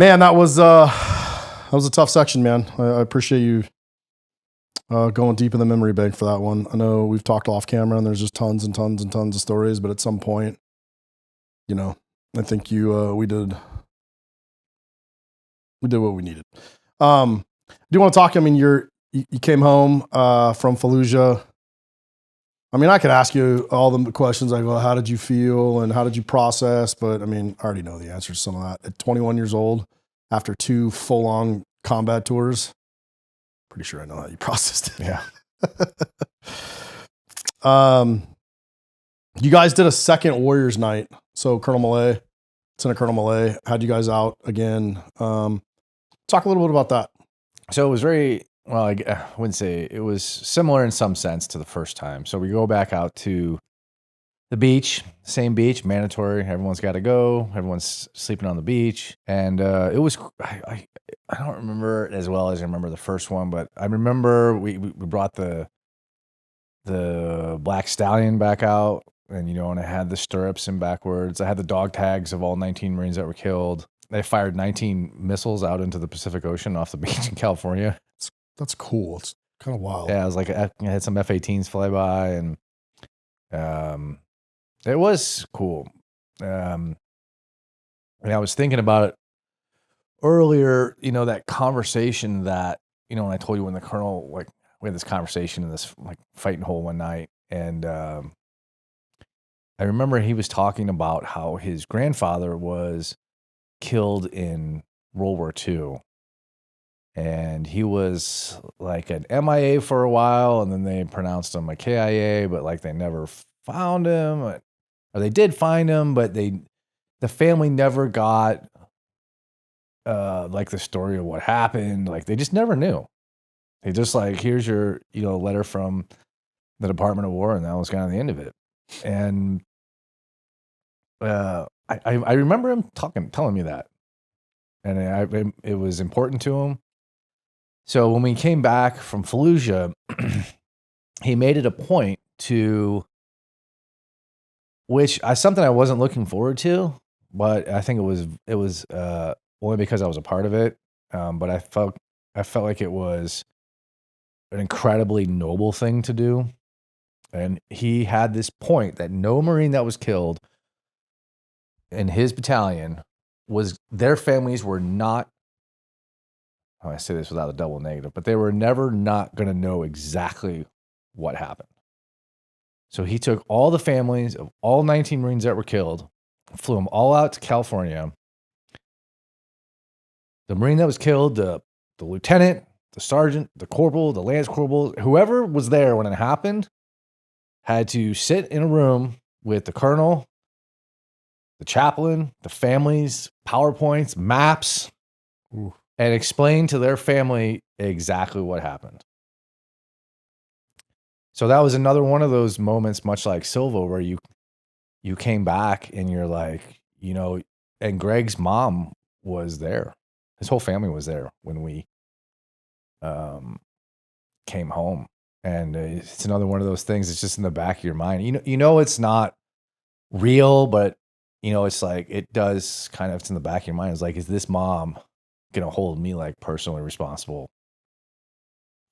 Man, that was a tough section, man. I appreciate you going deep in the memory bank for that one. I know we've talked off camera and there's just tons and tons and tons of stories, but at some point, I think we did what we needed. Do you want to talk? I mean, you came home from Fallujah. I mean, I could ask you all the questions like, well, how did you feel and how did you process? But I mean, I already know the answer to some of that. At 21 years old, after 2 full-on combat tours, pretty sure I know how you processed it. Yeah. You guys did a second Warriors night. So Lieutenant Colonel Malay had you guys out again. Talk a little bit about that. So it was very, well, I wouldn't say it was similar in some sense to the first time. So we go back out to the beach, same beach, mandatory. Everyone's got to go. Everyone's sleeping on the beach. And it was, I don't remember it as well as I remember the first one, but I remember we brought the black stallion back out, and and I had the stirrups and backwards. I had the dog tags of all 19 Marines that were killed. They fired 19 missiles out into the Pacific Ocean off the beach in California. That's cool. It's kind of wild. Yeah, I was like, I had some F-18s fly by, and it was cool. And I was thinking about it earlier, that conversation that, when I told you when the colonel, like, we had this conversation in this like fighting hole one night, and I remember he was talking about how his grandfather was killed in World War II. And he was like an MIA for a while, and then they pronounced him a KIA, but like they never found him, or they did find him, but the family never got like the story of what happened. Like they just never knew. They just like, here's your letter from the Department of War, and that was kind of the end of it. And I remember him telling me that, and it was important to him. So when we came back from Fallujah, he made it a point to, which something I wasn't looking forward to, but I think it was only because I was a part of it. But I felt like it was an incredibly noble thing to do. And he had this point that no Marine that was killed in his battalion their families were not, I say this without a double negative, but they were never not going to know exactly what happened. So he took all the families of all 19 Marines that were killed, flew them all out to California. The Marine that was killed, the lieutenant, the sergeant, the corporal, the lance corporal, whoever was there when it happened, had to sit in a room with the colonel, the chaplain, the families, PowerPoints, maps, and explain to their family exactly what happened. So that was another one of those moments, much like Silva, where you came back and you're like, and Greg's mom was there. His whole family was there when we came home. And it's another one of those things. It's just in the back of your mind. It's not real, but it's like it does kind of. It's in the back of your mind. It's like, is this mom gonna hold me like personally responsible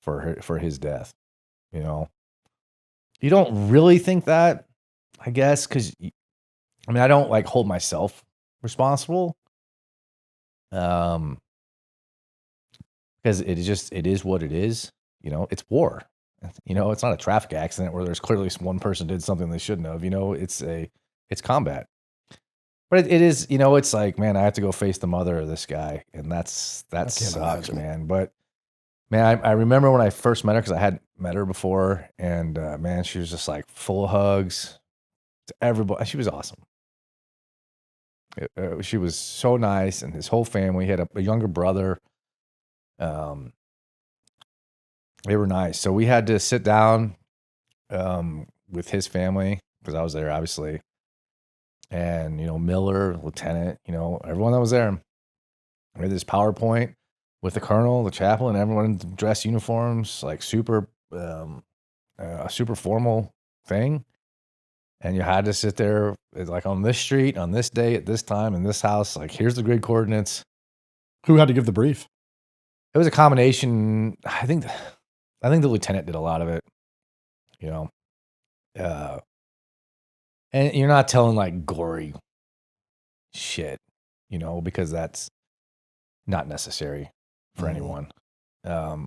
for his death? You don't really think that, I guess, because I don't like hold myself responsible, because it is what it is. It's war. It's not a traffic accident where there's clearly one person did something they shouldn't have. It's combat. But it is, it's like, man, I have to go face the mother of this guy, and that sucks, imagine. Man. But man, I remember when I first met her, because I hadn't met her before, and man, she was just like full of hugs to everybody. She was awesome. She was so nice, and his whole family. He had a younger brother. They were nice. So we had to sit down with his family, because I was there, obviously. And, Miller, Lieutenant, everyone that was there. We had this PowerPoint with the colonel, the chaplain, everyone in dress uniforms, like super formal thing. And you had to sit there, like, on this street, on this day, at this time, in this house. Like, here's the grid coordinates. Who had to give the brief? It was a combination. I think the lieutenant did a lot of it, you know. And you're not telling like gory shit, because that's not necessary for anyone. But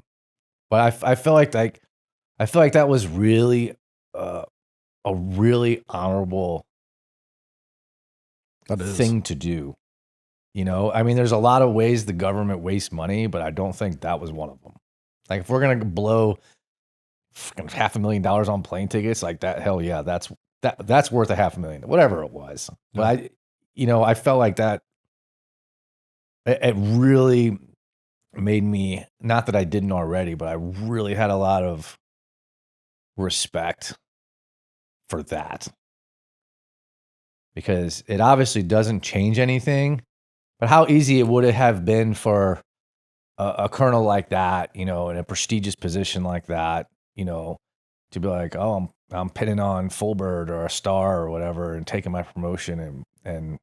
I feel like that was really a really honorable thing to do. I mean, there's a lot of ways the government wastes money, but I don't think that was one of them. Like, if we're gonna blow fucking $500,000 on plane tickets like that, hell yeah, that's worth $500,000, whatever it was. But I felt like that. It really made me, not that I didn't already, but I really had a lot of respect for that, because it obviously doesn't change anything. But how easy it would have been for a colonel like that, in a prestigious position like that, to be like, oh, I'm pinning on full bird or a star or whatever and taking my promotion and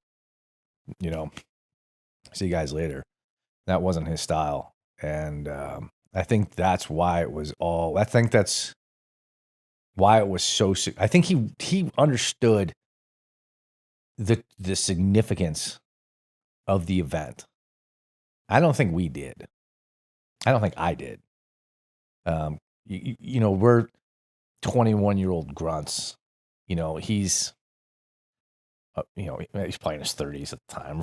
see you guys later. That wasn't his style. And I think that's why it was that's why it was so, I think he understood the significance of the event. I don't think we did. I don't think I did. We're 21-year-old grunts. He's he's probably in his 30s at the time,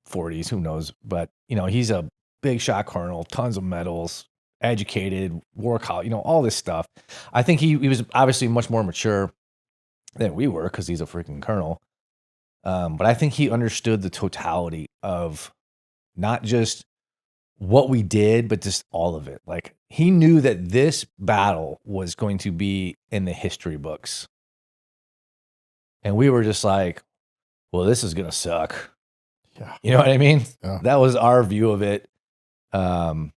40s, who knows? But he's a big shot colonel, tons of medals, educated, war college, all this stuff. I think he was obviously much more mature than we were, because he's a freaking colonel. But I think he understood the totality of not just what we did, but just all of it. Like, he knew that this battle was going to be in the history books. And we were just like, well, this is going to suck. Yeah. You know what I mean? Yeah. That was our view of it. But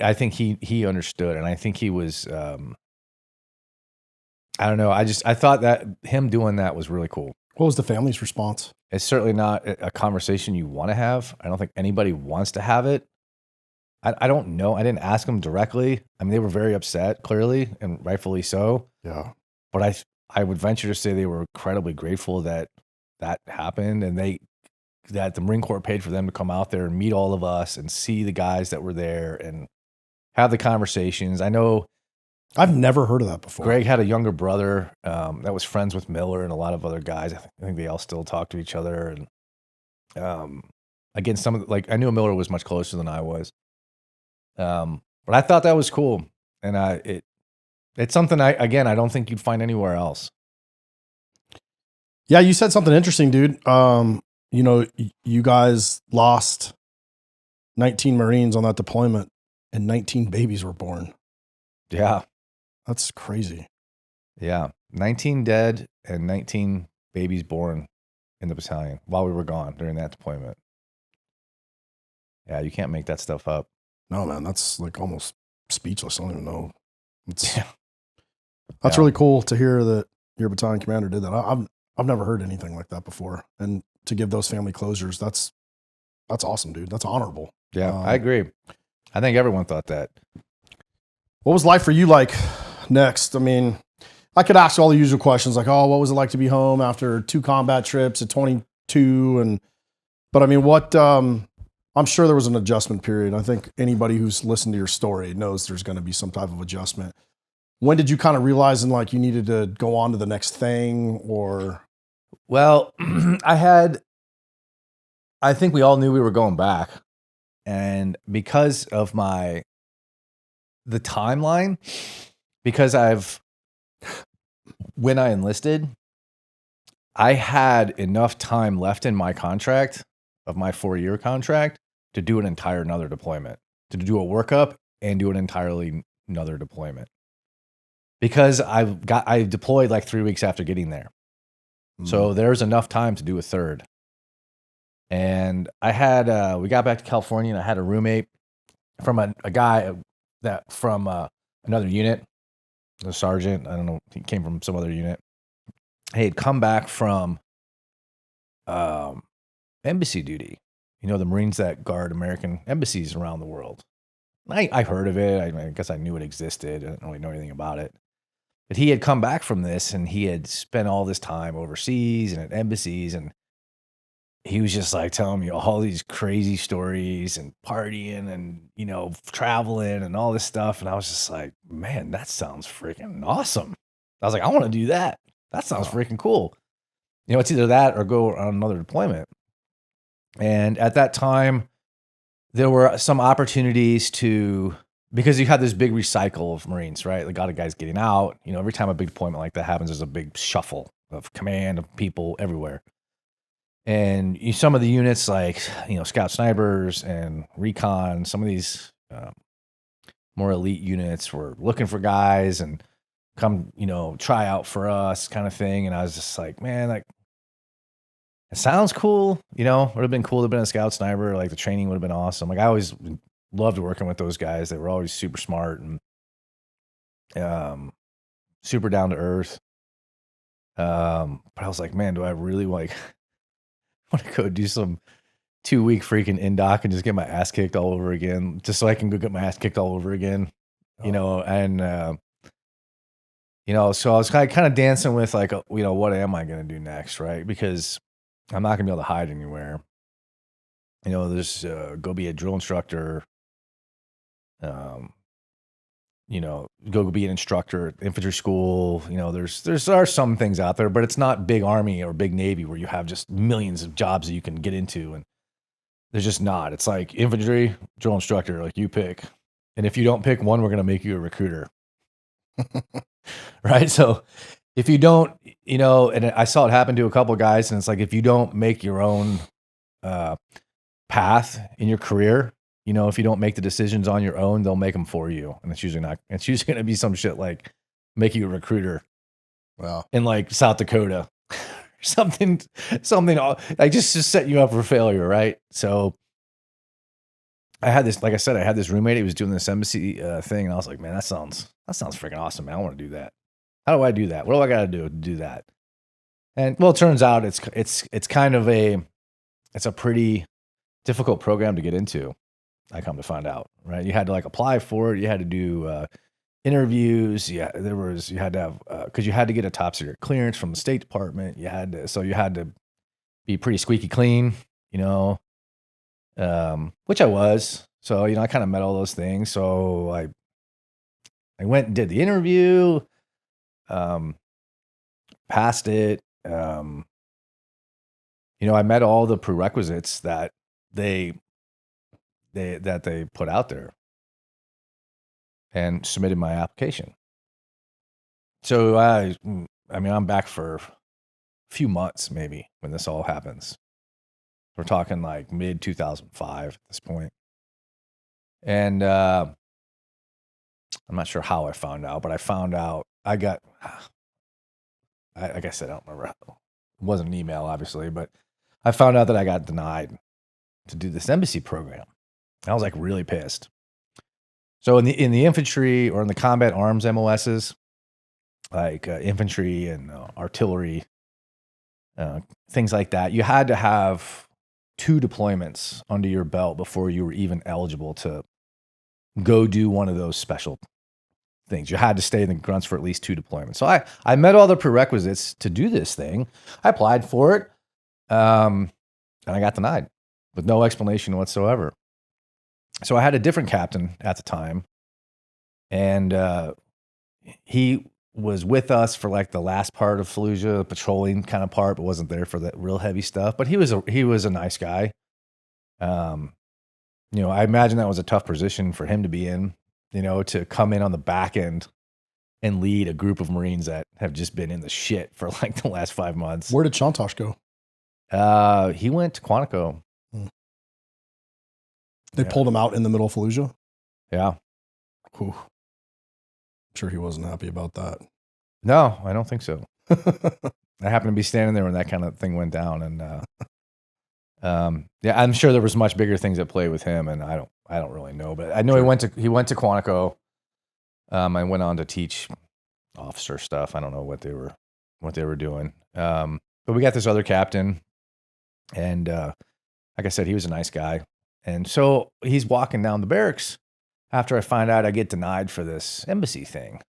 I think he understood, and I think he was, I don't know. I thought that him doing that was really cool. What was the family's response? It's certainly not a conversation you want to have. I don't think anybody wants to have it. I don't know. I didn't ask them directly. I mean, they were very upset, clearly, and rightfully so. Yeah. But I would venture to say they were incredibly grateful that happened, and that the Marine Corps paid for them to come out there and meet all of us and see the guys that were there and have the conversations. I know I've never heard of that before. Greg had a younger brother that was friends with Miller and a lot of other guys. I think they all still talk to each other. And again, I knew Miller was much closer than I was. But I thought that was cool, and it's something I don't think you'd find anywhere else. Yeah, you said something interesting, dude. You guys lost 19 Marines on that deployment, and 19 babies were born. Yeah. That's crazy. Yeah. 19 dead and 19 babies born in the battalion while we were gone during that deployment. Yeah, you can't make that stuff up. No, man, that's like almost speechless. I don't even know. That's really cool to hear that your battalion commander did that. I've never heard anything like that before. And to give those family closures, that's awesome, dude. That's honorable. Yeah, I agree. I think everyone thought that. What was life for you like next? I mean, I could ask all the usual questions like, oh, what was it like to be home after 2 combat trips at 22? But I mean, I'm sure there was an adjustment period. I think anybody who's listened to your story knows there's going to be some type of adjustment. When did you kind of realize you needed to go on to the next thing, or? Well, I think we all knew we were going back, and because of the timeline, because when I enlisted, I had enough time left in my contract of my 4-year contract to do an entire another deployment, to do a workup and do an entirely another deployment. Because I deployed like 3 weeks after getting there. So there's enough time to do a third. And we got back to California, and I had a roommate from a guy that from another unit, a sergeant. I don't know, he came from some other unit. He had come back from embassy duty, the Marines that guard American embassies around the world. I heard of it. I guess I knew it existed. I didn't really know anything about it. But he had come back from this, and he had spent all this time overseas and at embassies, and he was just like telling me all these crazy stories and partying and, traveling and all this stuff. And I was just like, man, that sounds freaking awesome. I was like, I want to do that. That sounds freaking cool. It's either that or go on another deployment. And at that time, there were some opportunities because you had this big recycle of Marines, right? Like, a lot of guys getting out. Every time a big deployment like that happens, there's a big shuffle of command of people everywhere. And some of the units, like, scout snipers and recon, some of these more elite units were looking for guys and come, try out for us kind of thing. And I was just like, man, like, it sounds cool. Would have been cool to have been a scout sniper. Like, the training would have been awesome. Like, I always loved working with those guys. They were always super smart and super down to earth. But I was like, man, do I really want to go do some 2-week freaking indoc and just get my ass kicked all over again, just so I can go get my ass kicked all over again, and so I was kind of dancing with, like, what am I going to do next, right? Because I'm not going to be able to hide anywhere. There's go be a drill instructor, go be an instructor at infantry school. There are some things out there, but it's not big Army or big Navy where you have just millions of jobs that you can get into. And there's just not. It's like infantry, drill instructor, like, you pick. And if you don't pick one, we're going to make you a recruiter. Right? So if you don't, and I saw it happen to a couple of guys, and it's like, if you don't make your own path in your career, if you don't make the decisions on your own, they'll make them for you. And it's usually going to be some shit like make you a recruiter. Wow. In, like, South Dakota. something like just to set you up for failure, right? So I had this, like I said, I had this roommate. He was doing this embassy thing, and I was like, man, that sounds freaking awesome, man. I want to do that. How do I do that? What do I got to do to do that? And, well, it turns out it's kind of it's a pretty difficult program to get into. I come to find out, right? You had to, like, apply for it. You had to do interviews. Yeah, you had to have because you had to get a top secret clearance from the State Department. You had to be pretty squeaky clean, which I was. So, I kind of met all those things. So I went and did the interview, passed it. I met all the prerequisites that they put out there, and submitted my application. So I'm back for a few months maybe when this all happens. We're talking like mid 2005 at this point. And I'm not sure how I found out, but I found out I got, like I said, I don't remember how. It wasn't an email, obviously, but I found out that I got denied to do this embassy program. I was like really pissed. So in the infantry or in the combat arms MOSs, like infantry and artillery, things like that, you had to have 2 deployments under your belt before you were even eligible to go do one of those special things. You had to stay in the grunts for at least 2 deployments. So I met all the prerequisites to do this thing. I applied for it, and I got denied with no explanation whatsoever. So I had a different captain at the time, and he was with us for like the last part of Fallujah, patrolling kind of part, but wasn't there for the real heavy stuff. But he was a nice guy. I imagine that was a tough position for him to be in, to come in on the back end and lead a group of Marines that have just been in the shit for like the last 5 months. Where did Shantosh go? He went to Quantico. They pulled him out in the middle of Fallujah? Yeah. Whew. I'm sure he wasn't happy about that. No, I don't think so. I happened to be standing there when that kind of thing went down, and yeah, I'm sure there was much bigger things at play with him, and I don't really know, but I know he went to Quantico. I went on to teach officer stuff. I don't know what they were doing. But we got this other captain, and like I said, he was a nice guy. And so he's walking down the barracks after I find out I get denied for this embassy thing.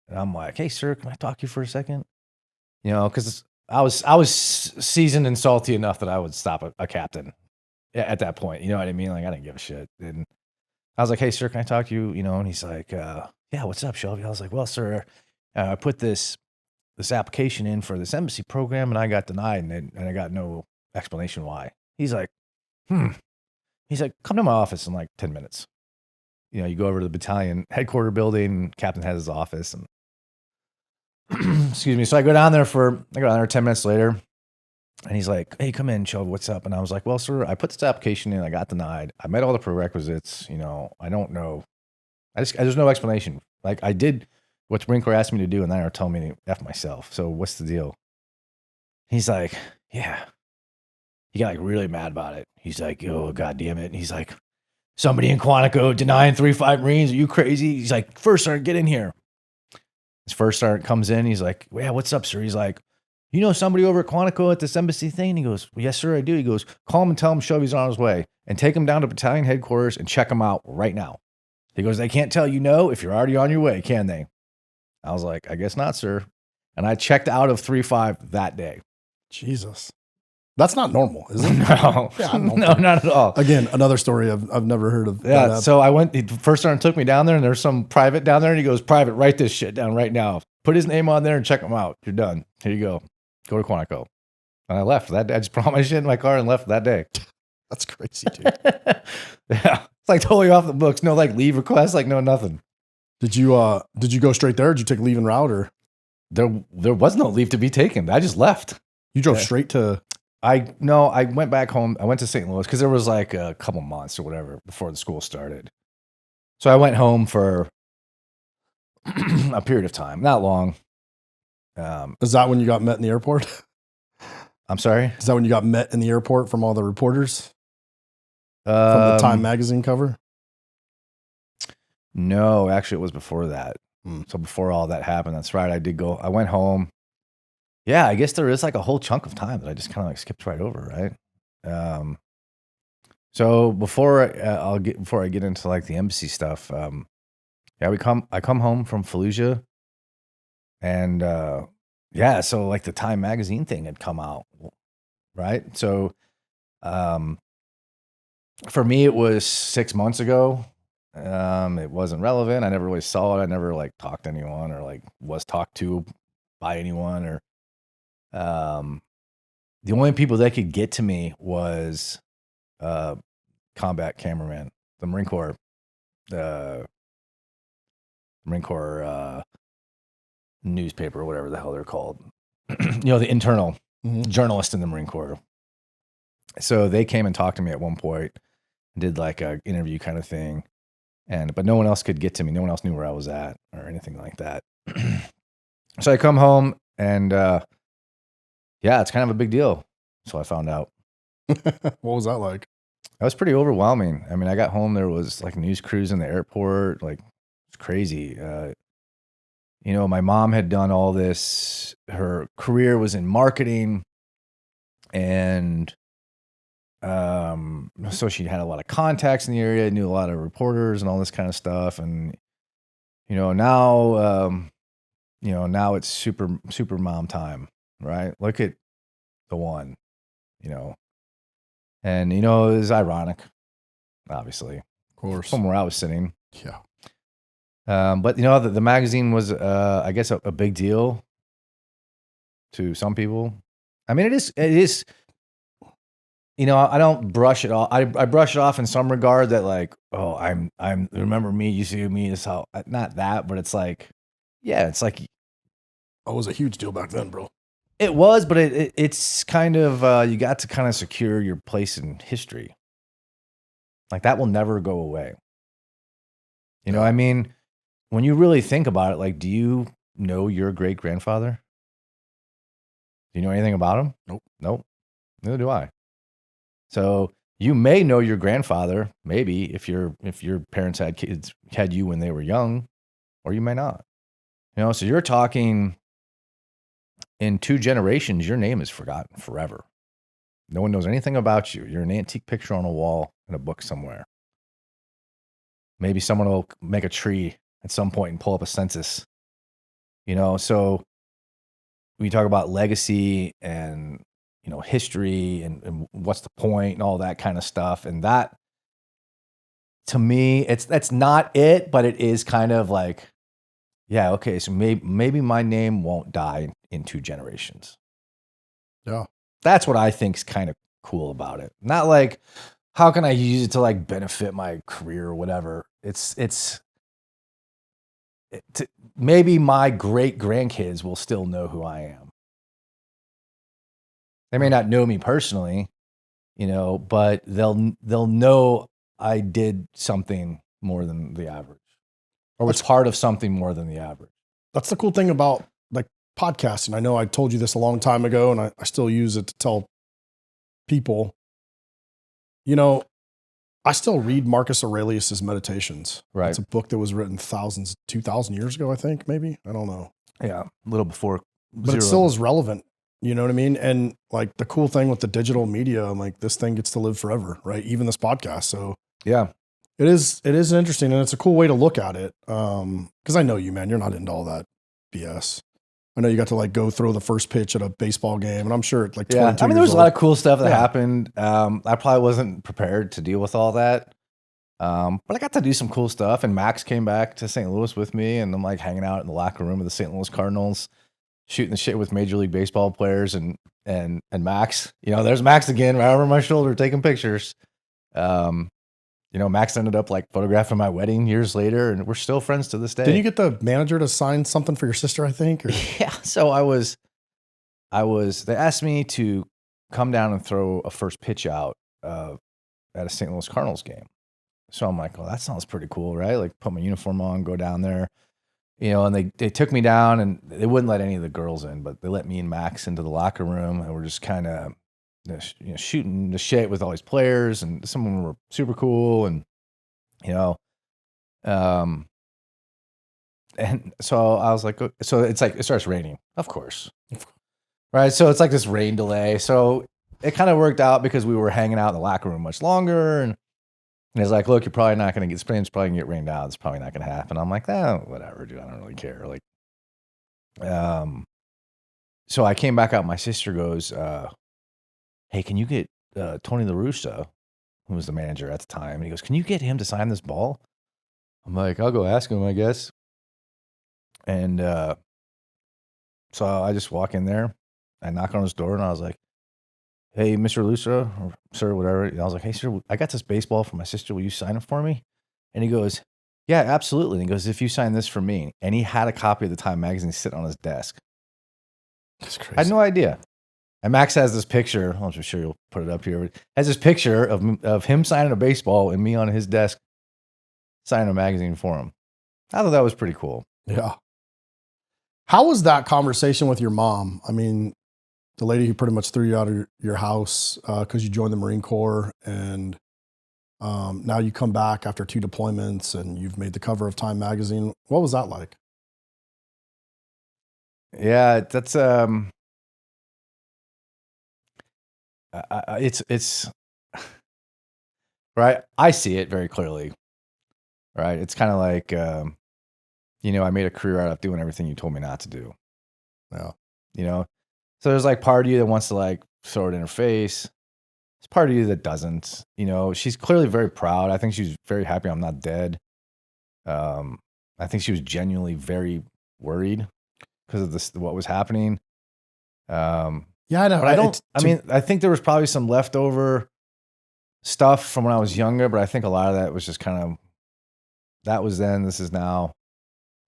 And I'm like, hey, sir, can I talk to you for a second? Because I was seasoned and salty enough that I would stop a captain at that point. You know what I mean? Like, I didn't give a shit. And I was like, hey, sir, can I talk to you? And he's like, yeah, what's up, Shelby? I was like, well, sir, I put this application in for this embassy program and I got denied and I got no explanation why. He's like, He's like, come to my office in like 10 minutes. You go over to the battalion headquarter building, captain has his office, and excuse me. So I go down there 10 minutes later, and he's like, hey, come in, Shelby, what's up? And I was like, well, sir, I put this application in, I got denied. I met all the prerequisites, I don't know. There's no explanation. Like, I did what the Marine Corps asked me to do, and then they're telling me to F myself. So what's the deal? He's like, yeah. He got like really mad about it. He's like, oh, God damn it. And he's like, somebody in Quantico denying 3-5 Marines. Are you crazy? He's like, first sergeant, get in here. His first sergeant comes in. He's like, yeah, what's up, sir? He's like, you know somebody over at Quantico at this embassy thing? And he goes, well, yes, sir, I do. He goes, call him and tell him Shelby's on his way and take him down to battalion headquarters and check him out right now. He goes, they can't tell you no if you're already on your way, can they? I was like, I guess not, sir. And I checked out of 3-5 that day. Jesus. That's not normal, is it? No, yeah, no, not at all. Again, another story I've never heard of. Yeah, so I went, the first sergeant took me down there and there's some private down there and he goes, private, write this shit down right now. Put his name on there and check him out. You're done. Here you go. Go to Quantico. And I left. I just put all my shit in my car and left that day. That's crazy, dude. Yeah. It's like totally off the books. No like leave requests, like no nothing. Did you go straight there? Or did you take leave en route or? There was no leave to be taken. I just left. You drove straight to? I went back home. I went to St. Louis because there was like a couple months or whatever before the school started. So I went home for a period of time, not long. Is that when you got met in the airport? I'm sorry? Is that when you got met in the airport from all the reporters? From the Time magazine cover? No, actually it was before that. So before all that happened, that's right. I went home. Yeah, I guess there is like a whole chunk of time that I just kind of like skipped right over, right? So before I get into like the embassy stuff, I come home from Fallujah, and so like the Time magazine thing had come out, right? So for me it was 6 months ago. It wasn't relevant. I never really saw it. I never like talked to anyone or like was talked to by anyone or the only people that could get to me was combat cameraman, the Marine Corps newspaper or whatever the hell they're called. The internal journalist in the Marine Corps. So they came and talked to me at one point, did like a interview kind of thing. But no one else could get to me. No one else knew where I was at or anything like that. So I come home and it's kind of a big deal. So I found out. What was that like? That was pretty overwhelming. I mean, I got home, there was like news crews in the airport, like it's crazy. My mom had done all this. Her career was in marketing, and so she had a lot of contacts in the area, knew a lot of reporters and all this kind of stuff. And now it's super mom time, right? Look at the one, and it was ironic, obviously, of course, from where I was sitting. Yeah. But the magazine was, I guess, a big deal to some people. I mean, it is. I don't brush it off. I brush it off in some regard that like, oh, I'm remember me, you see me, is how, not that, but it's like, yeah, it's like, oh, it was a huge deal back then, bro. It was, but it's kind of, you got to kind of secure your place in history. Like that will never go away. I mean, when you really think about it, like, do you know your great grandfather? Do you know anything about him? Nope. Neither do I. So you may know your grandfather, maybe if your parents had you when they were young, or you may not. So you're talking in 2 generations, your name is forgotten forever. No one knows anything about you. You're an antique picture on a wall in a book somewhere. Maybe someone will make a tree at some point and pull up a census. So we talk about legacy and, history and what's the point and all that kind of stuff. And that, to me, that's not it, but it is kind of like, yeah, okay, so maybe my name won't die in 2 generations. Yeah. That's what I think is kind of cool about it. Not like, how can I use it to like benefit my career or whatever? Maybe my great grandkids will still know who I am. They may not know me personally, but they'll know I did something more than the average, or was part of something more than the average. That's the cool thing about like podcasting. I know I told you this a long time ago, and I still use it to tell people. I still read Marcus Aurelius's Meditations. Right. It's a book that was written 2,000 years ago, I think, maybe. I don't know. Yeah, a little before. But it still is relevant. You know what I mean? And like the cool thing with the digital media, I'm like, this thing gets to live forever, right? Even this podcast. So yeah, it is interesting, and it's a cool way to look at it. Because I know you, man, you're not into all that BS. I know you got to like go throw the first pitch at a baseball game, and I'm sure like 22 yeah. I mean, there was a lot of cool stuff that happened. I probably wasn't prepared to deal with all that. But I got to do some cool stuff, and Max came back to St. Louis with me, and I'm like hanging out in the locker room of the St. Louis Cardinals, shooting the shit with Major League Baseball players, and Max, there's Max again, right over my shoulder, taking pictures. Max ended up like photographing my wedding years later, and we're still friends to this day. Did you get the manager to sign something for your sister, I think? Or? Yeah. So they asked me to come down and throw a first pitch out at a St. Louis Cardinals game. So I'm like, well, that sounds pretty cool, right? Like put my uniform on, go down there, and they took me down, and they wouldn't let any of the girls in, but they let me and Max into the locker room, and we're just kind of, shooting the shit with all these players, and some of them were super cool, and, and so I was like, so it's like, it starts raining, of course. Right. So it's like this rain delay. So it kind of worked out because we were hanging out in the locker room much longer, and he's like, look, you're probably not going to get sprained. It's probably going to get rained out. It's probably not going to happen. I'm like, whatever, dude. I don't really care. Like, so I came back out. My sister goes, hey, can you get Tony La Russa, who was the manager at the time? And he goes, can you get him to sign this ball? I'm like, I'll go ask him, I guess. And so I just walk in there. I knock on his door, and I was like, hey, Mr. Lusa, or sir, whatever. And I was like, hey, sir, I got this baseball for my sister. Will you sign it for me? And he goes, yeah, absolutely. And he goes, if you sign this for me. And he had a copy of the Time magazine sitting on his desk. That's crazy. I had no idea. And Max has this picture. I'm sure you'll put it up here. Has this picture of him signing a baseball and me on his desk signing a magazine for him. I thought that was pretty cool. Yeah. How was that conversation with your mom? I mean, the lady who pretty much threw you out of your house because you joined the Marine Corps, and now you come back after 2 deployments, and you've made the cover of Time magazine. What was that like? Yeah, that's it's right. I see it very clearly. Right. It's kind of like I made a career out of doing everything you told me not to do. Yeah. So there's like part of you that wants to like throw it in her face. There's part of you that doesn't. She's clearly very proud. I think she's very happy I'm not dead. I think she was genuinely very worried because of what was happening. Yeah, I know. But I think there was probably some leftover stuff from when I was younger, but I think a lot of that was just kind of, that was then, this is now.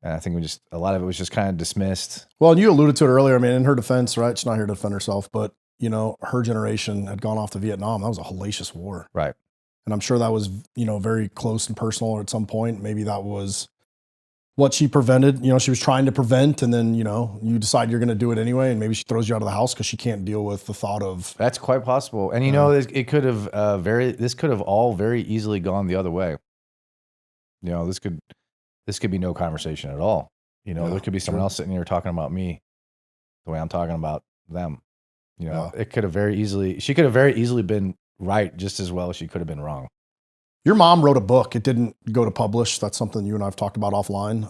And I think a lot of it was just kind of dismissed. Well, and you alluded to it earlier. I mean, in her defense, right? She's not here to defend herself, but her generation had gone off to Vietnam. That was a hellacious war. Right. And I'm sure that was, very close and personal at some point. Maybe that was what she prevented. She was trying to prevent, and then, you decide you're going to do it anyway. And maybe she throws you out of the house because she can't deal with the thought of. That's quite possible. And, it could have this could have all very easily gone the other way. This could be no conversation at all. There could be someone else sitting here talking about me the way I'm talking about them. You know, Yeah. she could have very easily been right just as well as she could have been wrong. Your mom wrote a book. It didn't go to publish. That's something you and I've talked about offline.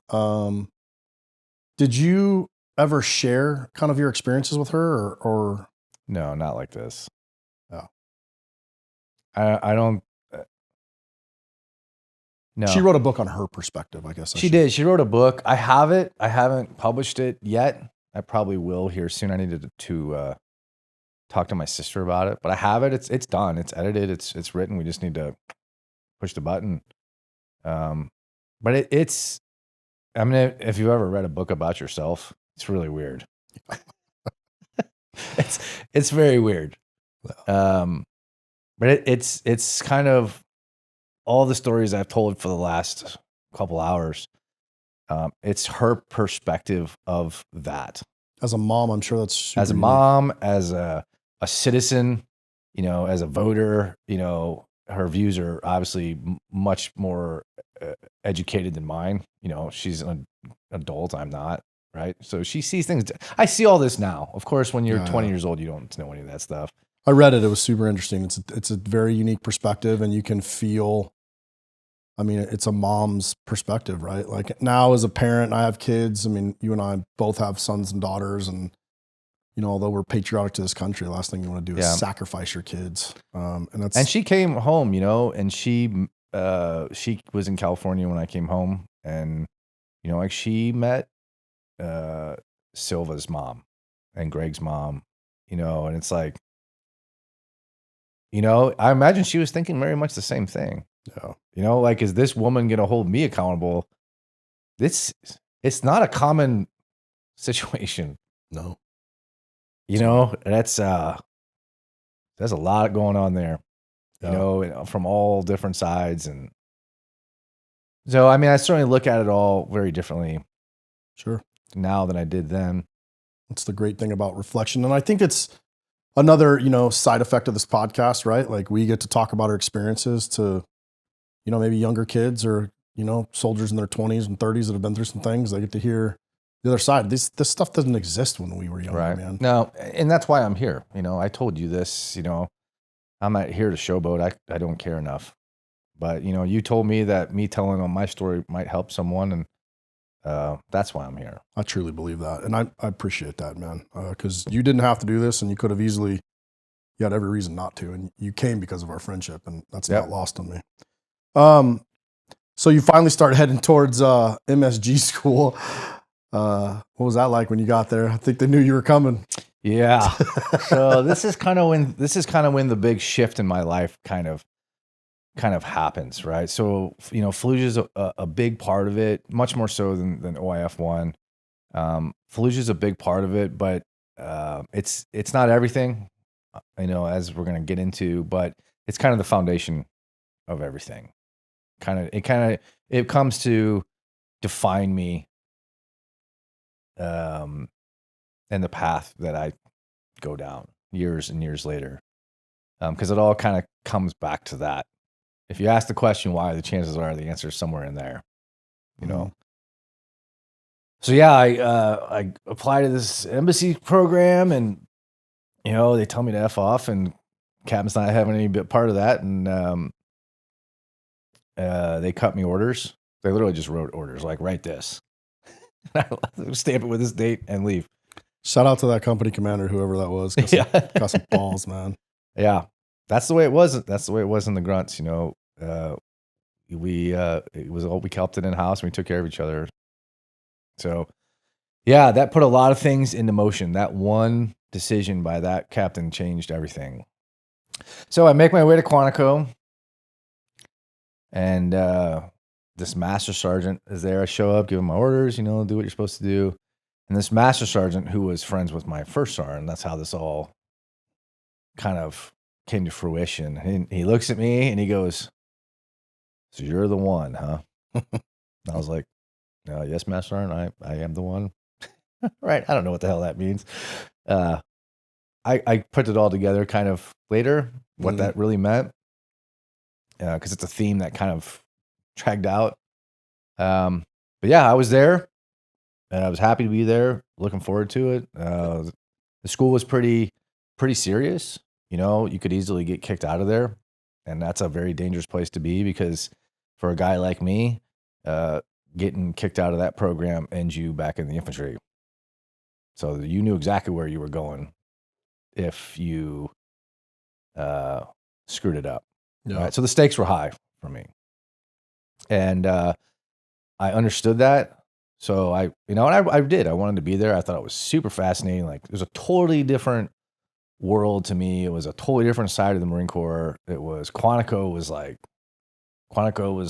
Did you ever share kind of your experiences with her or No, not like this. Yeah. I don't. No, She wrote a book on her perspective, I guess. she did. She wrote a book. I have it. I haven't published it yet. I probably will here soon. I needed to talk to my sister about it, but I have it. It's done. It's edited. It's written. We just need to push the button. But it's. I mean, if you've ever read a book about yourself, it's really weird. it's very weird. But it's kind of all the stories I've told for the last couple hours. It's her perspective of that. As a mom, I'm sure that's super As a unique. mom, as a citizen, you know, as a voter, you know, her views are obviously much more educated than mine. You know, she's an adult. I'm not, right? So she sees things. I see all this now. Of course, when you're 20 years old, you don't know any of that stuff. I read it. It was super interesting. It's a very unique perspective, and you can feel. I mean, it's a mom's perspective, right? Like now, as a parent, I have kids. I mean, you and I both have sons and daughters, and you know, although we're patriotic to this country, the last thing you want to do is sacrifice your kids. And she came home, you know, and she was in California when I came home, and you know, like she met Silva's mom and Greg's mom, you know, and it's like, you know, I imagine she was thinking very much the same thing. Yeah. You know, like, is this woman going to hold me accountable? It's not a common situation. No. You know, there's a lot going on there, you know, from all different sides. And so, I mean, I certainly look at it all very differently. Sure. Now than I did then. That's the great thing about reflection. And I think it's another, you know, side effect of this podcast, right? Like we get to talk about our experiences to, you know, maybe younger kids or, you know, soldiers in their 20s and 30s that have been through some things. They get to hear the other side. This stuff doesn't exist when we were younger, man. No, and that's why I'm here. You know, I told you this, you know, I'm not here to showboat. I don't care enough. But, you know, you told me that me telling on my story might help someone, and that's why I'm here. I truly believe that. And I appreciate that, man. Because you didn't have to do this, and you could have easily, you had every reason not to. And you came because of our friendship, and that's not lost on me. So you finally started heading towards MSG school. What was that like when you got there? I think they knew you were coming. Yeah. So this is kind of when the big shift in my life kind of happens, right? So, you know, Fallujah is a big part of it, much more so than OIF 1. Fallujah is a big part of it, but it's not everything, you know, as we're going to get into, but it's kind of the foundation of everything. It comes to define me and the path that I go down years and years later. Because it all kind of comes back to that. If you ask the question why, the chances are the answer is somewhere in there, you know? So yeah, I applied to this embassy program, and, you know, they tell me to F off, and captain's not having any bit part of that. And they cut me orders. They literally just wrote orders, like, write this. Stamp it with this date and leave. Shout out to that company commander, whoever that was. Got some balls, man. Yeah. That's the way it was. That's the way it was in the grunts, you know. We kept it in house, and we took care of each other. So yeah, that put a lot of things into motion. That one decision by that captain changed everything. So I make my way to Quantico, and this master sergeant is there. I show up, give him my orders, you know, do what you're supposed to do. And this master sergeant, who was friends with my first sergeant, that's how this all kind of came to fruition. And he looks at me and he goes, "So you're the one, huh?" I was like, "Yes, master sergeant, I am the one." Right? I don't know what the hell that means. I put it all together kind of later, what that really meant, because it's a theme that kind of dragged out. But yeah, I was there, and I was happy to be there, looking forward to it. The school was pretty pretty serious. You know, you could easily get kicked out of there. And that's a very dangerous place to be, because for a guy like me, getting kicked out of that program ends you back in the infantry. So you knew exactly where you were going if you screwed it up. Yeah. Right. So the stakes were high for me. And I understood that. So I did. I wanted to be there. I thought it was super fascinating. Like, it was a totally different world to me. It was a totally different side of the Marine Corps. Quantico was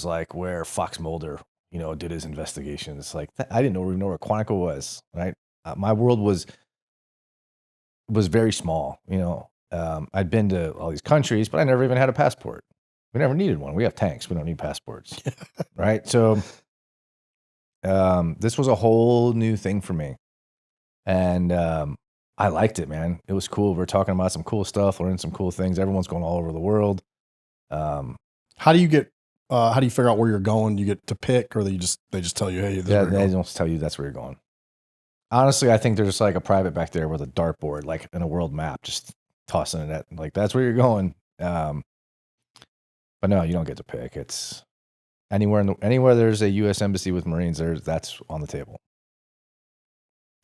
like where Fox Mulder, did his investigations. Like, I didn't even know where Quantico was, right? My world was very small, I'd been to all these countries, but I never even had a passport. We never needed one. We have tanks. We don't need passports, right? So this was a whole new thing for me. And I liked it, man. It was cool. We're talking about some cool stuff, learning some cool things. Everyone's going all over the world. How do you figure out where you're going? Do you get to pick, or they just tell you, hey, they don't tell you that's where you're going. Honestly, I think there's like a private back there with a dartboard, like in a world map, just tossing it at, like, that's where you're going. But no, you don't get to pick. It's anywhere there's a U.S. embassy with Marines, that's on the table.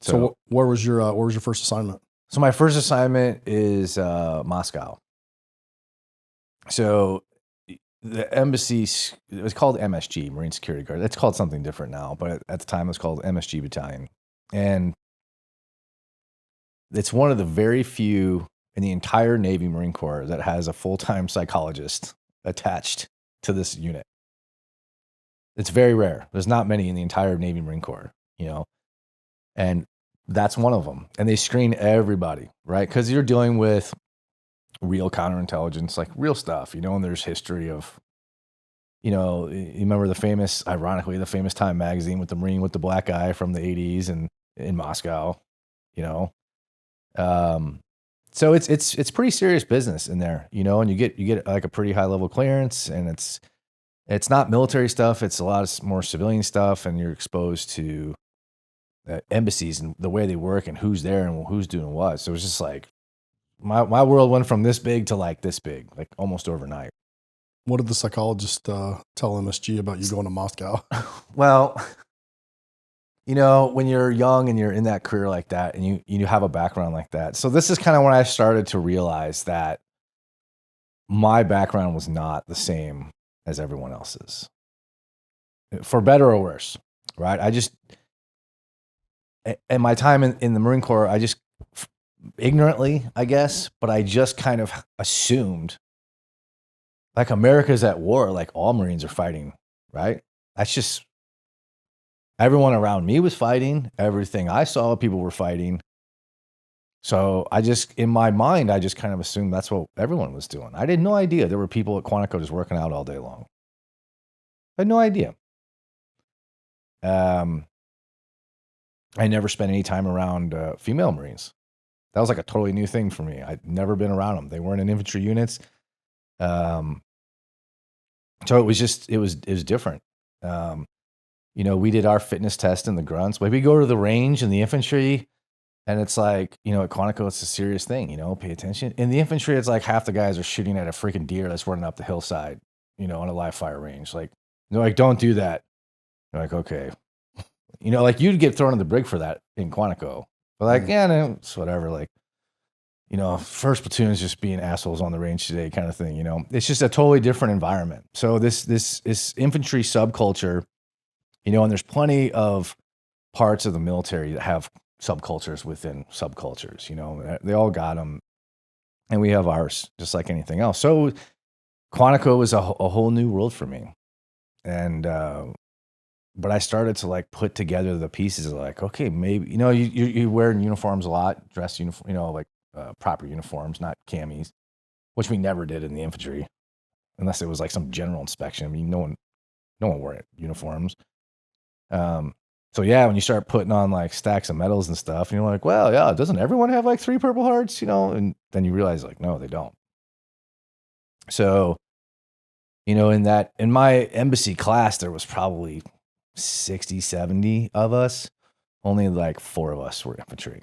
So where was your first assignment? So my first assignment is Moscow. So the embassy, it was called MSG, Marine Security Guard. It's called something different now, but at the time it was called MSG Battalion. And it's one of the very few in the entire Navy Marine Corps that has a full-time psychologist attached to this unit. It's very rare. There's not many in the entire Navy Marine Corps, and that's one of them. And they screen everybody, right? Because you're dealing with real counterintelligence, like real stuff, and there's history of, you remember ironically, the famous Time magazine with the Marine with the black eye from the 80s and in Moscow, so it's pretty serious business in there, and you get like a pretty high level clearance, and it's not military stuff. It's a lot more civilian stuff, and you're exposed to embassies and the way they work and who's there and who's doing what. So it's just like my world went from this big to like this big, like almost overnight. What did the psychologist tell MSG about you going to Moscow? Well, when you're young and you're in that career like that, and you have a background like that. So this is kind of when I started to realize that my background was not the same as everyone else's, for better or worse, right? In my time in the Marine Corps, I just ignorantly, I guess, but I just kind of assumed like America's at war, like all Marines are fighting, right? That's just, everyone around me was fighting. Everything I saw, people were fighting. So in my mind, I just kind of assumed that's what everyone was doing. I had no idea there were people at Quantico just working out all day long. I had no idea. I never spent any time around female Marines. That was like a totally new thing for me. I'd never been around them. They weren't in infantry units. So it was different. We did our fitness test in the grunts, but we go to the range in the infantry, and it's like, at Quantico, it's a serious thing, pay attention. In the infantry, it's like half the guys are shooting at a freaking deer that's running up the hillside, on a live fire range. Like, they're like, don't do that. They're like, okay. Like, you'd get thrown in the brig for that in Quantico. But like, yeah, no, it's whatever. Like, first platoon is just being assholes on the range today kind of thing, It's just a totally different environment. So this infantry subculture, and there's plenty of parts of the military that have subcultures within subcultures, they all got them, and we have ours just like anything else. So Quantico was a whole new world for me. And, but I started to like put together the pieces of like, okay, maybe, you're wearing uniforms a lot, dress uniform, like proper uniforms, not camis, which we never did in the infantry, unless it was like some general inspection. I mean, no one wore uniforms. So yeah, when you start putting on like stacks of medals and stuff, and you're like, well, yeah, doesn't everyone have like 3 Purple Hearts, and then you realize like, no, they don't. So, in my embassy class, there was probably 60, 70 of us. Only like 4 of us were infantry.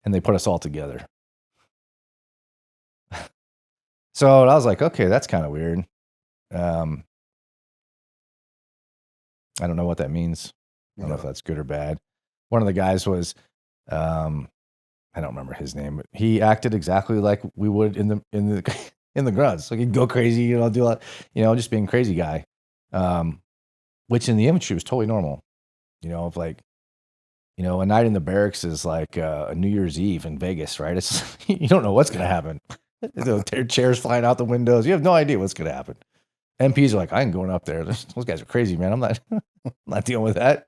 and they put us all together. So I was like, okay, that's kind of weird. I don't know what that means. I don't know if that's good or bad. One of the guys was, I don't remember his name, but he acted exactly like we would in the in the grunts. Like he'd go crazy, do a lot, just being a crazy guy. Which in the infantry was totally normal. Of like, a night in the barracks is like a New Year's Eve in Vegas, right? It's you don't know what's gonna happen. Chairs flying out the windows. You have no idea what's gonna happen. MPs are like, I ain't going up there. Those guys are crazy, man. I'm not dealing with that.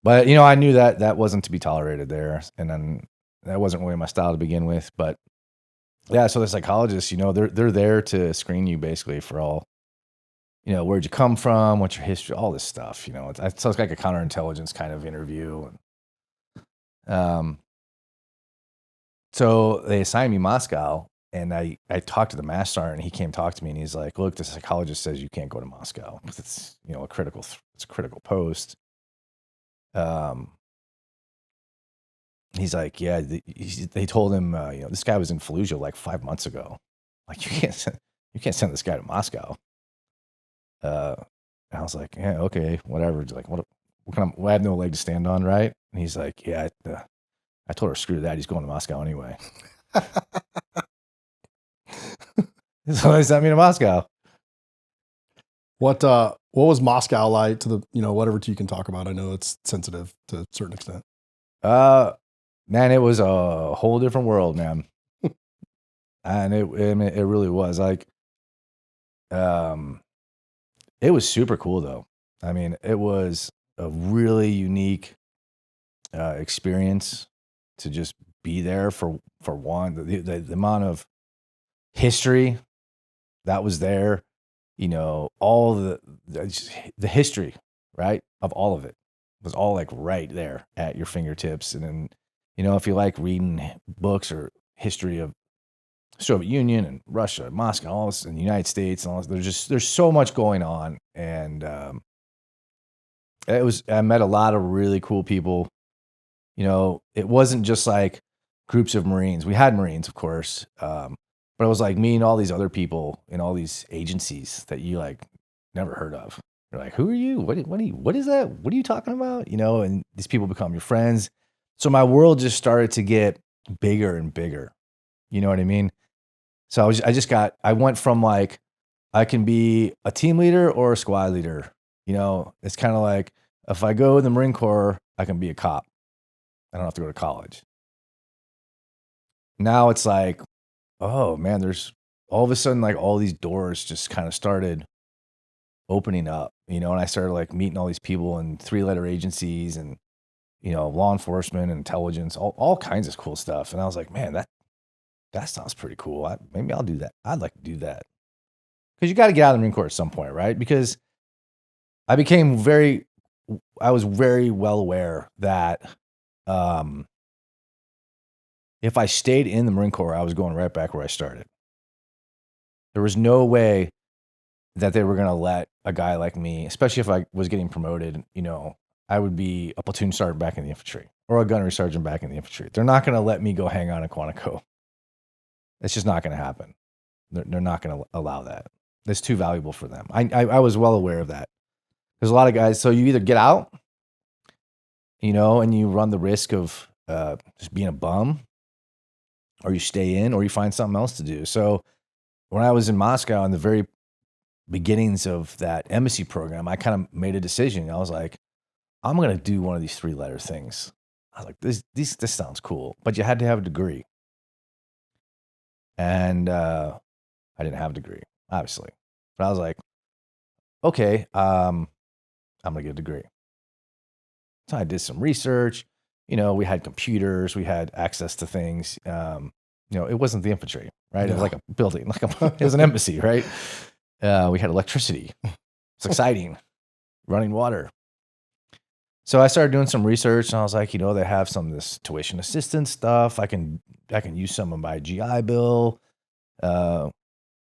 But I knew that wasn't to be tolerated there, and then that wasn't really my style to begin with. But yeah, so the psychologists, they're there to screen you basically for all, where'd you come from, what's your history, all this stuff. It's like a counterintelligence kind of interview. And so they assigned me Moscow, and I talked to the master sergeant, and he came talk to me, and he's like, "Look, the psychologist says you can't go to Moscow because it's it's a critical post." He's like, yeah, they told him, this guy was in Fallujah like 5 months ago. Like you can't send this guy to Moscow. And I was like, yeah, okay, whatever. He's like, what kind of, I have no leg to stand on, right? And he's like, yeah, I told her, screw that. He's going to Moscow anyway. So they sent me to Moscow. What was Moscow like to the, whatever you can talk about? I know it's sensitive to a certain extent. Man, it was a whole different world, man. And it really was like, it was super cool though. I mean, it was a really unique experience to just be there for one. The amount of history that was there, all the history, right, of all of it was all like right there at your fingertips. And then, if you like reading books or history of Soviet Union and Russia, and Moscow, all this, and the United States, and all this, there's so much going on. And I met a lot of really cool people. It wasn't just like groups of Marines. We had Marines, of course, but it was like me and all these other people in all these agencies that you like never heard of. You're like, who are you? What is that? What are you talking about? And these people become your friends. So my world just started to get bigger and bigger. You know what I mean? So I went from like, I can be a team leader or a squad leader. It's kind of like, if I go in the Marine Corps, I can be a cop. I don't have to go to college. Now it's like, oh man, there's all of a sudden like all these doors just kind of started opening up, and I started like meeting all these people in 3-letter agencies and, law enforcement and intelligence, all kinds of cool stuff. And I was like, man, that sounds pretty cool. Maybe I'll do that. I'd like to do that. Because you got to get out of the Marine Corps at some point, right? Because I was very well aware that if I stayed in the Marine Corps, I was going right back where I started. There was no way that they were going to let a guy like me, especially if I was getting promoted, I would be a platoon sergeant back in the infantry or a gunnery sergeant back in the infantry. They're not going to let me go hang on in Quantico. It's just not going to happen. They're not going to allow that. It's too valuable for them. I was well aware of that. There's a lot of guys. So you either get out, and you run the risk of just being a bum, or you stay in, or you find something else to do. So when I was in Moscow in the very beginnings of that embassy program, I kind of made a decision. I was like, I'm going to do one of these 3-letter things. I was like, this sounds cool, but you had to have a degree. And I didn't have a degree, obviously. But I was like, okay, I'm going to get a degree. So I did some research. We had computers. We had access to things. It wasn't the infantry, right? It was like a building. It was an embassy, right? We had electricity. It's exciting. Running water. So I started doing some research, and I was like, they have some of this tuition assistance stuff. I can use some of my GI Bill while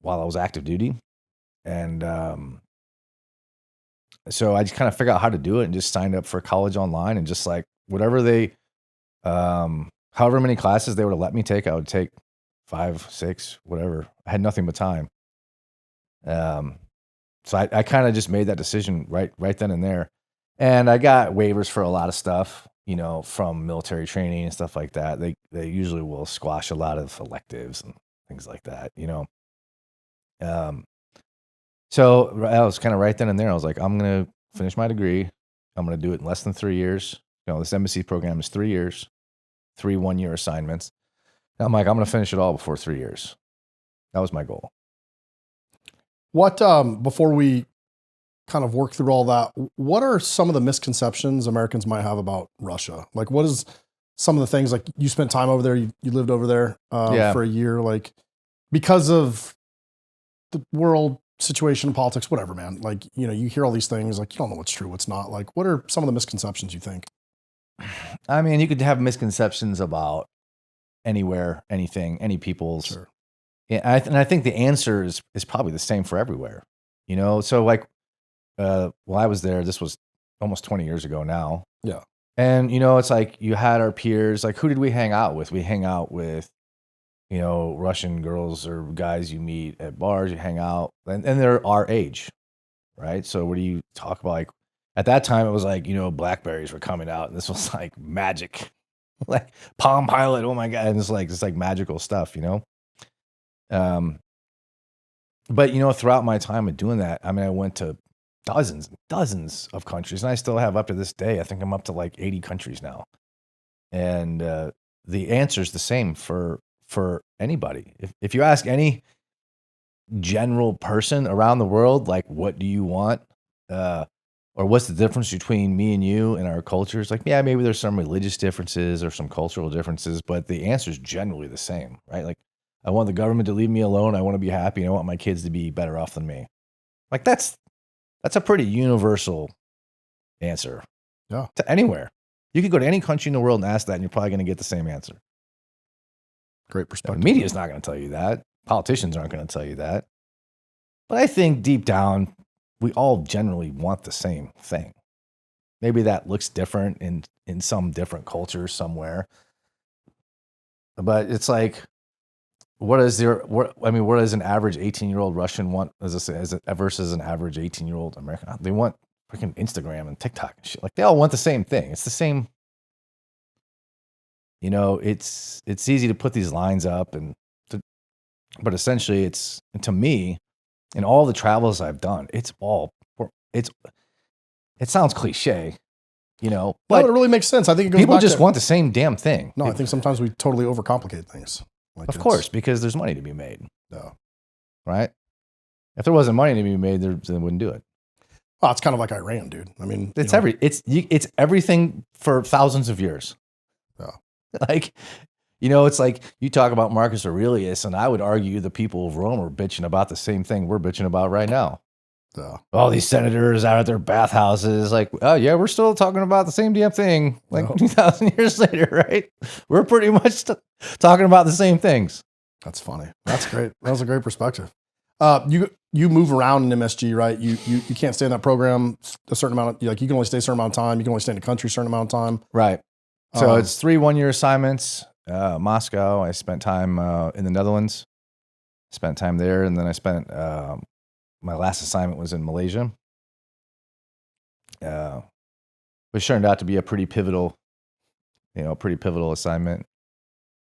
I was active duty. And so I just kind of figured out how to do it and just signed up for college online and just like whatever they, however many classes they would have let me take, I would take 5, 6, whatever. I had nothing but time. So I kind of just made that decision right then and there. And I got waivers for a lot of stuff, from military training and stuff like that. They usually will squash a lot of electives and things like that, So I was kind of right then and there. I was like, I'm going to finish my degree. I'm going to do it in less than 3 years. This embassy program is 3 years, 3 one-year assignments. And I'm like, I'm going to finish it all before 3 years. That was my goal. What, before we kind of work through all that, what are some of the misconceptions Americans might have about Russia? Like, what is some of the things, like you spent time over there, you lived over there for a year, like because of the world situation, politics, whatever, man. Like, you hear all these things, like you don't know what's true, what's not. Like, what are some of the misconceptions you think? I mean, you could have misconceptions about anywhere, anything, any people's. Sure. Yeah, and I think the answer is probably the same for everywhere. So like, I was there. This was almost 20 years ago now. Yeah. And it's like you had our peers. Like, who did we hang out with? We hang out with, Russian girls or guys you meet at bars. You hang out, and they're our age, right? So what do you talk about? Like at that time, it was like Blackberries were coming out, and this was like magic, like Palm Pilot. Oh my god! And it's like magical stuff, But throughout my time of doing that, I mean, I went to dozens and dozens of countries, and I still have up to this day. I think I'm up to like 80 countries now, and the answer is the same for anybody. If you ask any general person around the world, like, what do you want, or what's the difference between me and you and our cultures? Like, yeah, maybe there's some religious differences or some cultural differences, but the answer is generally the same, right? Like, I want the government to leave me alone. I want to be happy. And I want my kids to be better off than me. Like, that's a pretty universal answer. Yeah. To anywhere. You could go to any country in the world and ask that, and you're probably going to get the same answer. Great perspective. The media is not going to tell you that. Politicians aren't going to tell you that. But I think deep down, we all generally want the same thing. Maybe that looks different in some different culture somewhere. But it's like, what does an average 18-year-old Russian want versus an average 18-year-old American? They want freaking Instagram and TikTok and shit. Like, they all want the same thing. It's the same. It's easy to put these lines up, but essentially, it's, to me, in all the travels I've done, it sounds cliche, but no, it really makes sense. I think it goes people back just want the same damn thing. No, I think sometimes we totally overcomplicate things. Like, of course, because there's money to be made. Yeah. Right? If there wasn't money to be made, they wouldn't do it. Well, it's kind of like Iran, dude. I mean, it's everything for thousands of years. Yeah. Like, it's like you talk about Marcus Aurelius, and I would argue the people of Rome are bitching about the same thing we're bitching about right now. Yeah. All these senators out at their bathhouses, like, oh yeah, we're still talking about the same damn thing, like 2,000 years later, right? We're pretty much talking about the same things. That's funny. That's great. That was a great perspective. You move around in MSG, right? You can't stay in that program a certain amount of, like, you can only stay a certain amount of time. You can only stay in the country a certain amount of time. Right. So it's 3 one-year assignments. Moscow. I spent time in the Netherlands. Spent time there, and then I spent my last assignment was in Malaysia, which turned out to be a pretty pivotal assignment.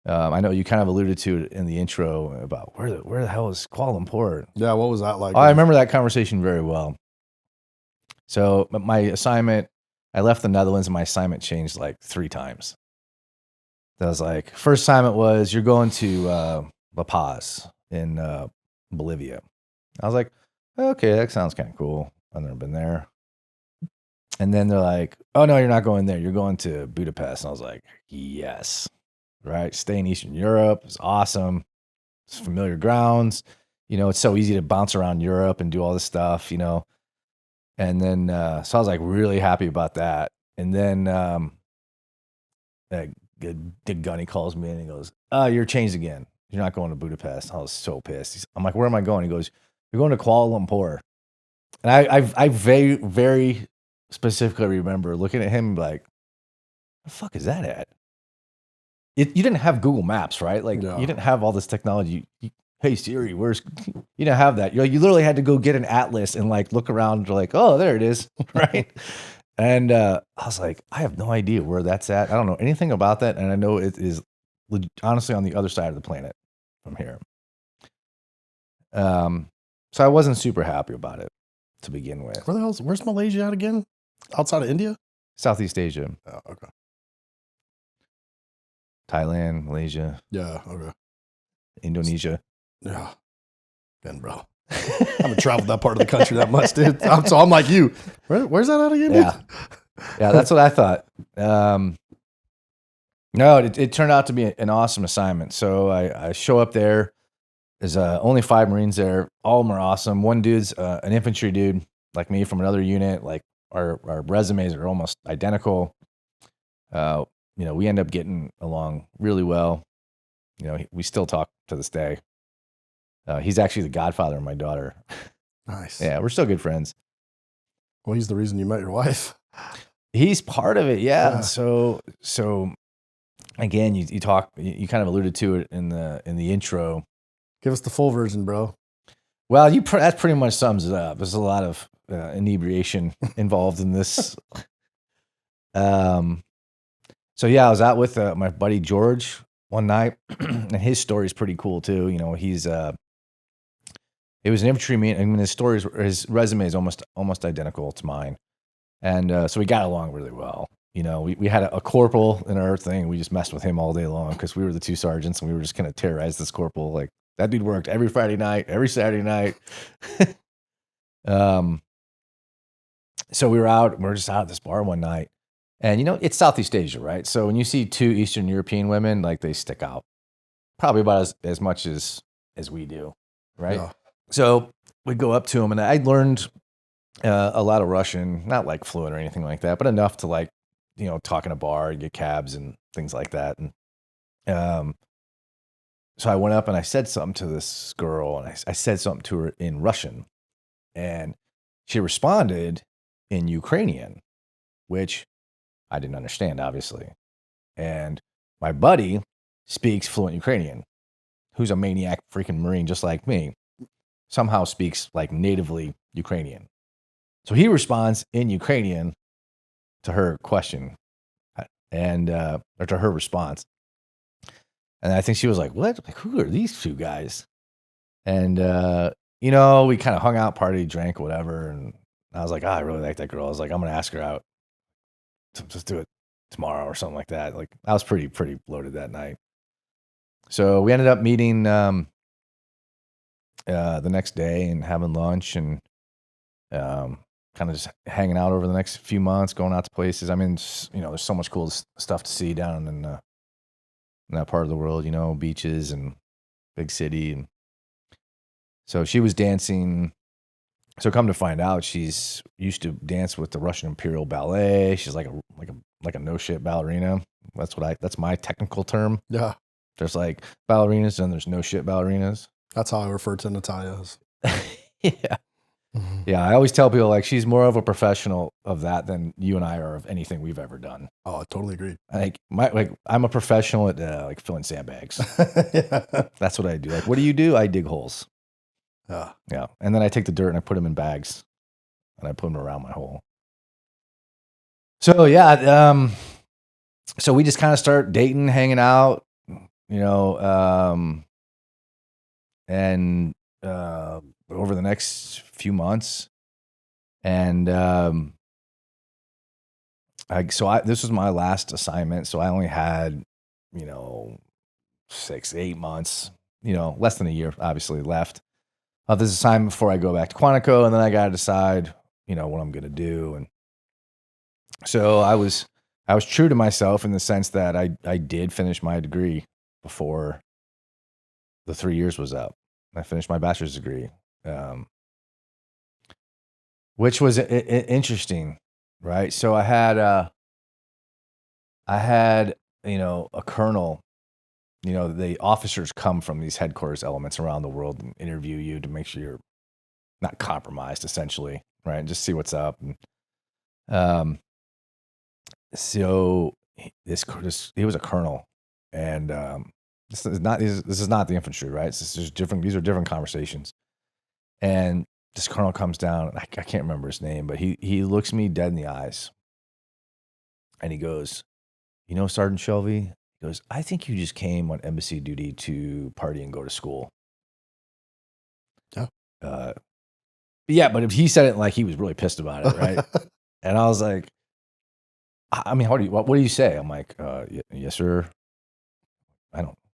I know you kind of alluded to it in the intro about where the hell is Kuala Lumpur? Yeah, what was that like? Oh, I remember that conversation very well. So my assignment, I left the Netherlands, and my assignment changed like 3 times. That was like, first assignment was, you're going to La Paz in Bolivia. I was like, okay, that sounds kind of cool. I've never been there. And then they're like, oh no, you're not going there. You're going to Budapest. And I was like, yes, right. Stay in Eastern Europe. It's awesome. It's familiar grounds. It's so easy to bounce around Europe and do all this stuff, And then, so I was like really happy about that. And then Dick Gunny calls me and he goes, you're changed again. You're not going to Budapest. I was so pissed. I'm like, where am I going? He goes, you're going to Kuala Lumpur. And I very, very specifically remember looking at him like, The fuck is that at? You didn't have Google Maps, right? Like Yeah. you didn't have all this technology. Hey Siri, where's? You didn't have that. You literally had to go get an atlas and like look around. Like, oh, there it is, right? And I was like, I have no idea where that's at. I don't know anything about that, and I know it is honestly on the other side of the planet from here. So I wasn't super happy about it to begin with. Where's Malaysia at again? Outside of India? Southeast Asia, Oh, okay. Thailand, Malaysia, Yeah, okay. Indonesia. Yeah. Again, bro. I haven't traveled that part of the country that much, dude. So I'm like you. Where's that at again? Yeah. Yeah, that's what I thought. No, it turned out to be an awesome assignment. So I show up there. There's only 5 Marines there. All of them are awesome. One dude's an infantry dude like me from another unit. Like our resumes are almost identical. We end up getting along really well. We still talk to this day. He's actually the godfather of my daughter. Nice. Yeah, we're still good friends. Well, he's the reason you met your wife. He's part of it, yeah. Yeah. So again, you kind of alluded to it in the intro. Give us the full version, bro. Well, that pretty much sums it up. There's a lot of inebriation involved in this. So yeah, I was out with my buddy George one night, and his story is pretty cool too. He's it was an infantryman. I mean, his resume is almost identical to mine, and so we got along really well. We had a corporal in our thing. We just messed with him all day long because we were the 2 sergeants, and we were just gonna terrorize this corporal. Like that dude worked every Friday night, every Saturday night. So we're just out at this bar one night, and it's Southeast Asia, right? So when you see 2 Eastern European women, like they stick out probably about as much as we do, right? Yeah. So we go up to them, and I learned a lot of Russian, not like fluent or anything like that, but enough to like, talk in a bar, get cabs and things like that. And so I went up and I said something to this girl, and I said something to her in Russian, and she responded in Ukrainian, which I didn't understand, obviously. And my buddy speaks fluent Ukrainian, who's a maniac freaking Marine just like me, somehow speaks like natively Ukrainian. So he responds in Ukrainian to her question or to her response. And I think she was like, what? Like, who are these 2 guys? And, we kind of hung out, partied, drank, whatever. And I was like, I really like that girl. I was like, I'm going to ask her out. Just do it tomorrow or something like that. Like I was pretty bloated that night. So we ended up meeting the next day and having lunch and kind of just hanging out over the next few months, going out to places. I mean, there's so much cool stuff to see down in that part of the world, beaches and big city. And so she was dancing. So come to find out, she's used to dance with the Russian Imperial Ballet. She's like a no shit ballerina. That's my technical term. Yeah. There's like ballerinas and there's no shit ballerinas. That's how I refer to Natalya. Yeah. Yeah, I always tell people like she's more of a professional of that than you and I are of anything we've ever done. Oh, I totally agree. I'm a professional at like filling sandbags. Yeah. That's what I do. Like, what do you do? I dig holes. Yeah. Yeah, and then I take the dirt and I put them in bags, and I put them around my hole. So yeah, so we just kind of start dating, hanging out, and over the next few months, and this was my last assignment, so I only had 6-8 months, less than a year, obviously, left of this assignment before I go back to Quantico, and then I got to decide, what I'm gonna do, and so I was true to myself in the sense that I did finish my degree before the 3 years was up. I finished my bachelor's degree. Which was interesting, right? So I had a colonel. The officers come from these headquarters elements around the world and interview you to make sure you're not compromised, essentially, right? And just see what's up. And, so he was a colonel, and this is not the infantry, right? This is different. These are different conversations. And this colonel comes down. I can't remember his name, but he looks me dead in the eyes, and he goes, "You know, Sergeant Shlevy," he goes, "I think you just came on embassy duty to party and go to school." Yeah. But if he said it like he was really pissed about it, right? And I was like, I mean, what do you say? I'm like, yes, sir.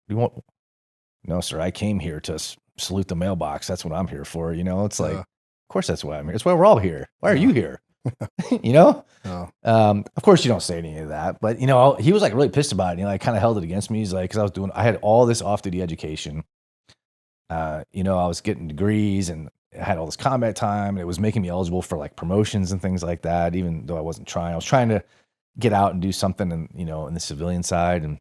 No, sir. I came here to salute the mailbox. That's what I'm here for. You know, it's like, of course, that's why I'm here. It's why we're all here. Why are you here? You know? Of course, you don't say any of that, but you know, he was like really pissed about it. And he like kind of held it against me. He's like, because I had all this off-duty education. You know, I was getting degrees and I had all this combat time, and it was making me eligible for like promotions and things like that. Even though I wasn't trying, I was trying to get out and do something, in the civilian side, and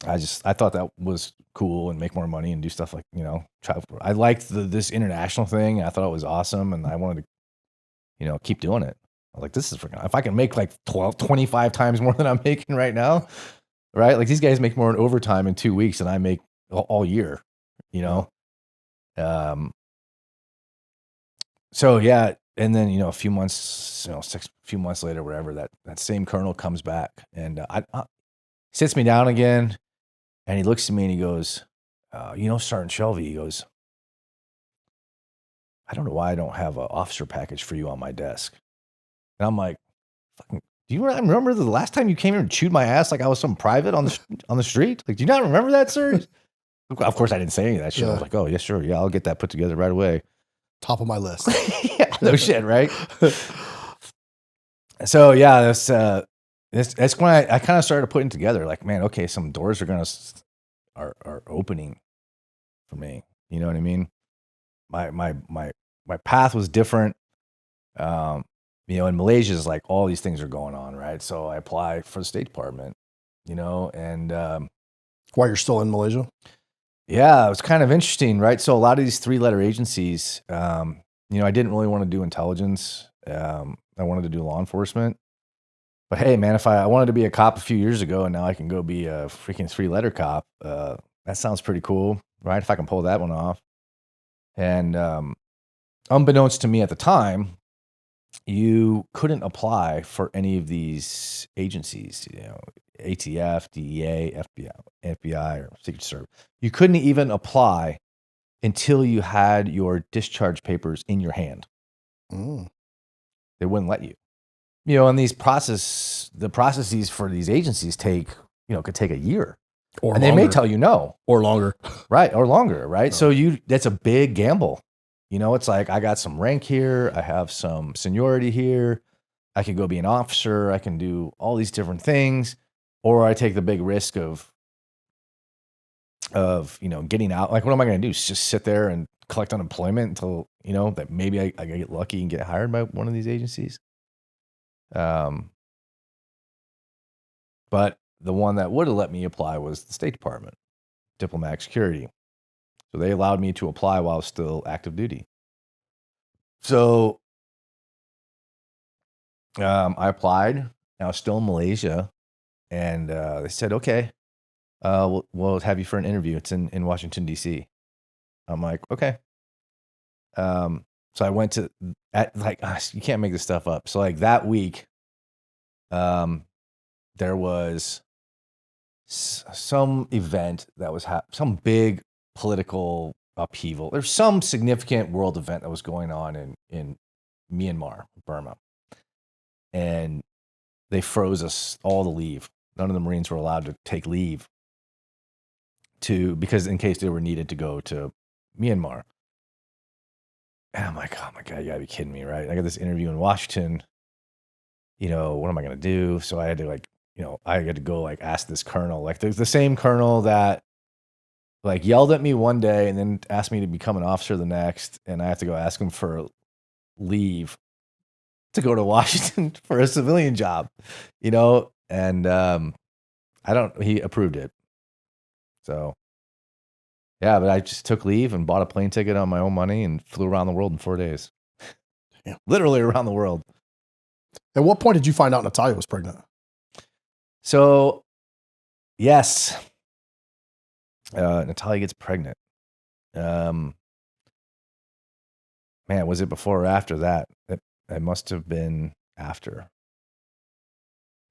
I thought that was cool and make more money and do stuff like travel. I liked this international thing. I thought it was awesome, and I wanted to keep doing it. I was like, this is freaking. If I can make like 25 times more than I'm making right now, right? Like these guys make more in overtime in 2 weeks than I make all year. So yeah, and then a few months, few months later, whatever, that same colonel comes back and sits me down again, and he looks at me and he goes, Sergeant Shlevy, he goes, I don't know why I don't have an officer package for you on my desk. And I'm like, fucking, do you remember the last time you came here and chewed my ass like I was some private on the street? Like, do you not remember that, sir? Of course, I didn't say any of that shit. I was like, oh, yeah, sure. Yeah, I'll get that put together right away. Top of my list. Yeah, no shit, right? So, yeah, that's when I kind of started putting together, like, man, okay, some doors are opening for me. You know what I mean? My path was different. In Malaysia is like all these things are going on, right? So I applied for the State Department, and while you're still in Malaysia? Yeah, it was kind of interesting, right? So a lot of these 3-letter agencies, I didn't really want to do intelligence. I wanted to do law enforcement. But hey, man, if I wanted to be a cop a few years ago and now I can go be a freaking 3-letter cop, that sounds pretty cool, right? If I can pull that one off. And unbeknownst to me at the time, you couldn't apply for any of these agencies, ATF, DEA, FBI, or Secret Service. You couldn't even apply until you had your discharge papers in your hand. They wouldn't let you. And the processes for these agencies could take a year. Or and longer. They may tell you no. Or longer. Right, or longer, right? So that's a big gamble. It's like I got some rank here, I have some seniority here, I can go be an officer, I can do all these different things, or I take the big risk of getting out. Like, what am I going to do? Just sit there and collect unemployment until that maybe I get lucky and get hired by one of these agencies. But the one that would have let me apply was the State Department, Diplomatic Security. So they allowed me to apply while I was still active duty. So I applied, and I was still in Malaysia, and they said, okay, we'll have you for an interview. It's in Washington, D.C. I'm like, okay. So I went to, you can't make this stuff up. So like that week, there was some event that was some big political upheaval. There's some significant world event that was going on in Myanmar, Burma. And they froze us all the leave. None of the Marines were allowed to take leave because in case they were needed to go to Myanmar. And I'm like, oh my God, you gotta be kidding me, right? I got this interview in Washington. What am I gonna do? So I had to go ask this colonel. Like there's the same colonel that yelled at me one day and then asked me to become an officer the next, and I have to go ask him for leave to go to Washington for a civilian job, and he approved it. So yeah, but I just took leave and bought a plane ticket on my own money and flew around the world in 4 days. Literally around the world. At what point did you find out Natalya was pregnant? So, yes, Natalya gets pregnant. Man, was it before or after that? It must have been after.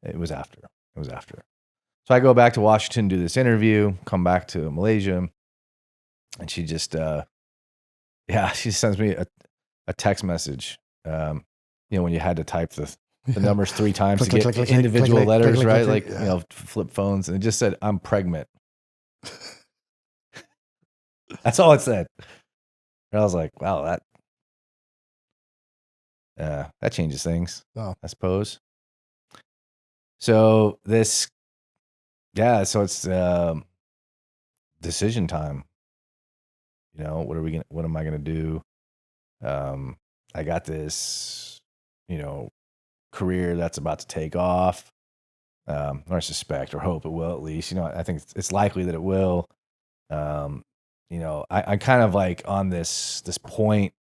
It was after. It was after. So I go back to Washington, do this interview, come back to Malaysia, and she just, she sends me a text message. When you had to type the numbers 3 times to get individual letters, right? Flip phones, and it just said, "I'm pregnant." That's all it said. And I was like, wow, that changes things, I suppose. So it's decision time. What am I gonna do? I got this, career that's about to take off. Or I suspect or hope it will, at least. I think it's likely that it will. I kind of like on this point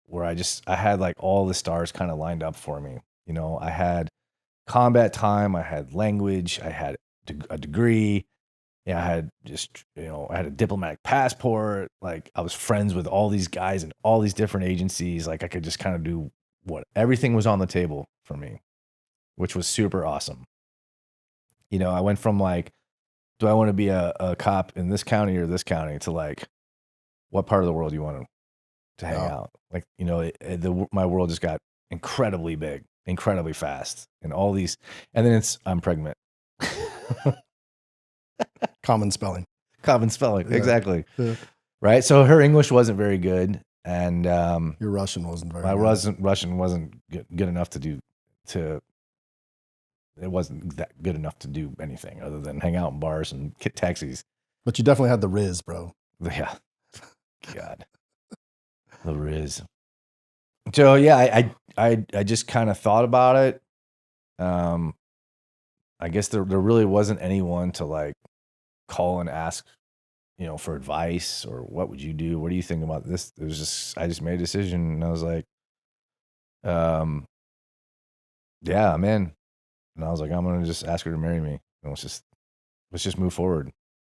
where I had like all the stars kind of lined up for me. I had combat time, I had language, I had a degree. I had I had a diplomatic passport. Like I was friends with all these guys and all these different agencies. Like I could just kind of do everything was on the table for me, which was super awesome. I went from like, do I want to be a cop in this county or this county to like, what part of the world do you want to hang out? Like, my world just got incredibly big, incredibly fast, and all these, and then I'm pregnant. Common spelling. Yeah. Exactly. Yeah. Right. So her English wasn't very good, and your Russian wasn't very. My Russian wasn't good enough to do It wasn't that good enough to do anything other than hang out in bars and get taxis. But you definitely had the Riz, bro. Yeah. God. The Riz. So yeah, I just kind of thought about it. I guess there really wasn't anyone to like call and ask, for advice or what would you do? What do you think about this? It was just, I just made a decision and I was like, yeah, I'm in. And I was like, I'm going to just ask her to marry me. And let's just move forward.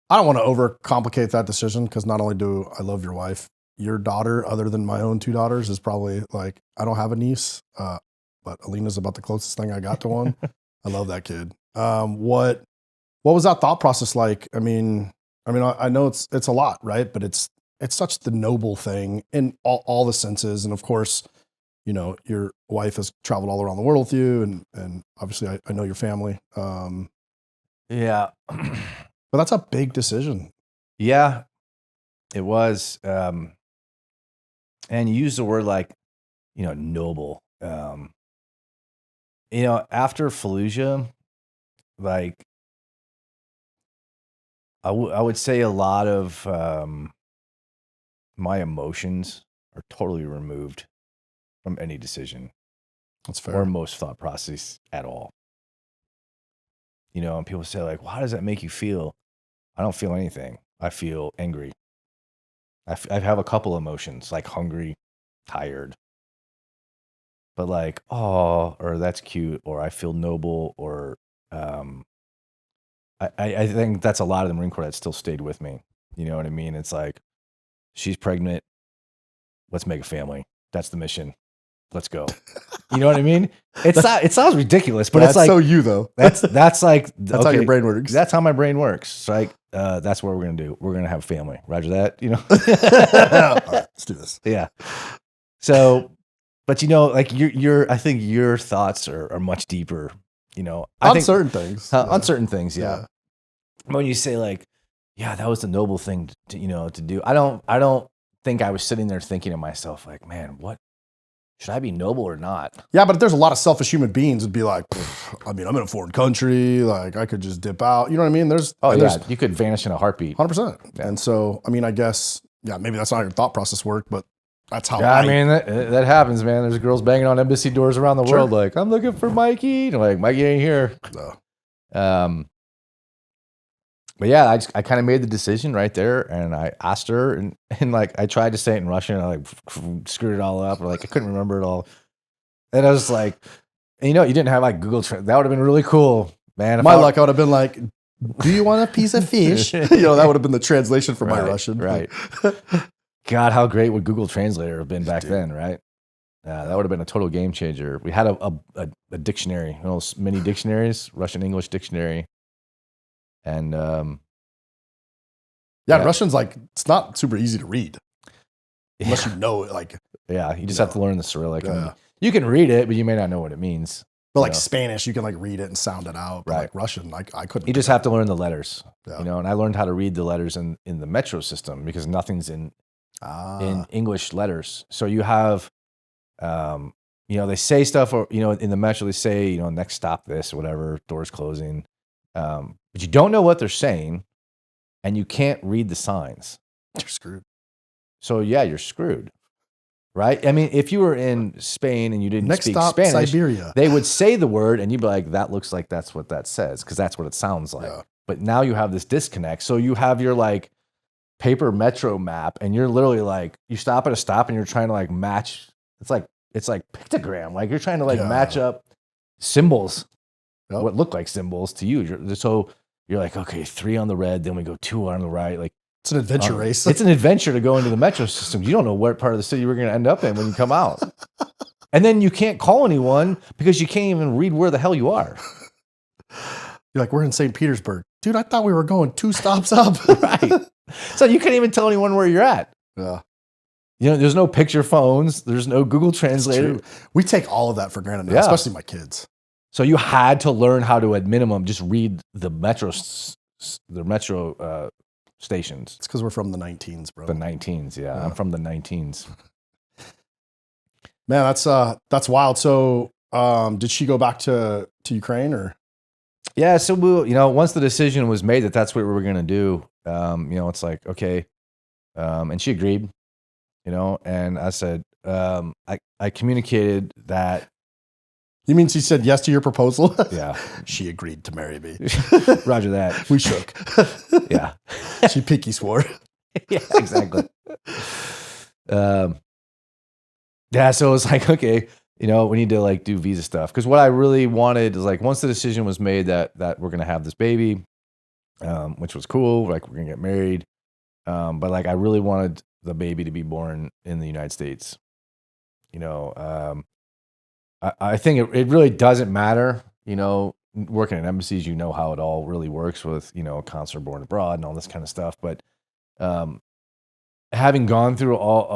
I don't want to overcomplicate that decision because not only do I love your wife, your daughter, other than my own 2 daughters, is probably like, I don't have a niece, but Alina's about the closest thing I got to one. I love that kid. What was that thought process like? I mean, I know it's a lot, right? But it's such the noble thing in all the senses. And of course, your wife has traveled all around the world with you, and obviously I know your family. Yeah. But that's a big decision. Yeah, it was. And you use the word like, noble. After Fallujah, like, I would say a lot of my emotions are totally removed from any decision. That's fair. Or most thought process at all. And people say like, well, how does that make you feel? I don't feel anything. I feel angry. I have a couple emotions like hungry, tired. But like, oh, or that's cute, or I feel noble, or I think that's a lot of the Marine Corps that still stayed with me. You know what I mean? It's like, she's pregnant. Let's make a family. That's the mission. Let's go. You know what I mean? It sounds ridiculous, but it's like, so you though. That's like that's how your brain works. That's how my brain works. It's like that's what we're gonna do. We're gonna have a family. Roger that. All right, let's do this. Yeah. So, but like I think your thoughts are much deeper. On certain things. On certain things, yeah. When you say like, yeah, that was the noble thing to do. I don't think I was sitting there thinking to myself like, man, what? Should I be noble or not? Yeah, but there's a lot of selfish human beings would be like, I'm in a foreign country. Like I could just dip out. You know what I mean? You could vanish in a heartbeat. 100%. Yeah. And so, I guess, maybe that's not how your thought process work, but that's how that happens, man. There's girls banging on embassy doors around the world like, I'm looking for Mikey. And I'm like, Mikey ain't here. No. But yeah, I kind of made the decision right there, and I asked her, and like I tried to say it in Russian, and I like screwed it all up, or like I couldn't remember it all. And I was like, you didn't have like Google Translate. That would have been really cool Man, my luck, I would have been like, do you want a piece of fish? That would have been the translation for my Russian. Right. God, how great would Google Translator have been back then, right? That would have been a total game changer. We had a dictionary, those mini dictionaries, Russian English dictionary. And Russian's like, it's not super easy to read. Unless you know it, like. Yeah, you just have to learn the Cyrillic. You can read it, but you may not know what it means. But like Spanish, you can like read it and sound it out. But like Russian, like I couldn't. You just have to learn the letters, and I learned how to read the letters in the metro system because nothing's in English letters. So you have, they say stuff, or, in the metro, they say, next stop this or whatever, doors closing. But you don't know what they're saying and you can't read the signs. You're screwed. So you're screwed. Right? I mean, if you were in Spain and you didn't speak Spanish, Siberia. They would say the word and you'd be like, that looks like that's what that says, because that's what it sounds like. Yeah. But now you have this disconnect. So you have your like paper metro map and you're literally like, you stop at a stop and you're trying to like match. It's like pictogram. Like you're trying to like match up symbols, what look like symbols to you. So you're like, okay, 3 on the red, then we go 2 on the right. Like, it's an adventure race. It's an adventure to go into the metro system. You don't know what part of the city we're going to end up in when you come out. And then you can't call anyone because you can't even read where the hell you are. You're like, we're in St. Petersburg. Dude, I thought we were going 2 stops up. Right. So you can't even tell anyone where you're at. Yeah. There's no picture phones. There's no Google Translator. We take all of that for granted now, especially my kids. So you had to learn how to, at minimum, just read the metro stations. It's because we're from the 19s, bro. The 19s, yeah. I'm from the 19s. Man, that's wild. So, did she go back to Ukraine or? Yeah. So once the decision was made that that's what we were going to do, it's like, okay. And she agreed, and I said, I communicated that. You mean she said yes to your proposal? Yeah. She agreed to marry me. Roger that. We shook. Yeah. She pinky swore. Yeah, exactly. So it was like, okay, we need to like do visa stuff. Because what I really wanted is like, once the decision was made that we're going to have this baby, which was cool, like we're going to get married. But like, I really wanted the baby to be born in the United States. I think it really doesn't matter, working in embassies, how it all really works with, consular born abroad and all this kind of stuff. But having gone through a lot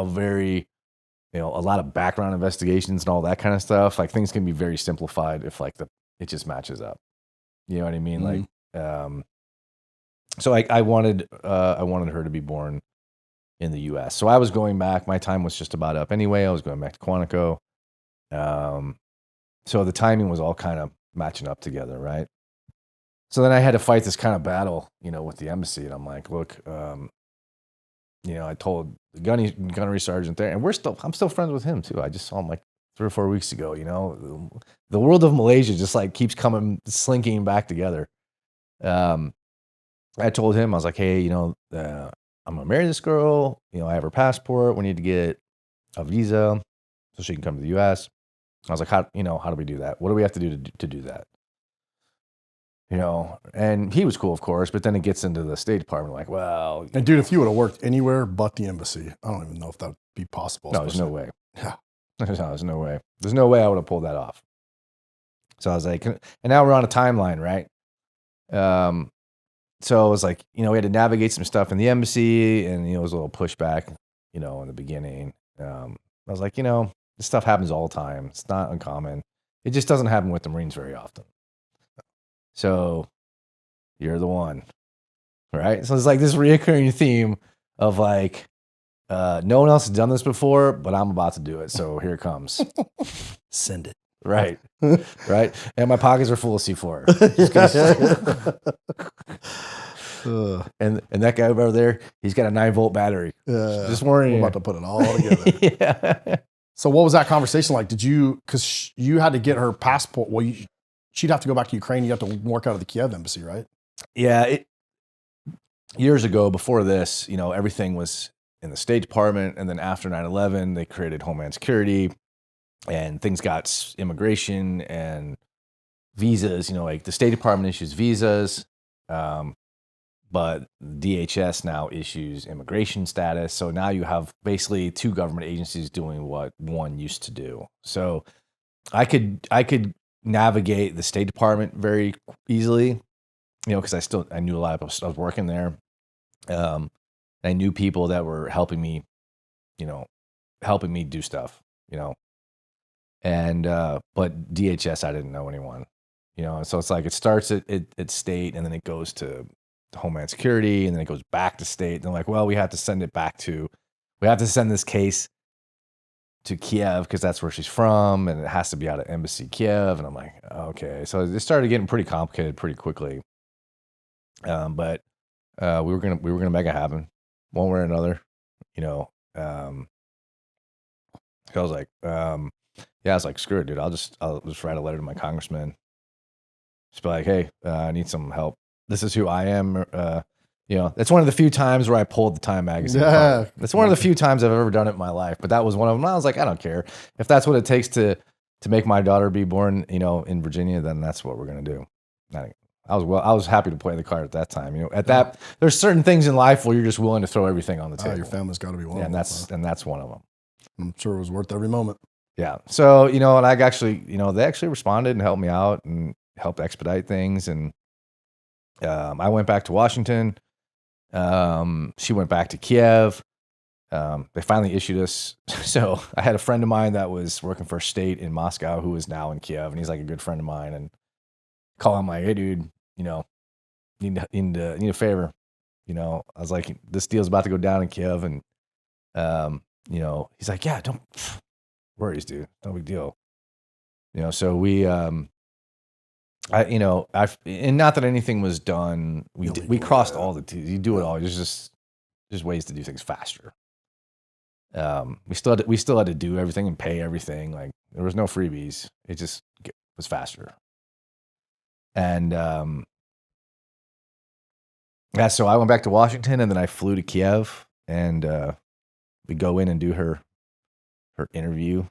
of background investigations and all that kind of stuff, like things can be very simplified if like it just matches up. You know what I mean? Mm-hmm. Like, so I wanted her to be born in the U.S. So I was going back. My time was just about up anyway. I was going back to Quantico. So the timing was all kind of matching up together, right? So then I had to fight this kind of battle, with the embassy, and I'm like, look, I told the gunnery sergeant there, and I'm still friends with him too. I just saw him like 3 or 4 weeks ago. The world of Malaysia just like keeps slinking back together. I told him, I was like, hey, I'm gonna marry this girl. I have her passport. We need to get a visa so she can come to the U.S. I was like, how do we do that? What do we have to do to do that? And he was cool, of course, but then it gets into the State Department, like, well. And dude, if you would have worked anywhere but the embassy, I don't even know if that would be possible. No, there's no way. Yeah. There's no way. There's no way I would have pulled that off. So I was like, and now we're on a timeline, right? So it was like, we had to navigate some stuff in the embassy, and, it was a little pushback, in the beginning. I was like, this stuff happens all the time. It's not uncommon. It just doesn't happen with the Marines very often. So you're the one, right? So it's like this reoccurring theme of like, no one else has done this before, but I'm about to do it. So here it comes. Send it. Right. Right. And my pockets are full of C4. And that guy over there, he's got a 9-volt battery. Just warning you. We're about to put it all together. Yeah. So what was that conversation like? Because you had to get her passport. Well, she'd have to go back to Ukraine. You have to work out of the Kiev embassy, right? Yeah. Years ago, before this, everything was in the State Department. And then after 9/11, they created Homeland Security. And things got immigration and visas, like the State Department issues visas, but DHS now issues immigration status. So now you have basically two government agencies doing what one used to do. So I could navigate the State Department very easily, because I knew a lot of people. I was working there. I knew people that were helping me do stuff, and but DHS, I didn't know anyone, so it's like it starts at state, and then it goes to Homeland Security, and then it goes back to state. And they're like, well, we have to send this case to Kiev because that's where she's from, and it has to be out of Embassy Kiev. And I'm like, okay. So it started getting pretty complicated pretty quickly. But we were gonna make it happen one way or another, I was like, I was like, screw it, dude. I'll just write a letter to my congressman. Just be like, hey, I need some help. This is who I am. That's one of the few times where I pulled the Time magazine. Yeah. That's one of the few times I've ever done it in my life. But that was one of them. I was like, I don't care. If that's what it takes to make my daughter be born, in Virginia, then that's what we're gonna do. I was happy to play the card at that time. There's certain things in life where you're just willing to throw everything on the table. Your family's got to be one. Yeah, and that's one of them. I'm sure it was worth every moment. Yeah. So, and I actually, they actually responded and helped me out and helped expedite things. And I went back to Washington. She went back to Kiev. They finally issued us. So I had a friend of mine that was working for a state in Moscow who is now in Kiev, and he's like a good friend of mine. And call him like, hey, dude, need a favor. I was like, this deal's about to go down in Kiev, and he's like, yeah, don't worries, dude, no big deal. So we, and not that anything was done. We crossed all the T's. You do it all. There's just ways to do things faster. We still had to do everything and pay everything. Like there was no freebies. It just was faster. And so I went back to Washington, and then I flew to Kiev, and we go in and do her interview,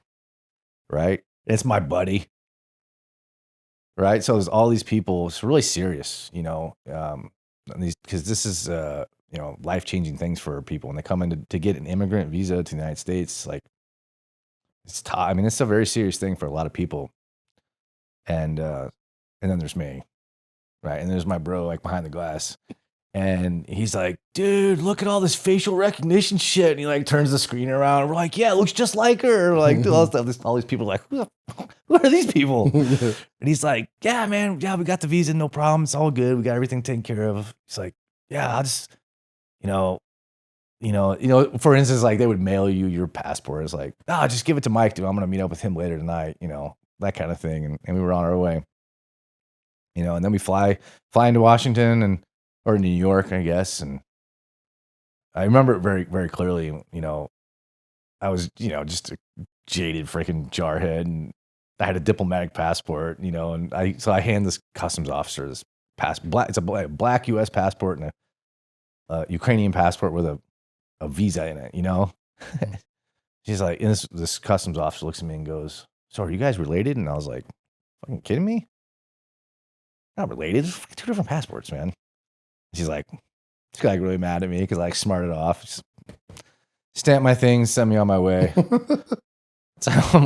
right? It's my buddy, right? So there's all these people. It's really serious, because this is life-changing things for people when they come in to get an immigrant visa to the United States. Like it's tough. I mean, it's a very serious thing for a lot of people. And then there's me, right? And there's my bro, like behind the glass. And he's like, dude, look at all this facial recognition shit. And he like turns the screen around. And we're like, yeah, it looks just like her. We're like, all these people are like, who are these people? And he's like, yeah, man, yeah, we got the visa, no problem. It's all good. We got everything taken care of. He's like, yeah, I'll just, for instance, like they would mail you your passport. It's like, just give it to Mike, dude. I'm gonna meet up with him later tonight, that kind of thing. And we were on our way. And then we fly into Washington or New York, I guess. And I remember it very, very clearly. I was, just a jaded freaking jarhead, and I had a diplomatic passport, and I hand this customs officer this it's a black U.S. passport and a Ukrainian passport with a visa in it, She's like, and this customs officer looks at me and goes, so are you guys related? And I was like, fucking kidding me? Not related. It's two different passports, man. She's like really mad at me because I smarted off. Just stamp my things, send me on my way. So I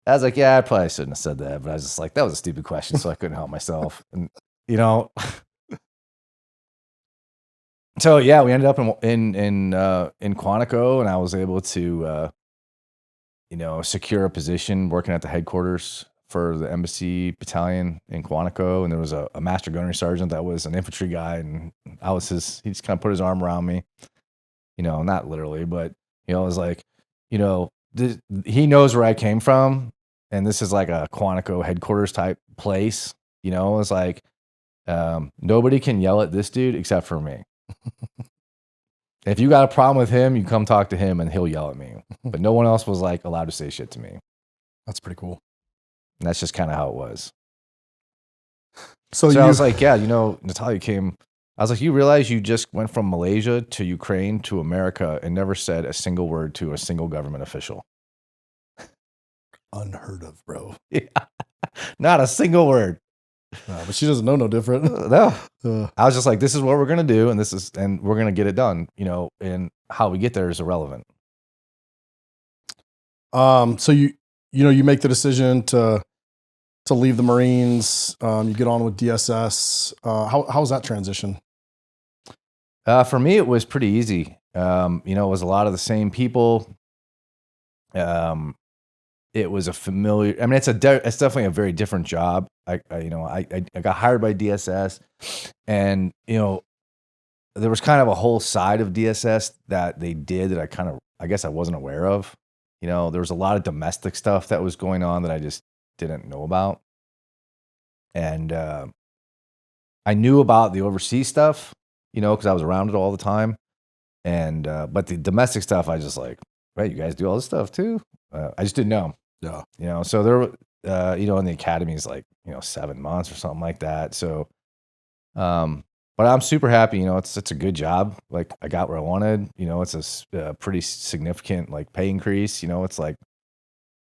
was like, yeah, I probably shouldn't have said that, but I was just like, that was a stupid question, so I couldn't help myself. And so yeah, we ended up in Quantico, and I was able to secure a position working at the headquarters for the embassy battalion in Quantico. And there was a master gunnery sergeant that was an infantry guy, and he just kind of put his arm around me, not literally, but it was like, he knows where I came from, and this is like a Quantico headquarters type place. It's like nobody can yell at this dude except for me. If you got a problem with him, you come talk to him and he'll yell at me. But no one else was like allowed to say shit to me. That's pretty cool. And that's just kind of how it was. So I was like, yeah, Natalya came. I was like, you realize you just went from Malaysia to Ukraine to America and never said a single word to a single government official. Unheard of, bro. Yeah. Not a single word. But she doesn't know no different. No. Uh, I was just like, this is what we're gonna do, and we're gonna get it done. And how we get there is irrelevant. so you make the decision to leave the Marines. You get on with DSS. How was that transition? For me, it was pretty easy. It was a lot of the same people. It was a familiar. I mean, it's definitely a very different job. I got hired by DSS, and there was kind of a whole side of DSS that they did that I guess I wasn't aware of. There was a lot of domestic stuff that was going on that I just didn't know about, and I knew about the overseas stuff, because I was around it all the time, and but the domestic stuff, I just like, right, you guys do all this stuff too. I just didn't know. Yeah. So there, in the academy is like, 7 months or something like that. So, but I'm super happy. It's a good job. Like I got where I wanted. It's a pretty significant like pay increase. It's like,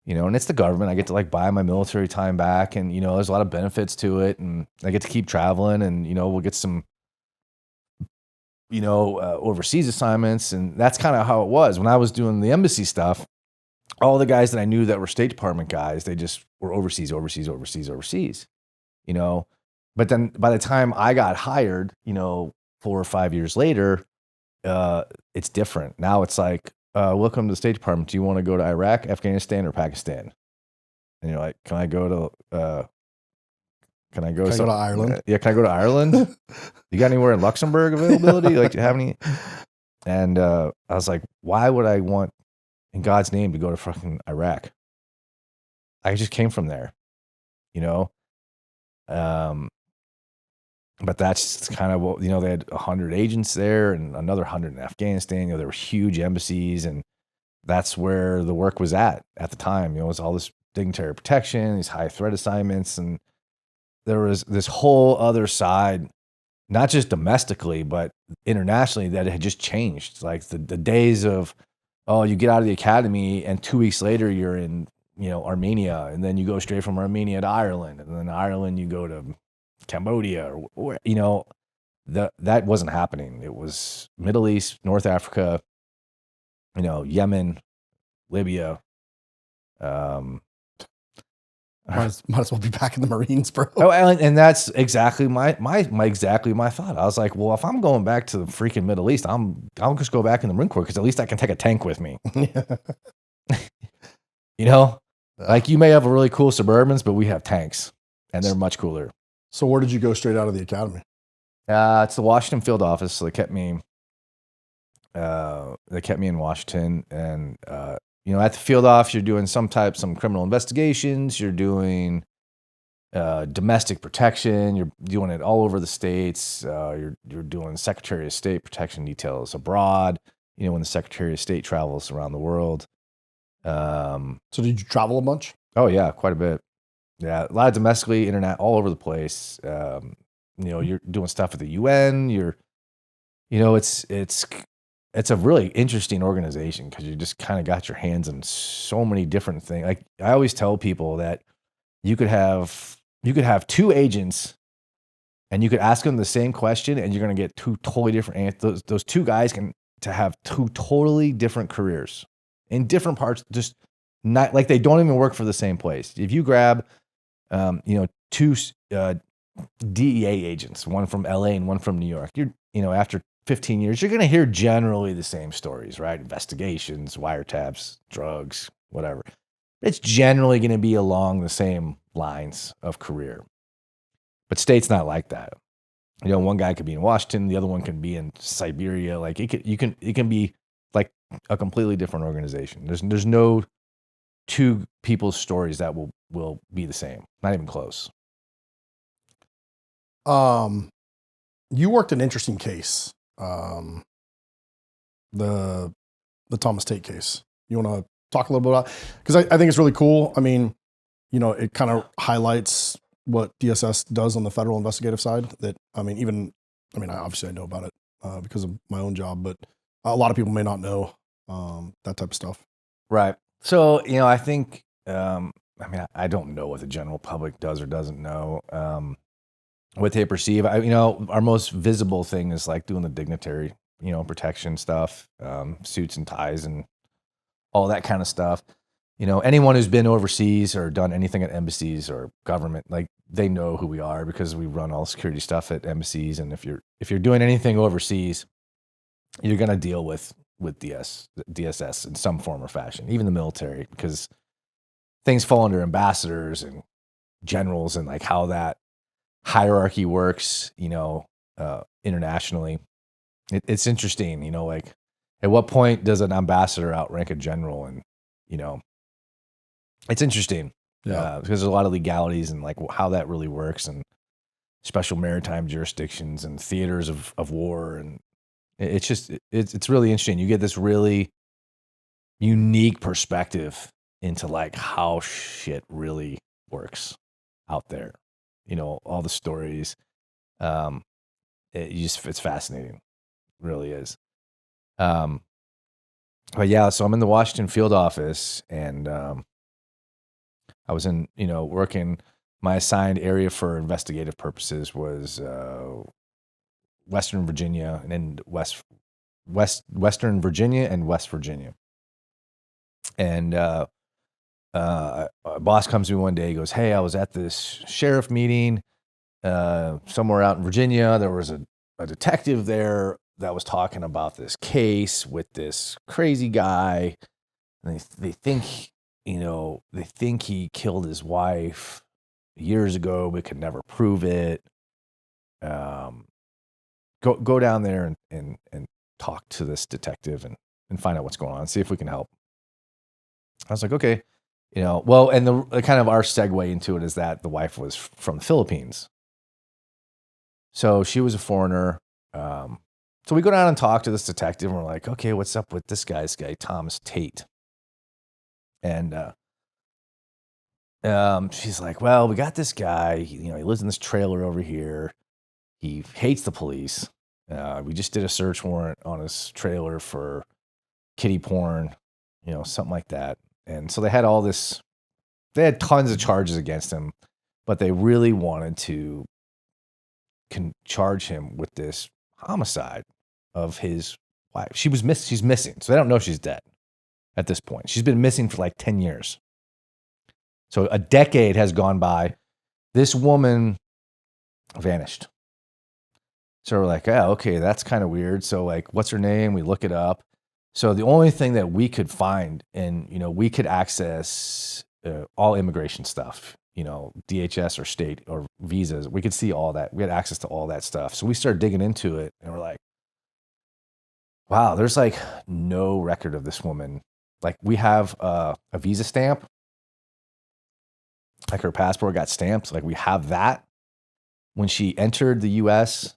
and it's the government. I get to like buy my military time back, and there's a lot of benefits to it, and I get to keep traveling, and we'll get some, overseas assignments, and that's kind of how it was when I was doing the embassy stuff. All the guys that I knew that were State Department guys, they just were overseas. But then by the time I got hired, 4 or 5 years later, it's different. Now it's like, welcome to the State Department. Do you want to go to Iraq, Afghanistan, or Pakistan? And you're like, can I go to Ireland? Yeah, can I go to Ireland? You got anywhere in Luxembourg availability? Like, do you have any? And I was like, why would I want, in God's name, to go to fucking Iraq? I just came from there, but that's kind of what, they had 100 agents there and another 100 in Afghanistan. There were huge embassies, and that's where the work was at the time. It was all this dignitary protection, these high threat assignments, and there was this whole other side, not just domestically, but internationally, that had just changed. Like the days of, oh, you get out of the academy and 2 weeks later you're in, Armenia, and then you go straight from Armenia to Ireland, and then Ireland you go to Cambodia, or that wasn't happening. It was Middle East, North Africa, Yemen, Libya. Might as well be back in the Marines, bro. Oh, and that's exactly my thought. I was like, well, if I'm going back to the freaking Middle East, I'll just go back in the Marine Corps, because at least I can take a tank with me. Like you may have a really cool Suburbans, but we have tanks, and they're much cooler. So where did you go straight out of the academy? It's the Washington field office. So they kept me in Washington, and at the field office, you're doing some criminal investigations. You're doing domestic protection. You're doing it all over the states. You're doing Secretary of State protection details abroad. When the Secretary of State travels around the world. So did you travel a bunch? Oh yeah, quite a bit. Yeah, a lot of domestically, internet, all over the place. You're doing stuff at the UN. It's a really interesting organization, because you just kind of got your hands on so many different things. Like I always tell people that you could have 2 agents, and you could ask them the same question, and you're going to get 2 totally different answers. Those 2 guys can have 2 totally different careers in different parts. Just not like they don't even work for the same place. If you grab, 2 DEA agents, one from LA and one from New York, after 15 years, you're going to hear generally the same stories, right? Investigations, wiretaps, drugs, whatever. It's generally going to be along the same lines of career. But state's not like that. One guy could be in Washington, the other one can be in Siberia. Like it can be like a completely different organization. There's no 2 people's stories that will be the same. Not even close. You worked an interesting case. The Thomas Tate case. You want to talk a little bit about, because I think it's really cool. I mean, it kind of highlights what DSS does on the federal investigative side. Obviously I know about it because of my own job, but a lot of people may not know that type of stuff. Right. So, I think I mean, I don't know what the general public does or doesn't know. What they perceive. Our most visible thing is like doing the dignitary, protection stuff, suits and ties and all that kind of stuff. Anyone who's been overseas or done anything at embassies or government, like they know who we are because we run all security stuff at embassies. And if you're doing anything overseas, you're going to deal with DSS in some form or fashion, even the military, because things fall under ambassadors and generals and like how that hierarchy works, internationally. It's interesting, like at what point does an ambassador outrank a general? And, it's interesting because there's a lot of legalities and like how that really works and special maritime jurisdictions and theaters of war. And it's really interesting. You get this really unique perspective into like how shit really works out there. All the stories. It's fascinating. It really is. But yeah, so I'm in the Washington field office and I was in, working. My assigned area for investigative purposes was Western Virginia and then Western Virginia and West Virginia. And a boss comes to me one day. He goes, "Hey, I was at this sheriff meeting somewhere out in Virginia. There was a detective there that was talking about this case with this crazy guy. And they think, they think he killed his wife years ago, but could never prove it. Go down there and talk to this detective and find out what's going on. See if we can help." I was like, okay, well, and the kind of our segue into it is that the wife was from the Philippines. So she was a foreigner. So we go down and talk to this detective and we're like, okay, what's up with this guy, Thomas Tate? And she's like, well, we got this guy, he lives in this trailer over here. He hates the police. We just did a search warrant on his trailer for kiddie porn, something like that. And so they had they had tons of charges against him, but they really wanted to charge him with this homicide of his wife. She's missing. So they don't know she's dead at this point. She's been missing for like 10 years. So a decade has gone by. This woman vanished. So we're like, oh, okay, that's kind of weird. So like, what's her name? We look it up. So the only thing that we could find, and we could access all immigration stuff, DHS or state or visas. We could see all that. We had access to all that stuff. So we started digging into it, and we're like, wow, there's like no record of this woman. Like we have a visa stamp, like her passport got stamped. Like we have that when she entered the U.S.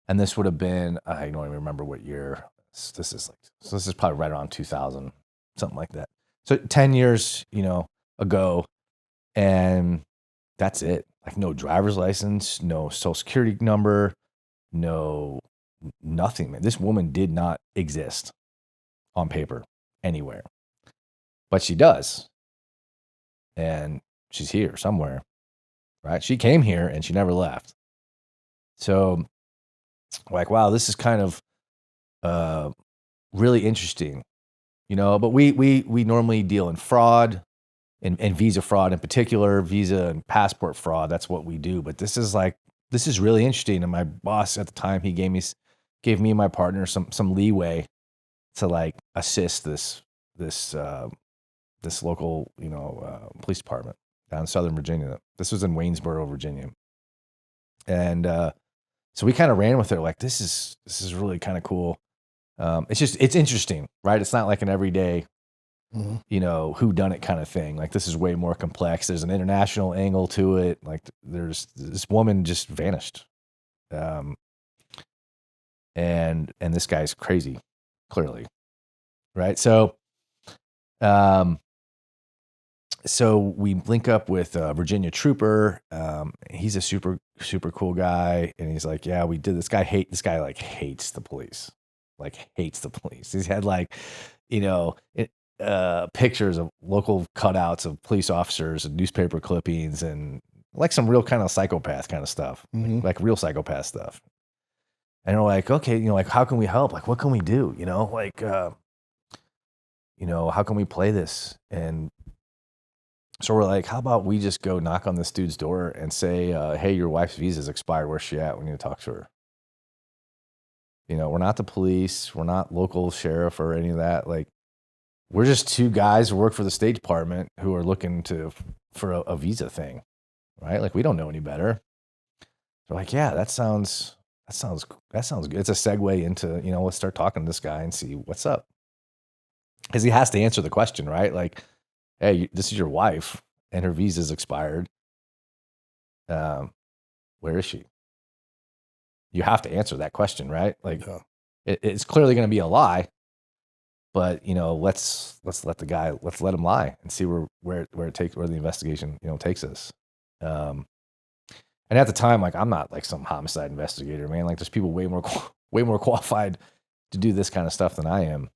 And this would have been, I don't even remember what year. This is probably right around 2000, something like that. So 10 years, ago, and that's it. Like no driver's license, no social security number, nothing, man. This woman did not exist on paper anywhere, but she does. And she's here somewhere, right? She came here and she never left. So like, wow, this is kind of really interesting, but we normally deal in fraud and visa fraud in particular, visa and passport fraud. That's what we do. But this is really interesting. And my boss at the time, he gave me and my partner some leeway to like assist this local, police department down in Southern Virginia. This was in Waynesboro, Virginia. And so we kind of ran with it. Like, this is really kind of cool. It's interesting, right? It's not like an everyday, who done it kind of thing. Like this is way more complex. There's an international angle to it. Like there's this woman just vanished. And this guy's crazy, clearly. Right. So we link up with a Virginia trooper. He's a super, super cool guy. And he's like, yeah, we did this guy like hates the police. Like hates the police. He's had like, pictures of local cutouts of police officers and newspaper clippings and like some real kind of psychopath kind of stuff, like real psychopath stuff. And we're like, okay, like how can we help? Like, what can we do? Like, how can we play this? And so we're like, how about we just go knock on this dude's door and say, hey, your wife's visa's expired. Where's she at? We need to talk to her. We're not the police. We're not local sheriff or any of that. Like, we're just two guys who work for the State Department who are looking for a visa thing, right? Like, we don't know any better. So like, yeah, that sounds good. It's a segue into, let's start talking to this guy and see what's up. Because he has to answer the question, right? Like, hey, this is your wife and her visa's expired. Where is she? You have to answer that question, right? Like, it's clearly going to be a lie, but let's let him lie and see where the investigation takes us. And at the time, like, I'm not like some homicide investigator, man. Like, there's people way more qualified to do this kind of stuff than I am.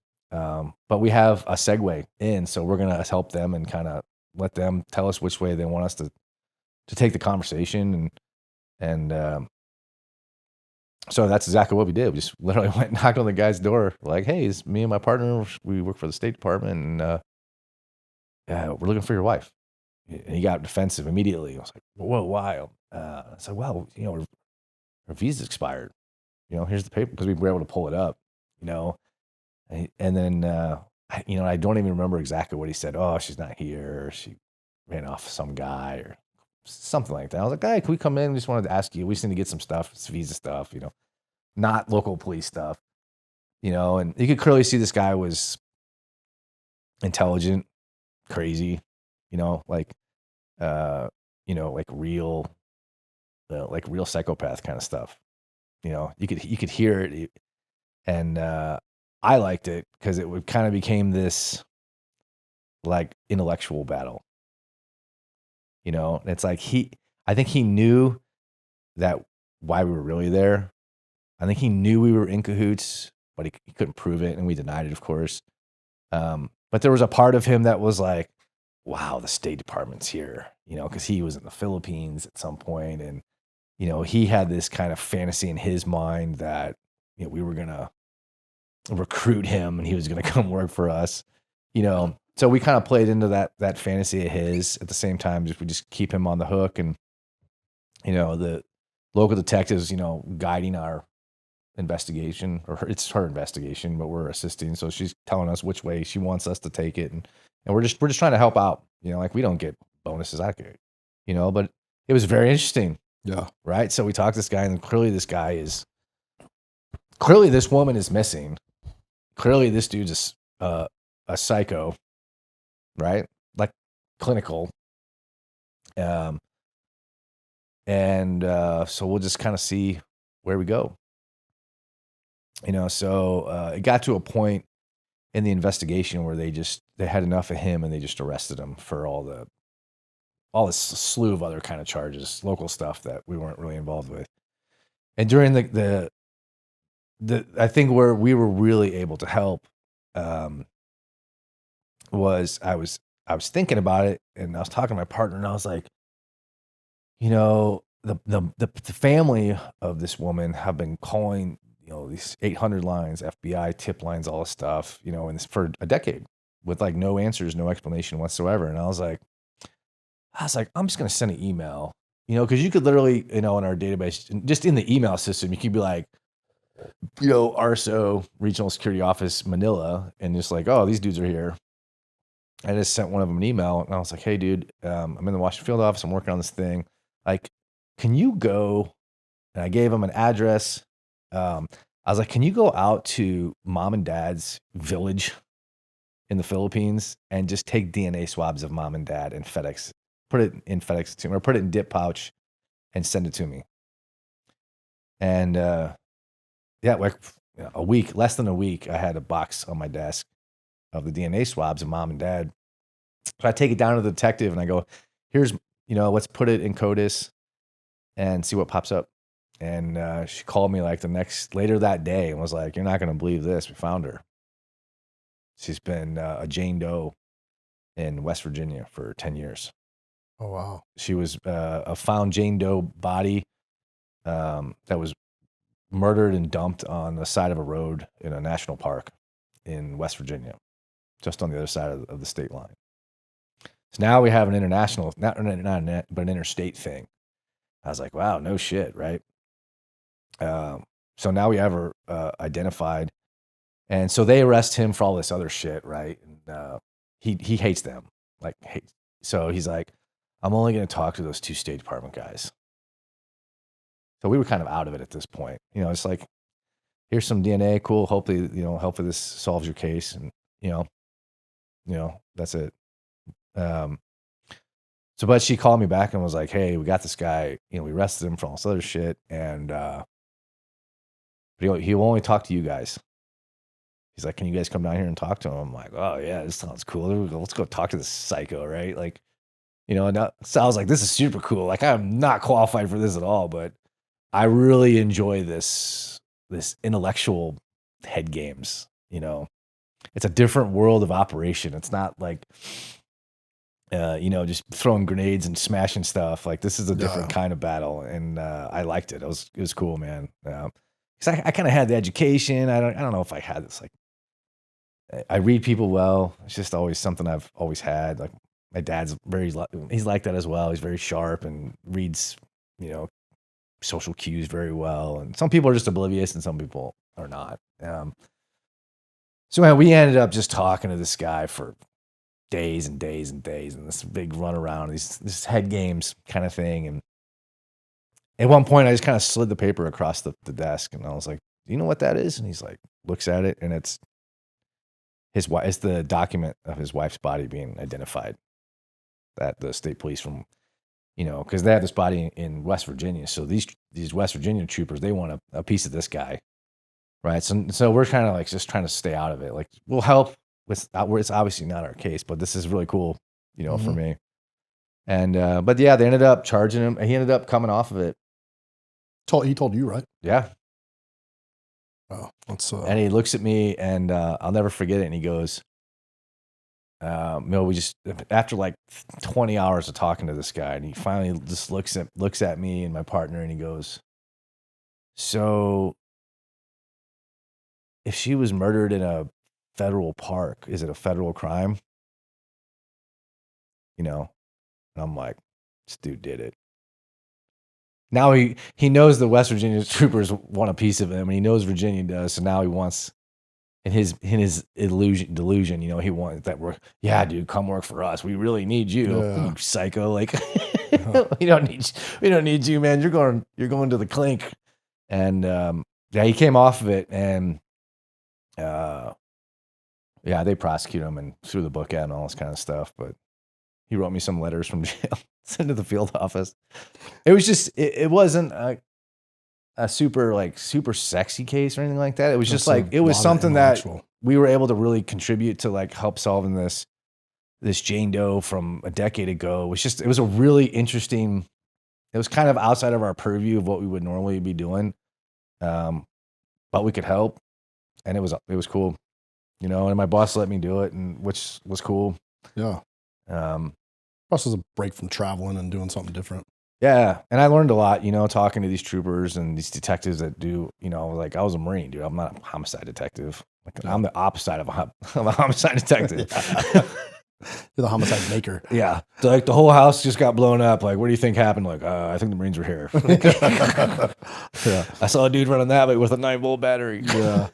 But we have a segue in, so we're gonna help them and kind of let them tell us which way they want us to take the conversation, and so that's exactly what we did. We just literally went and knocked on the guy's door, like, "Hey, it's me and my partner. We work for the State Department, and we're looking for your wife." And he got defensive immediately. I was like, "Whoa, why?" I said, "Well, her visa's expired. Here's the paper," because we were able to pull it up. And then I don't even remember exactly what he said. Oh, she's not here. Or she ran off with some guy or something like that. I was like, "Hey, can we come in? We just wanted to ask you. We just need to get some stuff. It's visa stuff, not local police stuff." And you could clearly see this guy was intelligent, crazy, like real psychopath kind of stuff. You could hear it, and I liked it because it would kind of became this like intellectual battle. It's like I think he knew that why we were really there. I think he knew we were in cahoots, but he couldn't prove it, and we denied it, of course. But there was a part of him that was like, wow, the State Department's here, because he was in the Philippines at some point, and he had this kind of fantasy in his mind that we were gonna recruit him and he was gonna come work for us, So we kind of played into that fantasy of his. At the same time, we just keep him on the hook, and the local detectives, guiding our investigation, or it's her investigation, but we're assisting. So she's telling us which way she wants us to take it, and we're just trying to help out. Like, we don't get bonuses out of it, but it was very interesting. Yeah. Right. So we talked to this guy, and clearly this woman is missing. Clearly this dude's a psycho, right? Like, clinical. So we'll just kind of see where we go. So it got to a point in the investigation where they had enough of him, and they just arrested him for all this slew of other kind of charges, local stuff that we weren't really involved with. And during the I think where we were really able to help was I was thinking about it, and I was talking to my partner, and I was like, the family of this woman have been calling, these 800 lines, FBI tip lines, all this stuff, and for a decade with like no answers, no explanation whatsoever. And I was like, I'm just going to send an email, because you could literally, in our database, just in the email system, you could be like, RSO, Regional Security Office, Manila, and just like, oh, these dudes are here. I just sent one of them an email, and I was like, hey, dude, I'm in the Washington field office. I'm working on this thing. Like, can you go? And I gave him an address. I was like, can you go out to mom and dad's village in the Philippines and just take DNA swabs of mom and dad and put it in FedEx to me, or put it in dip pouch and send it to me. And like less than a week, I had a box on my desk of the DNA swabs of mom and dad. So I take it down to the detective, and I go, here's, let's put it in CODIS and see what pops up. And she called me like later that day and was like, you're not going to believe this. We found her. She's been a Jane Doe in West Virginia for 10 years. Oh, wow. She was a found Jane Doe body that was murdered and dumped on the side of a road in a national park in West Virginia, just on the other side of the state line. So now we have an international, not but an interstate thing. I was like, wow, no shit, right? So now we have her identified, and so they arrest him for all this other shit, right? And he hates them, like hates. So he's like, I'm only going to talk to those 2 State Department guys. So we were kind of out of it at this point. You know, it's like, here's some DNA, cool. Hopefully, hopefully this solves your case, and that's it. So, but she called me back and was like, hey, we got this guy, we arrested him for all this other shit. And, but he'll only talk to you guys. He's like, can you guys come down here and talk to him? I'm like, oh yeah, this sounds cool. Let's go talk to this psycho. Right. Like, so I was like, this is super cool. Like, I'm not qualified for this at all, but I really enjoy this intellectual head games. It's a different world of operation. It's not like, just throwing grenades and smashing stuff. Like, this is a different kind of battle, and I liked it. It was cool, man. Because I kind of had the education. I don't know if I had this. Like, I read people well. It's just always something I've always had. Like, my dad's he's like that as well. He's very sharp and reads, social cues very well. And some people are just oblivious, and some people are not. So we ended up just talking to this guy for days and days and days, and this big run around, this head games kind of thing. And at one point I just kind of slid the paper across the desk, and I was like, do you know what that is? And he's like, looks at it, and it's his wife. It's the document of his wife's body being identified, that the state police from, because they have this body in West Virginia. So these West Virginia troopers, they want a piece of this guy. Right. So we're kind of like just trying to stay out of it. Like, we'll help. It's obviously not our case, but this is really cool, for me. And, but yeah, they ended up charging him, and he ended up coming off of it. He told you, right? Yeah. Oh, and he looks at me, and I'll never forget it. And he goes, we just, after like 20 hours of talking to this guy, and he finally just looks at me and my partner, and he goes, so if she was murdered in a federal park, is it a federal crime? And I'm like, this dude did it. Now he knows the West Virginia troopers want a piece of him, and he knows Virginia does. So now he wants, in his delusion, he wants that work. Yeah, dude, come work for us. We really need you, you psycho. Like, we don't need you, man. You're going to the clink. And he came off of it, and they prosecuted him and threw the book at and all this kind of stuff. But he wrote me some letters from jail, sent to the field office. It was just, it wasn't a super sexy case or anything like that. It was just like, it was something that we were able to really contribute to, like, help solving this Jane Doe from a decade ago. It was a really interesting, it was kind of outside of our purview of what we would normally be doing. But we could help, and it was cool, and my boss let me do it, and which was cool. Yeah. Plus, was a break from traveling and doing something different. Yeah, and I learned a lot, talking to these troopers and these detectives that do, like, I was a Marine, dude. I'm not a homicide detective. Like, I'm the opposite of a homicide detective. You're the homicide maker. Yeah. So, like, the whole house just got blown up. Like, what do you think happened? Like, I think the Marines were here. Yeah. I saw a dude running that way with a 9-volt battery. Yeah.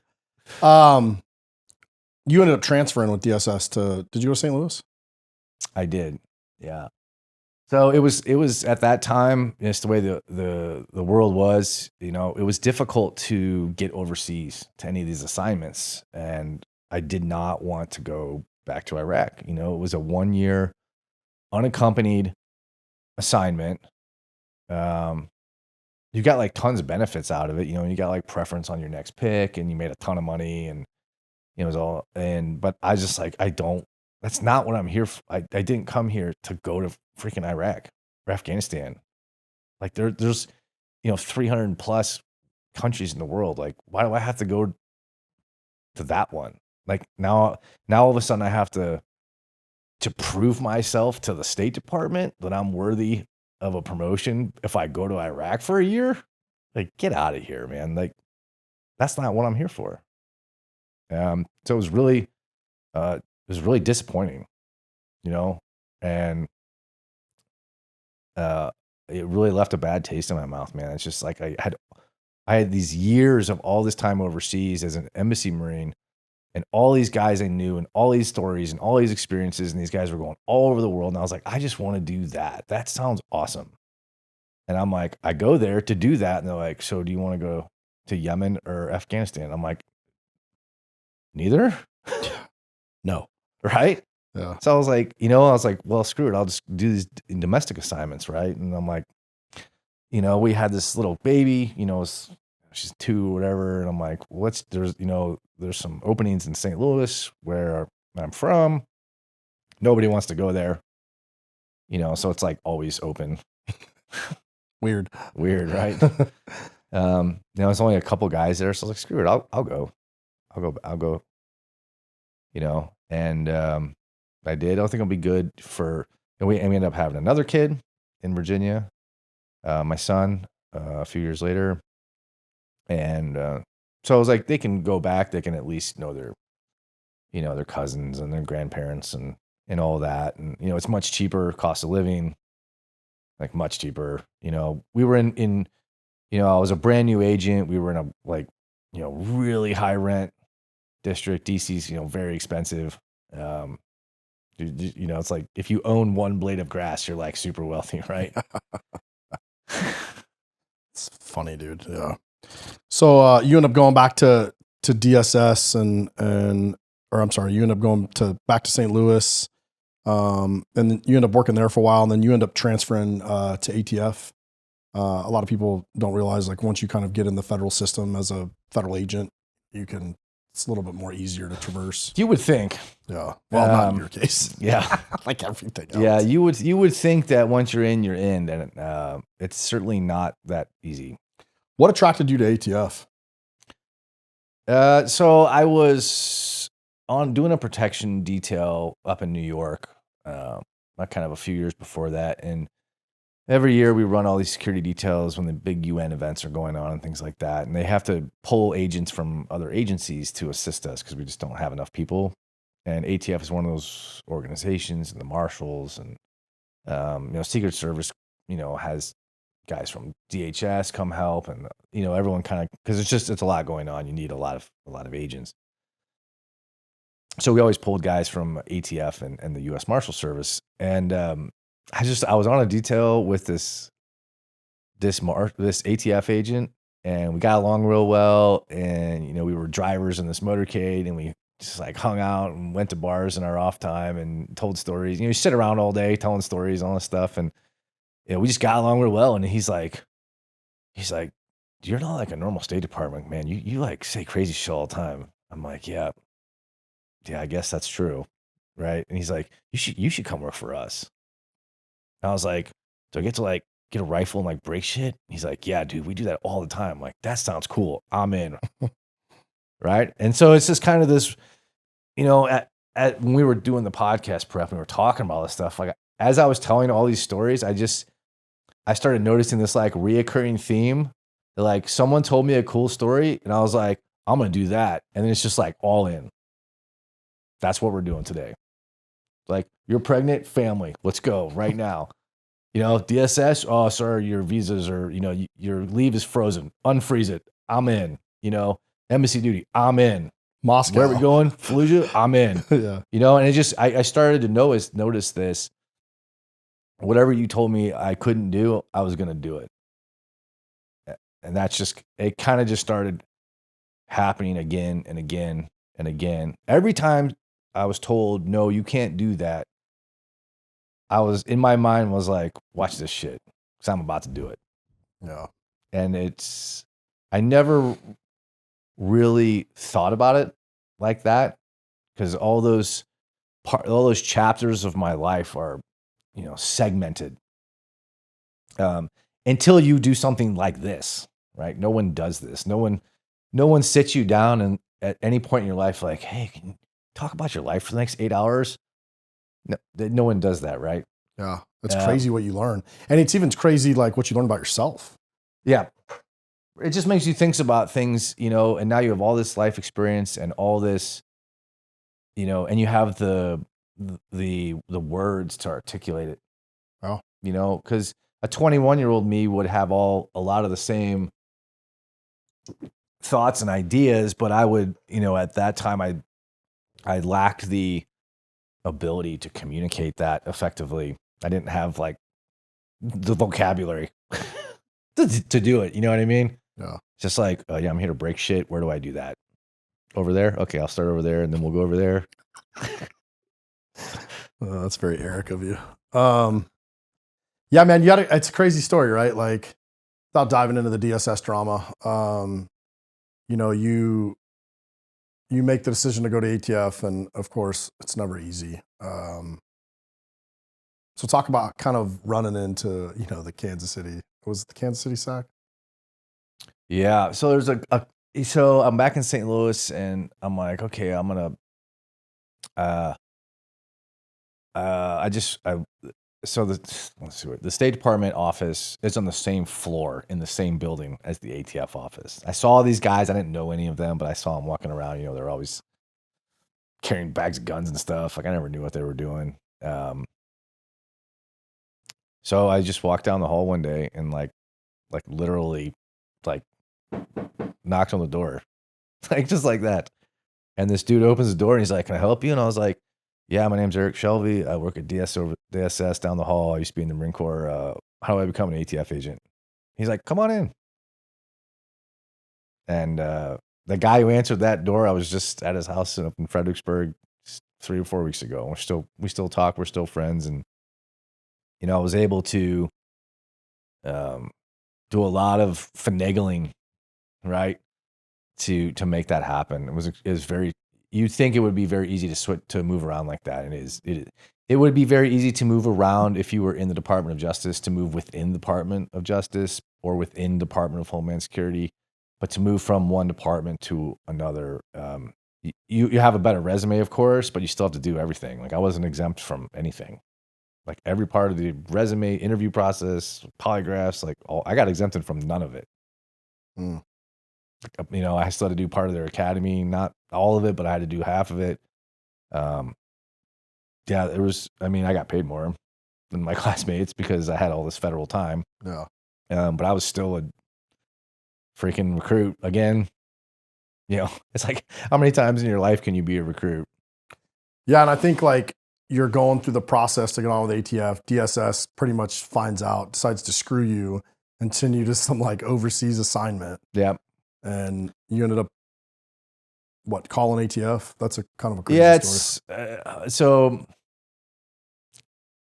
You ended up transferring with DSS did you go to St. Louis? I did. Yeah. So it was at that time, just the way the world was, it was difficult to get overseas to any of these assignments. And I did not want to go back to Iraq. It was a 1-year unaccompanied assignment. You got like tons of benefits out of it. You got like preference on your next pick, and you made a ton of money, and it was all, but I was just like, that's not what I'm here for. I didn't come here to go to freaking Iraq or Afghanistan. Like, there's 300 plus countries in the world. Like, why do I have to go to that one? Like now all of a sudden I have to prove myself to the State Department that I'm worthy of a promotion if I go to Iraq for a year. Like, get out of here, man. Like, that's not what I'm here for. So it was really disappointing, and it really left a bad taste in my mouth, man. It's just like I had these years of all this time overseas as an embassy Marine, and all these guys I knew, and all these stories, and all these experiences, and these guys were going all over the world, and I was like, I just want to do that. That sounds awesome. And I'm like, I go there to do that, and they're like, so do you want to go to Yemen or Afghanistan? I'm like, neither. No. Right? Yeah. So I was like, well, screw it. I'll just do these domestic assignments, right? And I'm like, we had this little baby, she's 2 or whatever. And I'm like, there's some openings in St. Louis where I'm from. Nobody wants to go there. So it's like always open. Weird, right? It's only a couple guys there. So I was like, screw it. I'll go. And I did. I don't think it'll be good and we ended up having another kid in Virginia, my son, a few years later. And so I was like, they can go back. They can at least know their cousins and their grandparents and all that. And, it's much cheaper cost of living, like much cheaper. We were in I was a brand new agent. We were in a really high rent district. DC's, very expensive. It's like if you own one blade of grass, you're like super wealthy, right? It's funny, dude. Yeah. So you end up going back to DSS you end up going back to St. Louis, and then you end up working there for a while, and then you end up transferring to ATF. A lot of people don't realize, like, once you kind of get in the federal system as a federal agent, it's a little bit more easier to traverse. You would think. Yeah. Well, not in your case. Yeah. Like everything else. Yeah, you would think that once you're in, and it's certainly not that easy. What attracted you to ATF? So I was doing a protection detail up in New York, kind of a few years before that. And every year we run all these security details when the big UN events are going on and things like that. And they have to pull agents from other agencies to assist us because we just don't have enough people. And ATF is one of those organizations, and the Marshals and, Secret Service, has guys from DHS come help, and, everyone kind of, because it's a lot going on. You need a lot of agents. So we always pulled guys from ATF and the U.S. Marshal Service. And I was on a detail with this ATF agent, and we got along real well. And, we were drivers in this motorcade, and we just like hung out and went to bars in our off time and told stories. You sit around all day telling stories and all this stuff. And, we just got along real well. And he's like, you're not like a normal State Department man. You like say crazy shit all the time. I'm like, yeah, I guess that's true. Right. And he's like, you should come work for us. And I was like, do I get to like get a rifle and like break shit? He's like, yeah, dude, we do that all the time. I'm like, that sounds cool. I'm in. Right. And so it's just kind of this, when we were doing the podcast prep and we were talking about all this stuff, like as I was telling all these stories, I started noticing this like reoccurring theme. Like someone told me a cool story and I was like, I'm going to do that. And then it's just like all in. That's what we're doing today. Like, you're pregnant, family, let's go right now. DSS, oh, sir, your visas are, your leave is frozen. Unfreeze it. I'm in. Embassy duty, I'm in. Moscow. Where are we going? Fallujah, I'm in. Yeah. And it just, I started to notice this. Whatever you told me I couldn't do, I was going to do it. And that's just, it kind of just started happening again and again and again. Every time I was told, no, you can't do that, I was, in my mind was like, watch this shit, because I'm about to do it. Yeah. And I never really thought about it like that, because all those chapters of my life are, segmented. Until you do something like this, right? No one does this. No one sits you down at any point in your life, like, hey, can you talk about your life for the next 8 hours? No one does that, right? Yeah. It's crazy what you learn. And it's even crazy like what you learn about yourself. Yeah. It just makes you think about things, and now you have all this life experience and all this, and you have the words to articulate it. Oh. Because a 21-year-old me would have a lot of the same thoughts and ideas, but I would, at that time I lacked the ability to communicate that effectively. I didn't have like the vocabulary to do it. You know what I mean? Yeah. Just like, yeah, I'm here to break shit. Where do I do that? Over there? Okay, I'll start over there and then we'll go over there. That's very Eric of you. Yeah, man, it's a crazy story, right? Like, without diving into the DSS drama, you make the decision to go to ATF, and of course, it's never easy. So talk about kind of running into, the Kansas City. Was it the Kansas City sack? Yeah. So there's so I'm back in St. Louis and I'm like, okay, I'm gonna so the State Department office is on the same floor in the same building as the ATF office. I saw these guys. I didn't know any of them, but I saw them walking around. They're always carrying bags of guns and stuff. Like I never knew what they were doing. So I just walked down the hall one day and like literally like knocked on the door, like just like that. And this dude opens the door and he's like, "Can I help you?" And I was like, "Yeah, my name's Eric Shlevy. I work at DSS down the hall. I used to be in the Marine Corps. How do I become an ATF agent?" He's like, "Come on in." And the guy who answered that door, I was just at his house up in Fredericksburg 3 or 4 weeks ago. We still talk. We're still friends. And I was able to do a lot of finagling, right, to make that happen. It was very. You'd think it would be very easy to move around like that. And it would be very easy to move around if you were in the Department of Justice, to move within the Department of Justice or within Department of Homeland Security, but to move from one department to another, you have a better resume, of course, but you still have to do everything. Like I wasn't exempt from anything. Like every part of the resume, interview process, polygraphs, I got exempted from none of it. Mm. I still had to do part of their academy, not all of it, but I had to do half of it. Yeah, I got paid more than my classmates because I had all this federal time. Yeah. But I was still a freaking recruit again. It's like, how many times in your life can you be a recruit? Yeah. And I think like you're going through the process to get on with ATF, DSS pretty much finds out, decides to screw you and send you to some like overseas assignment. Yeah. And you ended up calling ATF? That's a kind of a crazy story. So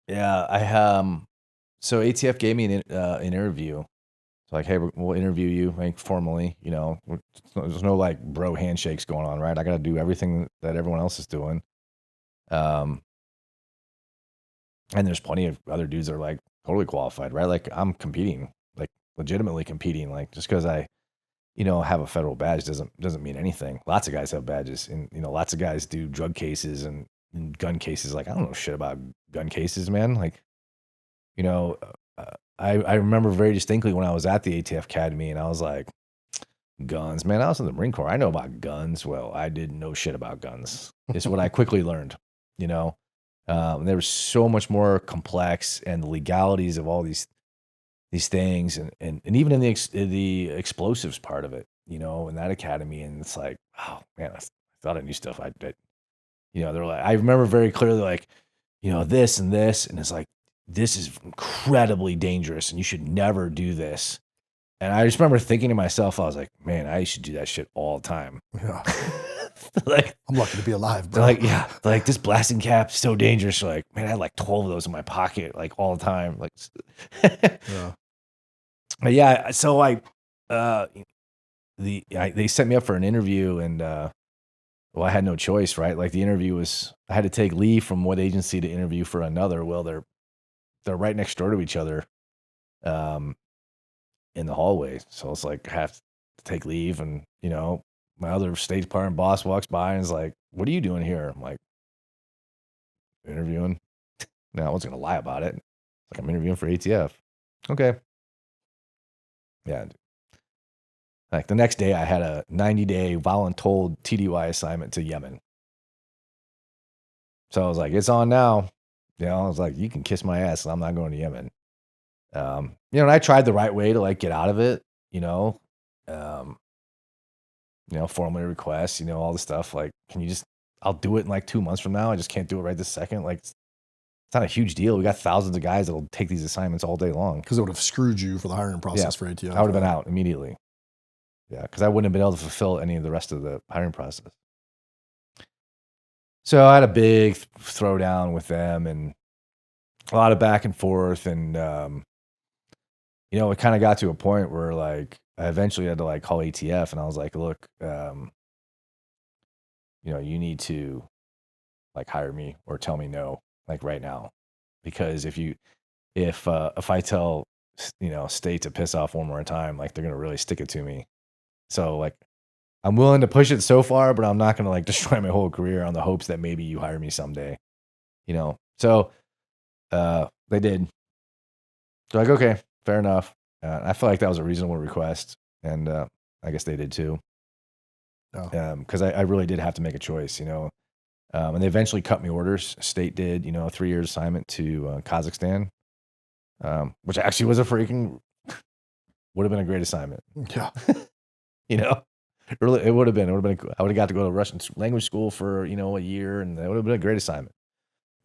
ATF gave me an interview. It's like, hey, we'll interview you, like formally. There's no like bro handshakes going on, right? I got to do everything that everyone else is doing. And there's plenty of other dudes that are like totally qualified, right? Like I'm competing, like legitimately competing. Like just because I have a federal badge doesn't mean anything. Lots of guys have badges, and lots of guys do drug cases and gun cases. Like I don't know shit about gun cases, man. Like, I remember very distinctly when I was at the ATF Academy, and I was like, guns, man. I was in the Marine Corps. I know about guns. Well, I didn't know shit about guns. It's what I quickly learned. They were so much more complex, and the legalities of all these things, and even in the explosives part of it, in that academy. And it's like, oh man, I thought I knew stuff. They're like, I remember very clearly, like, this and this, and it's like, this is incredibly dangerous, and you should never do this. And I just remember thinking to myself, I was like, man, I should do that shit all the time. Yeah. Like, I'm lucky to be alive, bro. They're like, yeah, like this blasting cap is so dangerous. They're like, man, I had like 12 of those in my pocket, like all the time. Like, yeah. But yeah, so they set me up for an interview, and I had no choice, right? Like the interview was, I had to take leave from one agency to interview for another. Well, they're right next door to each other, in the hallway. So it's like I have to take leave, and my other State Department boss walks by and is like, "What are you doing here?" I'm like, "Interviewing." No, I wasn't gonna lie about it. It's like, I'm interviewing for ATF. Okay. Yeah. Like the next day, I had a 90-day voluntold TDY assignment to Yemen. So I was like, it's on now. I was like, you can kiss my ass. I'm not going to Yemen. And I tried the right way to like get out of it, um, formally request, all the stuff. Like, can you just, I'll do it in like 2 months from now. I just can't do it right this second. Like, it's not a huge deal. We got thousands of guys that'll take these assignments all day long. Because it would have screwed you for the hiring process for ATF. I would have been out immediately. Yeah, because I wouldn't have been able to fulfill any of the rest of the hiring process. So I had a big throwdown with them and a lot of back and forth. And, it kind of got to a point where like I eventually had to like call ATF and I was like, look, you need to like hire me or tell me no, like right now. Because if I tell, state to piss off one more time, like they're going to really stick it to me. So like, I'm willing to push it so far, but I'm not going to like destroy my whole career on the hopes that maybe you hire me someday, So, they did. They're like, okay, fair enough. I feel like that was a reasonable request. And, I guess they did too. Cause I really did have to make a choice, and they eventually cut me orders. State did, a 3-year assignment to Kazakhstan, which actually was would have been a great assignment. Yeah. Really, it would have been. I would have got to go to Russian language school for a year, and that would have been a great assignment.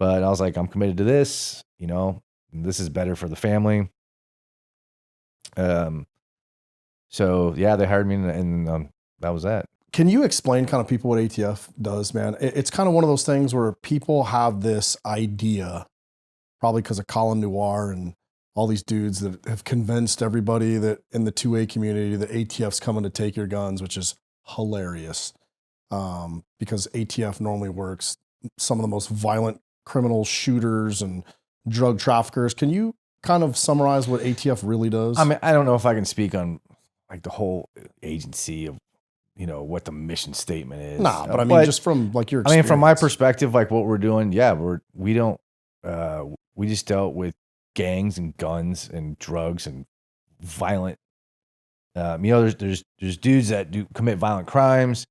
But I was like, I'm committed to this. This is better for the family. So yeah, they hired me, and that was that. Can you explain kind of people what ATF does, man? It's kind of one of those things where people have this idea, probably because of Colin Noir and all these dudes that have convinced everybody that in the 2A community that ATF's coming to take your guns, which is hilarious, because ATF normally works some of the most violent criminal shooters and drug traffickers. Can you kind of summarize what ATF really does? I mean, I don't know if I can speak on like the whole agency of what the mission statement is. Nah, but I mean, just from like your experience. I mean, from my perspective, like what we're doing, yeah, we just dealt with gangs and guns and drugs and violent. There's dudes that commit violent crimes,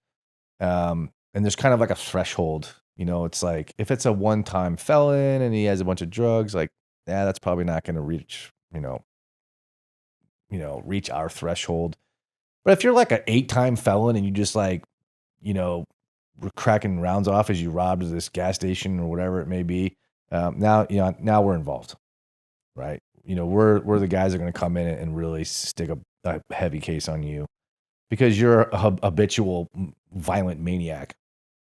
and there's kind of like a threshold. It's like if it's a one-time felon and he has a bunch of drugs, like that's probably not going to reach reach our threshold. But if you're like an 8-time felon and you just like, we're cracking rounds off as you robbed this gas station or whatever it may be, now we're involved, right? We're the guys that are going to come in and really stick a heavy case on you because you're a habitual violent maniac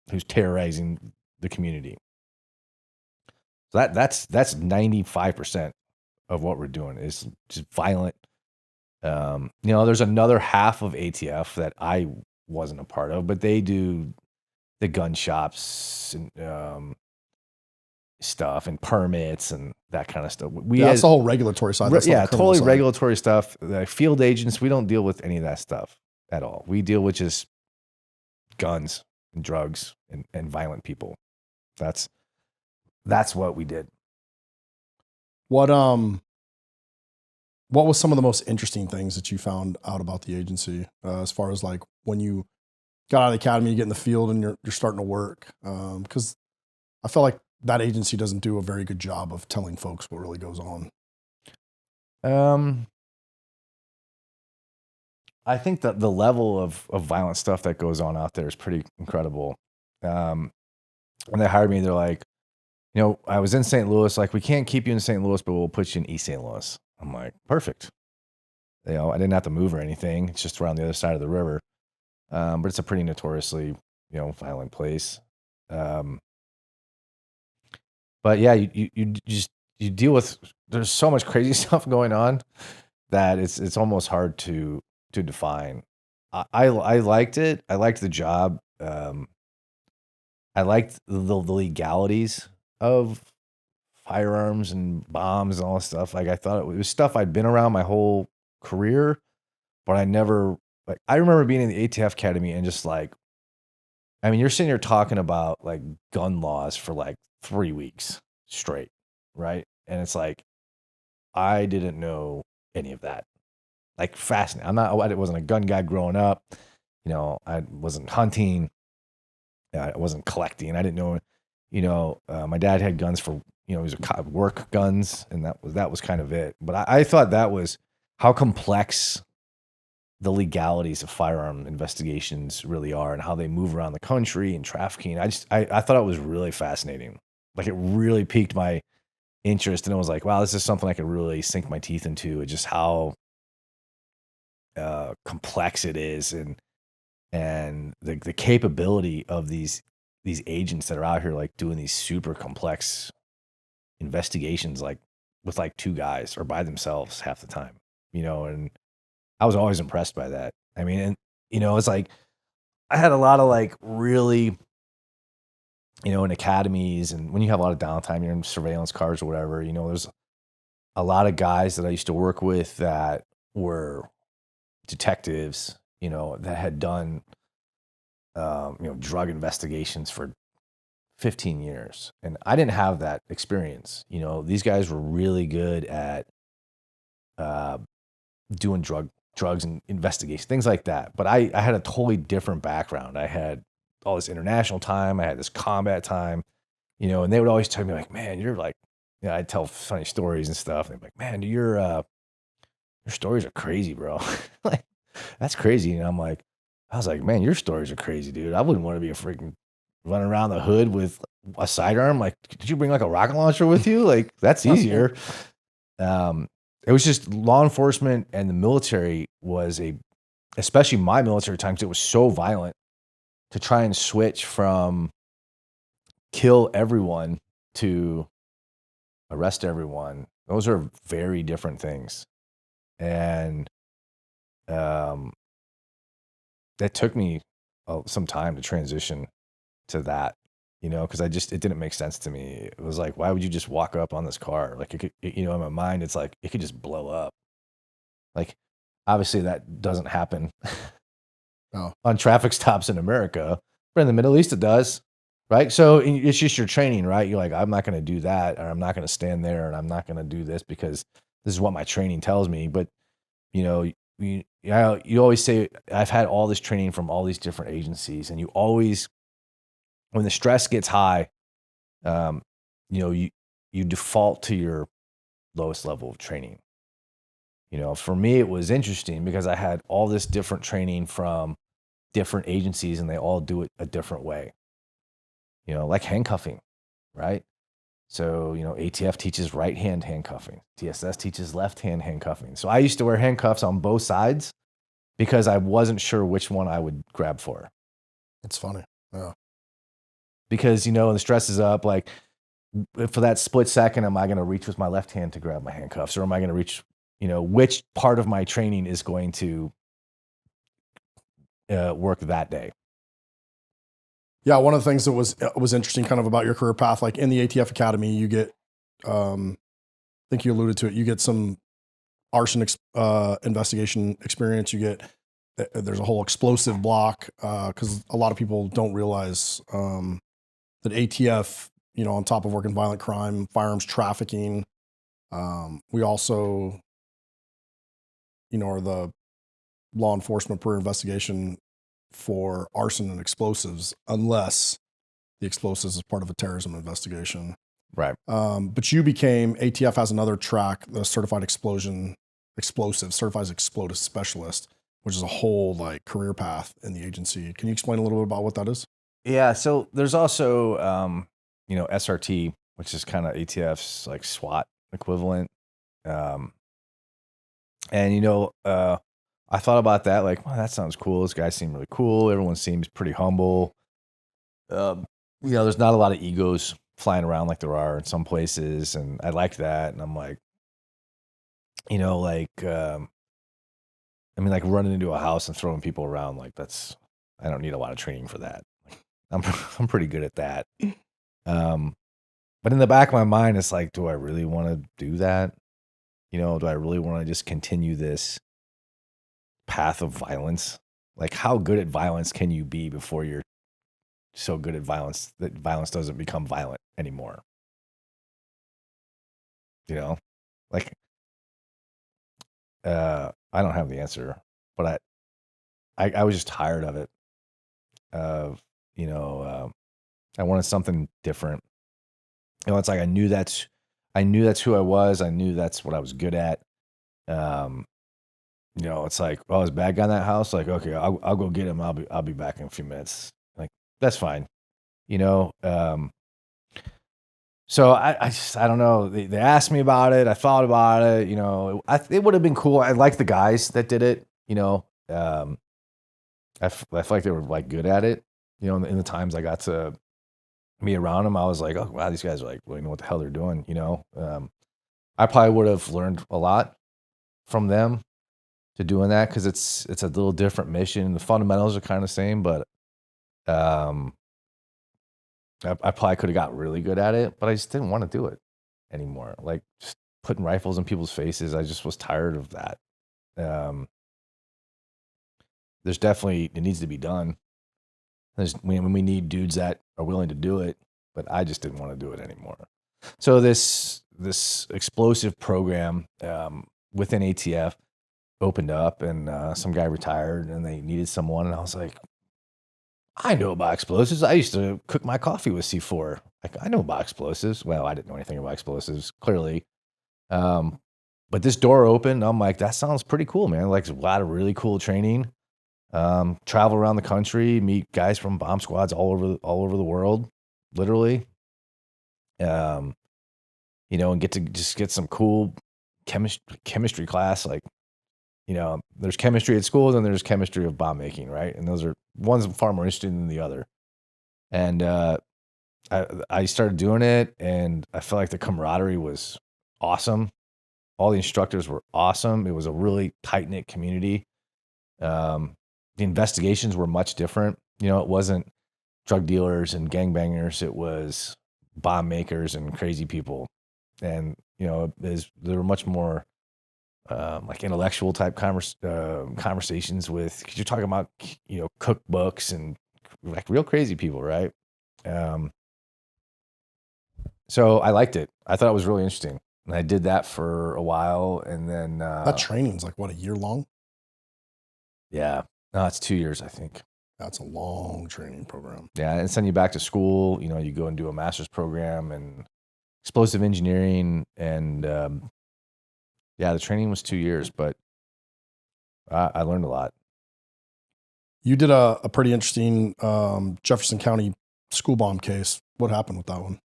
who's terrorizing the community. So that's 95% of what we're doing is just violent. There's another half of ATF that I wasn't a part of, but they do the gun shops and stuff and permits and that kind of stuff. That's the whole regulatory side. That's totally side. Regulatory stuff. The field agents, we don't deal with any of that stuff at all. We deal with just guns and drugs and violent people. That's what we did. What was some of the most interesting things that you found out about the agency as far as like when you got out of the academy, you get in the field and you're starting to work? Because I feel like that agency doesn't do a very good job of telling folks what really goes on. I think that the level of violent stuff that goes on out there is pretty incredible. When they hired me, they're like, I was in St. Louis, like, we can't keep you in St. Louis, but we'll put you in East St. Louis. I'm like, perfect. I didn't have to move or anything. It's just around the other side of the river. But it's a pretty notoriously, violent place. But yeah, you deal with, there's so much crazy stuff going on that it's almost hard to define. I liked it. I liked the job. I liked the legalities of firearms and bombs and all this stuff. Like I thought it was stuff I'd been around my whole career, but I never like, I remember being in the ATF Academy and just like, I mean, you're sitting here talking about like gun laws for like 3 weeks straight, right? And it's like, I didn't know any of that. Like, fascinating. I wasn't a gun guy growing up. I wasn't hunting. I wasn't collecting. I didn't know, my dad had guns for, he was work guns, and that was kind of it. But I thought that was how complex the legalities of firearm investigations really are, and how they move around the country and trafficking. I thought it was really fascinating. Like, it really piqued my interest, and it was like, wow, this is something I could really sink my teeth into. Just how complex it is, and the capability of these agents that are out here like doing these super complex investigations, like with like 2 guys or by themselves half the time, and I was always impressed by that. I mean, and it's like I had a lot of like really, in academies, and when you have a lot of downtime, you're in surveillance cars or whatever, there's a lot of guys that I used to work with that were detectives, that had done, drug investigations for 15 years. And I didn't have that experience. These guys were really good at uh, doing drugs and investigation, things like that. But I had a totally different background. I had all this international time. I had this combat time, and they would always tell me like, man, you're like, I'd tell funny stories and stuff. And they'd be like, man, your stories are crazy, bro. Like, that's crazy. And I was like, man, your stories are crazy, dude. I wouldn't want to be a freaking running around the hood with a sidearm. Like, did you bring like a rocket launcher with you? Like, that's easier. It was just law enforcement, and the military was especially my military time, 'cause it was so violent, to try and switch from kill everyone to arrest everyone. Those are very different things. And it took me some time to transition to that, because it didn't make sense to me. It was like, why would you just walk up on this car? Like, it could, in my mind, it's like, it could just blow up. Like, obviously that doesn't happen Oh. on traffic stops in America, but in the Middle East it does, right? So it's just your training, right? You're like, I'm not going to do that, or I'm not going to stand there, and I'm not going to do this because this is what my training tells me. But you always say, I've had all this training from all these different agencies, and you always, when the stress gets high, you default to your lowest level of training. For me, it was interesting because I had all this different training from different agencies, and they all do it a different way. Like handcuffing, right? So, ATF teaches right hand handcuffing. TSS teaches left hand handcuffing. So I used to wear handcuffs on both sides because I wasn't sure which one I would grab for. It's funny. Yeah. Because, the stress is up. Like, for that split second, am I going to reach with my left hand to grab my handcuffs, or am I going to reach, which part of my training is going to work that day? Yeah, one of the things that was interesting kind of about your career path, like in the ATF Academy, you get, I think you alluded to it, you get some arson investigation experience. You get, there's a whole explosive block, because a lot of people don't realize that ATF, on top of working violent crime, firearms trafficking, we also, are the law enforcement per investigation for arson and explosives, unless the explosives is part of a terrorism investigation. Right. But you became, ATF has another track, the certified certified explosive specialist, which is a whole like career path in the agency. Can you explain a little bit about what that is? Yeah. So there's also, SRT, which is kind of ATF's like SWAT equivalent. And, I thought about that, like, well, that sounds cool. This guy seemed really cool. Everyone seems pretty humble. There's not a lot of egos flying around like there are in some places. And I liked that. And I'm like, like running into a house and throwing people around, like I don't need a lot of training for that. I'm pretty good at that. But in the back of my mind, it's like, do I really want to do that? Do I really want to just continue this path of violence. Like, how good at violence can you be before you're so good at violence that violence doesn't become violent anymore? You know, like, I don't have the answer, but I was just tired of it. Of, you know, I wanted something different. You know, it's like I knew that's who I was. I knew that's what I was good at. Um, you know, it's like, oh, is bad guy in that house? Like, okay, I'll go get him. I'll be back in a few minutes. Like, that's fine. You know, so I don't know. They asked me about it. I thought about it. You know, it would have been cool. I like the guys that did it. You know, I feel like they were like good at it. You know, in the times I got to be around them, I was like, oh wow, these guys are like really know what the hell they're doing. You know, I probably would have learned a lot from them to doing that because it's a little different mission. The fundamentals are kind of the same, but um, I probably could have got really good at it, but I just didn't want to do it anymore. Like just putting rifles in people's faces, I just was tired of that. Um, there's definitely it needs to be done. When we need dudes that are willing to do it, but I just didn't want to do it anymore. So this explosive program within ATF opened up, and some guy retired, and they needed someone, and I was like, I know about explosives. I used to cook my coffee with C4. Like, I know about explosives. Well, I didn't know anything about explosives, clearly. But this door opened. I'm like, that sounds pretty cool, man. Like, a lot of really cool training. Travel around the country, meet guys from bomb squads all over the world, literally. You know, and get some cool chemistry class. Like, you know, there's chemistry at school, and there's chemistry of bomb making, right? And those are one's far more interesting than the other. And I started doing it, and I felt like the camaraderie was awesome. All the instructors were awesome. It was a really tight knit community. The investigations were much different. You know, it wasn't drug dealers and gangbangers. It was bomb makers and crazy people. And, you know, there were much more like intellectual type conversations with, because you're talking about, you know, cookbooks and like real crazy people, right? So I liked it. I thought it was really interesting. And I did that for a while. And then, That training's like, what, a year long? yeah, no, it's 2 years, I think. That's a long training program. Yeah, and send you back to school. You know, you go and do a master's program in explosive engineering, and yeah, the training was 2 years, but I learned a lot. You did a pretty interesting Jefferson County school bomb case. What happened with that one?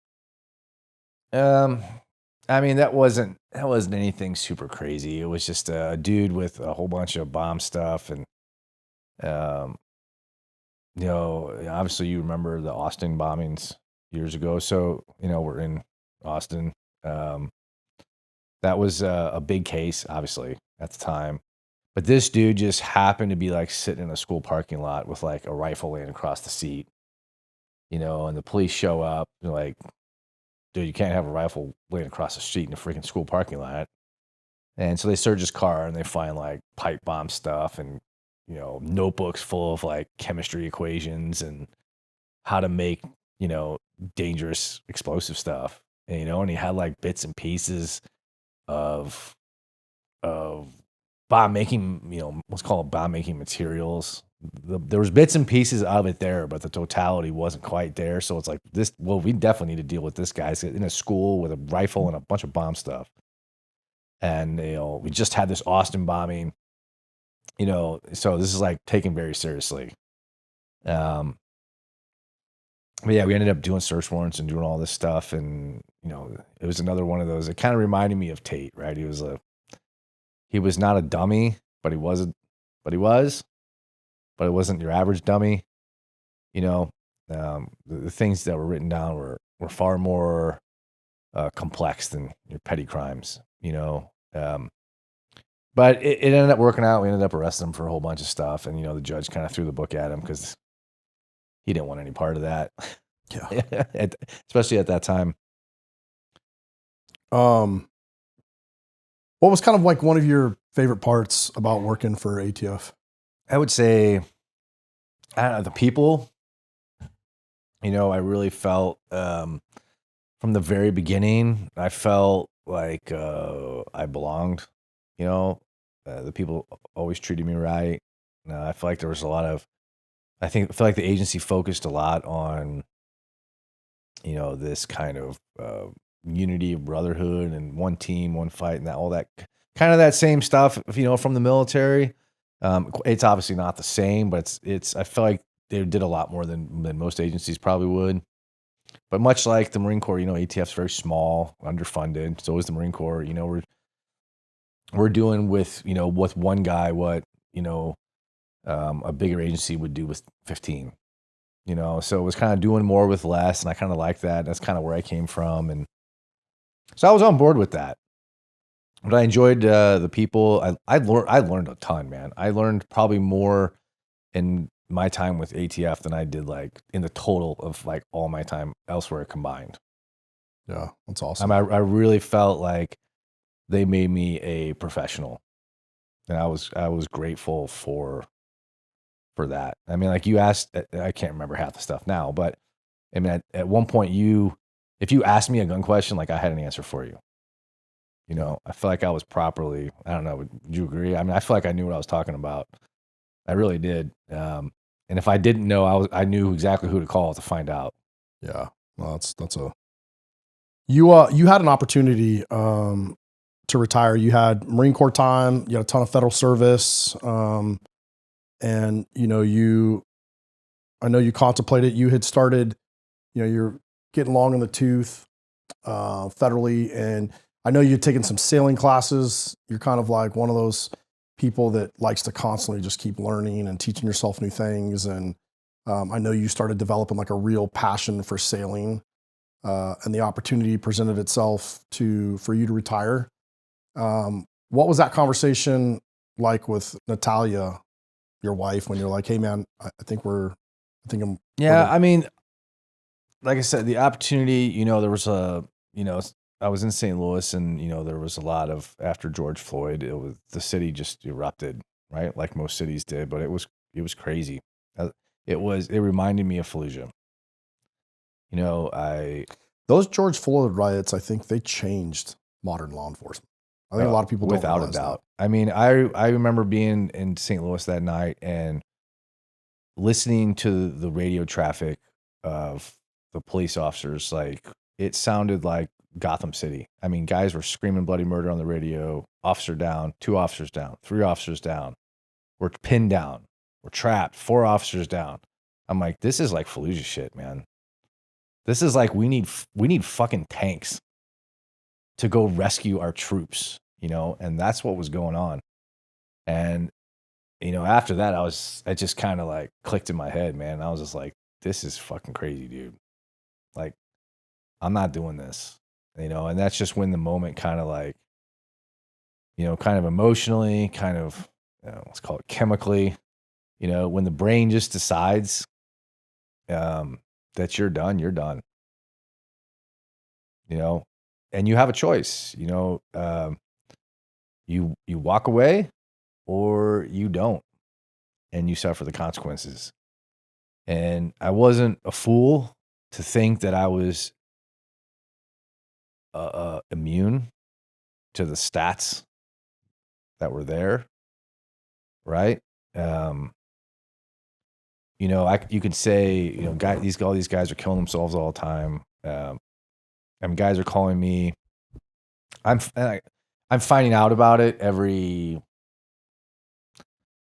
I mean, that wasn't anything super crazy. It was just a dude with a whole bunch of bomb stuff, and um, you know, obviously you remember the Austin bombings years ago. So, you know, we're in Austin. That was a big case, obviously, at the time. But this dude just happened to be like sitting in a school parking lot with like a rifle laying across the seat, you know, and the police show up. They're like, dude, you can't have a rifle laying across the street in a freaking school parking lot. And so they search his car, and they find like pipe bomb stuff and, you know, notebooks full of like chemistry equations and how to make, you know, dangerous explosive stuff. And, you know, and he had like bits and pieces of bomb making, you know, what's called bomb making materials. There was bits and pieces of it there, but the totality wasn't quite there. So it's like this. Well, we definitely need to deal with this guy in a school with a rifle and a bunch of bomb stuff. And, you know, we just had this Austin bombing, you know, so this is like taken very seriously. But yeah, we ended up doing search warrants and doing all this stuff, and, you know, it was another one of those. It kind of reminded me of Tate, right? He was not a dummy, but he was, but it wasn't your average dummy. You know, the things that were written down were far more complex than your petty crimes. You know, but it ended up working out. We ended up arresting him for a whole bunch of stuff, and, you know, the judge kind of threw the book at him because he didn't want any part of that. Yeah. Especially at that time. What was kind of like one of your favorite parts about working for ATF? I would say, I don't know, the people, I really felt, from the very beginning, I felt like, I belonged, the people always treated me right. I feel like there was a lot of, I feel like the agency focused a lot on, this kind of, unity of brotherhood and one team, one fight, and that all that kind of that same stuff, from the military. It's obviously not the same, but I feel like they did a lot more than most agencies probably would. But much like the Marine Corps, ATF's very small, underfunded. So is the Marine Corps. We're doing with one guy what a bigger agency would do with 15. So it was kind of doing more with less, and I kind of like that. That's kind of where I came from, and so I was on board with that. But I enjoyed the people. I learned a ton, man. I learned probably more in my time with ATF than I did like in the total of like all my time elsewhere combined. Yeah, that's awesome. I really felt like they made me a professional, and I was grateful for that. I mean, like you asked, I can't remember half the stuff now, but I mean, at one point if you asked me a gun question, like I had an answer for you. I feel like I was properly, I don't know, would you agree? I mean, I feel like I knew what I was talking about. I really did. And if I didn't know, I knew exactly who to call to find out. Yeah, well, that's a you had an opportunity to retire. You had Marine Corps time. You had a ton of federal service, and I know you contemplated. You had started. You're getting long in the tooth federally, and I know you'd taken some sailing classes. You're kind of like one of those people that likes to constantly just keep learning and teaching yourself new things. And I know you started developing like a real passion for sailing, and the opportunity presented itself for you to retire. What was that conversation like with Natalya, your wife, when you're like, "Hey, man, I think I'm." Yeah, I mean, like I said, the opportunity, there was I was in St. Louis, and there was a lot of, after George Floyd, the city just erupted, right? Like most cities did, but it was crazy. It reminded me of Fallujah. Those George Floyd riots, I think they changed modern law enforcement. I think a lot of people don't without a realize doubt. I mean, I remember being in St. Louis that night and listening to the radio traffic of the police officers. Like, it sounded like Gotham City. I mean, guys were screaming bloody murder on the radio. Officer down, 2 officers down, 3 officers down. We're pinned down. We're trapped. 4 officers down. I'm like, this is like Fallujah shit, man. This is like we need fucking tanks to go rescue our troops, and that's what was going on. And after that, it just kind of like clicked in my head, man. I was just like, this is fucking crazy, dude. Like, I'm not doing this, and that's just when the moment kind of like, kind of emotionally, kind of, let's call it chemically, when the brain just decides that you're done, and you have a choice, you walk away or you don't, and you suffer the consequences. And I wasn't a fool to think that I was immune to the stats that were there, right? Um, you could say, all these guys are killing themselves all the time. I mean, guys are calling me. I'm finding out about it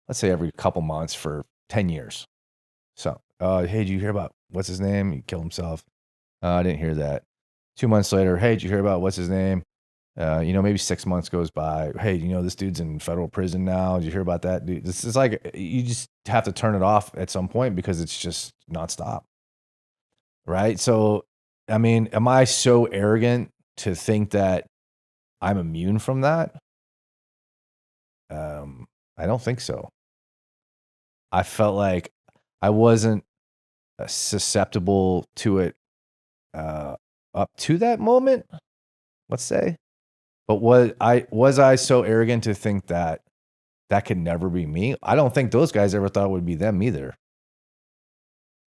let's say every couple months for 10 years. So, hey, did you hear about what's his name? He killed himself. I didn't hear that. 2 months later, hey, did you hear about what's his name? Maybe 6 months goes by. Hey, this dude's in federal prison now. Did you hear about that dude? This is like, you just have to turn it off at some point because it's just nonstop. Right. So, I mean, am I so arrogant to think that I'm immune from that? I don't think so. I felt like I wasn't susceptible to it up to that moment, let's say. But was I so arrogant to think that that could never be me. I don't think those guys ever thought it would be them either.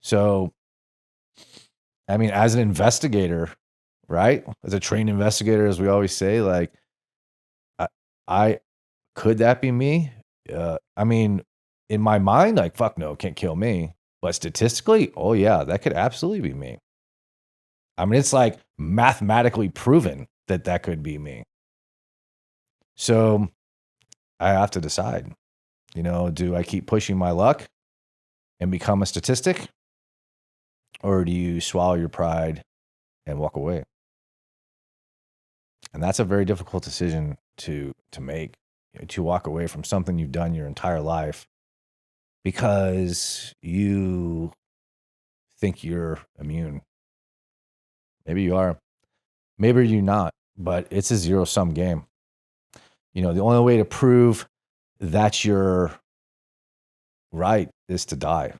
So, I mean, as an investigator, right? As a trained investigator, as we always say, like, I could that be me? I mean, in my mind, like, fuck no, can't kill me. But statistically, oh yeah, that could absolutely be me. I mean, it's like mathematically proven that that could be me. So I have to decide, do I keep pushing my luck and become a statistic? Or do you swallow your pride and walk away? And that's a very difficult decision to make, to walk away from something you've done your entire life because you think you're immune. Maybe you are. Maybe you're not, but it's a zero-sum game. The only way to prove that you're right is to die.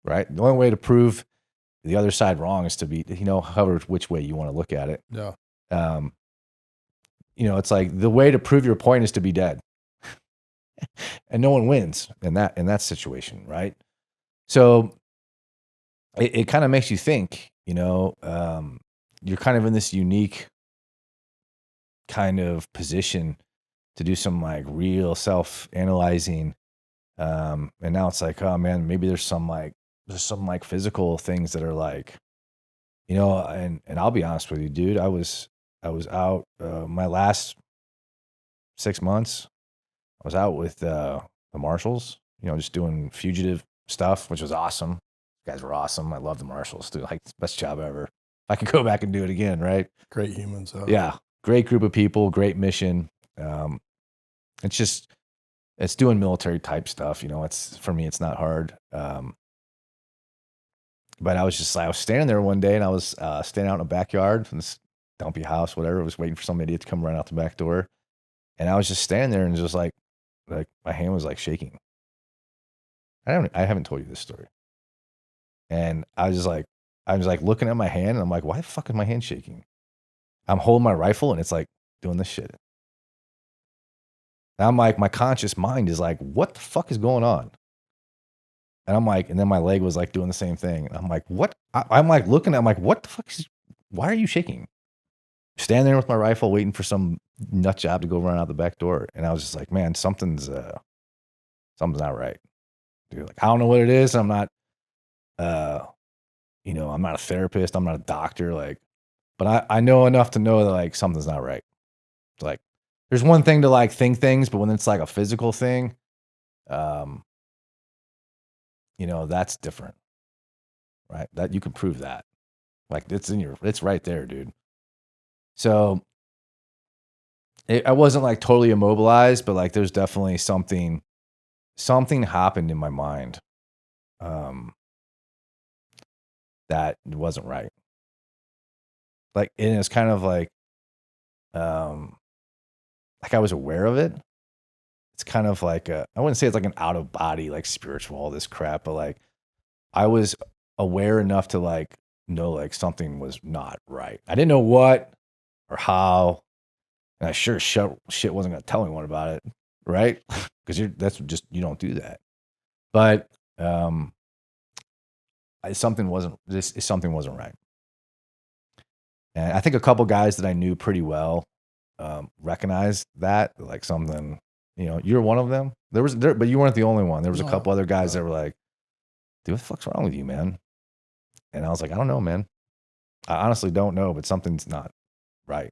Right? The only way to prove the other side wrong is to be, however, which way you want to look at it. Yeah. It's like the way to prove your point is to be dead. And no one wins in that situation, right? So it kind of makes you think, you're kind of in this unique kind of position to do some like real self-analyzing. And now it's like, oh man, maybe there's some physical things that are like, and I'll be honest with you, dude, I was out, my last 6 months, I was out with, the Marshals, just doing fugitive stuff, which was awesome. You guys were awesome. I love the Marshals, dude. Like, best job ever. If I could go back and do it again, right? Great humans. Yeah. Great group of people, great mission. It's doing military type stuff. It's, for me, it's not hard. But I was standing there one day and I was standing out in a backyard in this dumpy house, whatever. I was waiting for some idiot to come run out the back door. And I was just standing there and just like my hand was like shaking. I haven't told you this story. And I was like looking at my hand and I'm like, why the fuck is my hand shaking? I'm holding my rifle and it's like doing this shit. And I'm like, my conscious mind is like, what the fuck is going on? And I'm like, and then my leg was like doing the same thing. And I'm like, what? I'm like looking at, I'm like, what the fuck why are you shaking? Standing there with my rifle, waiting for some nut job to go run out the back door. And I was just like, man, something's not right. Dude, like, I don't know what it is. I'm not, I'm not a therapist. I'm not a doctor. Like, but I know enough to know that like something's not right. Like, there's one thing to like think things, but when it's like a physical thing, that's different, right? That you can prove that. Like, it's right there, dude. So I wasn't like totally immobilized, but like there's definitely something happened in my mind that wasn't right. Like, and it's kind of like I was aware of it. It's kind of like I wouldn't say it's like an out of body, like spiritual, all this crap, but like I was aware enough to like know like something was not right. I didn't know what or how, and I sure shit wasn't gonna tell anyone about it, right? Because you don't do that. But something wasn't right. And I think a couple guys that I knew pretty well recognized that, like something, you're one of them. But you weren't the only one. There was a couple other guys that were like, dude, what the fuck's wrong with you, man? And I was like, I don't know, man. I honestly don't know, but something's not right.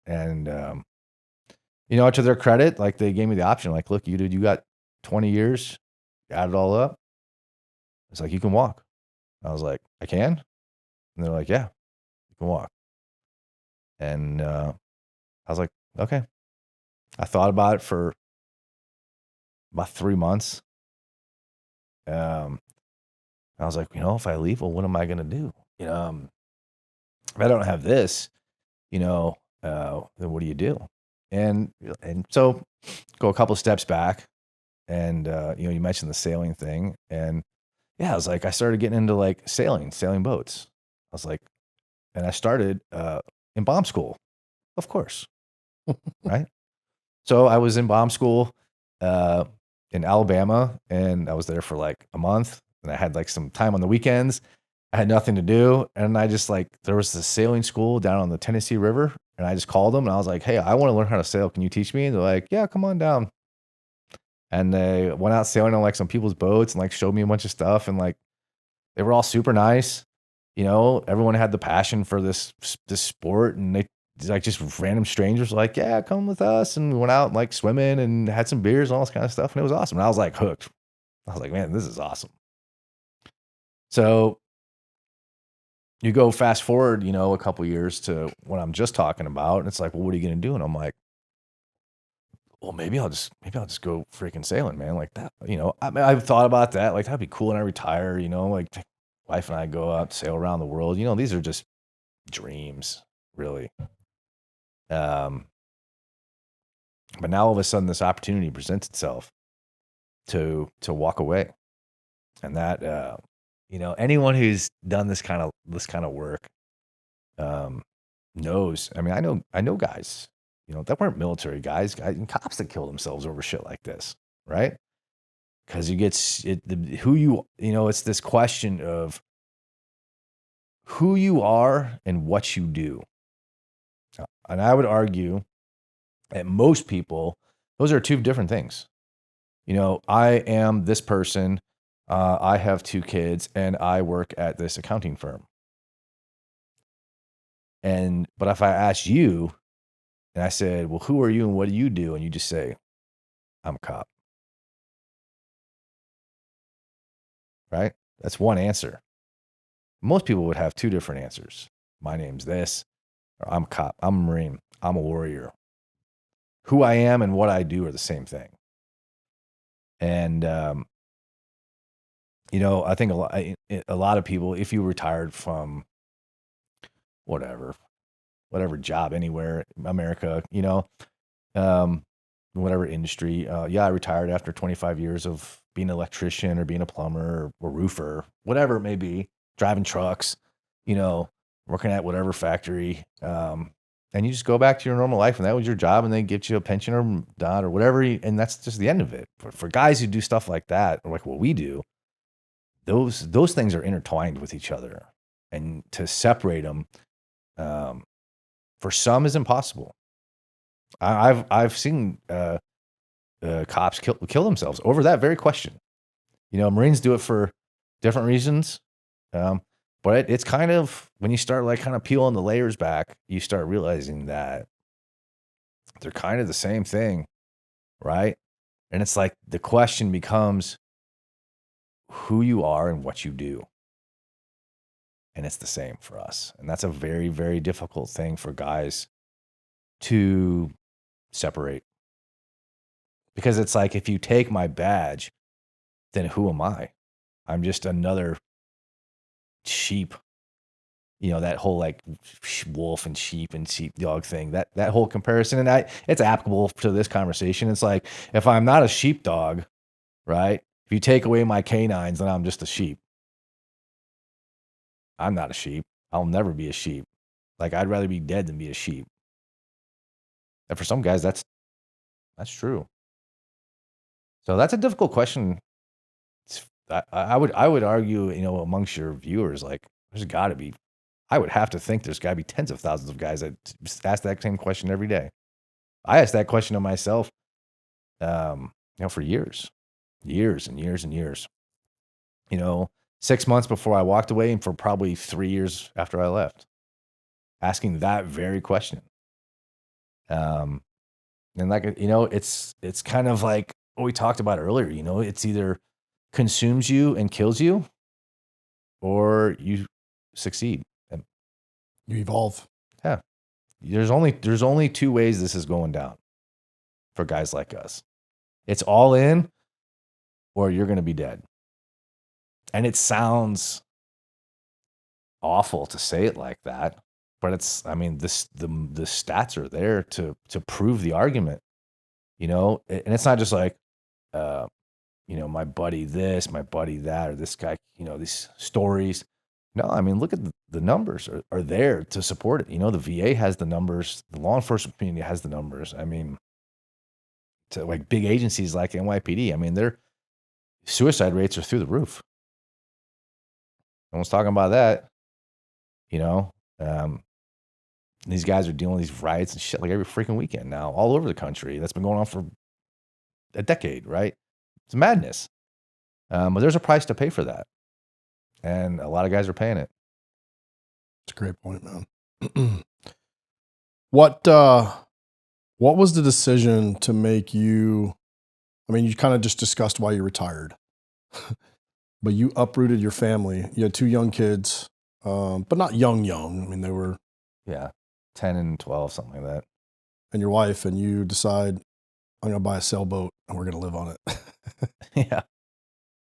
And, to their credit, like they gave me the option, like, look, you got 20 years, add it all up. It's like, you can walk. I was like, I can? And they're like, yeah, you can walk. And I was like, okay. I thought about it for about 3 months. I was like, if I leave, well, what am I going to do? If I don't have this, then what do you do? And so go a couple steps back and, you mentioned the sailing thing. And yeah, I was like, I started getting into like sailing boats. I was like, and I started in bomb school, of course. Right. So I was in bomb school in Alabama, and I was there for like a month, and I had like some time on the weekends. I had nothing to do, and I just like there was this sailing school down on the Tennessee River, and I just called them and I was like, "Hey, I want to learn how to sail. Can you teach me?" And they're like, "Yeah, come on down." And they went out sailing on like some people's boats and like showed me a bunch of stuff, and like they were all super nice. Everyone had the passion for this sport, and they like just random strangers were like, "Yeah, come with us." And we went out like swimming and had some beers and all this kind of stuff, and it was awesome. And I was like hooked. I was like, "Man, this is awesome." So you go fast forward, a couple years to what I'm just talking about, and it's like, well, what are you gonna do? And I'm like, well, maybe I'll just go freaking sailing, man. Like that, I mean, I've thought about that. Like that'd be cool when I retire, like wife and I go out, sail around the world. These are just dreams, really. Um, but now all of a sudden this opportunity presents itself to walk away. And that anyone who's done this kind of work knows. I mean, I know guys, that weren't military guys and cops that kill themselves over shit like this, right? Because it's this question of who you are and what you do. And I would argue that most people, those are two different things. I am this person. I have 2 kids, and I work at this accounting firm. But if I asked you, and I said, "Well, who are you and what do you do?" and you just say, "I'm a cop," right? That's one answer. Most people would have 2 different answers. My name's this, or I'm a cop. I'm a Marine. I'm a warrior. Who I am and what I do are the same thing. And I think a lot of people, if you retired from whatever job anywhere, America, um, whatever industry, I retired after 25 years of being an electrician or being a plumber or roofer, whatever it may be, driving trucks, working at whatever factory. And you just go back to your normal life, and that was your job, and they get you a pension or not or whatever, and that's just the end of it. For guys who do stuff like that, or like what we do, those things are intertwined with each other, and to separate them, for some is impossible. I've seen cops kill themselves over that very question. Marines do it for different reasons, but it's kind of when you start like kind of peeling the layers back, you start realizing that they're kind of the same thing, right? And it's like the question becomes who you are and what you do. And it's the same for us. And that's a very, very difficult thing for guys to separate. Because it's like, if you take my badge, then who am I? I'm just another sheep. That whole like wolf and sheepdog thing, that whole comparison. And it's applicable to this conversation. It's like, if I'm not a sheepdog, right? If you take away my canines, then I'm just a sheep. I'm not a sheep. I'll never be a sheep. Like, I'd rather be dead than be a sheep. And for some guys, that's true. So that's a difficult question. I would argue, amongst your viewers, like there's got to be, I would have to think there's got to be tens of thousands of guys that ask that same question every day. I asked that question of myself, for years and years and years. 6 months before I walked away, and for probably 3 years after I left, asking that very question. And like, it's kind of like what we talked about earlier, it's either consumes you and kills you, or you succeed. And You evolve. yeah, there's only 2 ways this is going down for guys like us. It's all in, or you're going to be dead. And it sounds awful to say it like that, but the stats are there to prove the argument, and it's not just like, my buddy this, my buddy that, or this guy, these stories. No, I mean, look at the numbers are there to support it. The VA has the numbers, the law enforcement community has the numbers. I mean, to like big agencies like NYPD. I mean, their suicide rates are through the roof. No one's talking about that, you know. These guys are dealing with these riots and shit like every freaking weekend now, all over the country. That's been going on for a decade, right? It's madness. But there's a price to pay for that, and a lot of guys are paying it. It's a great point, man. What was the decision to make you? I mean, you kind of just discussed why you retired, but you uprooted your family. You had 2 young kids, but not young. I mean, they were 10 and 12, something like that. And your wife, and you decide, I'm gonna buy a sailboat and we're gonna live on it.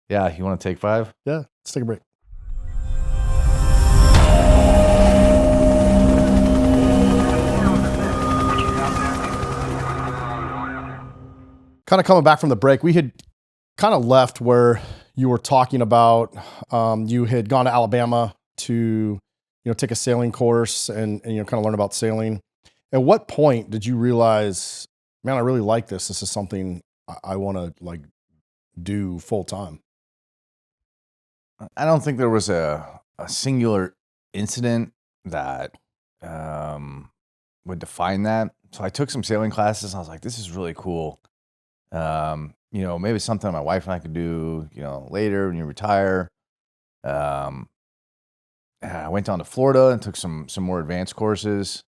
Yeah. You want to take 5? Yeah, let's take a break. Kind of coming back from the break, we had kind of left where you were talking about you had gone to Alabama to take a sailing course and kind of learn about sailing. At what point did you realize, man, I really like this. This is something I want to like do full time? I don't think there was a singular incident that would define that. So I took some sailing classes. And I was like, this is really cool. Maybe something my wife and I could do, later when you retire. I went down to Florida and took some more advanced courses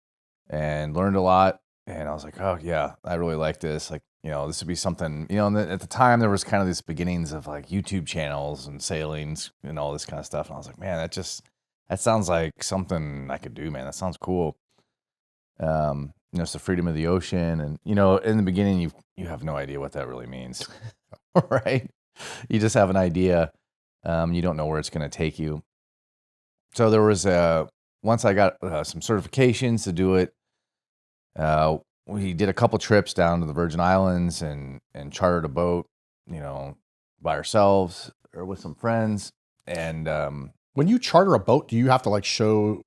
and learned a lot. And I was like, oh yeah, I really like this. Like, this would be something, and at the time there was kind of these beginnings of like YouTube channels and sailings and all this kind of stuff. And I was like, man, that sounds like something I could do, man. That sounds cool. It's the freedom of the ocean. And, in the beginning, you have no idea what that really means, right? You just have an idea. You don't know where it's going to take you. So there was once I got some certifications to do it, we did a couple trips down to the Virgin Islands and chartered a boat, by ourselves or with some friends. And when you charter a boat, do you have to like show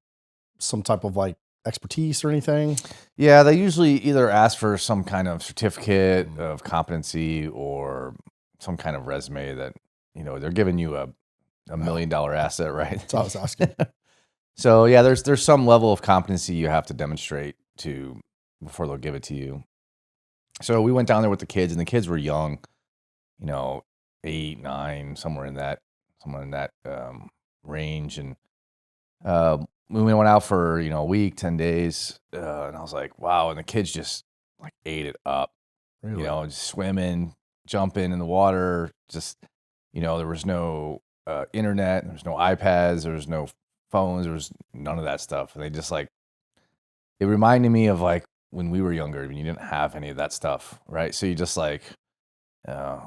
some type of like expertise or anything? Yeah, they usually either ask for some kind of certificate of competency or some kind of resume that, they're giving you a $1 million asset, right? That's what I was asking. So yeah, there's some level of competency you have to demonstrate before they'll give it to you. So we went down there with the kids, and the kids were young, 8, 9, somewhere in that range. And we went out for a week, 10 days, and I was like, wow. And the kids just like ate it up, Really? Just swimming, jumping in the water. Just there was no internet, there was no iPads, there was no phones, there was none of that stuff. And they just like, it reminded me of like when we were younger, when you didn't have any of that stuff, right? So you just like, I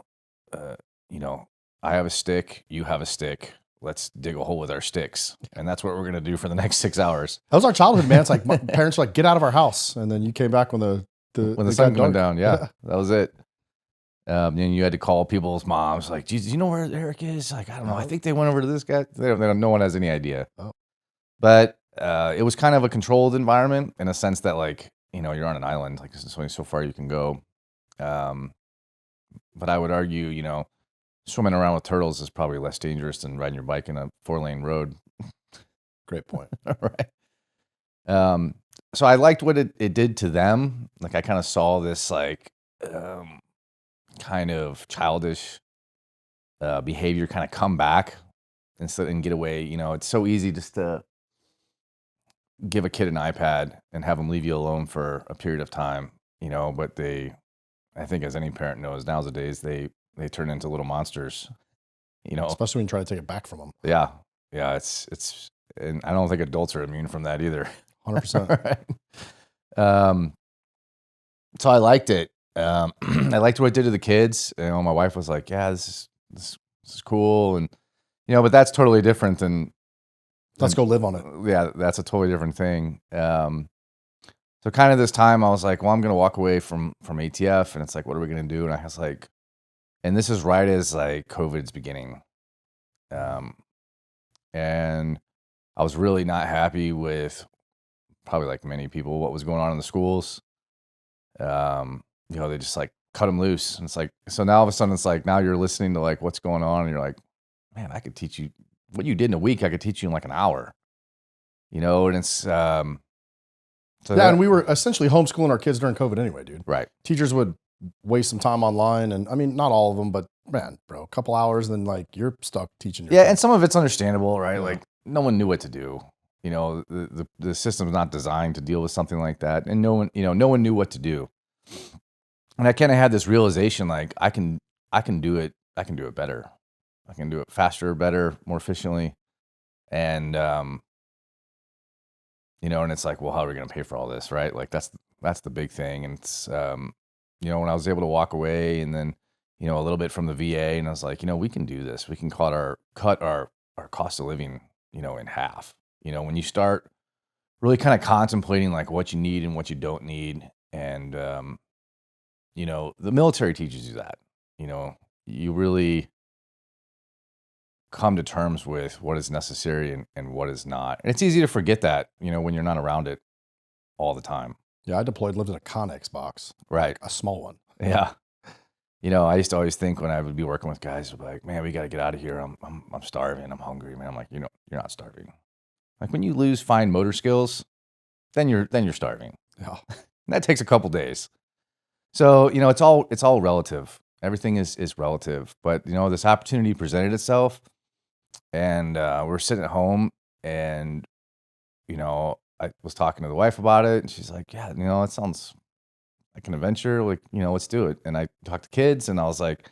have a stick, you have a stick. Let's dig a hole with our sticks. And that's what we're going to do for the next 6 hours. That was our childhood, man. It's like my parents were like, get out of our house. And then you came back when the sun went down. Yeah, that was it. And you had to call people's moms, like, geez, do you know where Eric is? Like, I don't know. I think they went over to this guy. No one has any idea. Oh. But it was kind of a controlled environment in a sense that, like, you're on an island. Like, there's only so far you can go. But I would argue, swimming around with turtles is probably less dangerous than riding your bike in a 4-lane road. Great point. All right. So I liked what it did to them. Like, I kind of saw this, like, kind of childish behavior kind of come back and get away. It's so easy just to give a kid an iPad and have them leave you alone for a period of time, but I think as any parent knows nowadays, they turn into little monsters, especially when you try to take it back from them. Yeah. It's and I don't think adults are immune from that either. 100%. Right? So I liked it. I liked what it did to the kids. My wife was like, yeah, this is cool. And, but that's totally different than. Let's go live on it. Yeah, that's a totally different thing. So kind of this time I was like, well, I'm going to walk away from ATF. And it's like, what are we going to do? And I was like, and this is right as like COVID's beginning. And I was really not happy with, probably like many people, what was going on in the schools. They just like cut them loose. And it's like, so now all of a sudden it's like, now you're listening to like what's going on and you're like, man, I could teach you what you did in a week. I could teach you in like an hour, and it's, so and we were essentially homeschooling our kids during COVID anyway, dude. right. Teachers would waste some time online, and I mean, not all of them, but man, bro, a couple hours, then like you're stuck teaching your Yeah. kids. And some of it's understandable, right? Yeah. Like no one knew what to do. The system's not designed to deal with something like that. And no one knew what to do. And I kind of had this realization, like I can do it. I can do it better. I can do it faster, better, more efficiently. And, and it's like, well, how are we going to pay for all this? Right. Like that's the big thing. And it's, when I was able to walk away and then, a little bit from the VA, and I was like, we can do this. We can cut our cost of living, in half. When you start really kind of contemplating like what you need and what you don't need. And, the military teaches you that, you really come to terms with what is necessary and what is not. And it's easy to forget that, when you're not around it all the time. Yeah, I lived in a Connex box. Right. A small one. Yeah. I used to always think when I would be working with guys, I'd be like, man, we got to get out of here. I'm starving. I'm hungry, man. I'm like, you're not starving. Like when you lose fine motor skills, then you're starving. Yeah. And that takes a couple days. So, it's all relative. Everything is relative. But, this opportunity presented itself, and we're sitting at home, and, I was talking to the wife about it, and she's like, yeah, it sounds like an adventure. Like, let's do it. And I talked to kids, and I was like,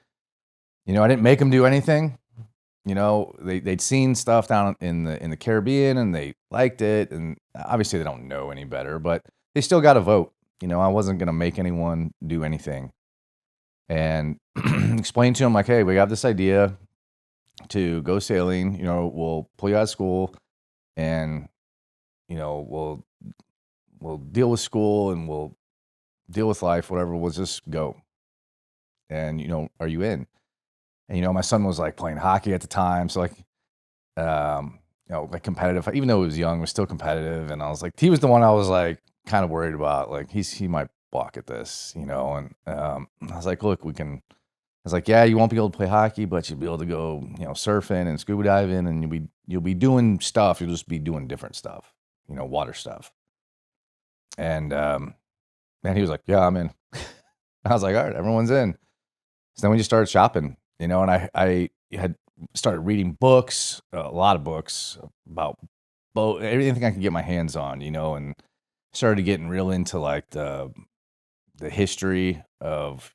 I didn't make them do anything. They'd seen stuff down in the Caribbean, and they liked it. And obviously they don't know any better, but they still got to vote. I wasn't going to make anyone do anything. And explain to them like, hey, we have this idea to go sailing. We'll pull you out of school, and we'll deal with school, and we'll deal with life, whatever. We'll just go. And are you in? And my son was like playing hockey at the time, so like like competitive. Even though he was young, was still competitive. And I was like, he was the one I was like kind of worried about. Like he might balk at this, And I was like, look, I was like, yeah, you won't be able to play hockey, but you'll be able to go, surfing and scuba diving, and you'll be doing stuff. You'll just be doing different stuff, water stuff. And he was like, yeah, I'm in. I was like, all right, everyone's in. So then we just started shopping, and I had started reading books, a lot of books about boat, everything I could get my hands on, and started getting real into like the history of,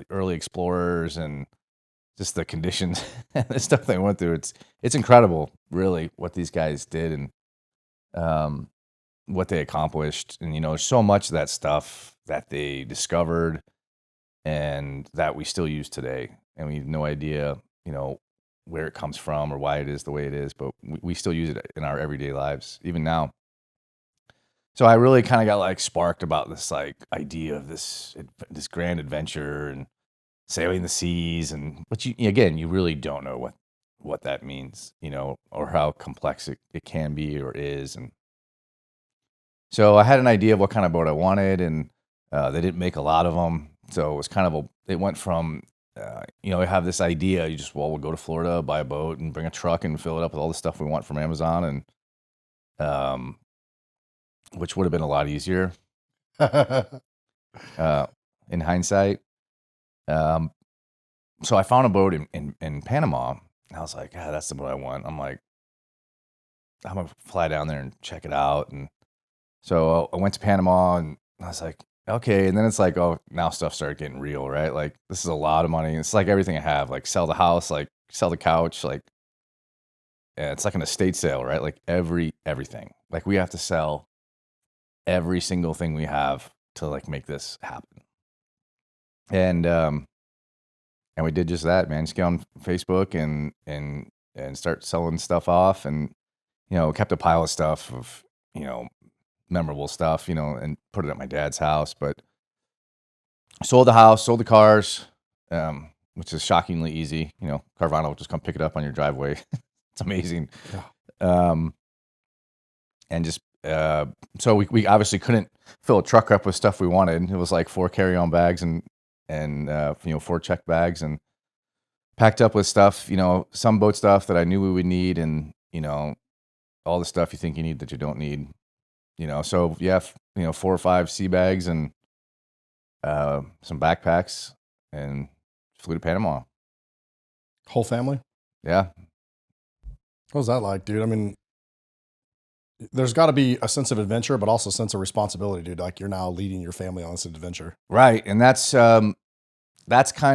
early explorers and just the conditions and the stuff they went through. It's incredible, really, what these guys did and what they accomplished. And, so much of that stuff that they discovered and that we still use today. And we have no idea, where it comes from or why it is the way it is, but we still use it in our everyday lives, even now. So I really kind of got like sparked about this like idea of this grand adventure and sailing the seas, but you really don't know what that means, or how complex it can be or is. And so I had an idea of what kind of boat I wanted, and they didn't make a lot of them. So it was kind of it went from, we have this idea, we'll go to Florida, buy a boat and bring a truck and fill it up with all the stuff we want from Amazon. And, which would have been a lot easier in hindsight. So I found a boat in Panama, and I was like, that's the boat I want. I'm like, I'm going to fly down there and check it out. And so I went to Panama, and I was like, okay. And then it's like, oh, now stuff started getting real, right? Like, this is a lot of money. It's like everything I have, like sell the house, like sell the couch, like, yeah, it's like an estate sale, right? Like everything. Like we have to sell every single thing we have to like make this happen. And we did just that, man. Just get on Facebook and start selling stuff off, and kept a pile of stuff of memorable stuff, and put it at my dad's house. But sold the house, sold the cars, which is shockingly easy. Carvana will just come pick it up on your driveway. It's amazing. Yeah. And just so we obviously couldn't fill a truck up with stuff we wanted. It was like 4 carry-on bags and and 4 check bags, and packed up with stuff, some boat stuff that I knew we would need, and all the stuff you think you need that you don't need. So yeah, 4 or 5 sea bags and some backpacks, and flew to Panama. Whole family? Yeah. What was that like, dude? I mean, there's got to be a sense of adventure, but also a sense of responsibility, dude. Like, you're now leading your family on this adventure. Right. And that's kind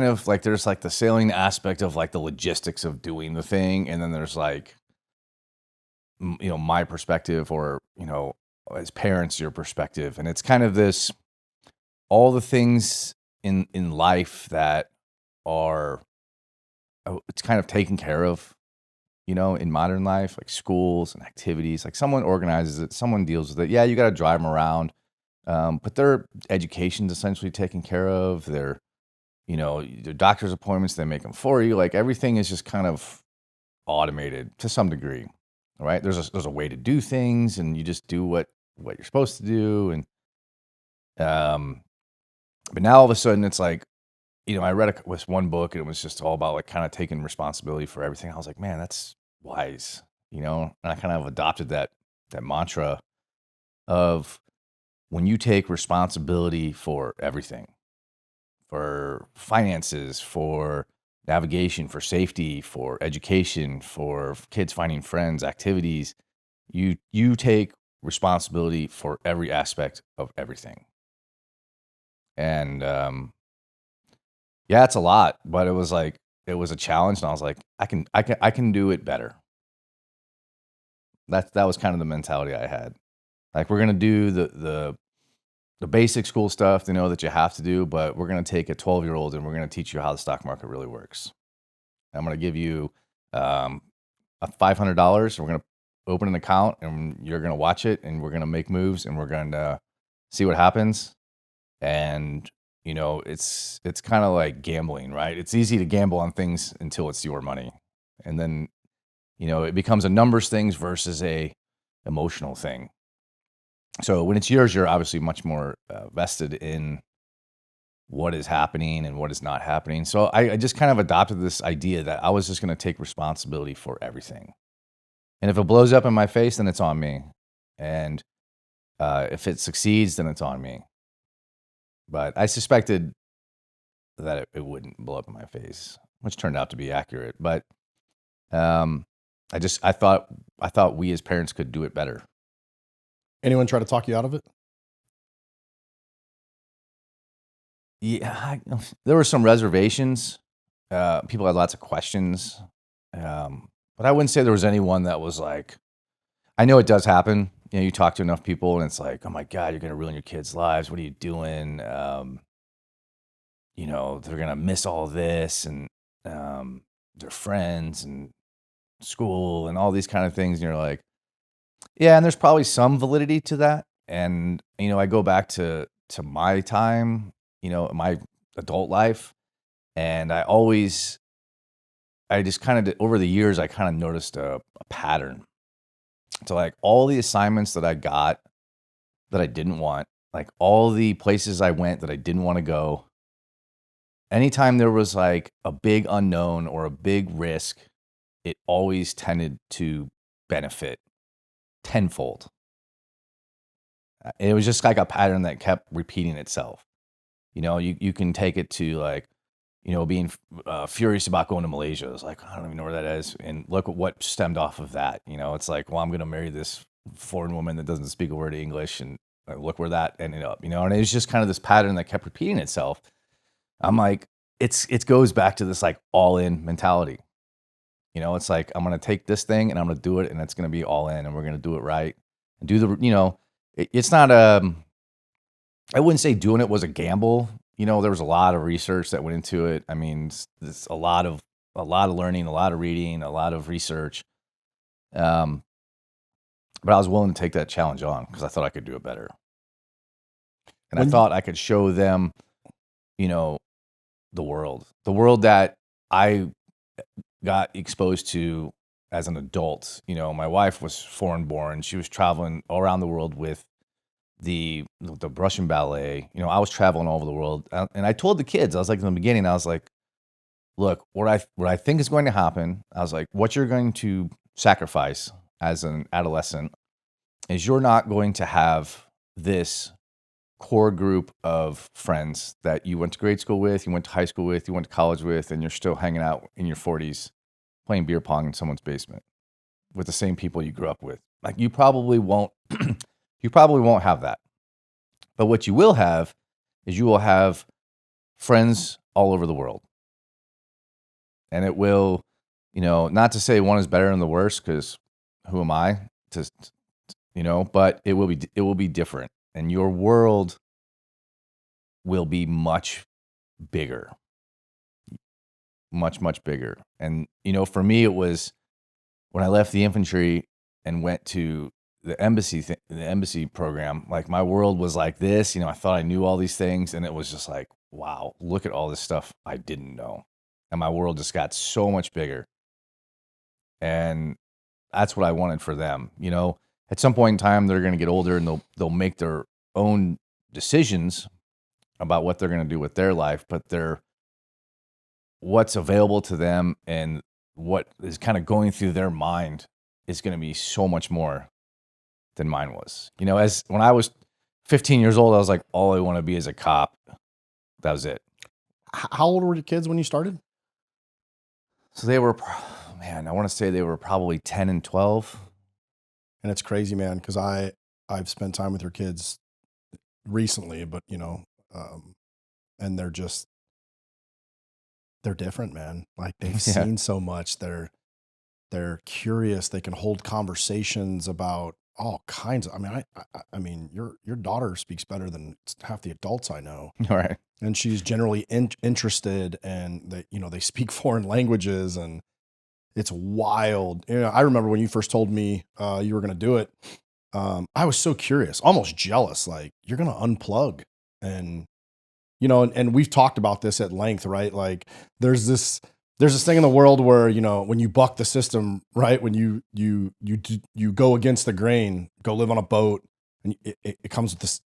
of like, there's like the sailing aspect of like the logistics of doing the thing. And then there's like, my perspective, or, as parents, your perspective. And it's kind of this, all the things in life that are, it's kind of taken care of, in modern life, like schools and activities, like someone organizes it, someone deals with it. Yeah, you got to drive them around. But their education's essentially taken care of. Their doctor's appointments, they make them for you. Like, everything is just kind of automated to some degree, right? There's a way to do things, and you just do what you're supposed to do. And but now all of a sudden it's like, I read this one book, and it was just all about like kind of taking responsibility for everything. I was like, man, that's wise, and I kind of adopted that mantra of, when you take responsibility for everything, for finances, for navigation, for safety, for education, for kids finding friends, activities, you take responsibility for every aspect of everything. And yeah, it's a lot, but it was a challenge, and I was like, I can do it better. That was kind of the mentality I had. Like, we're gonna do the basic school stuff, that you have to do, but we're gonna take a 12-year-old and we're gonna teach you how the stock market really works. I'm gonna give you $500. We're gonna open an account, and you're gonna watch it, and we're gonna make moves, and we're gonna see what happens. And it's kind of like gambling, right? It's easy to gamble on things until it's your money, and then it becomes a numbers thing versus a emotional thing. So when it's yours, you're obviously much more vested in what is happening and what is not happening. So I just kind of adopted this idea that I was just going to take responsibility for everything. And if it blows up in my face, then it's on me. And if it succeeds, then it's on me. But I suspected that it wouldn't blow up in my face, which turned out to be accurate. But I thought we as parents could do it better. Anyone try to talk you out of it? Yeah, there were some reservations. People had lots of questions. But I wouldn't say there was anyone that was like, I know it does happen. You talk to enough people, and it's like, oh my God, you're going to ruin your kids' lives. What are you doing? They're going to miss all this, and their friends and school and all these kind of things. And you're like, yeah, and there's probably some validity to that. And, I go back to my time, my adult life. And I just kind of, over the years, I kind of noticed a pattern. So like, all the assignments that I got that I didn't want, like all the places I went that I didn't want to go, anytime there was like a big unknown or a big risk, it always tended to benefit tenfold. It was just like a pattern that kept repeating itself. You can take it to like, being furious about going to Malaysia. It's like, I don't even know where that is. And look at what stemmed off of that. It's like, well, I'm going to marry this foreign woman that doesn't speak a word of English. And look where that ended up, and it was just kind of this pattern that kept repeating itself. I'm like, it goes back to this like all in mentality. It's like, I'm going to take this thing and I'm going to do it, and it's going to be all in, and we're going to do it right and do the, it's not I wouldn't say doing it was a gamble. There was a lot of research that went into it. I mean, it's a lot of learning, a lot of reading, a lot of research. But I was willing to take that challenge on because I thought I could do it better. And I thought I could show them, the world that I got exposed to as an adult. My wife was foreign born. She was traveling all around the world with the Russian ballet. You know, I was traveling all over the world, and I told the kids, I was like in the beginning, I was like, look, what I think is going to happen. I was like, what you're going to sacrifice as an adolescent is you're not going to have this core group of friends that you went to grade school with, you went to high school with, you went to college with, and you're still hanging out in your 40s playing beer pong in someone's basement with the same people you grew up with. Like you probably won't you probably won't have that. But what you will have is you will have friends all over the world. And it will, you know, not to say one is better than the worst, because who am I to, you know, but it will be different, and your world will be much bigger, much bigger. And you know, for me, it was when I left the infantry and went to the embassy program. Like my world was like this. You know, I thought I knew all these things, and it was just like, wow, look at all this stuff I didn't know. And my world just got so much bigger. And that's what I wanted for them. You know, at some point in time, they're going to get older and they'll make their own decisions about what they're going to do with their life, but what's available to them and what is kind of going through their mind is going to be so much more than mine was. You know, as when I was 15 years old, I was like, all I want to be is a cop. That was it. How old were your kids when you started? So they were, man, I want to say they were probably 10 and 12. And it's crazy, man, because I've spent time with your kids recently, but you know, and they're different, man. Like they've seen so much. They're curious. They can hold conversations about all kinds of. I mean, your daughter speaks better than half the adults I know. All right. And she's generally interested, and they speak foreign languages, and it's wild. You know, I remember when you first told me you were going to do it. I was so curious, almost jealous. Like you're going to unplug, and you know, and we've talked about this at length, right? Like there's this thing in the world where, you know, when you buck the system, right? When you go against the grain, go live on a boat, and it comes with this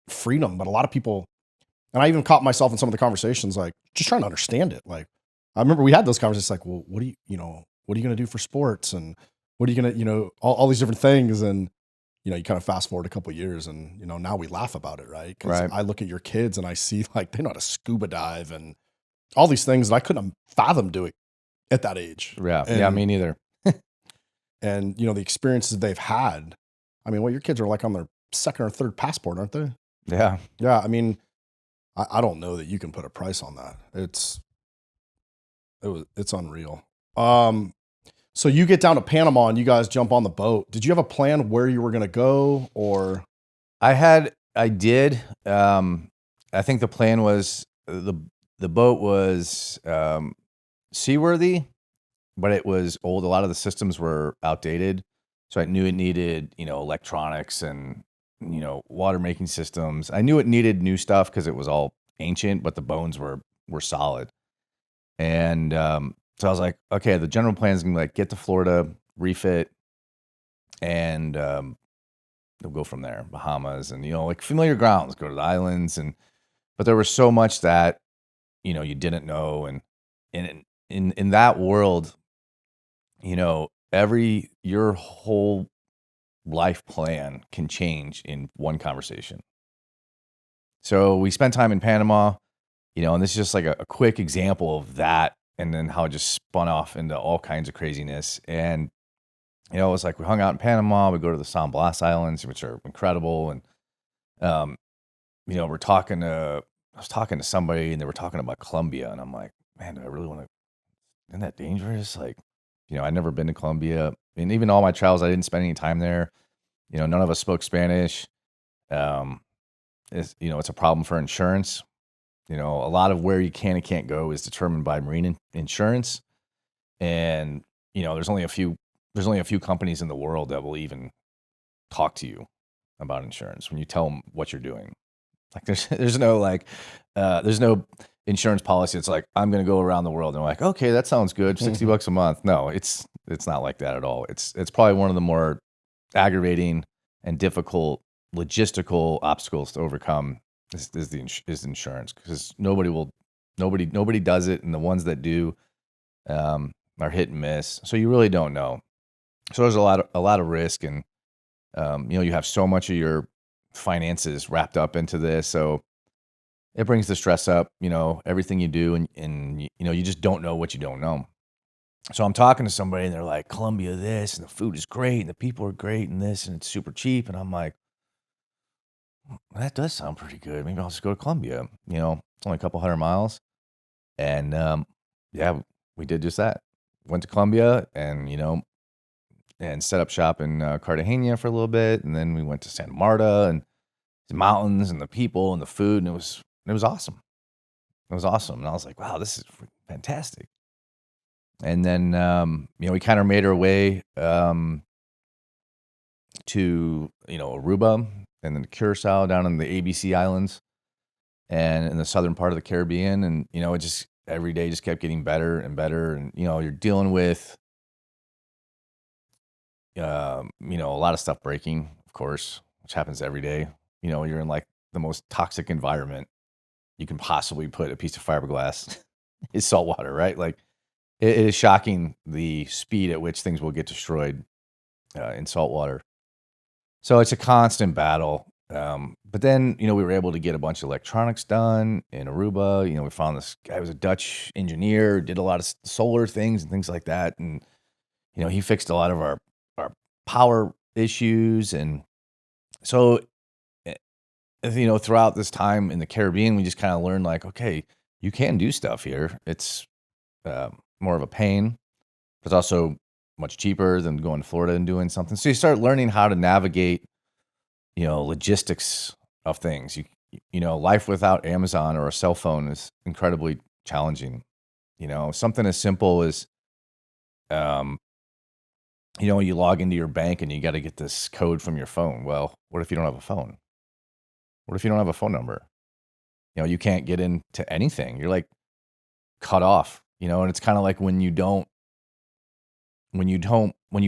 freedom. But a lot of people, and I even caught myself in some of the conversations, like just trying to understand it. Like I remember we had those conversations, like, well, what are you going to do for sports, and what are you going to, all these different things, and you know, you kind of fast forward a couple of years, and you know, now we laugh about it, right? Because I look at your kids and I see like they know how to scuba dive and all these things that I couldn't fathom doing at that age. Yeah, me neither. And you know, the experiences they've had. I mean, your kids are like on their second or third passport, aren't they? Yeah. Yeah. I mean, I don't know that you can put a price on that. It's unreal. So you get down to Panama and you guys jump on the boat. Did you have a plan where you were going to go, or? I did. I think the plan was the boat was seaworthy, but it was old. A lot of the systems were outdated. So I knew it needed, you know, electronics and, you know, water making systems. I knew it needed new stuff because it was all ancient, but the bones were solid. And so I was like, okay, the general plan is going to be like get to Florida, refit, and they'll go from there. Bahamas and, you know, like familiar grounds, go to the islands. But there was so much that, you know, you didn't know. And in that world, you know, your whole life plan can change in one conversation. So we spent time in Panama, you know, and this is just like a quick example of that. And then how it just spun off into all kinds of craziness. And, you know, it was like we hung out in Panama, we go to the San Blas Islands, which are incredible. And, you know, I was talking to somebody and they were talking about Colombia. And I'm like, man, do I really want to, isn't that dangerous? Like, you know, I'd never been to Colombia. And even all my travels, I didn't spend any time there. You know, none of us spoke Spanish. You know, it's a problem for insurance. You know, a lot of where you can and can't go is determined by marine insurance. And, you know, there's only a few companies in the world that will even talk to you about insurance when you tell them what you're doing. Like there's no insurance policy. It's like, I'm going to go around the world. And I'm like, okay, that sounds good. $60 a month. No, it's not like that at all. It's probably one of the more aggravating and difficult logistical obstacles to overcome is insurance, because nobody does it, and the ones that do are hit and miss. So you really don't know. So there's a lot of risk, and you have so much of your finances wrapped up into this, so it brings the stress up. Everything you do, and you just don't know what you don't know. So I'm talking to somebody, and they're like, Colombia this, and the food is great, and the people are great, and this, and it's super cheap. And I'm like, that does sound pretty good. Maybe I'll just go to Colombia. It's only a couple 100 miles. And yeah, we did just that. Went to Colombia, and set up shop in Cartagena for a little bit. And then we went to Santa Marta, and the mountains and the people and the food. And it was awesome. It was awesome. And I was like, wow, this is fantastic. And then, we kind of made our way to, Aruba, and then Curacao down in the ABC Islands and in the southern part of the Caribbean. And, it just every day just kept getting better and better. And, you're dealing with, a lot of stuff breaking, of course, which happens every day. You're in like the most toxic environment you can possibly put a piece of fiberglass is salt water, right? Like, it is shocking the speed at which things will get destroyed in salt water. So it's a constant battle. But then, we were able to get a bunch of electronics done in Aruba. We found this guy was a Dutch engineer, did a lot of solar things and things like that. And, he fixed a lot of our power issues. And so, throughout this time in the Caribbean, we just kind of learned like, okay, you can do stuff here. It's more of a pain, but it's also much cheaper than going to Florida and doing something. So you start learning how to navigate, logistics of things. Life without Amazon or a cell phone is incredibly challenging. Something as simple as, you log into your bank and you got to get this code from your phone. Well, what if you don't have a phone? What if you don't have a phone number? You can't get into anything. You're like cut off, and it's kind of like when you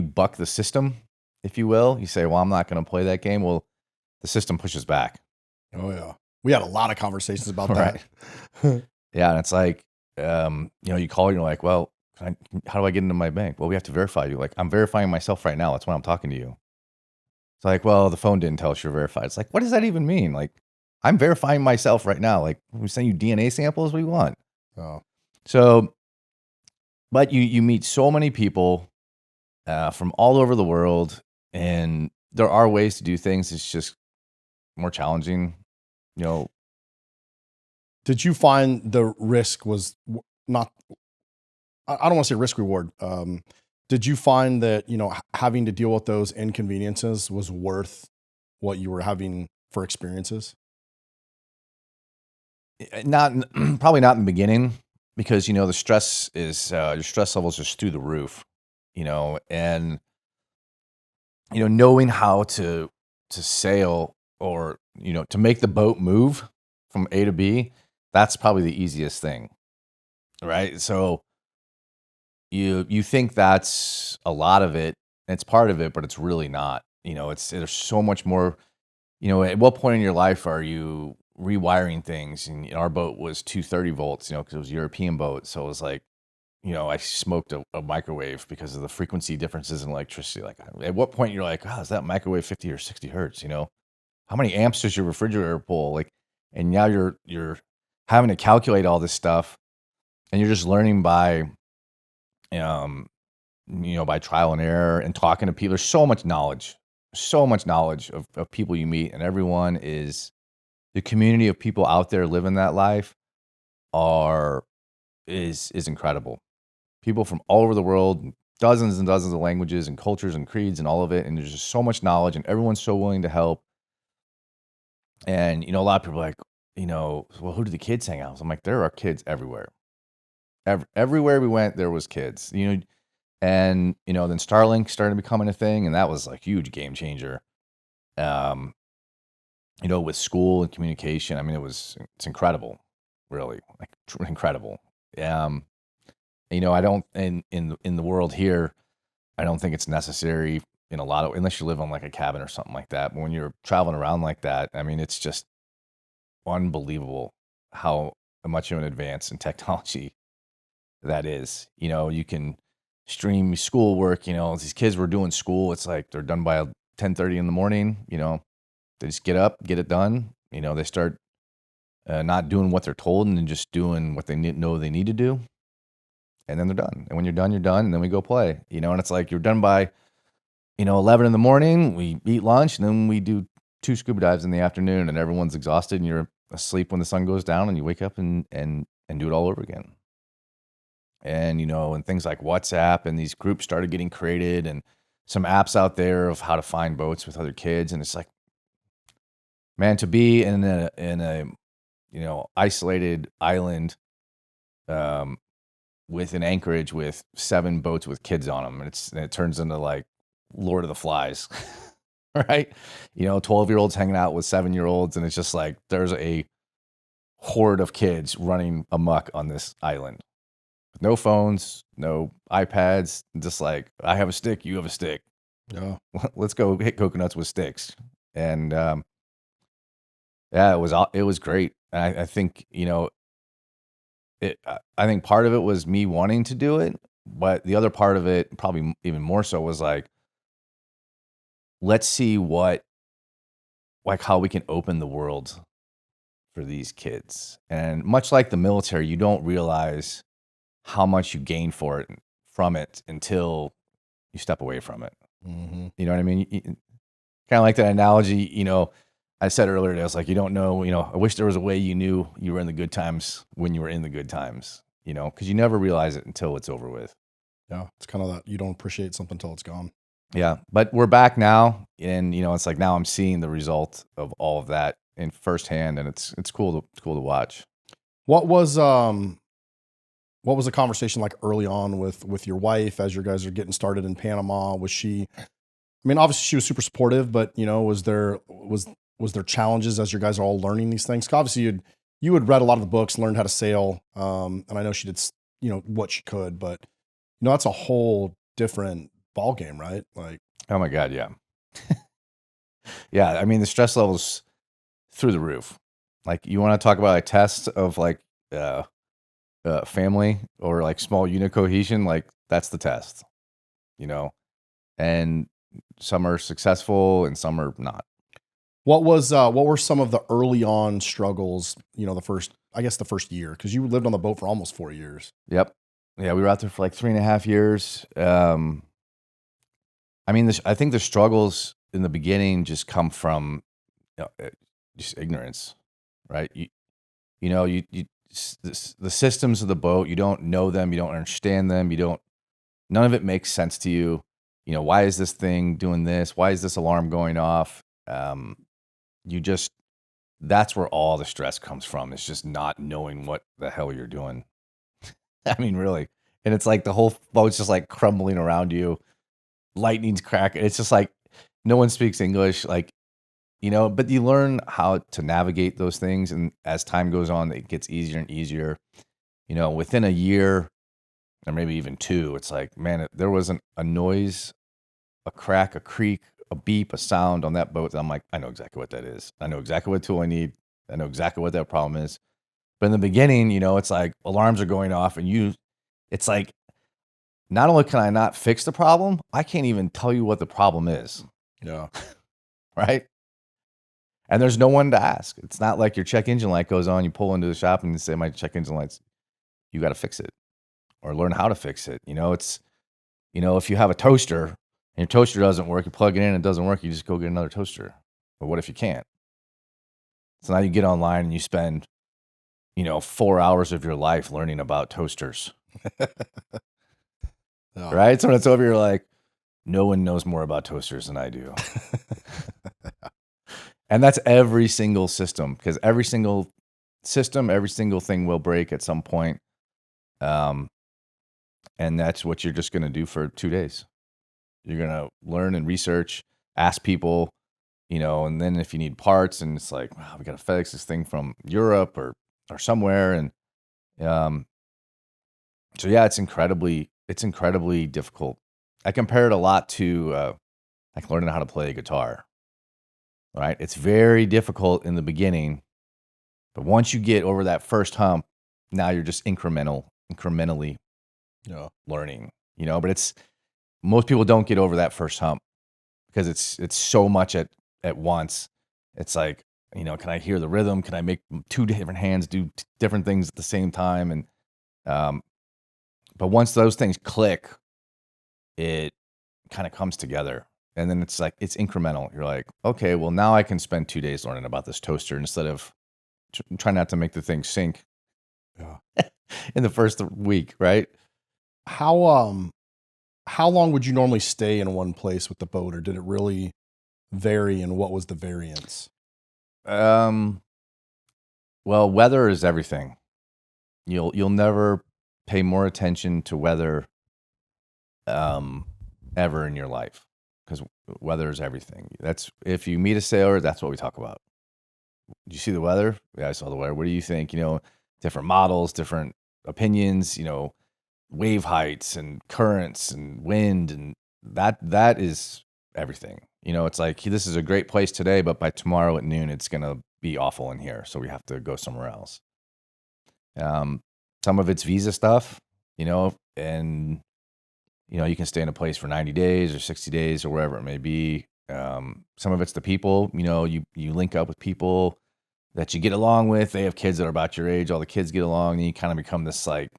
buck the system, if you will, you say, well, I'm not going to play that game. Well, the system pushes back. Oh yeah. We had a lot of conversations about Right. that. Yeah. And it's like, you call and you're like, well, how do I get into my bank? Well, we have to verify you. Like, I'm verifying myself right now. That's why I'm talking to you. It's like, well, the phone didn't tell us you're verified. It's like, what does that even mean? Like, I'm verifying myself right now. Like, we send you DNA samples. What do you want? Oh. So, but you meet so many people from all over the world, and there are ways to do things. It's just more challenging, Did you find the risk was not, I don't want to say risk reward. Did you find that, having to deal with those inconveniences was worth what you were having for experiences? Not probably not in the beginning, because the stress is your stress levels just through the roof, and knowing how to sail, or to make the boat move from A to B, that's probably the easiest thing, right? So you think that's a lot of it, and it's part of it, but it's really not. There's so much more. At what point in your life are you rewiring things? And our boat was 230 volts, because it was a European boat. So it was like, I smoked a microwave because of the frequency differences in electricity. Like, at what point you're like, oh, is that microwave 50 or 60 hertz? How many amps does your refrigerator pull? Like, and now you're having to calculate all this stuff, and you're just learning by, by trial and error and talking to people. There's so much knowledge of people you meet, and everyone is the community of people out there living that life is incredible. People from all over the world, dozens and dozens of languages and cultures and creeds and all of it. And there's just so much knowledge, and everyone's so willing to help. And, a lot of people are like, well, who do the kids hang out with? I'm like, there are kids everywhere. Everywhere we went, there was kids, and, then Starlink started becoming a thing, and that was a huge game changer. With school and communication. I mean, it's incredible, really, like incredible. I don't in the world here, I don't think it's necessary in a lot of, unless you live on like a cabin or something like that. But when you're traveling around like that, I mean, it's just unbelievable how much of an advance in technology that is. You know, you can stream schoolwork. You know, these kids were doing school. It's like they're done by 10:30 in the morning. You know, they just get up, get it done. You know, they start not doing what they're told and then just doing what they know they need to do. And then they're done. And when you're done, you're done. And then we go play, you know, and it's like you're done by, 11 in the morning. We eat lunch and then we do 2 scuba dives in the afternoon and everyone's exhausted and you're asleep when the sun goes down and you wake up and do it all over again. And, and things like WhatsApp and these groups started getting created and some apps out there of how to find boats with other kids. And it's like, man, to be in a isolated island, with an anchorage with 7 boats with kids on them, and it turns into like Lord of the Flies, right? 12-year-olds hanging out with 7-year-olds, and it's just like there's a horde of kids running amok on this island. No phones, no iPads, just like I have a stick, you have a stick. Yeah. Let's go hit coconuts with sticks. And yeah, it was great. And I think, I think part of it was me wanting to do it, but the other part of it, probably even more so, was like, let's see how we can open the world for these kids. And much like the military, you don't realize how much you gain from it until you step away from it. Mm-hmm. You know what I mean? Kind of like that analogy, I said earlier, I was like, you don't know, I wish there was a way you knew you were in the good times when you were in the good times, because you never realize it until it's over with. Yeah. It's kind of that you don't appreciate something until it's gone. Yeah. But we're back now. And, it's like now I'm seeing the result of all of that in firsthand. And it's cool to watch. What was the conversation like early on with your wife as you guys are getting started in Panama? Was she, I mean, obviously she was super supportive, but was there challenges as you guys are all learning these things? 'Cause obviously you had read a lot of the books, learned how to sail. And I know she did, what she could, but that's a whole different ball game, right? Like, Oh my God. Yeah. Yeah. I mean, the stress levels through the roof. Like, you want to talk about a test of like, family or like small unit cohesion, like that's the test, and some are successful and some are not. what were some of the early on struggles, the first year? Because you lived on the boat for almost 4 years. Yep. Yeah, we were out there for like 3.5 years. I mean, I think the struggles in the beginning just come from just ignorance, right? The systems of the boat, you don't know them, you don't understand them, none of it makes sense to you. Why is this thing doing this? Why is this alarm going off? That's where all the stress comes from. It's just not knowing what the hell you're doing. I mean, really. And it's like the whole boat's just like crumbling around you. Lightning's cracking. It's just like no one speaks English. Like, but you learn how to navigate those things. And as time goes on, it gets easier and easier. Within a year or maybe even 2, it's like, man, there wasn't a noise, a crack, a creak, a beep, a sound on that boat. I'm like, I know exactly what that is. I know exactly what tool I need. I know exactly what that problem is. But in the beginning, it's like alarms are going off and it's like, not only can I not fix the problem, I can't even tell you what the problem is. Yeah. Right. And there's no one to ask. It's not like your check engine light goes on, you pull into the shop and you say, my check engine light's, you got to fix it or learn how to fix it. It's, if you have a toaster and your toaster doesn't work, you plug it in, it doesn't work, you just go get another toaster. But what if you can't? So now you get online and you spend, 4 hours of your life learning about toasters. Yeah. Right? So when it's over, you're like, no one knows more about toasters than I do. And that's every single system, because every single system, every single thing will break at some point. And that's what you're just going to do for 2 days. You're going to learn and research, ask people, and then if you need parts and it's like, wow, we got to FedEx this thing from Europe or somewhere. And so, yeah, it's incredibly difficult. I compare it a lot to like learning how to play a guitar, right? It's very difficult in the beginning, but once you get over that first hump, now you're just incrementally learning, but most people don't get over that first hump because it's so much at once. It's like, can I hear the rhythm? Can I make two different hands do different things at the same time? And but once those things click, it kind of comes together. And then it's like, it's incremental. You're like, okay, well, now I can spend 2 days learning about this toaster instead of trying not to make the thing sink in the first week, right? How long would you normally stay in one place with the boat, or did it really vary, and what was the variance? Well, weather is everything. You'll never pay more attention to weather ever in your life, because weather is everything. That's, if you meet a sailor, that's what we talk about. Did you see the weather? Yeah, I saw the weather. What do you think? Different models, different opinions, wave heights and currents and wind, and that is everything. It's like, this is a great place today, but by tomorrow at noon, it's going to be awful in here. So we have to go somewhere else. Some of it's visa stuff, and you can stay in a place for 90 days or 60 days or wherever it may be. Some of it's the people, you link up with people that you get along with. They have kids that are about your age. All the kids get along, and you kind of become this like,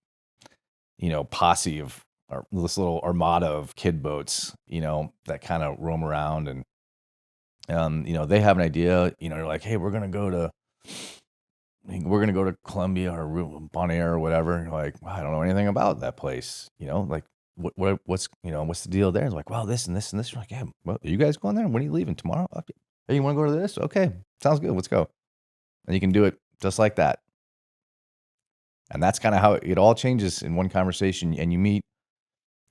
posse of, or this little armada of kid boats, that kind of roam around. And, they have an idea, you're like, hey, we're going to go to Colombia or Bonaire or whatever. And you're like, well, I don't know anything about that place. Like, what's the deal there? It's like, well, this and this and this. You're like, yeah, well, are you guys going there? When are you leaving? Tomorrow? Okay. Hey, you want to go to this? Okay. Sounds good. Let's go. And you can do it just like that. And that's kind of how it all changes in one conversation. And you meet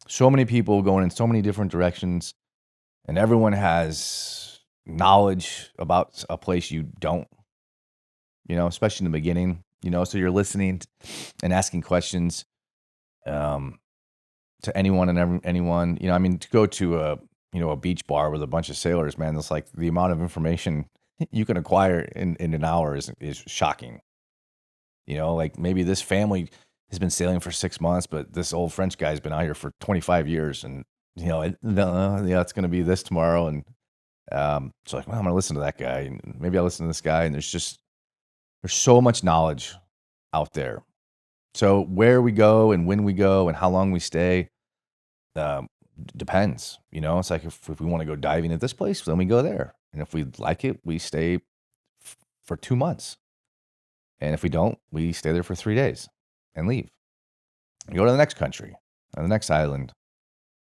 so many people going in so many different directions, and everyone has knowledge about a place you don't, especially in the beginning, so you're listening and asking questions to anyone and anyone, to go to a beach bar with a bunch of sailors, man, it's like the amount of information you can acquire in an hour is shocking. Like maybe this family has been sailing for 6 months, but this old French guy's been out here for 25 years, and it's going to be this tomorrow. And so like, well, I'm going to listen to that guy, and maybe I'll listen to this guy. And there's so much knowledge out there. So where we go and when we go and how long we stay, depends. It's like if we want to go diving at this place, then we go there. And if we like it, we stay for 2 months. And if we don't, we stay there for 3 days and leave. We go to the next country or the next island.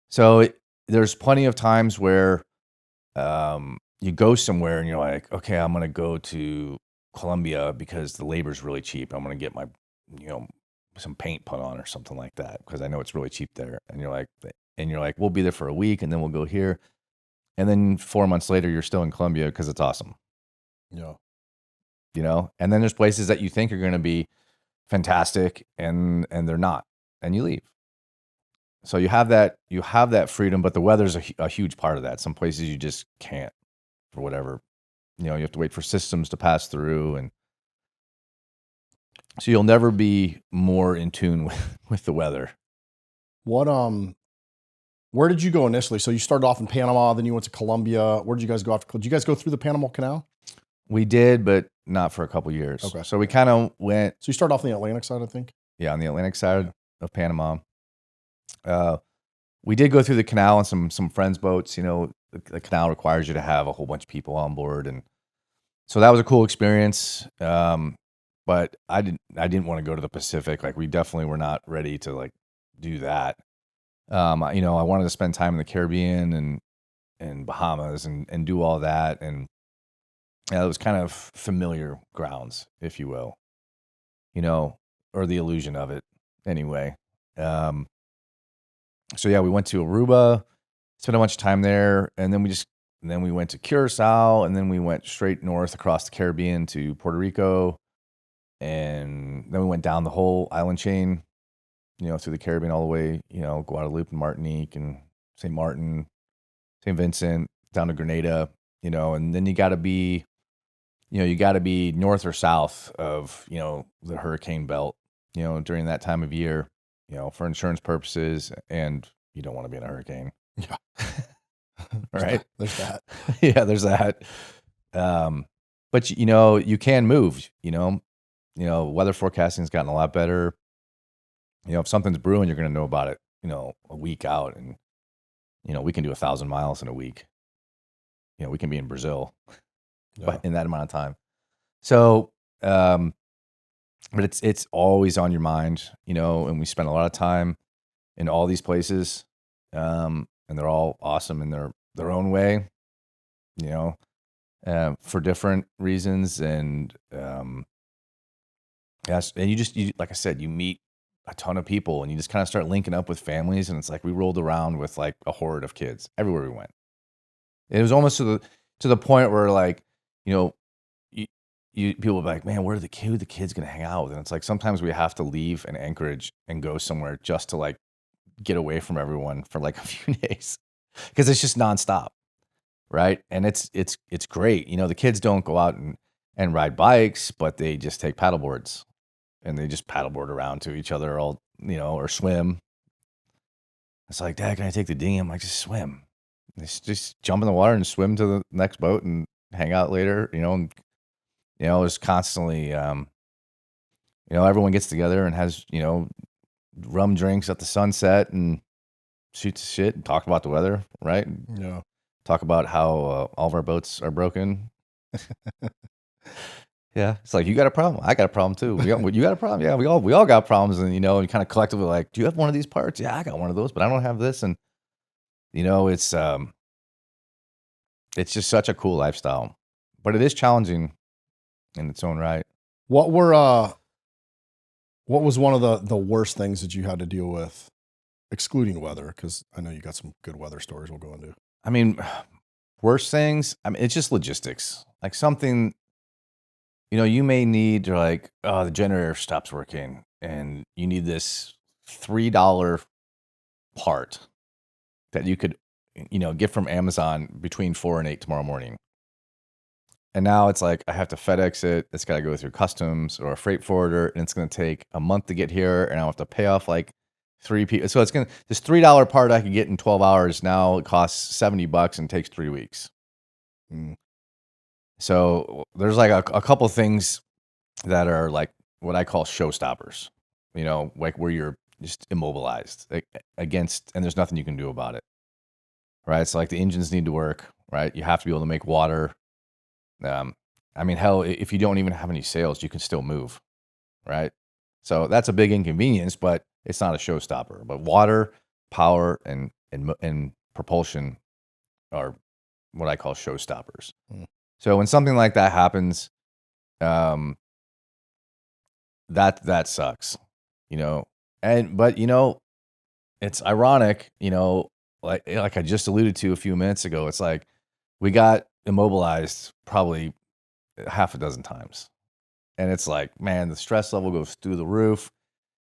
So there's plenty of times where you go somewhere and you're like, okay, I'm going to go to Colombia because the labor's really cheap. I'm going to get my, some paint put on or something like that because I know it's really cheap there. And you're like, we'll be there for a week and then we'll go here. And then 4 months later, you're still in Colombia because it's awesome. Yeah. And then there's places that you think are going to be fantastic and they're not, and you leave. So you have that freedom, but the weather's a huge part of that. Some places you just can't for whatever, you have to wait for systems to pass through. And so you'll never be more in tune with the weather. Where did you go initially? So you started off in Panama, then you went to Colombia. Where did you guys go after? Did you guys go through the Panama Canal? We did, but not for a couple years. Okay. So we kind of went. So you started off on the Atlantic side, I think? Yeah, on the Atlantic side of Panama. We did go through the canal on some friends' boats. The canal requires you to have a whole bunch of people on board. And so that was a cool experience. But I didn't want to go to the Pacific. Like, we definitely were not ready to like do that. I wanted to spend time in the Caribbean and Bahamas and do all that. And it was kind of familiar grounds, if you will, or the illusion of it anyway. So yeah, we went to Aruba, spent a bunch of time there, and then we went to Curacao, and then we went straight north across the Caribbean to Puerto Rico, and then we went down the whole island chain, through the Caribbean all the way, Guadeloupe and Martinique and St. Martin, St. Vincent, down to Grenada, and then you got to be north or south of, the hurricane belt, during that time of year, for insurance purposes, and you don't want to be in a hurricane. Yeah. Right. There's that. Yeah, there's that. But you can move, weather forecasting has gotten a lot better. If something's brewing, you're going to know about it, a week out, and, we can do 1,000 miles in a week. We can be in Brazil Yeah. in that amount of time. So, but it's always on your mind, and we spend a lot of time in all these places, and they're all awesome in their own way, for different reasons. And yes, and you like I said, you meet a ton of people, and you just kind of start linking up with families, and it's like we rolled around with like a horde of kids everywhere we went. It was almost to the point where, like, you people be like, man, who the kids gonna hang out with? And it's like sometimes we have to leave an Anchorage and go somewhere just to like get away from everyone for like a few days, because it's just nonstop, right? And it's great. The kids don't go out and ride bikes, but they just take paddle boards and they just paddleboard around to each other all, or swim. It's like, Dad, can I take the dinghy? I'm like, just swim. Just jump in the water and swim to the next boat and hang out later, and it's constantly, everyone gets together and has, rum drinks at the sunset and shoots the shit and talk about the weather, right? Yeah. Talk about how all of our boats are broken. Yeah, it's like, you got a problem, I got a problem too. You got a problem, yeah. We all got problems, and and kind of collectively like, do you have one of these parts? Yeah, I got one of those, but I don't have this, and it's just such a cool lifestyle, but it is challenging in its own right. What was one of the worst things that you had to deal with, excluding weather? Because I know you got some good weather stories we'll go into. I mean, worst things, it's just logistics. Like something, you may need, like, oh, the generator stops working and you need this $3 part that you could, get from Amazon between 4 and 8 tomorrow morning. And now it's like, I have to FedEx it. It's got to go through customs or a freight forwarder, and it's going to take a month to get here. And I'll have to pay off like 3 people. So this $3 part I could get in 12 hours. Now it costs $70 and takes 3 weeks. Mm. So there's like a couple things that are like what I call showstoppers, like where you're just immobilized against, and there's nothing you can do about it. Right. So like the engines need to work, right? You have to be able to make water. Hell, if you don't even have any sails, you can still move, right? So that's a big inconvenience, but it's not a showstopper. But water, power, and propulsion are what I call showstoppers. Mm. So when something like that happens, that sucks, but it's ironic, like I just alluded to a few minutes ago. It's like we got immobilized probably half a dozen times. And it's like, man, the stress level goes through the roof.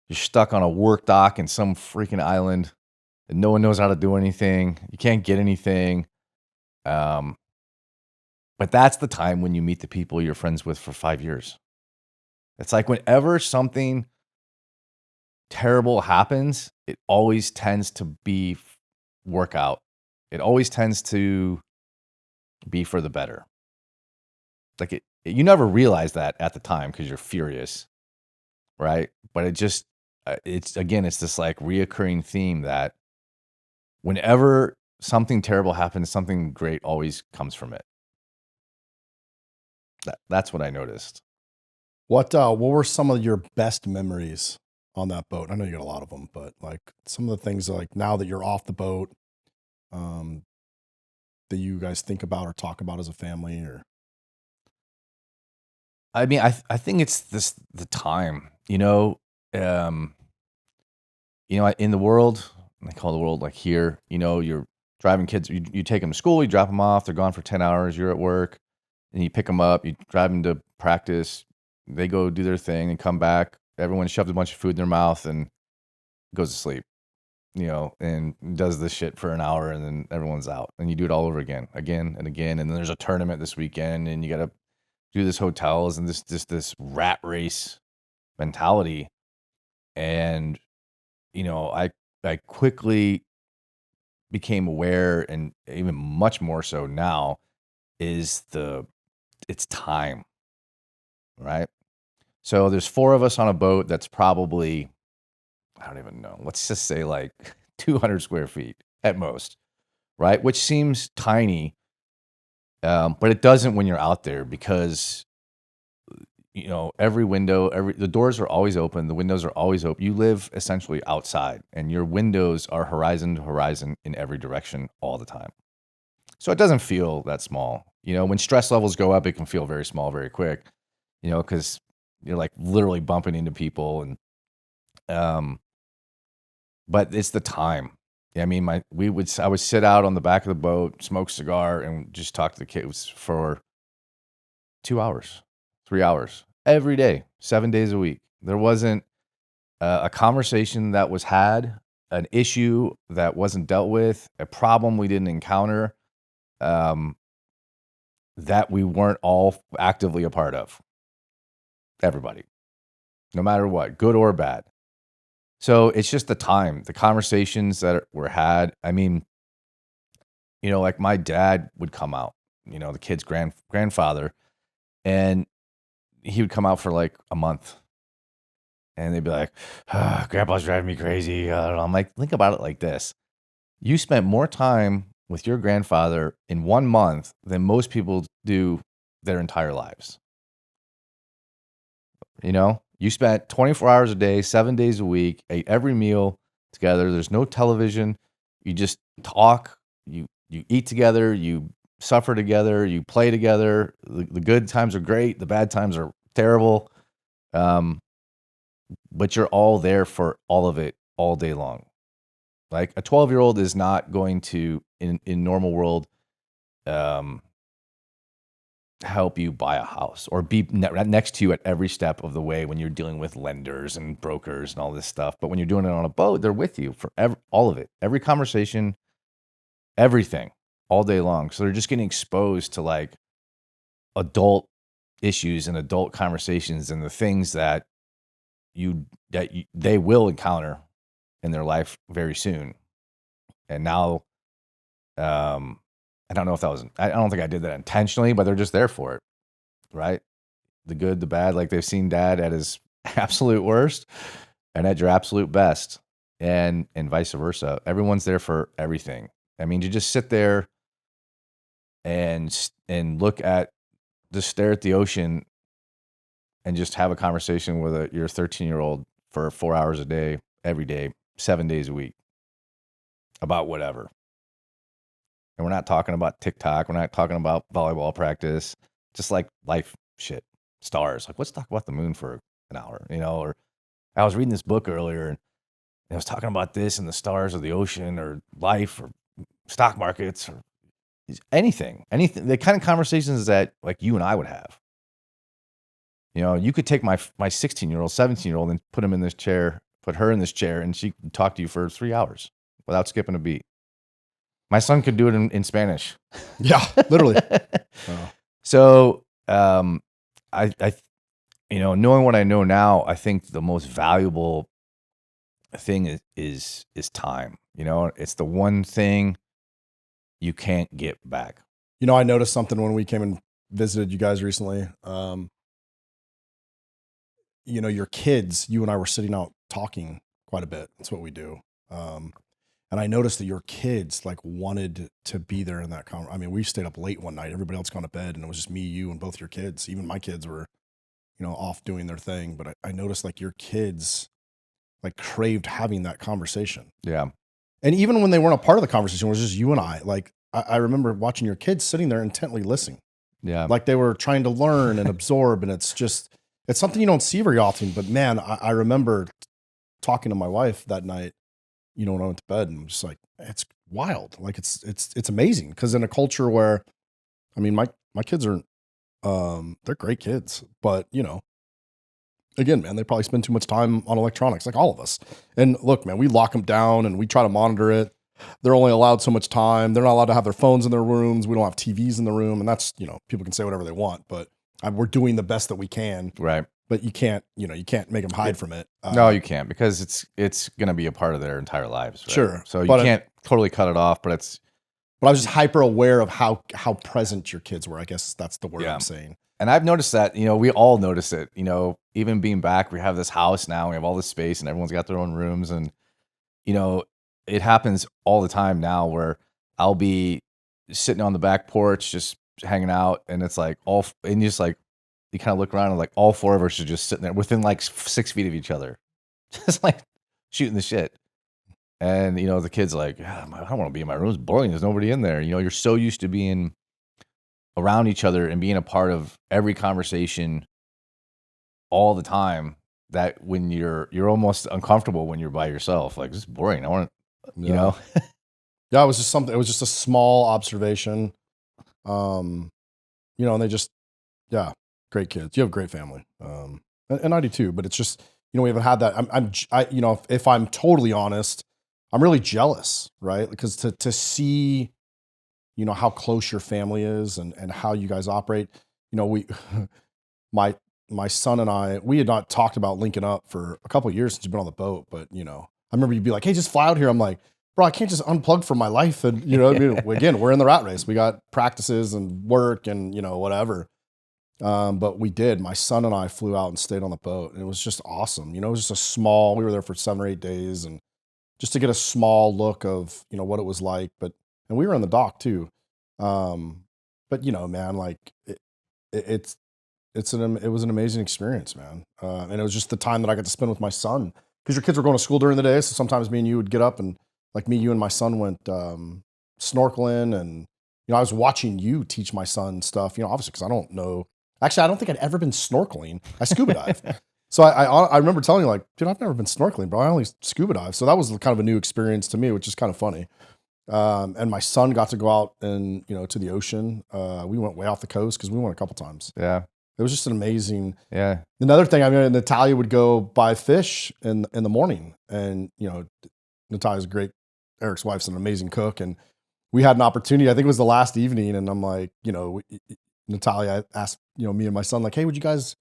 You're stuck on a work dock in some freaking island and no one knows how to do anything. You can't get anything. But that's the time when you meet the people you're friends with for 5 years. It's like whenever something terrible happens, it always tends to be work out. It always tends to be for the better. Like you never realize that at the time because you're furious, right? But it's this like reoccurring theme that whenever something terrible happens, something great always comes from it. That's what I noticed. What were some of your best memories on that boat? I know you got a lot of them, but like some of the things like now that you're off the boat, that you guys think about or talk about as a family, or I think it's the time, in the world, I call the world like here, you're driving kids, you take them to school, you drop them off, they're gone for 10 hours, you're at work, and you pick them up, you drive them to practice, they go do their thing and come back, everyone shoves a bunch of food in their mouth and goes to sleep. and does this shit for an hour, and then everyone's out, and you do it all over again and again. And then there's a tournament this weekend, and you got to do this hotels and this rat race mentality. And, I quickly became aware, and even much more so now, it's time, right? So there's 4 of us on a boat that's probably, I don't even know, let's just say like 200 square feet at most, right? Which seems tiny, but it doesn't when you're out there, because every window, the doors are always open, the windows are always open. You live essentially outside, and your windows are horizon to horizon in every direction all the time. So it doesn't feel that small. When stress levels go up, it can feel very small very quick, because you're like literally bumping into people. And but it's the time. I mean, I would sit out on the back of the boat, smoke a cigar, and just talk to the kids for 2 hours, 3 hours every day, 7 days a week. There wasn't a conversation that was had, an issue that wasn't dealt with, a problem we didn't encounter, that we weren't all actively a part of. Everybody, no matter what, good or bad. So it's just the time, the conversations that were had. I mean, like my dad would come out, the kid's grandfather, and he would come out for like a month, and they'd be like, Grandpa's driving me crazy. I don't know. I'm like, think about it like this. You spent more time with your grandfather in 1 month than most people do their entire lives. You spent 24 hours a day, 7 days a week, ate every meal together. There's no television. You just talk. You eat together. You suffer together. You play together. The good times are great. The bad times are terrible. But you're all there for all of it all day long. Like a 12-year-old is not going to, in normal world, help you buy a house or be next to you at every step of the way when you're dealing with lenders and brokers and all this stuff. But when you're doing it on a boat, they're with you for all of it, every conversation, everything, all day long. So they're just getting exposed to like adult issues and adult conversations and the things that they will encounter in their life very soon. And now, I don't know if I don't think I did that intentionally, but they're just there for it, right? The good, the bad, like they've seen dad at his absolute worst and at your absolute best, and vice versa. Everyone's there for everything. I mean, you just sit there and just stare at the ocean and just have a conversation with your 13-year-old for 4 hours a day, every day, 7 days a week about whatever. And we're not talking about TikTok. We're not talking about volleyball practice. Just like life shit, stars. Like, let's talk about the moon for an hour, Or I was reading this book earlier, and I was talking about this and the stars of the ocean, or life, or stock markets, or anything. The kind of conversations that like you and I would have. You could take my 16-year-old, 17-year-old, and put her in this chair, and she could talk to you for 3 hours without skipping a beat. My son could do it in Spanish. Yeah, literally. Oh. So, I knowing what I know now, I think the most valuable thing is time. It's the one thing you can't get back. I noticed something when we came and visited you guys recently. Your kids, you and I were sitting out talking quite a bit. That's what we do. And I noticed that your kids like wanted to be there in that conversation. I mean, we stayed up late one night, everybody else gone to bed, and it was just me, you, and both your kids. Even my kids were, off doing their thing. But I noticed like your kids like craved having that conversation. Yeah. And even when they weren't a part of the conversation, it was just you and I. Like I remember watching your kids sitting there intently listening. Yeah. Like they were trying to learn and absorb. And it's something you don't see very often. But man, I remember talking to my wife that night, when I went to bed, and I'm just like, it's wild. Like it's amazing. Cause in a culture where, I mean, my kids are, they're great kids, but again, man, they probably spend too much time on electronics, like all of us. And look, man, we lock them down and we try to monitor it. They're only allowed so much time. They're not allowed to have their phones in their rooms. We don't have TVs in the room. And that's, people can say whatever they want, but we're doing the best that we can. Right. But you can't make them hide from it. No, you can't, because it's going to be a part of their entire lives. Right? Sure. So you can't totally cut it off, but I was just hyper aware of how present your kids were. I guess that's the word I'm saying. And I've noticed that, we all notice it, even being back, we have this house now, we have all this space and everyone's got their own rooms. And, it happens all the time now where I'll be sitting on the back porch, just hanging out. And it's like and just like, you kind of look around and like all four of us are just sitting there within like 6 feet of each other, just like shooting the shit. And, the kid's like, I don't want to be in my room. It's boring. There's nobody in there. You're so used to being around each other and being a part of every conversation all the time that when you're almost uncomfortable when you're by yourself. Like, this is boring. I want to, Yeah, it was just a small observation. And they just, great kids. You have a great family. And I do too, but it's just, we haven't had that. If I'm totally honest, I'm really jealous, right? Because to see, how close your family is and how you guys operate. My son and I, we had not talked about linking up for a couple of years since you've been on the boat, but I remember you'd be like, hey, just fly out here. I'm like, bro, I can't just unplug from my life. And again, we're in the rat race. We got practices and work and whatever. But we did. My son and I flew out and stayed on the boat, and it was just awesome. It was just we were there for 7 or 8 days, and just to get a small look of what it was like. And we were in the dock too. But man, like it was an amazing experience, man. And it was just the time that I got to spend with my son, because your kids were going to school during the day. So sometimes me and you would get up and like you and my son went snorkeling, and I was watching you teach my son stuff. Obviously because I don't know. Actually, I don't think I'd ever been snorkeling. I scuba dive. So I remember telling you, like, dude, I've never been snorkeling, bro. I only scuba dive. So that was kind of a new experience to me, which is kind of funny. And my son got to go out and to the ocean. We went way off the coast because we went a couple times. Yeah. It was just an amazing. Yeah. Another thing, Natalya would go buy fish in the morning, and Natalya's great. Eric's wife's an amazing cook, and we had an opportunity. I think it was the last evening, and I'm like, Natalya asked me and my son, like, hey, would you guys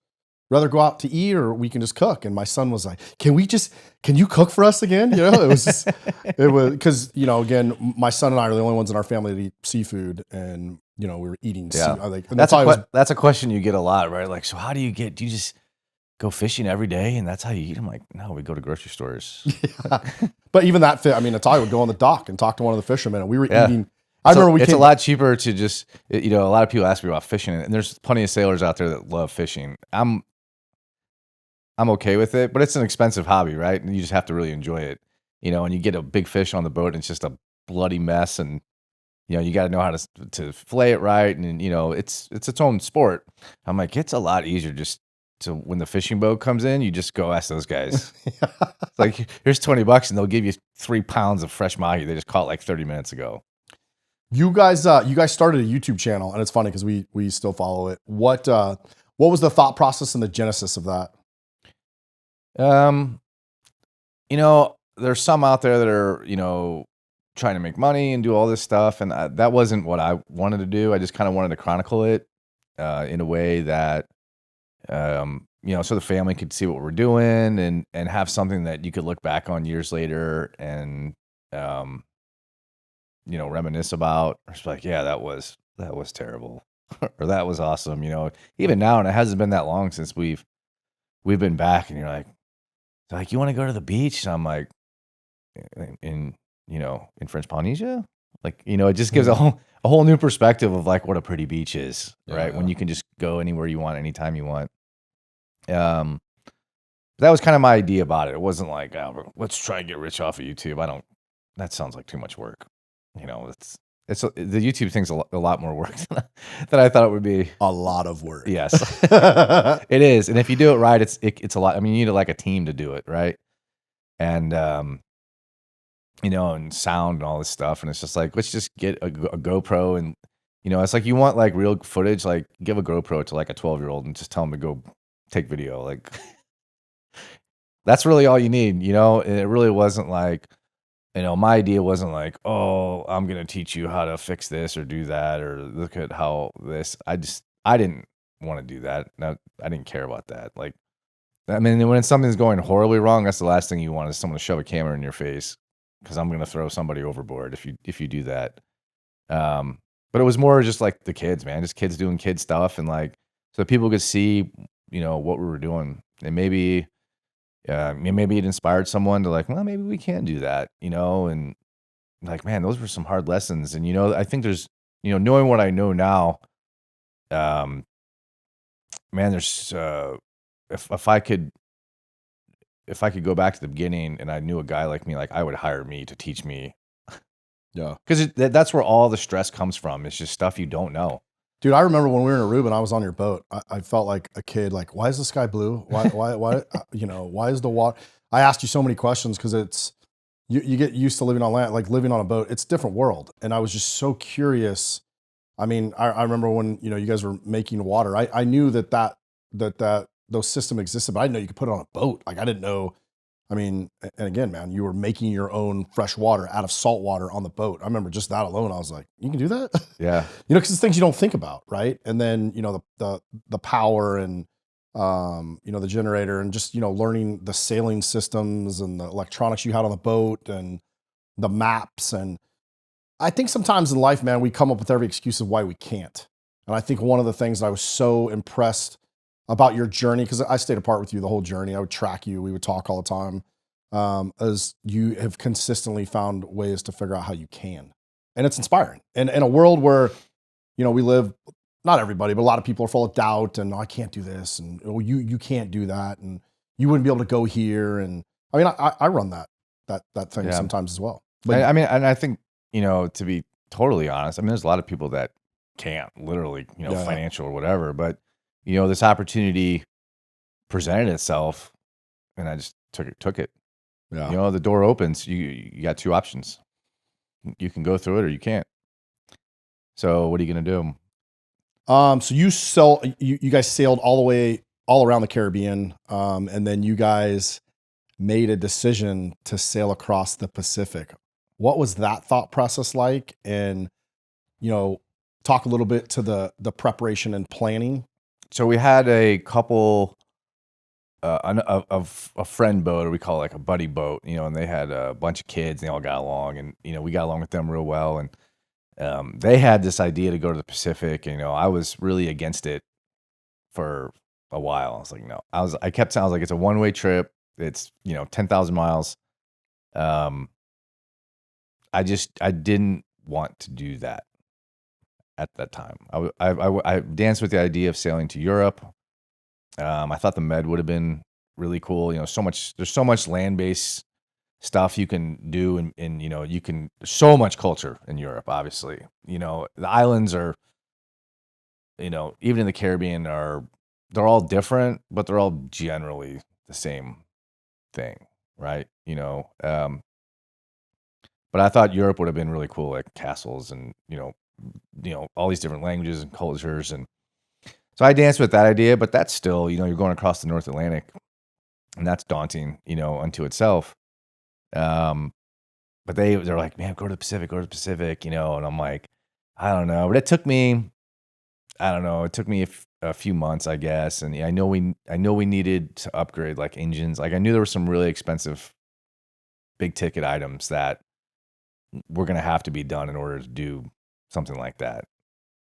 rather go out to eat, or we can just cook? And my son was like, can you cook for us again? It was because again, my son and I are the only ones in our family that eat seafood, and we were eating. Yeah. That's a question you get a lot, right? Like, so do you just go fishing every day and that's how you eat? I'm like, no, we go to grocery stores. Yeah. But even that Natalya would go on the dock and talk to one of the fishermen, and we were eating. I remember it's a lot cheaper to just, a lot of people ask me about fishing, and there's plenty of sailors out there that love fishing. I'm okay with it, but it's an expensive hobby, right? And you just have to really enjoy it, and you get a big fish on the boat and it's just a bloody mess, and you got to know how to fillet it right, and it's its own sport. I'm like, it's a lot easier just to, when the fishing boat comes in, you just go ask those guys. It's like, here's $20 and they'll give you 3 pounds of fresh mahi they just caught like 30 minutes ago. You guys started a YouTube channel, and it's funny because we still follow it. What was the thought process and the genesis of that? There's some out there that are, trying to make money and do all this stuff. And that wasn't what I wanted to do. I just kind of wanted to chronicle it in a way that, so the family could see what we're doing and have something that you could look back on years later and, reminisce about. Or just like, yeah, that was terrible or that was awesome. Even now, and it hasn't been that long since we've been back, and you're like, you want to go to the beach? And I'm like, in French Polynesia, like, it just gives a whole new perspective of like what a pretty beach is, right? Yeah. When you can just go anywhere you want, anytime you want. That was kind of my idea about it. It wasn't like, let's try and get rich off of YouTube. That sounds like too much work. The YouTube thing's a lot more work than I thought it would be. A lot of work. Yes, it is. And if you do it right, it's a lot. I mean, you need like a team to do it, right? And and sound and all this stuff. And it's just like, let's just get a GoPro, and it's like, you want like real footage, like give a GoPro to like a 12-year-old and just tell them to go take video. Like, That's really all you need, you know? And it really wasn't like, you know, my idea wasn't like, oh, I'm gonna teach you how to fix this or do that or look at how this. I didn't want to do that. No, I didn't care about that. Like, I mean, when something's going horribly wrong, that's the last thing you want is someone to shove a camera in your face because I'm gonna throw somebody overboard if you do that. But it was more just like the kids, man, just kids doing kid stuff and like so people could see, you know, what we were doing and maybe it inspired someone to like, well, maybe we can do that, you know, and like, man, those were some hard lessons. And, you know, I think there's, you know, knowing what I know now, um, man, if I could, if I could go back to the beginning and I knew a guy like me, like I would hire me to teach me Yeah. because that's where all the stress comes from. It's just stuff you don't know. Dude, I remember when we were in Aruba and I was on your boat, I felt like a kid, like, why is the sky blue? Why, you know, why is the water? I asked you so many questions because you get used to living on land, like living on a boat. It's a different world. And I was just so curious. I mean, I remember when, you know, you guys were making water. I knew that those system existed, but I didn't know you could put it on a boat. Like I didn't know. I mean, and again, man, you were making your own fresh water out of salt water on the boat. I remember just that alone. I was like, you can do that? Yeah. You know, because it's things you don't think about, right? And then, you know, the power and you know, the generator and just, you know, learning the sailing systems and the electronics you had on the boat and the maps. And I think sometimes in life, man, we come up with every excuse of why we can't. And I think one of the things that I was so impressed about your journey, because I stayed apart with you the whole journey. I would track you. We would talk all the time. As you have consistently found ways to figure out how you can. And it's inspiring. And in a world where, you know, we live, not everybody, but a lot of people are full of doubt and, oh, I can't do this. And oh, you can't do that. And you wouldn't be able to go here. And I mean, I run that thing Yeah. sometimes as well. But I mean, and I think, you know, to be totally honest, I mean, there's a lot of people that can't literally, you know, Yeah. financial or whatever, but you know, this opportunity presented itself and I just took it. yeah. You know, the door opens, you got two options. You can go through it or you can't. So what are you going to do? So you guys sailed all around the Caribbean. And then you guys made a decision to sail across the Pacific. What was that thought process like? And, you know, talk a little bit to the preparation and planning. So we had a couple of a friend boat, or we call it like a buddy boat, you know, and they had a bunch of kids and they all got along and, you know, we got along with them real well. And they had this idea to go to the Pacific. And, you know, I was really against it for a while. I was like, no, I kept saying, I was like, it's a one-way trip. It's, you know, 10,000 miles. I didn't want to do that at that time. I danced with the idea of sailing to Europe. I thought the Med would have been really cool. You know, there's so much land-based stuff you can do and you know, there's so much culture in Europe, obviously. You know, the islands are, you know, even in the Caribbean they're all different, but they're all generally the same thing, right? You know, but I thought Europe would have been really cool, like castles and, you know, all these different languages and cultures. And so I danced with that idea, but that's still, you know, you're going across the North Atlantic and that's daunting, you know, unto itself. But they're like, man, go to the Pacific, you know, and I'm like, I don't know. But it took me, I don't know, it took me a few months, I guess. And I know we needed to upgrade like engines. Like I knew there were some really expensive big ticket items that were going to have to be done in order to do something like that.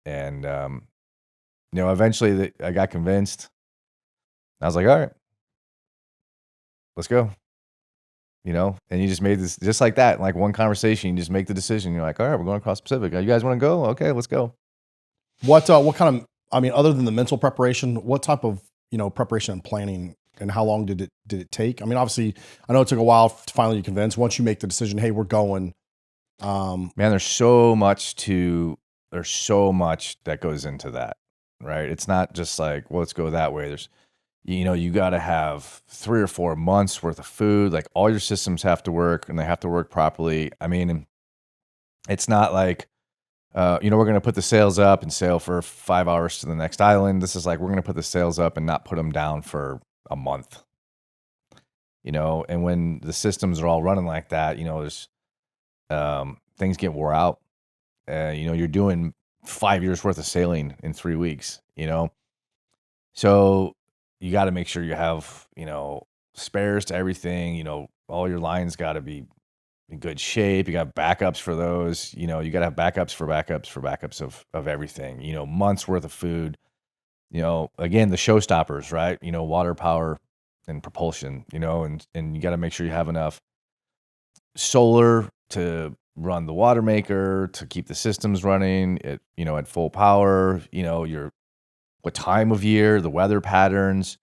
And, you know, eventually I got convinced. I was like, all right, let's go. You know, and you just made this just like that, like one conversation, you just make the decision. You're like, all right, we're going across the Pacific. You guys want to go? Okay, let's go. What kind of, I mean, other than the mental preparation, what type of, you know, preparation and planning and how long did it take? I mean, obviously I know it took a while to finally get convinced. Once you make the decision, hey, we're going. Man, there's so much that goes into that, right? It's not just like, well, let's go that way. There's, you know, you got to have 3 or 4 months worth of food. Like all your systems have to work and they have to work properly. I mean, it's not like, you know, we're going to put the sails up and sail for 5 hours to the next island. This is like, we're going to put the sails up and not put them down for a month. And when the systems are all running like that, there's things get wore out. You're doing 5 years worth of sailing in 3 weeks, so you got to make sure you have, spares to everything. All your lines got to be in good shape. You got backups for those. You got to have backups for backups for backups of everything. Months worth of food. Again, the showstoppers, right? Water power and propulsion. And you got to make sure you have enough solar to run the water maker, to keep the systems running at full power. Your what time of year, the weather patterns,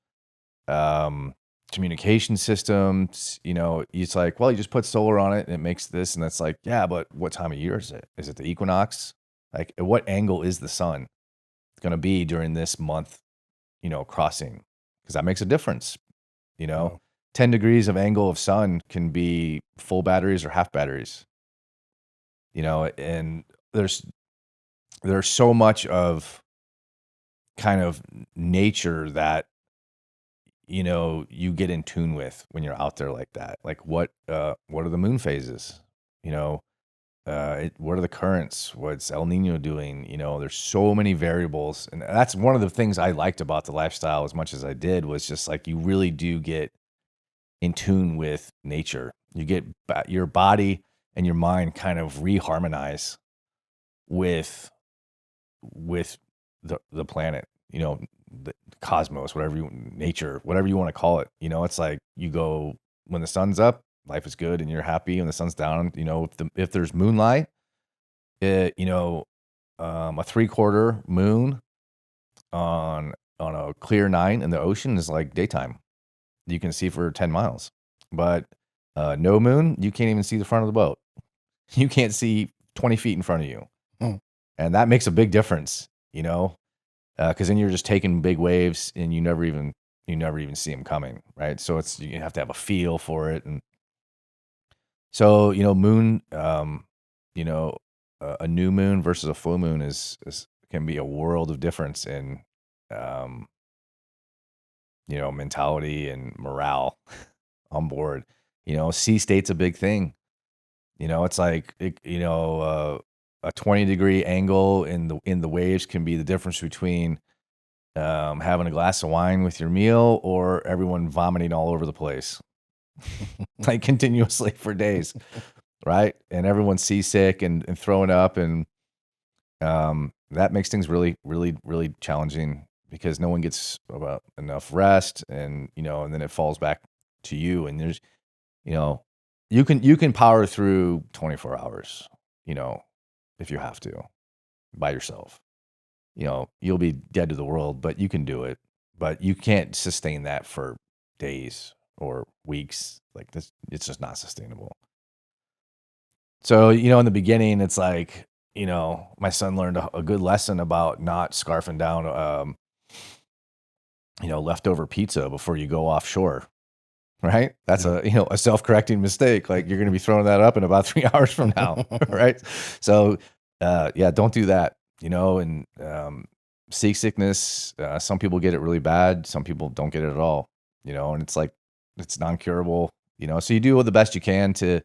communication systems. It's like, well, you just put solar on it and it makes this, and that's like, yeah, but what time of year is it? Is it the equinox? Like, at what angle is the sun going to be during this month? Crossing, because that makes a difference. Oh. 10 degrees of angle of sun can be full batteries or half batteries. And there's so much of kind of nature that you get in tune with when you're out there like that. Like, what are the moon phases? What are the currents? What's El Nino doing? There's so many variables, and that's one of the things I liked about the lifestyle as much as I did, was just like, you really do get in tune with nature. You get your body and your mind kind of reharmonize with the planet, the cosmos, nature, whatever you want to call it. It's like, you go, when the sun's up, life is good and you're happy. When the sun's down, if there's moonlight, a 3/4 moon on a clear night in the ocean is like daytime. You can see for 10 miles. But no moon, you can't even see the front of the boat. You can't see 20 feet in front of you. Hmm. And that makes a big difference, because then you're just taking big waves and you never even see them coming, right? So you have to have a feel for it. And so, moon, a new moon versus a full moon can be a world of difference in, mentality and morale on board. Sea state's a big thing. It's like, a 20-degree angle in the waves can be the difference between having a glass of wine with your meal or everyone vomiting all over the place, like continuously for days, right? And everyone's seasick and throwing up, and that makes things really, really, really challenging, because no one gets about enough rest, and and then it falls back to you. And there's, you can power through 24 hours, if you have to, by yourself. You'll be dead to the world, but you can do it. But you can't sustain that for days or weeks. Like this, it's just not sustainable. So, in the beginning, it's like, my son learned a good lesson about not scarfing down, leftover pizza before you go offshore. Right? That's a self-correcting mistake. Like, you're going to be throwing that up in about 3 hours from now. Right? So, yeah, don't do that. And seasickness, some people get it really bad. Some people don't get it at all, and it's like, it's non-curable, so you do the best you can to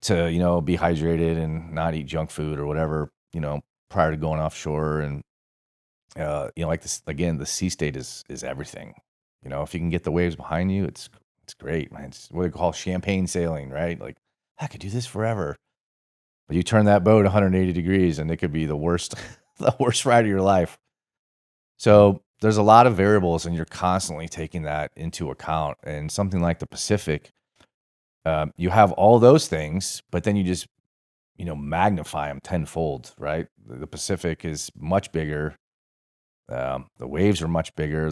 be hydrated and not eat junk food or whatever, prior to going offshore. And, like this, again, the sea state is everything. If you can get the waves behind you, it's great, man. It's what they call champagne sailing, right? Like, I could do this forever. But you turn that boat 180 degrees and it could be the worst, the worst ride of your life. So there's a lot of variables, and you're constantly taking that into account. And something like the Pacific, you have all those things, but then you just, magnify them tenfold, right? The Pacific is much bigger. The waves are much bigger.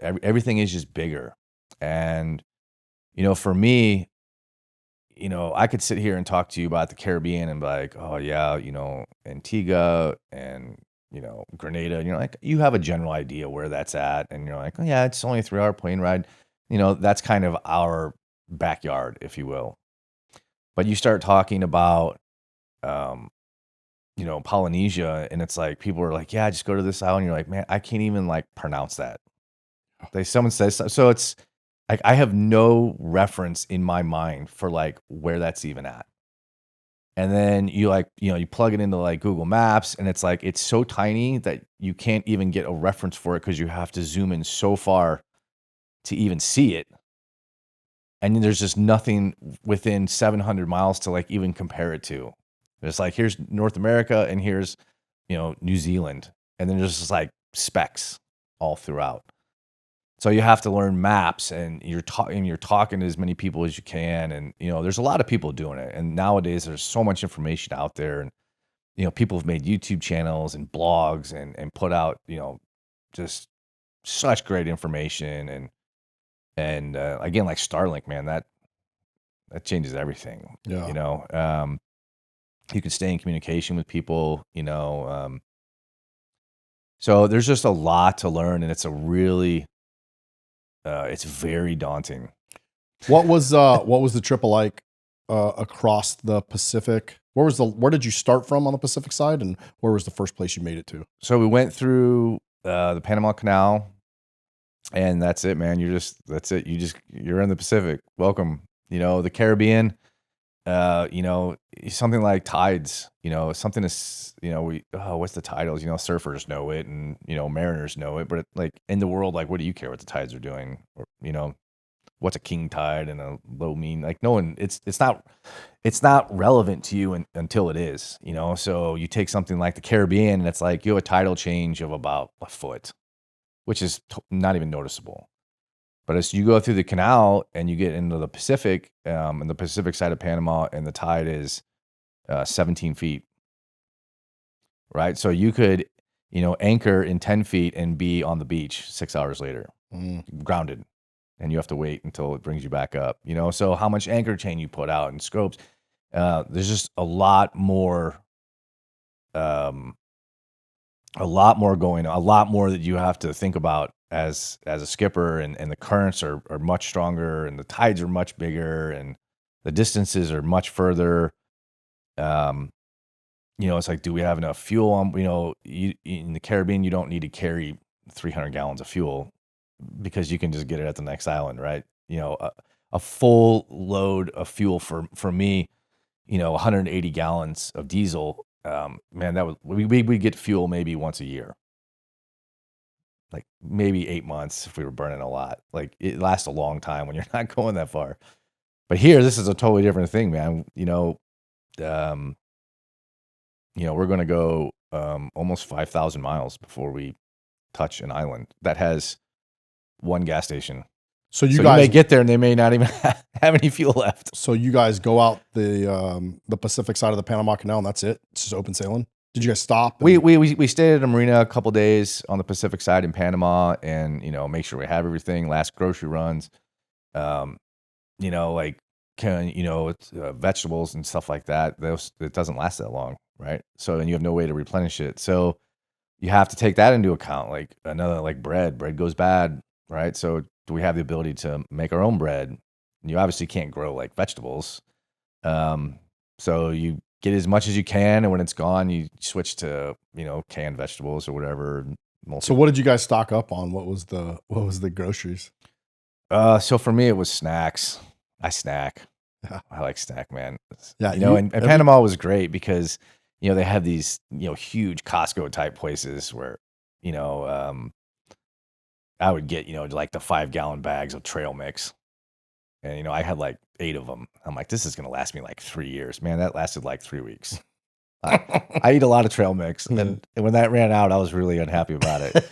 Everything is just bigger. And, for me, I could sit here and talk to you about the Caribbean and be like, oh yeah, Antigua and, Grenada. And you're like, you have a general idea where that's at. And you're like, oh yeah, it's only a 3-hour plane ride. That's kind of our backyard, if you will. But you start talking about, Polynesia, and it's like, people are like, yeah, just go to this island. You're like, man, I can't even like pronounce that. Someone says so. So Like I have no reference in my mind for like where that's even at. And then you like, you plug it into like Google Maps and it's like, it's so tiny that you can't even get a reference for it because you have to zoom in so far to even see it. And there's just nothing within 700 miles to like even compare it to. It's like, here's North America and here's, New Zealand. And then there's just like specks all throughout. So you have to learn maps and you're talking to as many people as you can. And, there's a lot of people doing it. And nowadays there's so much information out there and, people have made YouTube channels and blogs and put out, just such great information. And again, like Starlink, man, that changes everything. Yeah. You can stay in communication with people, so there's just a lot to learn and it's it's very daunting. What was the trip like across the Pacific? Where did you start from on the Pacific side, and where was the first place you made it to? So we went through the Panama Canal, and that's it, man. That's it. You're in the Pacific. Welcome. The Caribbean. Something like tides. Something is. What's the titles? Surfers know it, and mariners know it. But like in the world, like, what do you care what the tides are doing? Or what's a king tide and a low mean? Like no one. It's not relevant to you until it is. So you take something like the Caribbean, and it's like you have a tidal change of about a foot, which is not even noticeable. But as you go through the canal and you get into the Pacific, and the Pacific side of Panama, and the tide is 17 feet, right? So you could, anchor in 10 feet and be on the beach 6 hours later, grounded, and you have to wait until it brings you back up. So how much anchor chain you put out and scopes, there's just a lot more going on, a lot more that you have to think about as a skipper, and the currents are much stronger and the tides are much bigger and the distances are much further. It's like, do we have enough fuel on, in the Caribbean, you don't need to carry 300 gallons of fuel because you can just get it at the next island, right? A full load of fuel for me, 180 gallons of diesel, man, that was, we get fuel maybe once a year, like maybe 8 months if we were burning a lot. Like it lasts a long time when you're not going that far. But here, this is a totally different thing, man. We're going to go almost 5,000 miles before we touch an island that has one gas station. So you may get there and they may not even have any fuel left. So you guys go out the Pacific side of the Panama Canal, and that's it? It's just open sailing? Did you guys stop? We stayed at a marina a couple days on the Pacific side in Panama, and make sure we have everything. Last grocery runs, like vegetables and stuff like that. It doesn't last that long, right? So then you have no way to replenish it. So you have to take that into account. Like another, like bread goes bad, right? So do we have the ability to make our own bread? You obviously can't grow like vegetables. So you get as much as you can, and when it's gone, you switch to, canned vegetables or whatever. So what did you guys stock up on? What was the groceries? So for me, it was snacks. I snack. Yeah. I like snack, man. Yeah. And Panama was great because, they have these, huge Costco type places where, I would get, like the 5-gallon bags of trail mix. And, I had like 8 of them. I'm like, this is going to last me like 3 years. Man, that lasted like 3 weeks. I eat a lot of trail mix. And when that ran out, I was really unhappy about it.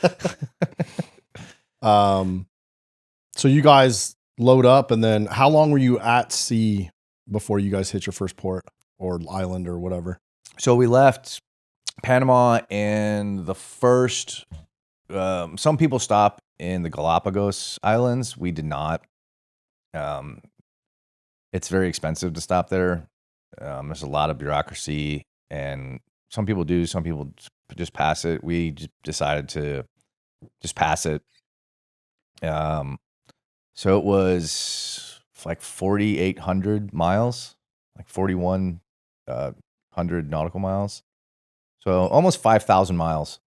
So you guys load up, and then how long were you at sea before you guys hit your first port or island or whatever? So we left Panama, and the first, some people stop in the Galapagos Islands. We did not. It's very expensive to stop there. There's a lot of bureaucracy, and some people do, some people just pass it. We just decided to just pass it. So it was like 4,800 miles, like 4,100 nautical miles. So almost 5,000 miles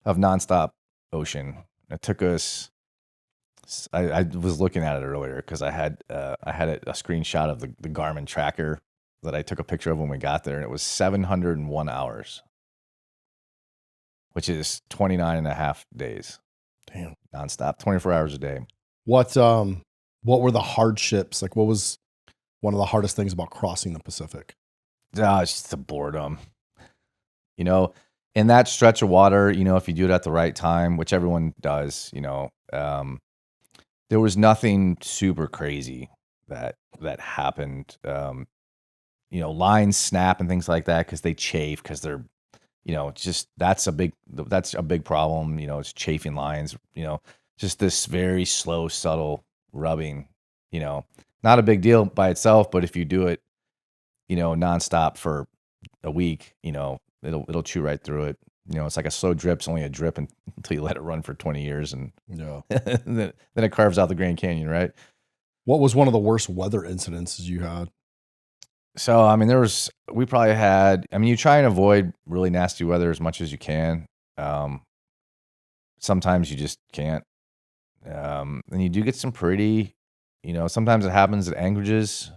of nonstop ocean. It took us I was looking at it earlier because I had a screenshot of the Garmin tracker that I took a picture of when we got there, and it was 701 hours, which is 29 and a half days. Damn. Nonstop, 24 hours a day. What were the hardships? Like, what was one of the hardest things about crossing the Pacific? It's just the boredom. In that stretch of water, if you do it at the right time, which everyone does, there was nothing super crazy that happened. Lines snap and things like that because they chafe because they're, just that's a big problem. It's chafing lines. Just this very slow, subtle rubbing. Not a big deal by itself, but if you do it, nonstop for a week, it'll chew right through it. It's like a slow drip's only a drip until you let it run for 20 years, and Yeah. then it carves out the Grand Canyon, right? What was one of the worst weather incidences you had? So, I mean, we probably had, you try and avoid really nasty weather as much as you can. Sometimes you just can't. And you do get some pretty, sometimes it happens at anchorages.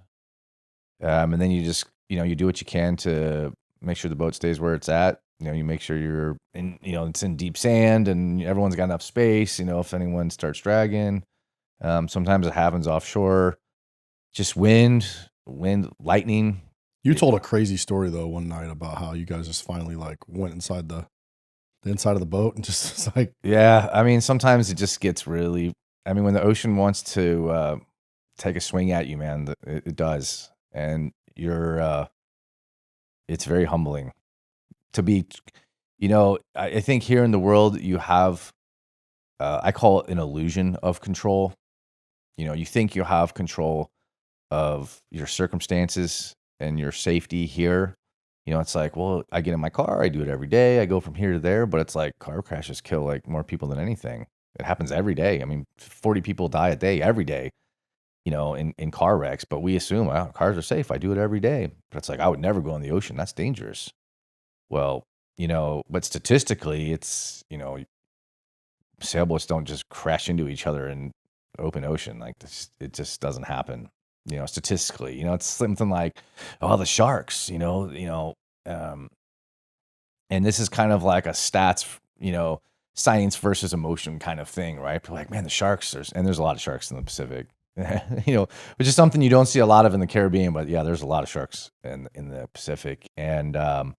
And then you just, you do what you can to make sure the boat stays where it's at. You make sure you're in, it's in deep sand and everyone's got enough space, if anyone starts dragging. Sometimes it happens offshore. Just wind, lightning. You told a crazy story though one night about how you guys just finally like went inside the inside of the boat and just it's like, Yeah. Sometimes it just gets really, when the ocean wants to take a swing at you, man, it does. And it's very humbling to be, I think here in the world you have, I call it an illusion of control. You think you have control of your circumstances and your safety here. It's like, well, I get in my car, I do it every day, I go from here to there, but it's like car crashes kill like more people than anything. It happens every day. 40 people die a day every day, in car wrecks, but we assume, oh, cars are safe. I do it every day. But it's like, I would never go in the ocean. That's dangerous. Well, but statistically, it's, sailboats don't just crash into each other in open ocean. Like this, it just doesn't happen. Statistically, it's something like, oh, the sharks, and this is kind of like a stats, science versus emotion kind of thing, right? But like, man, the sharks, there's a lot of sharks in the Pacific, which is something you don't see a lot of in the Caribbean, but yeah, there's a lot of sharks in the Pacific. And, but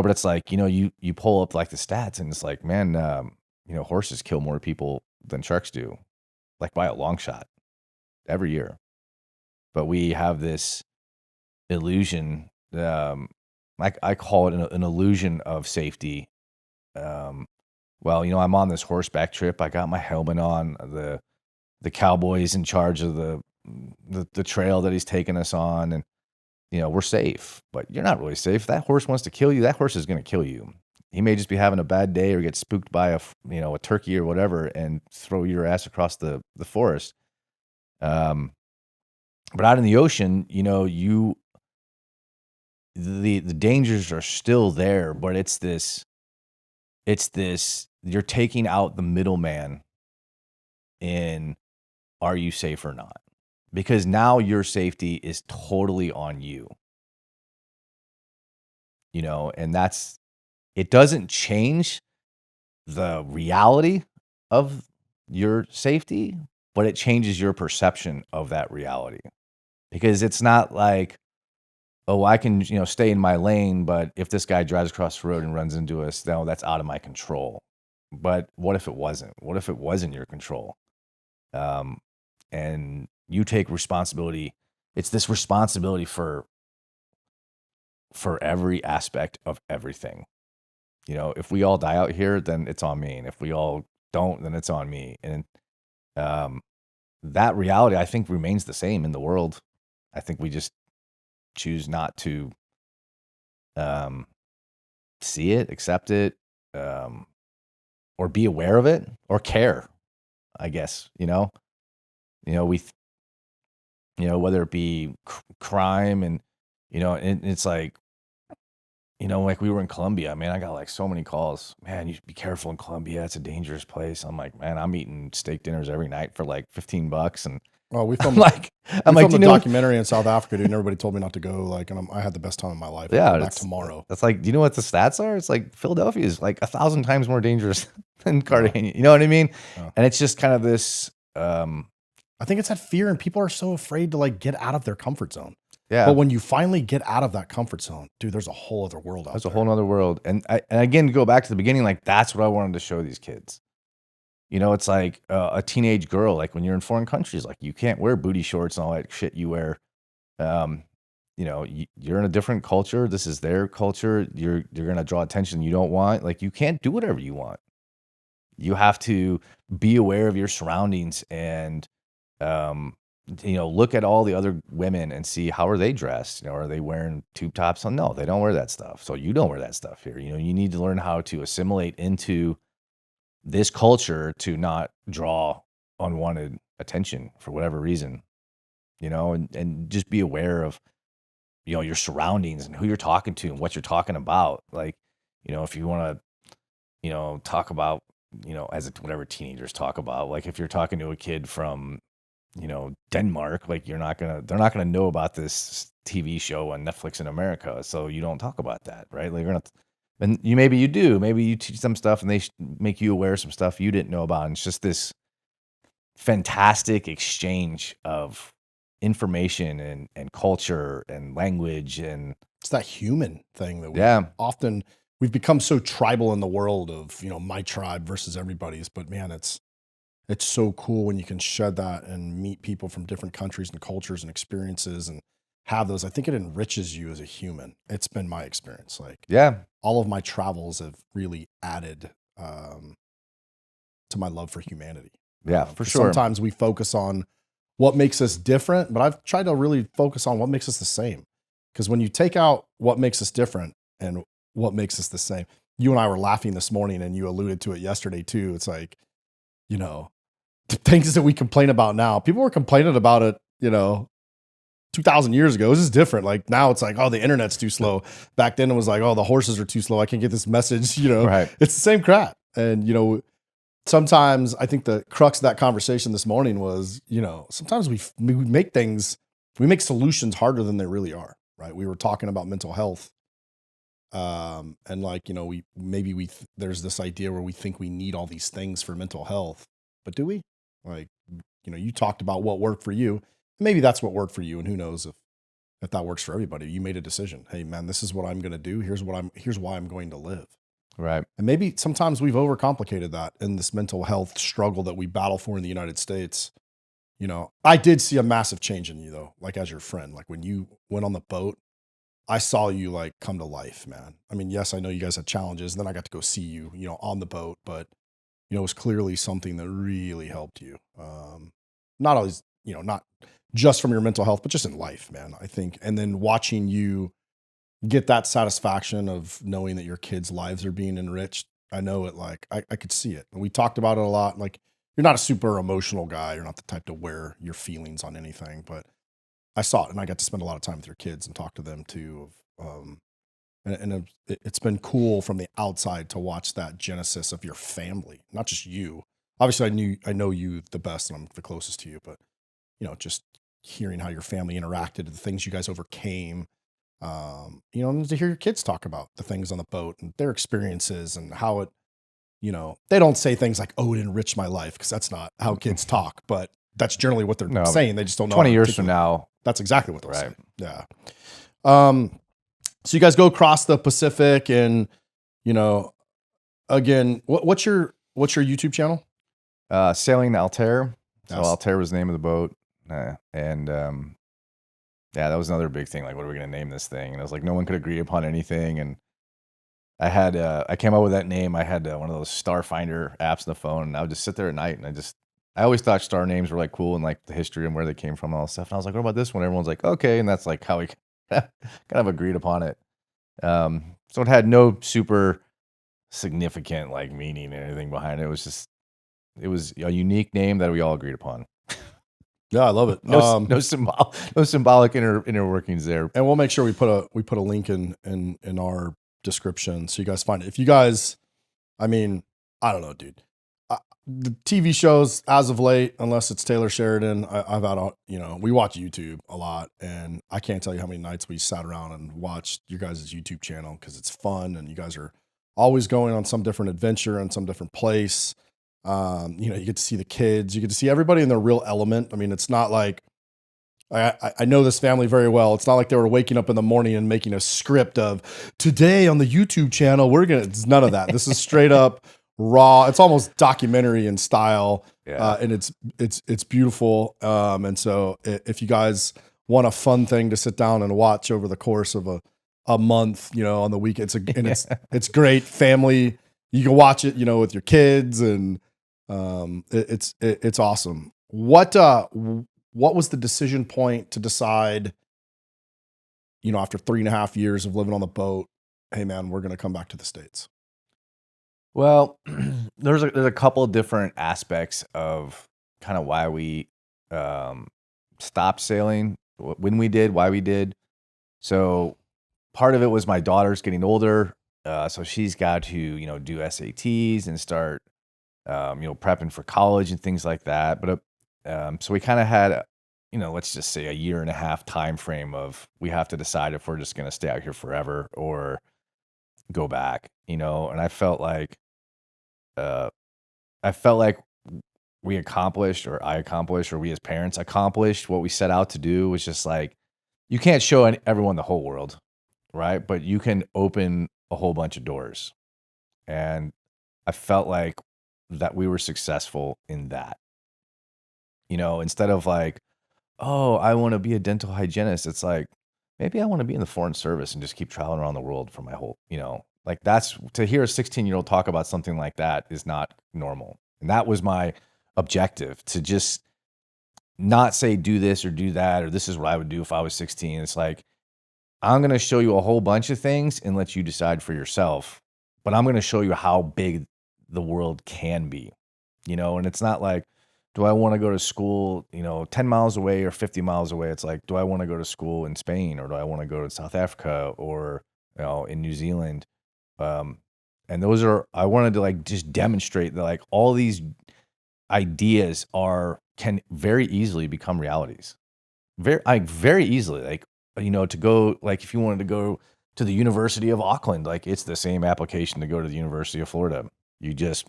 it's like, you pull up like the stats and it's like, man, horses kill more people than sharks do, like by a long shot every year. But we have this illusion, I call it an illusion of safety. Well, I'm on this horseback trip. I got my helmet on. The cowboy's in charge of the trail that he's taking us on, and we're safe. But you're not really safe. If that horse wants to kill you, that horse is going to kill you. He may just be having a bad day or get spooked by a turkey or whatever and throw your ass across the forest. But out in the ocean, the dangers are still there, but it's this you're taking out the middleman in are you safe or not? Because now your safety is totally on you. And it doesn't change the reality of your safety, but it changes your perception of that reality. Because it's not like, oh, I can, stay in my lane, but if this guy drives across the road and runs into us, no, that's out of my control. But what if it wasn't? What if it was in your control? And you take responsibility. It's this responsibility for every aspect of everything. If we all die out here, then it's on me. And if we all don't, then it's on me. And that reality, I think, remains the same in the world. I think we just choose not to see it, accept it, or be aware of it, or care, I guess, we, whether it be crime and, and it's like, like we were in Colombia. Man, I got like so many calls. Man, you should be careful in Colombia. It's a dangerous place. I'm like, man, I'm eating steak dinners every night for like $15, and Oh, we I'm filmed like, we filmed do a you know what? documentary in South Africa, dude, and everybody told me not to go. Like, and I had the best time of my life. I'm Yeah, going back tomorrow. that's like, do you know what the stats are? It's like Philadelphia is like 1,000 times more dangerous than Cartagena. You know what I mean? Yeah. And it's just kind of this, I think it's that fear, and people are so afraid to like get out of their comfort zone. yeah. But when you finally get out of that comfort zone, dude, there's a whole other world out That's there. a whole nother world. And again, to go back to the beginning, like that's what I wanted to show these kids. It's like a teenage girl, like when you're in foreign countries, like you can't wear booty shorts and all that shit you wear. You're in a different culture. This is their culture. You're going to draw attention you don't want. Like you can't do whatever you want. You have to be aware of your surroundings and, look at all the other women and see how are they dressed. Are they wearing tube tops? Oh, no, they don't wear that stuff. So you don't wear that stuff here. You need to learn how to assimilate into this culture to not draw unwanted attention for whatever reason, and just be aware of, your surroundings and who you're talking to and what you're talking about. Like, if you want to, talk about, whatever teenagers talk about, like if you're talking to a kid from, Denmark, like they're not gonna know about this TV show on Netflix in America. So you don't talk about that, right? Like and maybe you do, maybe you teach them stuff and they make you aware of some stuff you didn't know about. And it's just this fantastic exchange of information and culture and language. And it's that human thing that we've become so tribal in the world of, my tribe versus everybody's, but man, it's so cool when you can shed that and meet people from different countries and cultures and experiences and have those. I think it enriches you as a human. It's been my experience. Like, yeah, all of my travels have really added to my love for humanity. Yeah, for sure. Sometimes we focus on what makes us different, but I've tried to really focus on what makes us the same. Because when you take out what makes us different and what makes us the same, you and I were laughing this morning and you alluded to it yesterday too. It's like, the things that we complain about now, people were complaining about it, 2,000 years ago. This is different. Like now it's like, oh, the internet's too slow. Back then it was like, oh, the horses are too slow. I can't get this message, Right. It's the same crap. And, sometimes I think the crux of that conversation this morning was, sometimes we make solutions harder than they really are. Right. We were talking about mental health. And like, there's this idea where we think we need all these things for mental health, but do we? Like, you talked about what worked for you. Maybe that's what worked for you. And who knows if that works for everybody. You made a decision. Hey man, this is what I'm going to do. Here's why I'm going to live. Right. And maybe sometimes we've overcomplicated that in this mental health struggle that we battle for in the United States. I did see a massive change in you though, like as your friend, like when you went on the boat, I saw you like come to life, man. I mean, yes, I know you guys had challenges and then I got to go see you, on the boat, but it was clearly something that really helped you. Not always, not just from your mental health, but just in life, man, I think. And then watching you get that satisfaction of knowing that your kids' lives are being enriched. I know it, like, I could see it. And we talked about it a lot. Like, you're not a super emotional guy. You're not the type to wear your feelings on anything, but I saw it and I got to spend a lot of time with your kids and talk to them too. It's been cool from the outside to watch that genesis of your family, not just you. Obviously I know you the best and I'm the closest to you, but just hearing how your family interacted, the things you guys overcame, and to hear your kids talk about the things on the boat and their experiences and how it, they don't say things like, oh, it enriched my life. Cause that's not how kids talk, but that's generally what they're saying. They just don't know. 20 years from now. That's exactly what they'll say. Yeah. So you guys go across the Pacific and, again, what's your YouTube channel? Sailing Altair. So Yes. Altair was the name of the boat. Yeah, that was another big thing. Like, what are we going to name this thing? And I was like, no one could agree upon anything. And I came up with that name. I had one of those star finder apps on the phone, and I would just sit there at night. And I always thought star names were like cool and like the history and where they came from and all that stuff. And I was like, what about this one? Everyone's like, okay. And that's like how we kind of agreed upon it. So it had no super significant like meaning or anything behind it. It was a unique name that we all agreed upon. Yeah, I love it. No symbolic inner workings there. And we'll make sure we put a link in our description so you guys find it. If you guys, I mean, I don't know, dude. The TV shows as of late, unless it's Taylor Sheridan, I've had, we watch YouTube a lot, and I can't tell you how many nights we sat around and watched your guys' YouTube channel because it's fun, and you guys are always going on some different adventure and some different place. You get to see the kids, you get to see everybody in their real element. I mean, it's not like, I know this family very well. It's not like they were waking up in the morning and making a script of today on the YouTube channel. It's none of that. This is straight up raw. It's almost documentary in style. Yeah. And it's beautiful. And so if you guys want a fun thing to sit down and watch over the course of a month, on the week, it's great family. You can watch it, with your kids, and it's awesome. What was the decision point to decide, after 3.5 years of living on the boat, hey man, we're going to come back to the States? Well, there's a couple of different aspects of kind of why we stopped sailing, when we did, why we did. So part of it was my daughter's getting older, so she's got to do SATs and start prepping for college and things like that. But so we kind of had let's just say a 1.5 year time frame of we have to decide if we're just going to stay out here forever or go back. And I felt like we accomplished, or I accomplished, or we as parents accomplished what we set out to do. Was just like, you can't show everyone the whole world, right? But you can open a whole bunch of doors. And I felt like that we were successful in that. Instead of like, oh, I want to be a dental hygienist. It's like, maybe I want to be in the foreign service and just keep traveling around the world for my whole, like that's, to hear a 16-year-old talk about something like that is not normal. And that was my objective, to just not say do this or do that, or this is what I would do if I was 16. It's like, I'm going to show you a whole bunch of things and let you decide for yourself. But I'm going to show you how big the world can be, and it's not like, do I want to go to school, 10 miles away or 50 miles away? It's like, do I want to go to school in Spain, or do I want to go to South Africa, or, in New Zealand? And I wanted to like just demonstrate that like all these ideas can very easily become realities. Very easily. Like, to go, like if you wanted to go to the University of Auckland, like it's the same application to go to the University of Florida. You just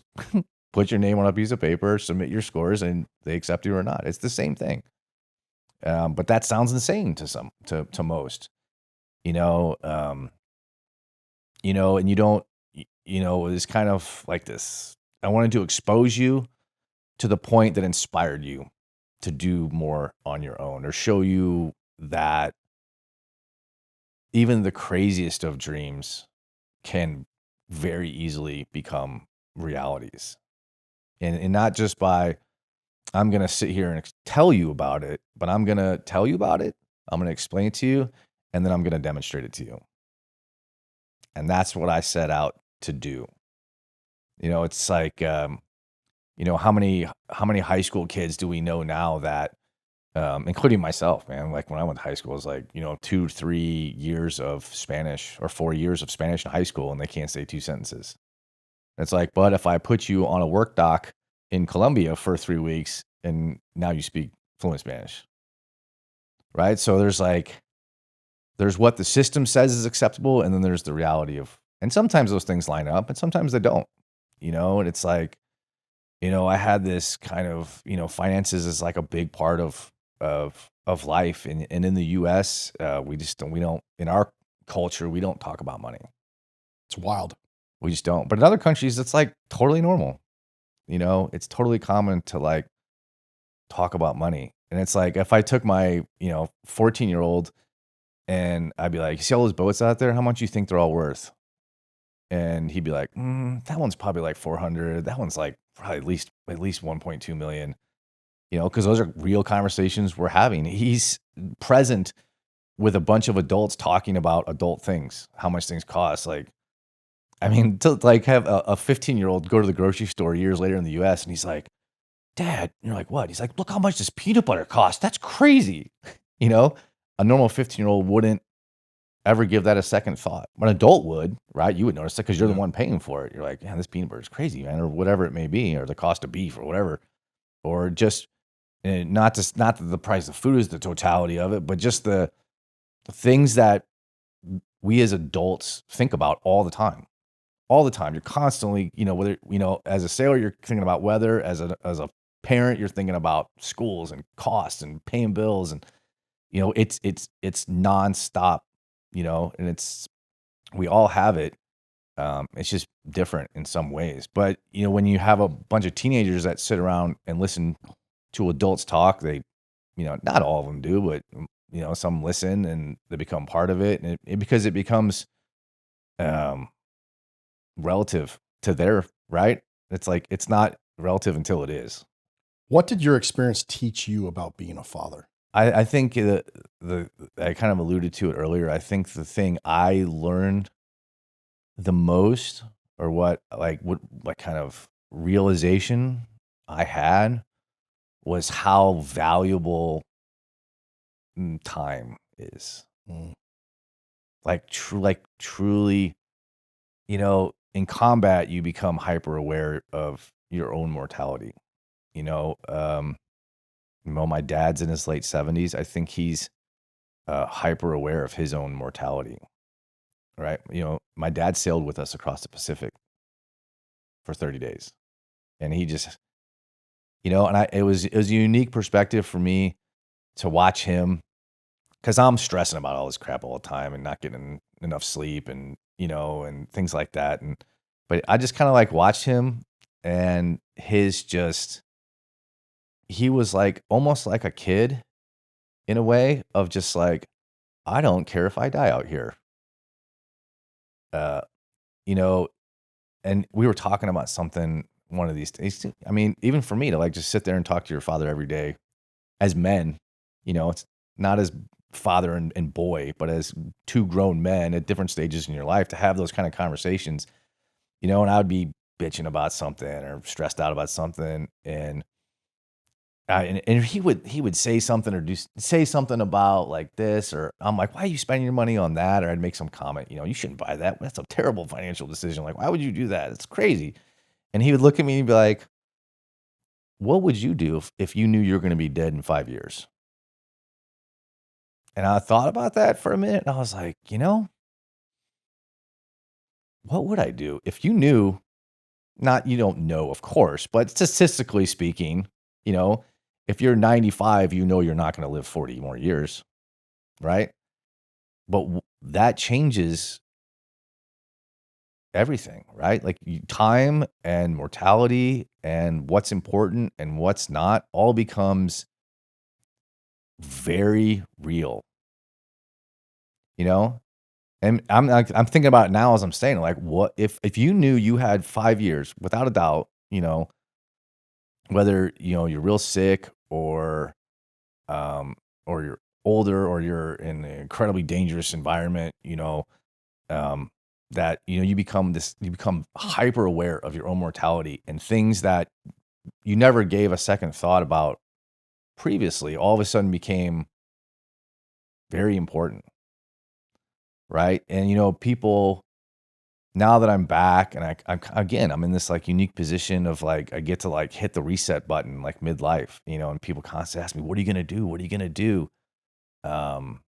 put your name on a piece of paper, submit your scores, and they accept you or not. It's the same thing. But that sounds insane to most, and you don't, it's kind of like this. I wanted to expose you to the point that inspired you to do more on your own, or show you that even the craziest of dreams can very easily become realities. And not just by, I'm going to sit here and tell you about it, but I'm going to tell you about it. I'm going to explain it to you, and then I'm going to demonstrate it to you. And that's what I set out to do. It's like, how many high school kids do we know now that, including myself, man, like when I went to high school, it was like, 2-3 years of Spanish, or 4 years of Spanish in high school, and they can't say 2 sentences. It's like, but if I put you on a work dock in Colombia for 3 weeks, and now you speak fluent Spanish, right? So there's what the system says is acceptable, and then there's the reality of, and sometimes those things line up, and sometimes they don't, and it's like, I had this kind of, finances is like a big part of life. And in the US, we don't, in our culture, we don't talk about money. It's wild. We just don't. But in other countries, it's like totally normal. It's totally common to like talk about money. And it's like, if I took my, 14-year-old and I'd be like, you see all those boats out there? How much you think they're all worth? And he'd be like, that one's probably like 400. That one's like probably at least 1.2 million, because those are real conversations we're having. He's present with a bunch of adults talking about adult things, how much things cost. Like, I mean, to like have a 15-year-old go to the grocery store years later in the US, and he's like, Dad, and you're like, what? He's like, look how much this peanut butter costs. That's crazy. A normal 15-year-old wouldn't ever give that a second thought. An adult would, right? You would notice it because you're the one paying for it. You're like, yeah, this peanut butter is crazy, man, or whatever it may be, or the cost of beef or whatever, or just not that the price of food is the totality of it, but just the things that we as adults think about all the time. All the time. You're constantly, whether, as a sailor, you're thinking about weather. As a parent, you're thinking about schools and costs and paying bills. And, it's nonstop, and we all have it. It's just different in some ways. But, when you have a bunch of teenagers that sit around and listen to adults talk, they, not all of them do, but, some listen and they become part of it. And because it becomes, relative to their, right? It's like, it's not relative until it is. What did your experience teach you about being a father? I think I kind of alluded to it earlier. I think the thing I learned the most, or what kind of realization I had, was how valuable time is. Truly, in combat, you become hyper aware of your own mortality. My dad's in his late 70s. I think he's hyper aware of his own mortality. Right? My dad sailed with us across the Pacific for 30 days, and he just, it was a unique perspective for me to watch him, because I'm stressing about all this crap all the time and not getting enough sleep and, and things like that. But I just kind of watched him, and he was almost like a kid in a way of just I don't care if I die out here. And we were talking about something one of these days. I mean, even for me to just sit there and talk to your father every day as men, it's not as father and boy, but as two grown men at different stages in your life, to have those kind of conversations, and I would be bitching about something or stressed out about something. And he would say something or say something about this, or I'm like, why are you spending your money on that? Or I'd make some comment, you shouldn't buy that. That's a terrible financial decision. Why would you do that? It's crazy. And he would look at me and be like, what would you do if you knew you were going to be dead in 5 years? And I thought about that for a minute, and I was like, what would I do if you knew? Not, you don't know, of course, but statistically speaking, if you're 95, you're not going to live 40 more years, right? But that changes everything, right? Time and mortality and what's important and what's not all becomes very real, And I'm thinking about it now as I'm saying, what if you knew you had 5 years, without a doubt, whether you're real sick, or you're older, or you're in an incredibly dangerous environment, that you become hyper aware of your own mortality, and things that you never gave a second thought about previously all of a sudden became very important, right? And people, now that I'm back, and I'm in this unique position of I get to hit the reset button midlife, and people constantly ask me, what are you going to do? What are you going to do? And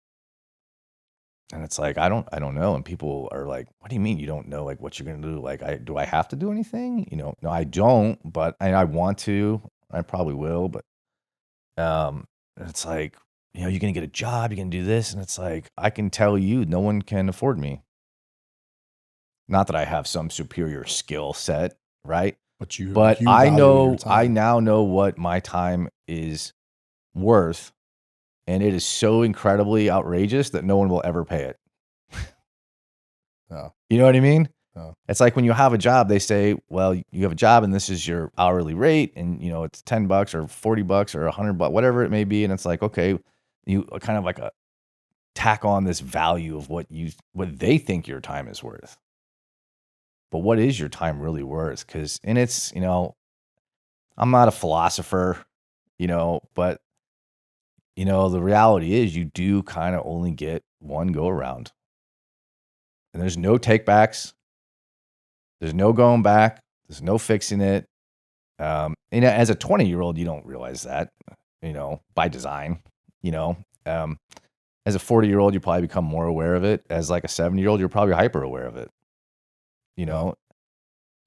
it's I don't know. And people are like, what do you mean you don't know what you're going to do? Do I have to do anything? No, I don't, but I want to. I probably will, but and it's you're going to get a job, you're going to do this, and it's I can tell you, no one can afford me. Not that I have some superior skill set, right? But I value know, your time. I now know what my time is worth, and it is so incredibly outrageous that no one will ever pay it. Yeah. You know what I mean? Yeah. It's when you have a job, they say, well, you have a job and this is your hourly rate, and it's $10 or $40 or $100, whatever it may be. And it's okay, you kind of a tack on this value of what they think your time is worth. But what is your time really worth? And it's, I'm not a philosopher, but the reality is you do kind of only get one go around. And there's no takebacks. There's no going back. There's no fixing it. As a 20-year-old, you don't realize that, by design, as a 40-year-old, you probably become more aware of it. As like a 70-year-old, you're probably hyper aware of it,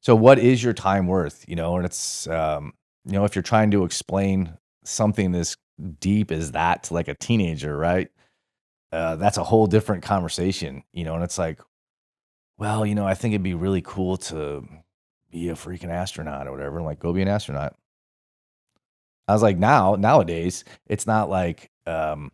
So what is your time worth? And it's, if you're trying to explain something as deep as that to like a teenager, right? That's a whole different conversation, and it's like, well, I think it'd be really cool to be a freaking astronaut or whatever. I'm like, go be an astronaut. I was like, nowadays, it's not like, well,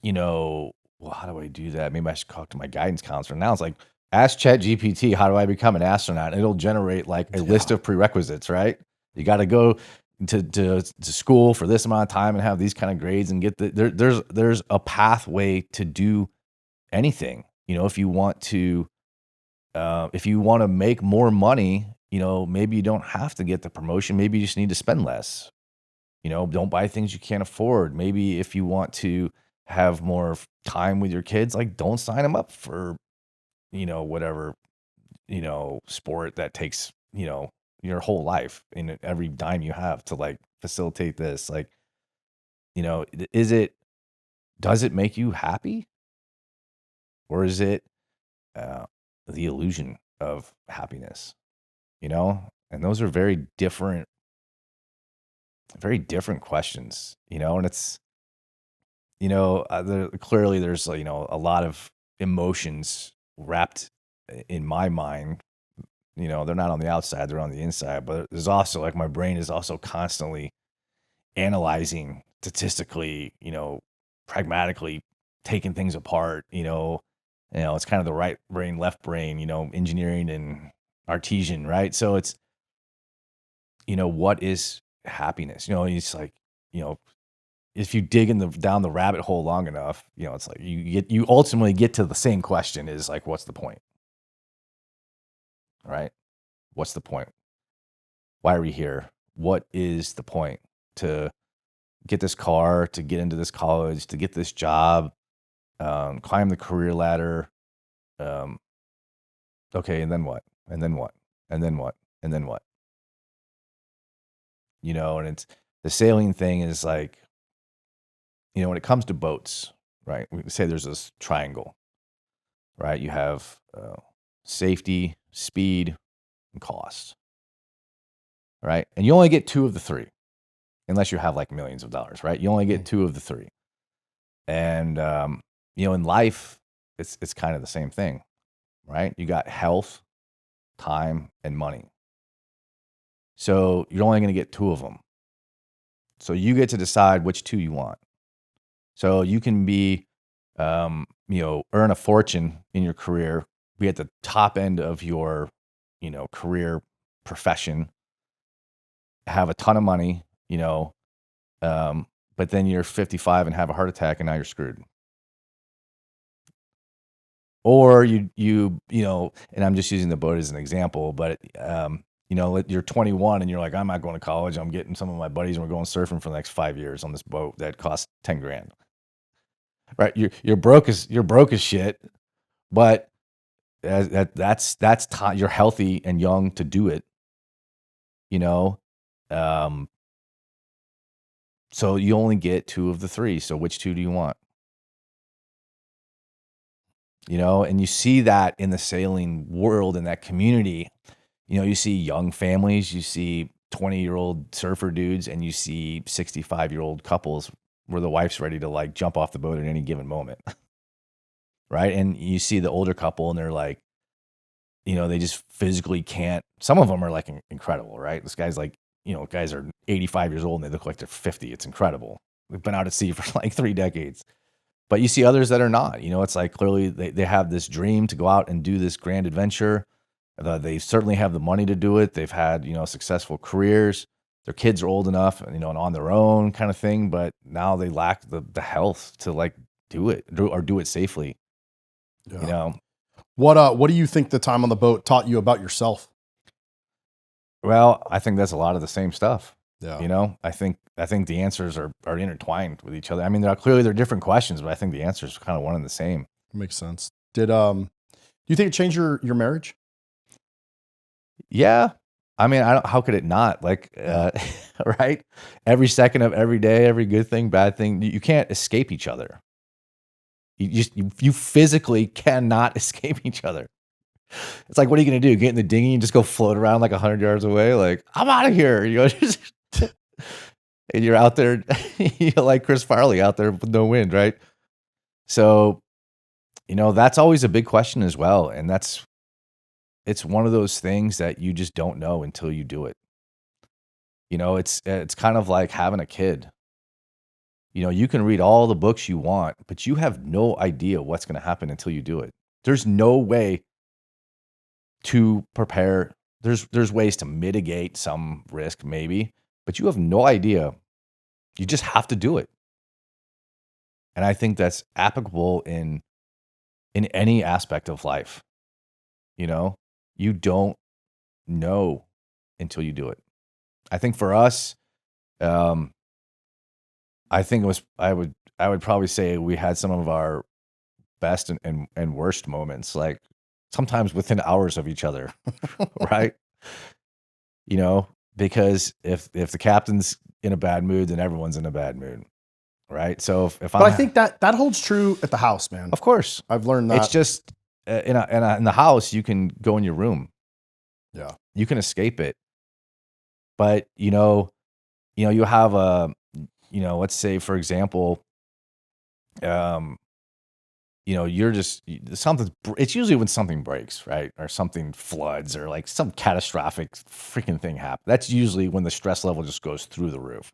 how do I do that? Maybe I should talk to my guidance counselor. Now it's like, ask ChatGPT, how do I become an astronaut? And it'll generate like a list of prerequisites, right? You got to go to school for this amount of time and have these kind of grades and get there's a pathway to do anything. If you want to make more money, maybe you don't have to get the promotion. Maybe you just need to spend less. Don't buy things you can't afford. Maybe if you want to have more time with your kids, like don't sign them up for, whatever, sport that takes, your whole life and every dime you have to like facilitate this. Like, does it make you happy? Or is it the illusion of happiness? And those are very different questions, and it's, clearly there's, a lot of emotions wrapped in my mind. They're not on the outside, they're on the inside, but there's also like my brain is also constantly analyzing statistically, pragmatically taking things apart, it's kind of the right brain, left brain, engineering and artesian, right? So it's, what is happiness? It's like, if you dig down the rabbit hole long enough, it's like you ultimately get to the same question is like, what's the point? Right? What's the point? Why are we here? What is the point? To get this car, to get into this college, to get this job, climb the career ladder. Okay, and then what? And then what? And then what? And then what? And it's the sailing thing is like, when it comes to boats, right? We say there's this triangle, right? You have safety, speed, and cost, right? And you only get two of the three, unless you have like millions of dollars, right? You only get two of the three. And, in life, it's kind of the same thing, right? You got health, time, and money. So you're only going to get two of them. So you get to decide which two you want. So you can be, earn a fortune in your career, be at the top end of your, career profession, have a ton of money, but then you're 55 and have a heart attack and now you're screwed. Or you, and I'm just using the boat as an example, but, you're 21 and you're like, I'm not going to college. I'm getting some of my buddies and we're going surfing for the next 5 years on this boat that costs 10 grand. Right. You're broke as shit, but that's time. You're healthy and young to do it, so you only get two of the three. So which two do you want? And you see that in the sailing world, in that community, you see young families, you see 20-year-old surfer dudes, and you see 65-year-old couples where the wife's ready to like jump off the boat at any given moment. Right. And you see the older couple and they're like, they just physically can't. Some of them are like incredible, right? This guy's like, guys are 85 years old and they look like they're 50. It's incredible. They've been out at sea for like 3 decades. But you see others that are not. It's like clearly they have this dream to go out and do this grand adventure. They certainly have the money to do it. They've had, successful careers. Their kids are old enough, and on their own kind of thing. But now they lack the health to like do it or do it safely. Yeah. What do you think the time on the boat taught you about yourself? Well, I think that's a lot of the same stuff. Yeah. I think the answers are intertwined with each other. I mean, they're different questions, but I think the answers are kind of one and the same. Makes sense. you think it changed your marriage? Yeah. I mean, how could it not? Like, right? Every second of every day, every good thing, bad thing, you can't escape each other. You physically cannot escape each other. It's like, what are you going to do? Get in the dinghy and just go float around like 100 yards away? Like, I'm out of here. And you're out there, like Chris Farley out there with no wind, right? So, that's always a big question as well. And it's one of those things that you just don't know until you do it. It's kind of like having a kid. You can read all the books you want, but you have no idea what's going to happen until you do it. There's no way to prepare. There's ways to mitigate some risk maybe, but you have no idea. You just have to do it. And I think that's applicable in any aspect of life. You don't know until you do it. I think for us, I think it was, I would probably say we had some of our best and worst moments, like sometimes within hours of each other, right? Because if the captain's in a bad mood, then everyone's in a bad mood, right? So if But I think that holds true at the house, man. of course, I've learned that. it's just in the house, you can go in your room, Yeah. you can escape it, but you have let's say for example, you're just it's usually when something breaks, right? Or something floods or like some catastrophic freaking thing happens. That's usually when the stress level just goes through the roof.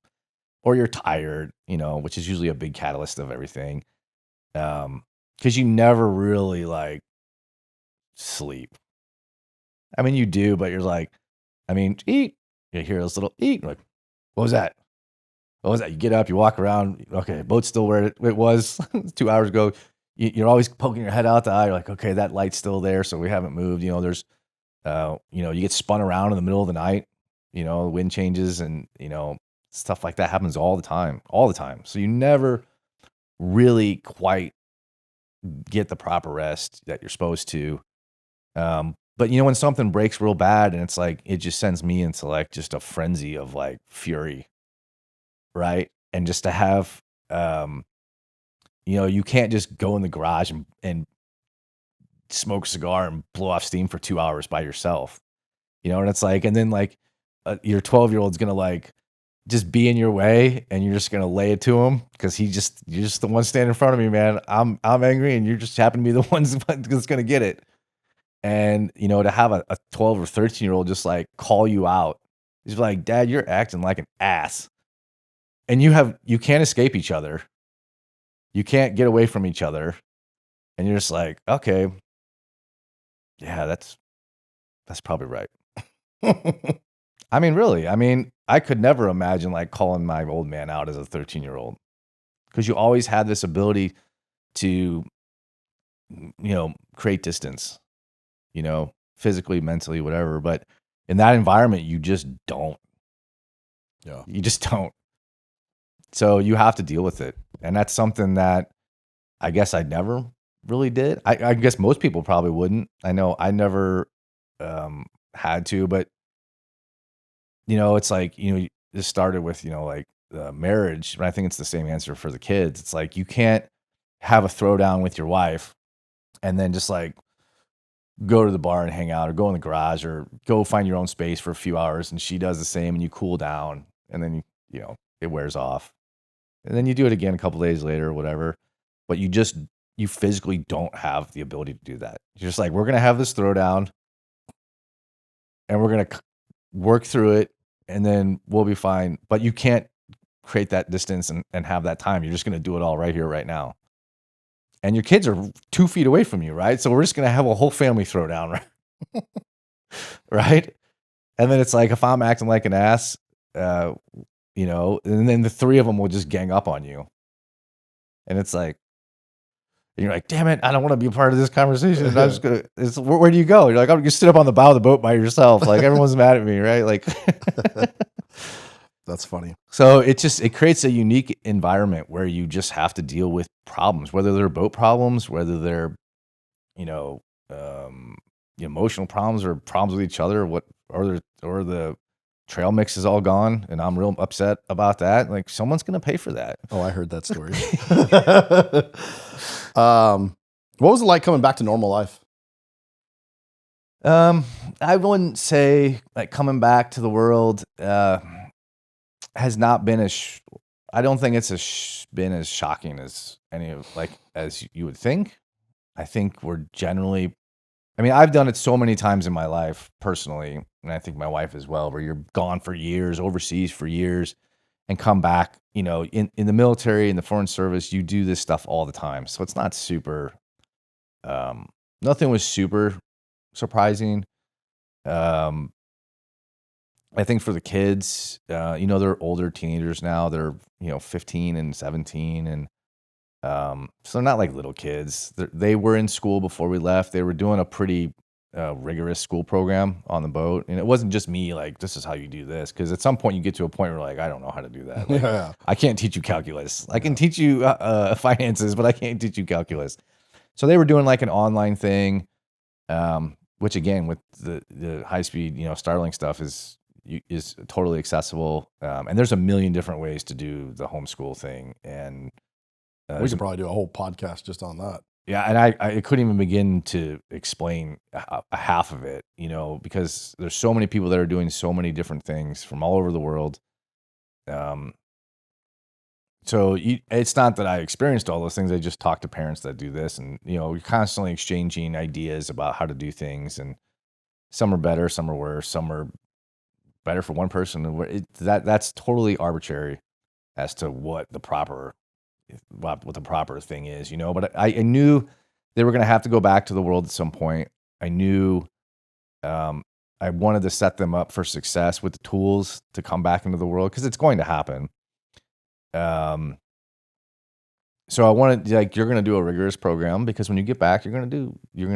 Or you're tired, which is usually a big catalyst of everything. Because you never really like sleep. I mean, you do, but you're like, eat. You hear this little eat. You're like, what was that? What was that? You get up, you walk around. Okay, boat's still where it was 2 hours ago. You're always poking your head out the eye. You're like, okay, that light's still there, so we haven't moved. There's, you get spun around in the middle of the night. The wind changes, and stuff like that happens all the time. So you never really quite get the proper rest that you're supposed to. But when something breaks real bad, and it's like it just sends me into like just a frenzy of like fury, right? And just to have, you can't just go in the garage and smoke a cigar and blow off steam for 2 hours by yourself, and it's like, and then like your 12-year-old's gonna like just be in your way, and you're just gonna lay it to him because you're just the one standing in front of me, man. I'm angry, and you just happen to be the ones that's gonna get it. And to have a 12 or 13-year-old just like call you out, he's like, Dad, you're acting like an ass. And you can't escape each other. You can't get away from each other. And you're just like, okay, yeah, that's probably right. I mean, really, I could never imagine like calling my old man out as a 13-year-old, because you always had this ability to, create distance, physically, mentally, whatever. But in that environment, you just don't. Yeah. You just don't. So you have to deal with it. And that's something that I guess I never really did. I guess most people probably wouldn't. I know I never had to, but it's like, this started with, like marriage, but I think it's the same answer for the kids. It's like, you can't have a throwdown with your wife and then just like go to the bar and hang out, or go in the garage, or go find your own space for a few hours, and she does the same, and you cool down, and then it wears off. And then you do it again a couple days later or whatever. But you physically don't have the ability to do that. You're just like, we're going to have this throwdown, and we're going to work through it, and then we'll be fine. But you can't create that distance and have that time. You're just going to do it all right here, right now. And your kids are 2 feet away from you, right? So we're just going to have a whole family throwdown, right? Right? And then it's like, if I'm acting like an ass, and then the 3 of them will just gang up on you. And it's like, you're like, damn it, I don't want to be a part of this conversation. I'm just gonna. Where do you go? You're like, I'm gonna sit up on the bow of the boat by yourself. Like, everyone's mad at me, right? Like, that's funny. So it creates a unique environment where you just have to deal with problems, whether they're boat problems, whether they're emotional problems or problems with each other, or the trail mix is all gone, and I'm real upset about that. Like, someone's gonna pay for that. Oh, I heard that story. What was it like coming back to normal life? I wouldn't say like coming back to the world has not been I don't think it's been as shocking as as you would think. I think we're generally, I mean, I've done it so many times in my life personally, and I think my wife as well, where you're gone for years, overseas for years, and come back. In the military, in the foreign service, you do this stuff all the time, so it's not super. Nothing was super surprising. Um, I think for the kids, they're older teenagers now. They're 15 and 17, and so they're not like little kids. They were in school before we left. They were doing a pretty rigorous school program on the boat, and it wasn't just me. Like, this is how you do this, because at some point you get to a point where like, I don't know how to do that. Like, Yeah. I can't teach you calculus. I can teach you finances, but I can't teach you calculus. So they were doing like an online thing, which again, with the high speed, Starlink stuff is totally accessible. And there's a million different ways to do the homeschool thing. And We could probably do a whole podcast just on that. yeah, and I couldn't even begin to explain a half of it, because there's so many people that are doing so many different things from all over the world. So it's not that I experienced all those things. I just talk to parents that do this, and we're constantly exchanging ideas about how to do things, and some are better, some are worse, some are better for one person, and that's totally arbitrary as to what the proper thing is, But I knew they were going to have to go back to the world at some point. I knew I wanted to set them up for success with the tools to come back into the world, because it's going to happen. So I wanted, like, you're going to do a rigorous program, because when you get back, you're going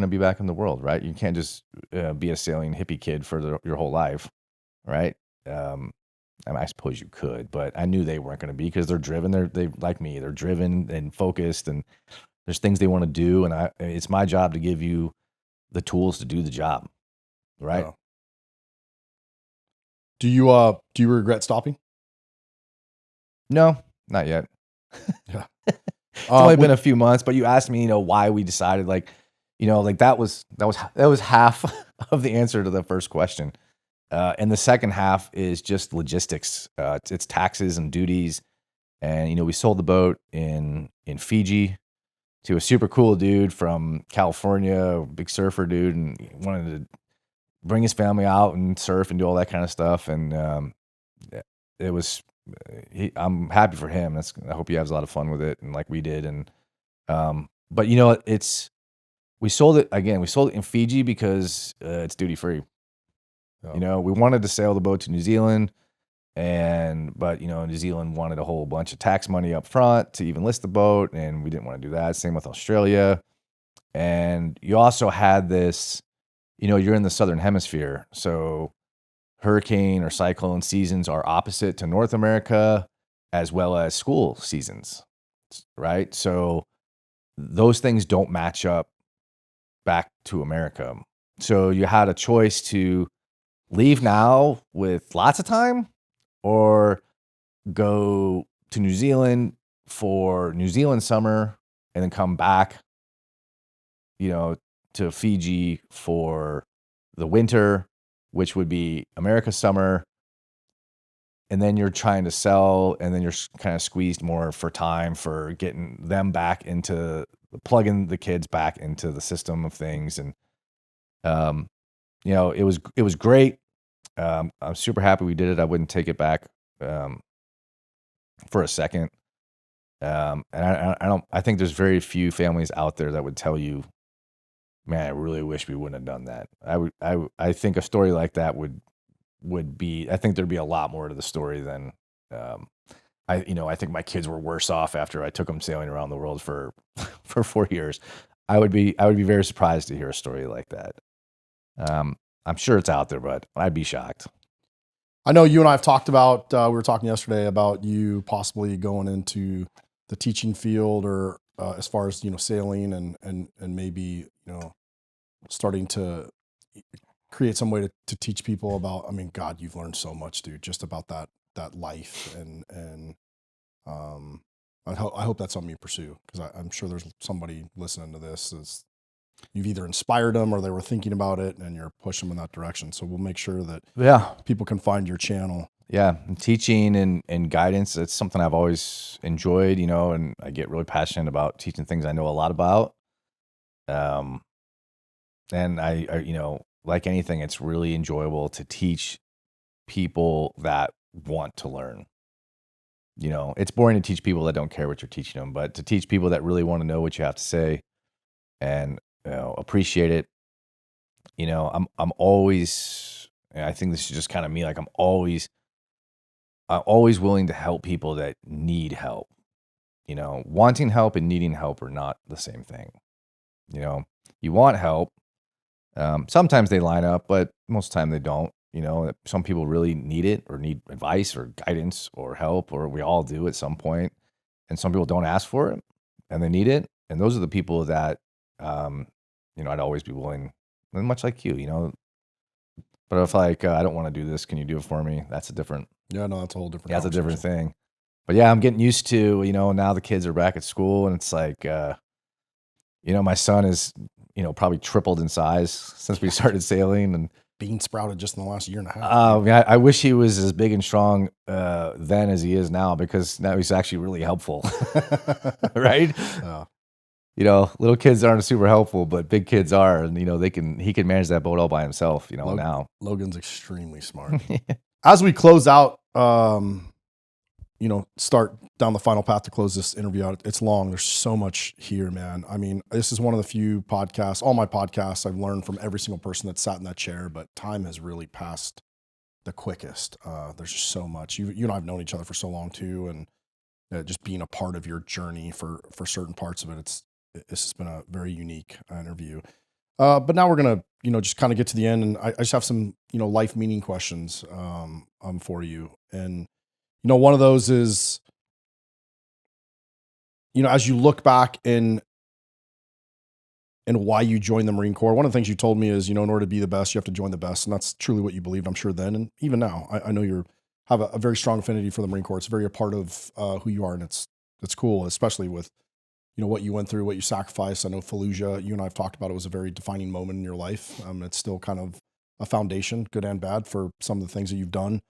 to be back in the world, right? You can't just be a sailing hippie kid for your whole life, right? I mean, I suppose you could, but I knew they weren't going to be, because they're driven. They like me. They're driven and focused, and there's things they want to do, and it's my job to give you the tools to do the job, right? Yeah. Do you regret stopping? No, not yet. Yeah. It's only been a few months, but you asked me, why we decided, like that was half of the answer to the first question. And the second half is just logistics. It's taxes and duties. And, we sold the boat in Fiji to a super cool dude from California, a big surfer dude, and he wanted to bring his family out and surf and do all that kind of stuff. And it was, I'm happy for him. I hope he has a lot of fun with it, and like we did. And but we sold it in Fiji because it's duty free. Yeah. We wanted to sail the boat to New Zealand, but New Zealand wanted a whole bunch of tax money up front to even list the boat, and we didn't want to do that. Same with Australia. And you also had this, you're in the southern hemisphere, so hurricane or cyclone seasons are opposite to North America, as well as school seasons, right? So those things don't match up back to America. So you had a choice to leave now with lots of time, or go to New Zealand for New Zealand summer and then come back, to Fiji for the winter, which would be America's summer. And then you're trying to sell, and then you're kind of squeezed more for time for getting them back into plugging the kids back into the system of things. And, it was great. I'm super happy we did it. I wouldn't take it back for a second. And I think there's very few families out there that would tell you, man, I really wish we wouldn't have done that. I think a story like that would be, I think there'd be a lot more to the story than, I think my kids were worse off after I took them sailing around the world for 4 years. I would be very surprised to hear a story like that. I'm sure it's out there, but I'd be shocked. I know you and I have talked about, we were talking yesterday about you possibly going into the teaching field, or as far as, sailing and maybe, starting to create some way to teach people about, I mean, God, you've learned so much, dude, just about that life. And I hope that's something you pursue, because I'm sure there's somebody listening to this is you've either inspired them or they were thinking about it and you're pushing them in that direction. So we'll make sure that people can find your channel. Yeah. And teaching and guidance, it's something I've always enjoyed, and I get really passionate about teaching things I know a lot about. And I like anything, it's really enjoyable to teach people that want to learn. It's boring to teach people that don't care what you're teaching them, but to teach people that really want to know what you have to say and appreciate it. I'm always, and I think this is just kind of me, like I'm always willing to help people that need help. Wanting help and needing help are not the same thing. You want help. Sometimes they line up, but most of the time they don't. Some people really need it or need advice or guidance or help, or we all do at some point. And some people don't ask for it and they need it. And those are the people that, I'd always be willing, and much like you. But if I don't want to do this, can you do it for me? That's a different. Yeah, no, that's a whole different. Yeah, that's a different thing. But yeah, I'm getting used to, now the kids are back at school, and it's like, my son is, probably tripled in size since we started sailing, and bean sprouted just in the last year and a half. I wish he was as big and strong then as he is now, because now he's actually really helpful, right? Little kids aren't super helpful, but big kids are, and he can manage that boat all by himself. Now Logan's extremely smart. As we close out, start down the final path to close this interview out. It's long. There's so much here, man. I mean, this is one of the few podcasts, all my podcasts, I've learned from every single person that sat in that chair, but time has really passed the quickest. There's just so much. You and I have known each other for so long too, and just being a part of your journey for certain parts of it, this has been a very unique interview. But now we're gonna, just kind of get to the end, and I just have some, life meaning questions for you. And one of those is, as you look back and why you joined the Marine Corps, one of the things you told me is, in order to be the best, you have to join the best. And that's truly what you believed, I'm sure then. And even now, I know you have a very strong affinity for the Marine Corps. It's very a part of who you are. And it's cool, especially with, what you went through, what you sacrificed. I know Fallujah, you and I have talked about, it was a very defining moment in your life. It's still kind of a foundation, good and bad, for some of the things that you've done.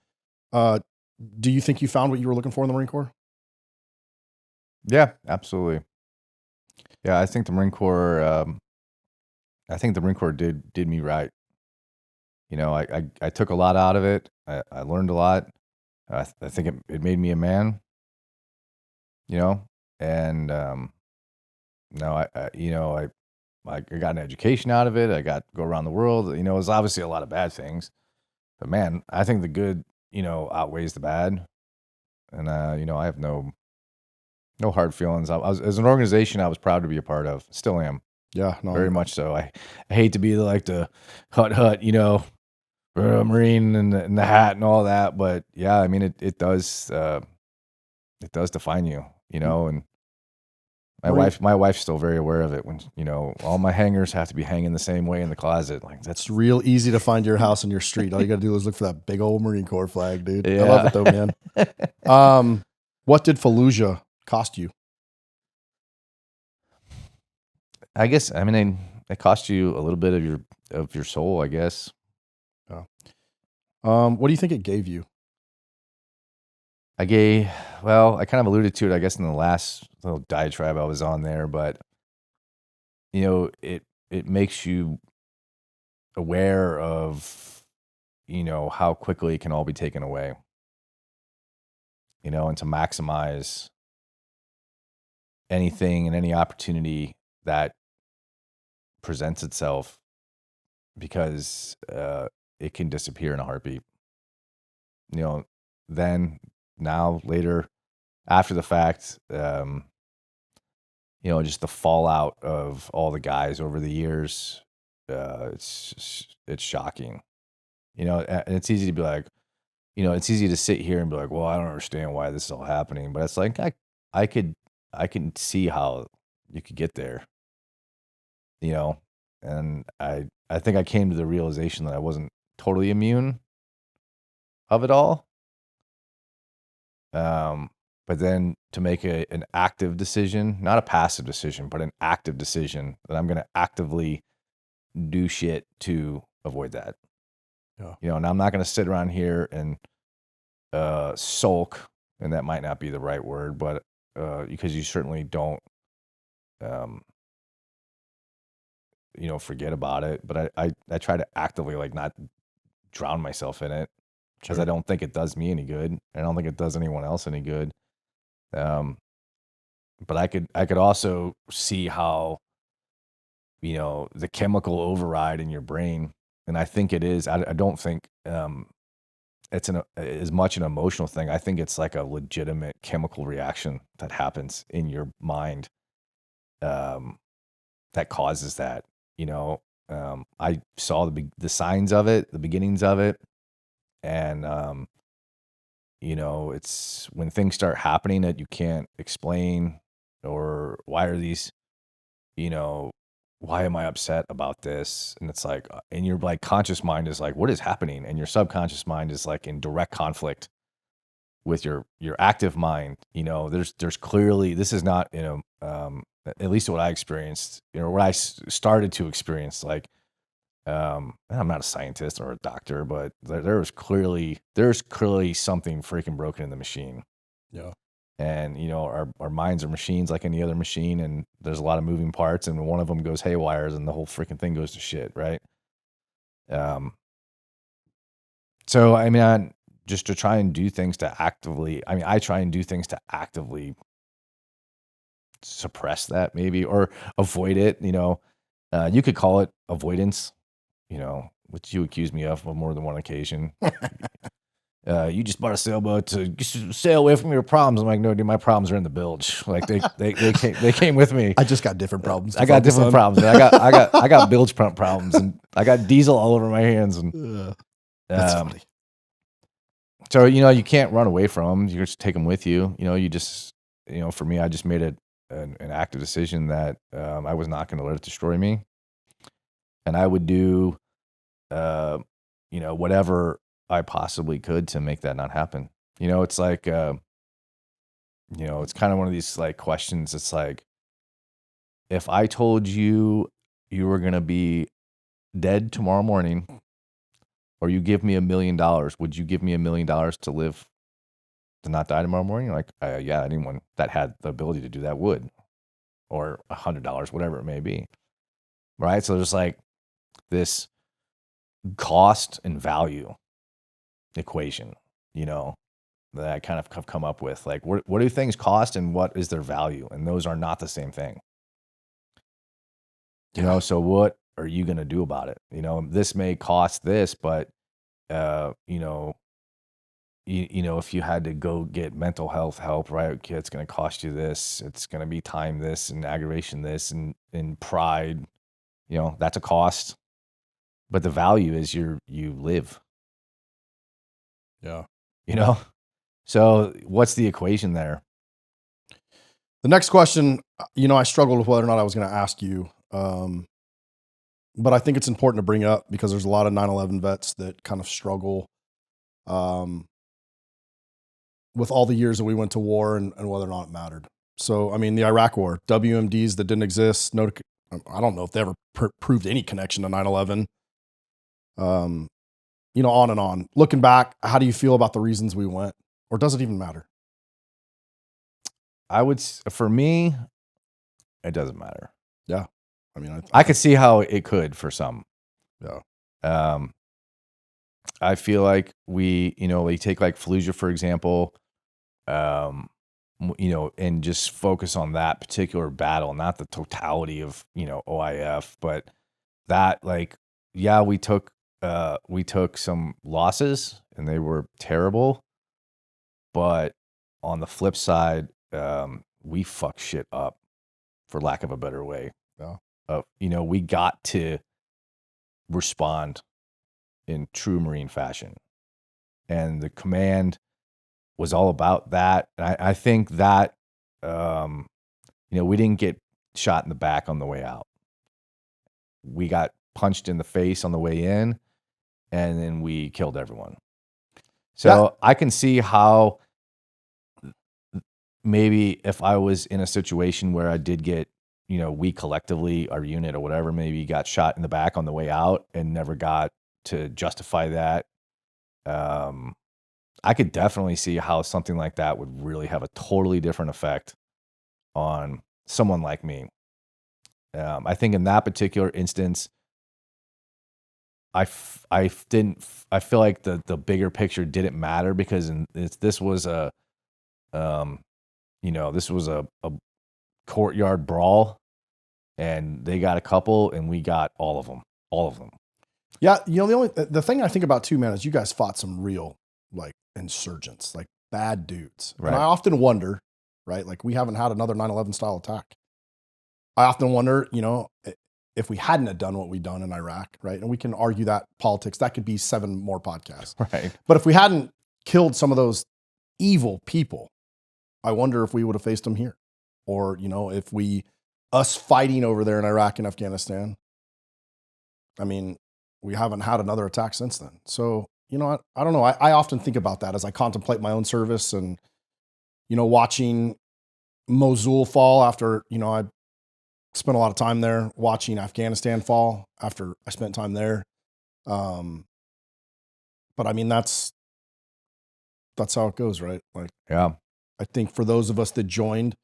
Do you think you found what you were looking for in the Marine Corps? Yeah, absolutely. Yeah, I think the Marine Corps. Did me right. I took a lot out of it. I learned a lot. I think it made me a man. And I got an education out of it. I got to go around the world. It was obviously a lot of bad things, but man, I think the good, outweighs the bad. And, I have no hard feelings. I was, as an organization, I was proud to be a part of. Still am. Yeah, no, very much so. I hate to be like the hut, Marine and the hat and all that. But yeah, I mean, it does define you, and my wife's still very aware of it when, all my hangers have to be hanging the same way in the closet. Like, that's real easy to find your house and your street. All you got to do is look for that big old Marine Corps flag, dude. Yeah. I love it though, man. What did Fallujah cost you? I guess, it cost you a little bit of your soul, I guess. Oh. What do you think it gave you? I kind of alluded to it, I guess, in the last little diatribe I was on there, but it makes you aware of, how quickly it can all be taken away, and to maximize anything and any opportunity that presents itself, because it can disappear in a heartbeat. Then, now, later, after the fact, just the fallout of all the guys over the years, it's shocking. And it's easy to be like, it's easy to sit here and be like, well, I don't understand why this is all happening, but it's like I can see how you could get there. And I think I came to the realization that I wasn't totally immune of it all. But then to make an active decision, not a passive decision, but an active decision that I'm going to actively do shit to avoid that. Yeah. And I'm not going to sit around here and sulk, and that might not be the right word, but because you certainly don't, forget about it. But I try to actively like not drown myself in it because I don't think it does me any good. I don't think it does anyone else any good. But I could also see how, the chemical override in your brain, and I think it is. I don't think it's as much an emotional thing. I think it's like a legitimate chemical reaction that happens in your mind that causes that. I saw the signs of it, the beginnings of it, and it's when things start happening that you can't explain, or why are these, why am I upset about this? And it's like, and your like conscious mind is like, what is happening? And your subconscious mind is like in direct conflict with your active mind. There's clearly, this is not, at least what I experienced, what I started to experience, like, I'm not a scientist or a doctor, but there's clearly something freaking broken in the machine. Yeah. And, our minds are machines like any other machine, and there's a lot of moving parts, and one of them goes haywire, and the whole freaking thing goes to shit, right? So, I mean, just to try and do things to actively, I try and do things to actively suppress that, maybe, or avoid it. You could call it avoidance, which you accused me of on more than one occasion. You just bought a sailboat to sail away from your problems. I'm like, no, dude, my problems are in the bilge. Like they came with me. I just got different problems. I got different problems. Man. I got bilge pump problems, and I got diesel all over my hands. And that's funny. So you can't run away from them. You just take them with you. You just for me, I just made an active decision that I was not going to let it destroy me, and I would do whatever I possibly could to make that not happen. It's like, it's kind of one of these like questions. It's like, if I told you you were going to be dead tomorrow morning, or you give me $1 million, would you give me $1 million to live, to not die tomorrow morning? Like, yeah, anyone that had the ability to do that would, or $100, whatever it may be. Right. So there's like this cost and value equation, that I kind of have come up with. Like, what do things cost and what is their value? And those are not the same thing. So what are you going to do about it? This may cost this, but, if you had to go get mental health help, right? Okay, it's going to cost you this. It's going to be time this and aggravation this and pride. That's a cost. But the value is you live. Yeah. So what's the equation there? The next question, I struggled with whether or not I was going to ask you, but I think it's important to bring up because there's a lot of 9/11 vets that kind of struggle with all the years that we went to war and whether or not it mattered. So, I mean, the Iraq War, WMDs that didn't exist. I don't know if they ever proved any connection to 9/11. On and on. Looking back, how do you feel about the reasons we went? Or does it even matter? For me, it doesn't matter. Yeah. I mean, I could see how it could for some. Yeah. I feel like we take like Fallujah, for example, and just focus on that particular battle, not the totality of, OIF, but that, like, yeah, we took some losses and they were terrible, but on the flip side, we fucked shit up, for lack of a better way. Yeah. We got to respond in true Marine fashion, and the command was all about that. And I think that, we didn't get shot in the back on the way out. we got punched in the face on the way in, and then we killed everyone. So I can see how maybe if I was in a situation where I did get, we collectively, our unit or whatever, maybe got shot in the back on the way out and never got to justify that. I could definitely see how something like that would really have a totally different effect on someone like me. I think in that particular instance, I feel like the bigger picture didn't matter because this was a courtyard brawl, and they got a couple and we got all of them. Yeah. The thing I think about too, man, is you guys fought some real like insurgents, like bad dudes. Right. And I often wonder, right? Like we haven't had another 9/11 style attack. I often wonder, if we hadn't have done what we done in Iraq, right? And we can argue that politics, that could be 7 more podcasts. Right. But if we hadn't killed some of those evil people, I wonder if we would have faced them here. Or, if us fighting over there in Iraq and Afghanistan, I mean, we haven't had another attack since then. So, I don't know. I often think about that as I contemplate my own service and, watching Mosul fall after, I spent a lot of time there, watching Afghanistan fall after I spent time there. But I mean, that's how it goes, right? Like, yeah, I think for those of us that joined,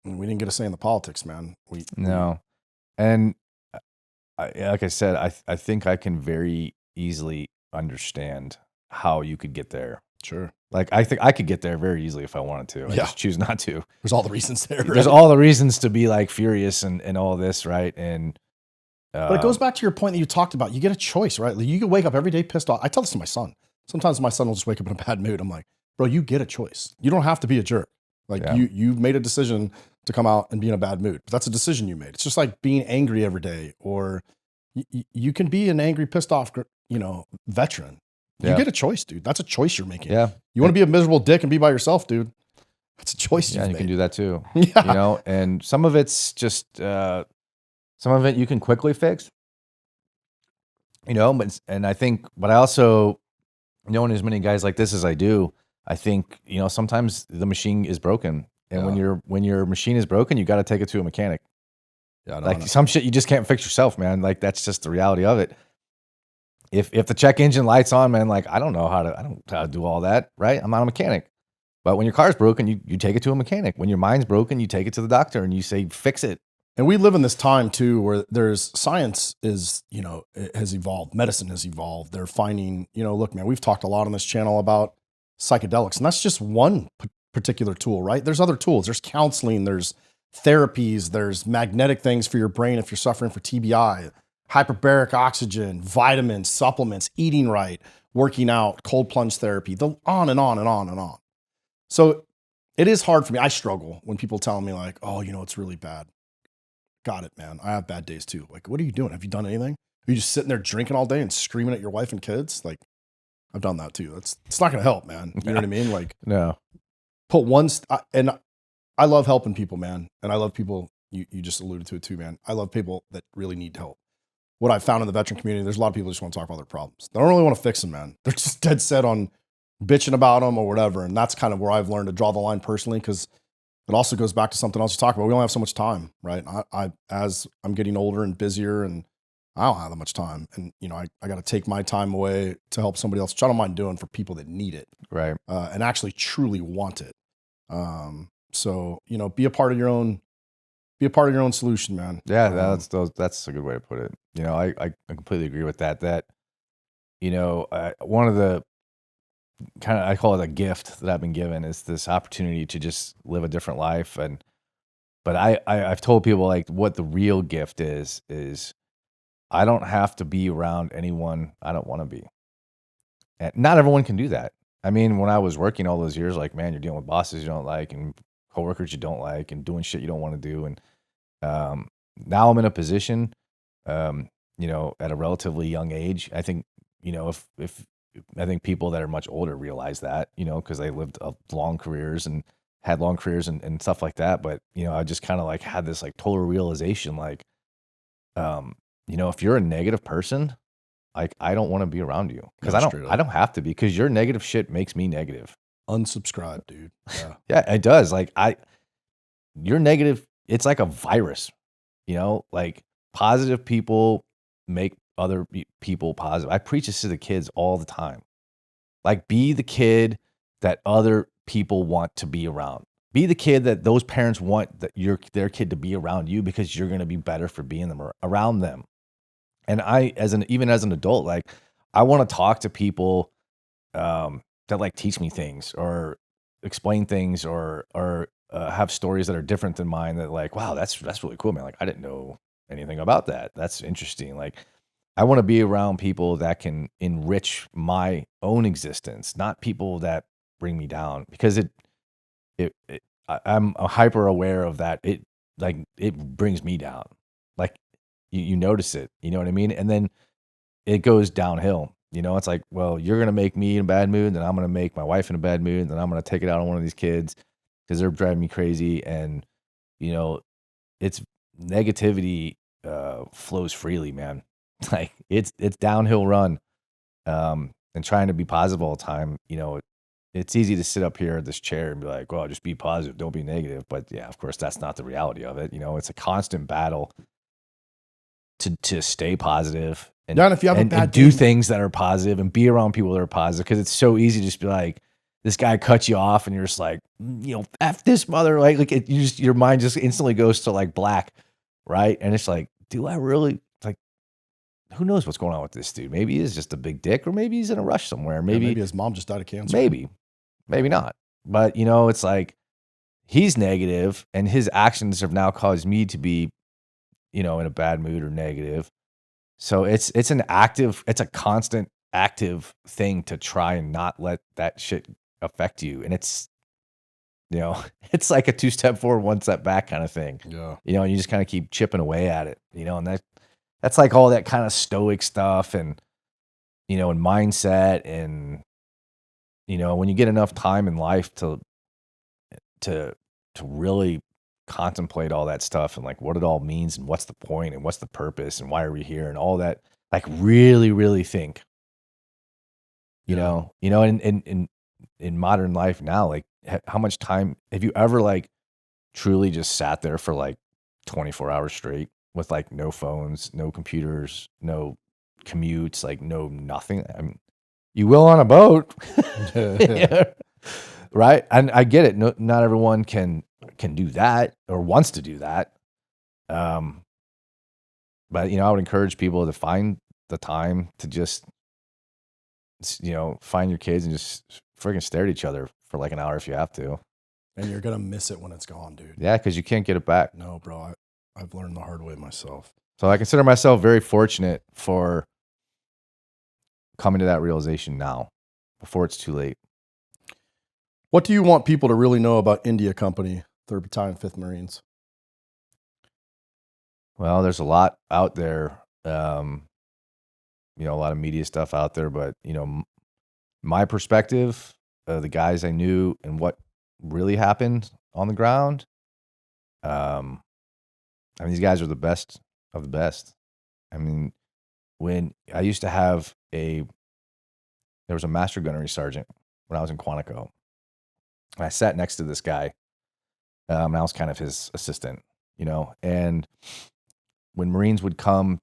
we didn't get a say in the politics, man. No. And like I said, I think I can very easily understand how you could get there. Sure. Like, I think I could get there very easily if I wanted to. I just choose not to. There's all the reasons there. Right? There's all the reasons to be like furious and all this, right? And but it goes back to your point that you talked about. You get a choice, right? Like you can wake up every day pissed off. I tell this to my son. Sometimes my son will just wake up in a bad mood. I'm like, bro, you get a choice. You don't have to be a jerk. Like you've made a decision to come out and be in a bad mood. But that's a decision you made. It's just like being angry every day, or you can be an angry, pissed off, veteran. You get a choice, dude. That's a choice you're making. Yeah. You want to be a miserable dick and be by yourself, dude. That's a choice. Yeah, you can do that too. Yeah. And some of it's just, some of it you can quickly fix, and I think, but I also, knowing as many guys like this as I do, I think, sometimes the machine is broken. And when your machine is broken, you got to take it to a mechanic. Yeah, some shit you just can't fix yourself, man. Like that's just the reality of it. If the check engine light's on, man, like I don't know how to do all that, right? I'm not a mechanic. But when your car's broken, you take it to a mechanic. When your mind's broken, you take it to the doctor and you say, fix it. And we live in this time too, where there's science is, it has evolved. Medicine has evolved. They're finding, look, man, we've talked a lot on this channel about psychedelics, and that's just one particular tool, right? There's other tools. There's counseling, there's therapies, there's magnetic things for your brain if you're suffering for TBI, hyperbaric oxygen, vitamins, supplements, eating right, working out, cold plunge therapy, on and on and on and on. So it is hard for me. I struggle when people tell me like, oh, it's really bad. Got it, man. I have bad days too. Like, what are you doing? Have you done anything? Are you just sitting there drinking all day and screaming at your wife and kids? Like, I've done that too. It's not going to help, man. You know what I mean? Like, no. Put and I love helping people, man. And I love people, you just alluded to it too, man. I love people that really need help. What I've found in the veteran community, there's a lot of people who just want to talk about their problems. They don't really want to fix them, man. They're just dead set on bitching about them or whatever. And that's kind of where I've learned to draw the line personally, because it also goes back to something else you talk about. We only have so much time, right? I as I'm getting older and busier, and I don't have that much time. And, I got to take my time away to help somebody else, which I don't mind doing for people that need it. Right. And actually truly want it. So, be a part of your own solution, man. Yeah. That's a good way to put it. I completely agree with that. That, one of the kind of, I call it a gift that I've been given, is this opportunity to just live a different life. But I've told people like what the real gift is I don't have to be around anyone I don't want to be. And not everyone can do that. I mean, when I was working all those years, like, man, you're dealing with bosses you don't like and coworkers you don't like and doing shit you don't want to do. And now I'm in a position, at a relatively young age. I think, if I think people that are much older realize that, because they lived long careers and had long careers and stuff like that. But, I just kind of like had this like total realization, like, if you're a negative person, like I don't want to be around you because No, straight up. I don't have to be, because your negative shit makes me negative. Unsubscribe, dude. Yeah. Yeah, it does. Like you're negative. It's like a virus, like positive people make other people positive. I preach this to the kids all the time. Like, be the kid that other people want to be around. Be the kid that those parents want their kid to be around you, because you're going to be better for being around them. And even as an adult, like I want to talk to people that like teach me things or explain things or have stories that are different than mine, that like, wow, that's really cool, man. Like I didn't know anything about that. That's interesting. Like I want to be around people that can enrich my own existence, not people that bring me down, because I'm hyper aware of that. It brings me down. Like you notice it, you know what I mean? And then it goes downhill. It's like, well, you're going to make me in a bad mood, then I'm going to make my wife in a bad mood, and then I'm going to take it out on one of these kids because they're driving me crazy. And, it's negativity flows freely, man. Like it's downhill run. And trying to be positive all the time, it's easy to sit up here at this chair and be like, well, just be positive, don't be negative. But yeah, of course, that's not the reality of it. It's a constant battle to stay positive and, Yeah, and if you have a and bad do day- things that are positive and be around people that are positive, because it's so easy to just be like, this guy cuts you off and you're just like, F this mother, your mind just instantly goes to like black, right? And it's like, do I really, like, who knows what's going on with this dude? Maybe he's just a big dick, or maybe he's in a rush somewhere. maybe his mom just died of cancer. Maybe not. But it's like he's negative, and his actions have now caused me to be, in a bad mood or negative. So it's a constant active thing to try and not let that shit affect you. And it's, it's like a 2-step forward, 1-step back kind of thing. Yeah. And you just kind of keep chipping away at it, and that's like all that kind of stoic stuff and, and mindset. And, when you get enough time in life to really contemplate all that stuff and like what it all means and what's the point and what's the purpose and why are we here and all that, like really, really think, in modern life now, like how much time have you ever like truly just sat there for like 24 hours straight with like no phones, no computers, no commutes, like no nothing? I mean, you will on a boat. Yeah. Right. And I get it. No, not everyone can do that or wants to do that. But I would encourage people to find the time to just, find your kids and just freaking stare at each other for like an hour if you have to. And you're going to miss it when it's gone, dude. Yeah, because you can't get it back. No, bro. I've learned the hard way myself. So I consider myself very fortunate for coming to that realization now, before it's too late. What do you want people to really know about India Company, 3rd Battalion, 5th Marines? Well, there's a lot out there, a lot of media stuff out there, but, my perspective, the guys I knew and what really happened on the ground, these guys are the best of the best. I mean, when I used to have there was a master gunnery sergeant when I was in Quantico. And I sat next to this guy, and I was kind of his assistant, and when Marines would come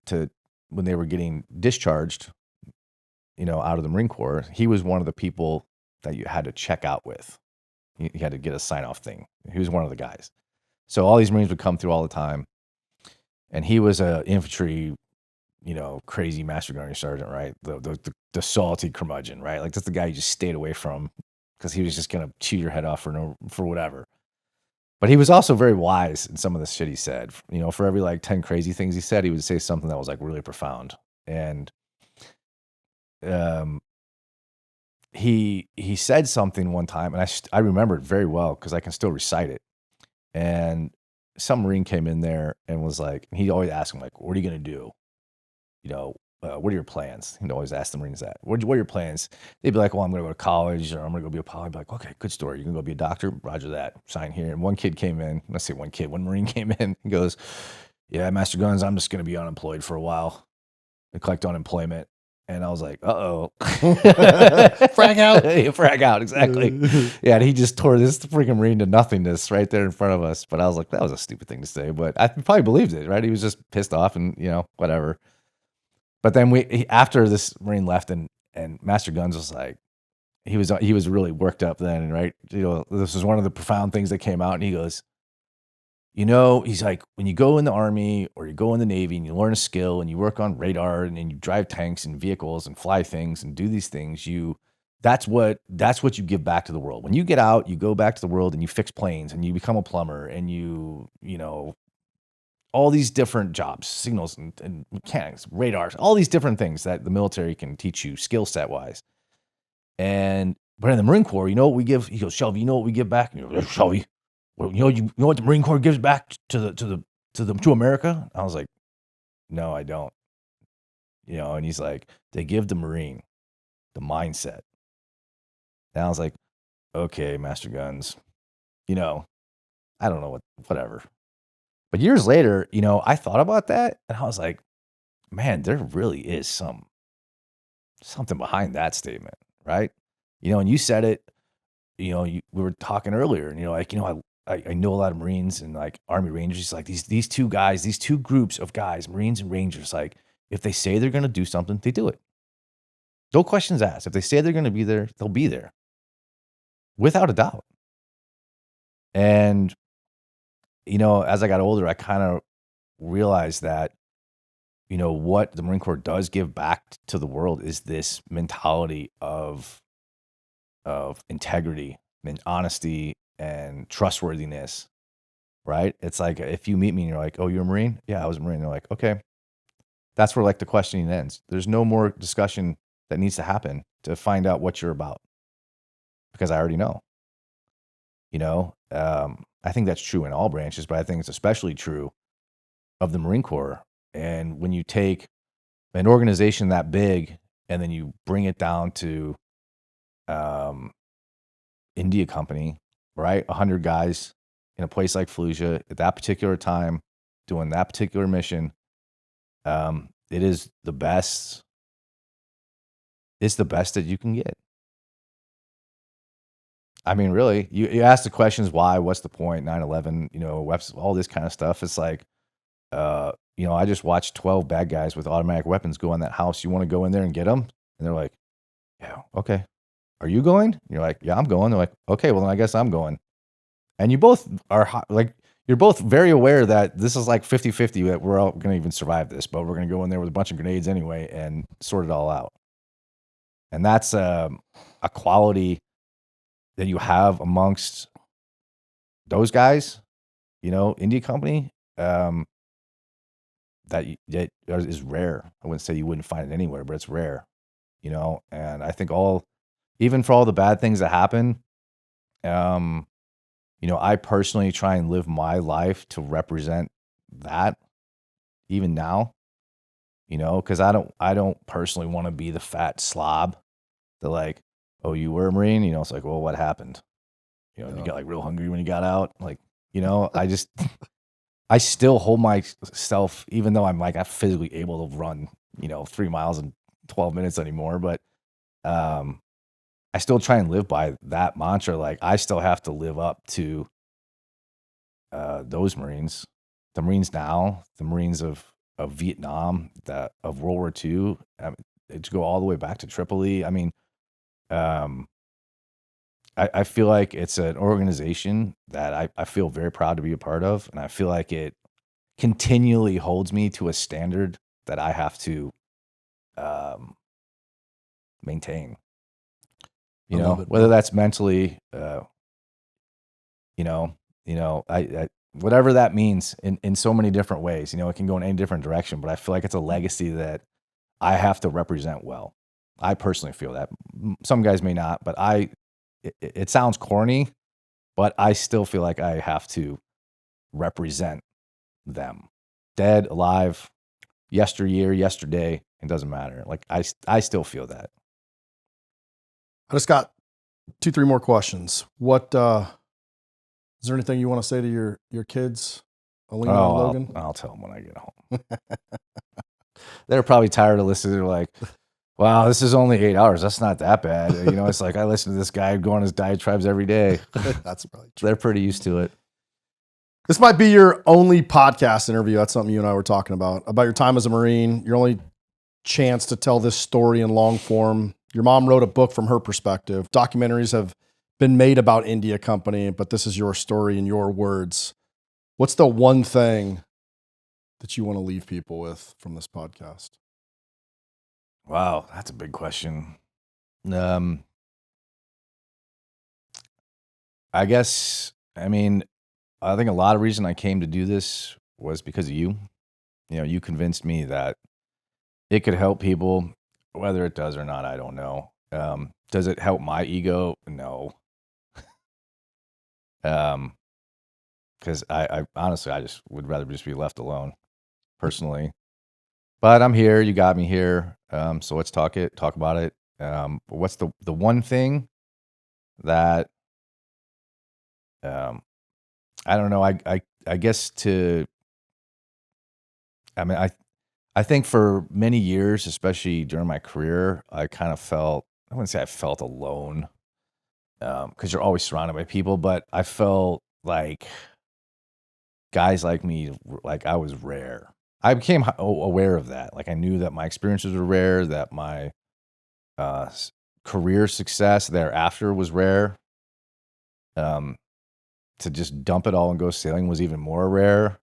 when they were getting discharged, out of the Marine Corps, he was one of the people that you had to check out with. You had to get a sign-off thing. He was one of the guys. So all these Marines would come through all the time, and he was a infantry, crazy master gunnery sergeant, right? The salty curmudgeon, right? Like that's the guy you just stayed away from because he was just gonna chew your head off for whatever. But he was also very wise in some of the shit he said. For every like 10 crazy things he said, he would say something that was like really profound. And he said something one time, and I remember it very well because I can still recite it. And some Marine came in there and was like, he always asked him like, "What are you gonna do? What are your plans?" He'd always ask the Marines that. What are your plans? They'd be like, "Well, I'm gonna go to college, or I'm gonna go be a pilot." I'd be like, "Okay, good story. You're gonna go be a doctor? Roger that. Sign here." And one Marine came in and goes, yeah, Master Guns, I'm just going to be unemployed for a while and collect unemployment. And I was like, uh-oh. Frag out. Yeah, frag out, exactly. Yeah, and he just tore this freaking Marine to nothingness right there in front of us. But I was like, that was a stupid thing to say. But I probably believed it, right? He was just pissed off and, whatever. But then after this Marine left and Master Guns was like, he was really worked up then, right? This was one of the profound things that came out, and he goes, he's like, when you go in the Army or you go in the Navy and you learn a skill and you work on radar and you drive tanks and vehicles and fly things and do these things, that's what you give back to the world. When you get out, you go back to the world and you fix planes and you become a plumber and you all these different jobs, signals and mechanics, radars, all these different things that the military can teach you skill set wise. But in the Marine Corps, you know what we give? He goes, Shelby, you know what we give back? And you're like, Shelby, well, you know what the Marine Corps gives back to America? I was like, no, I don't. And he's like, they give the Marine the mindset. And I was like, okay, Master Guns, I don't know whatever. But years later, I thought about that and I was like, man, there really is something behind that statement, right? And you said it, we were talking earlier and I know a lot of Marines and like Army Rangers, like these two guys, these two groups of guys, Marines and Rangers, like if they say they're going to do something, they do it. No questions asked. If they say they're going to be there, they'll be there without a doubt. And, as I got older, I kind of realized that, what the Marine Corps does give back to the world is this mentality of integrity and honesty and trustworthiness, right? It's like if you meet me and you're like, oh, you're a Marine? Yeah, I was a Marine. They're like, okay. That's where like the questioning ends. There's no more discussion that needs to happen to find out what you're about because I already know. I think that's true in all branches, but I think it's especially true of the Marine Corps. And when you take an organization that big and then you bring it down to India company, right? 100 guys in a place like Fallujah at that particular time doing that particular mission. It is the best. It's the best that you can get. I mean, really, you ask the questions, why, what's the point, 9/11, all this kind of stuff. It's like, I just watched 12 bad guys with automatic weapons go in that house. You want to go in there and get them? And they're like, yeah, okay. Are you going? And you're like, yeah, I'm going. They're like, okay, well, then I guess I'm going. And you both are like, you're both very aware that this is like 50-50 that we're all going to even survive this, but we're going to go in there with a bunch of grenades anyway and sort it all out. And that's a quality that you have amongst those guys, India company, that is rare. I wouldn't say you wouldn't find it anywhere, but it's rare, and I think even for all the bad things that happen, I personally try and live my life to represent that even now, because I don't personally want to be the fat slob that like, oh, you were a Marine, it's like, well, what happened? You got like real hungry when you got out. Like, I still hold myself, even though I'm like, I'm physically able to run, 3 miles in 12 minutes anymore. But, I still try and live by that mantra. Like I still have to live up to, those Marines, the Marines now, the Marines of Vietnam, of World War II, to go all the way back to Tripoli. I mean, I feel like it's an organization that I feel very proud to be a part of. And I feel like it continually holds me to a standard that I have to maintain, whether that's mentally, I whatever that means in so many different ways, it can go in any different direction, but I feel like it's a legacy that I have to represent well. I personally feel that. Some guys may not, but it sounds corny, but I still feel like I have to represent them. Dead, alive, yesteryear, yesterday, it doesn't matter. Like I still feel that. I just got 2-3 more questions. What is there anything you want to say to your kids Alina and Logan? I'll tell them when I get home. They're probably tired of listening. They're like, wow, this is only 8 hours. That's not that bad. It's like I listen to this guy go on his diatribes every day. That's probably true. They're pretty used to it. This might be your only podcast interview. That's something you and I were talking about your time as a Marine, your only chance to tell this story in long form. Your mom wrote a book from her perspective. Documentaries have been made about India Company, but this is your story in your words. What's the one thing that you want to leave people with from this podcast? Wow, that's a big question. I guess, I think a lot of reason I came to do this was because of you. You convinced me that it could help people. Whether it does or not, I don't know. Does it help my ego? No. Because I honestly, I just would rather just be left alone, personally. But I'm here. You got me here. So let's talk about it. What's the one thing that I don't know. I guess I think for many years, especially during my career, I kind of felt, I wouldn't say I felt alone, because you're always surrounded by people, but I felt like guys like me, like I was rare. I became aware of that. Like I knew that my experiences were rare, that my career success thereafter was rare. To just dump it all and go sailing was even more rare.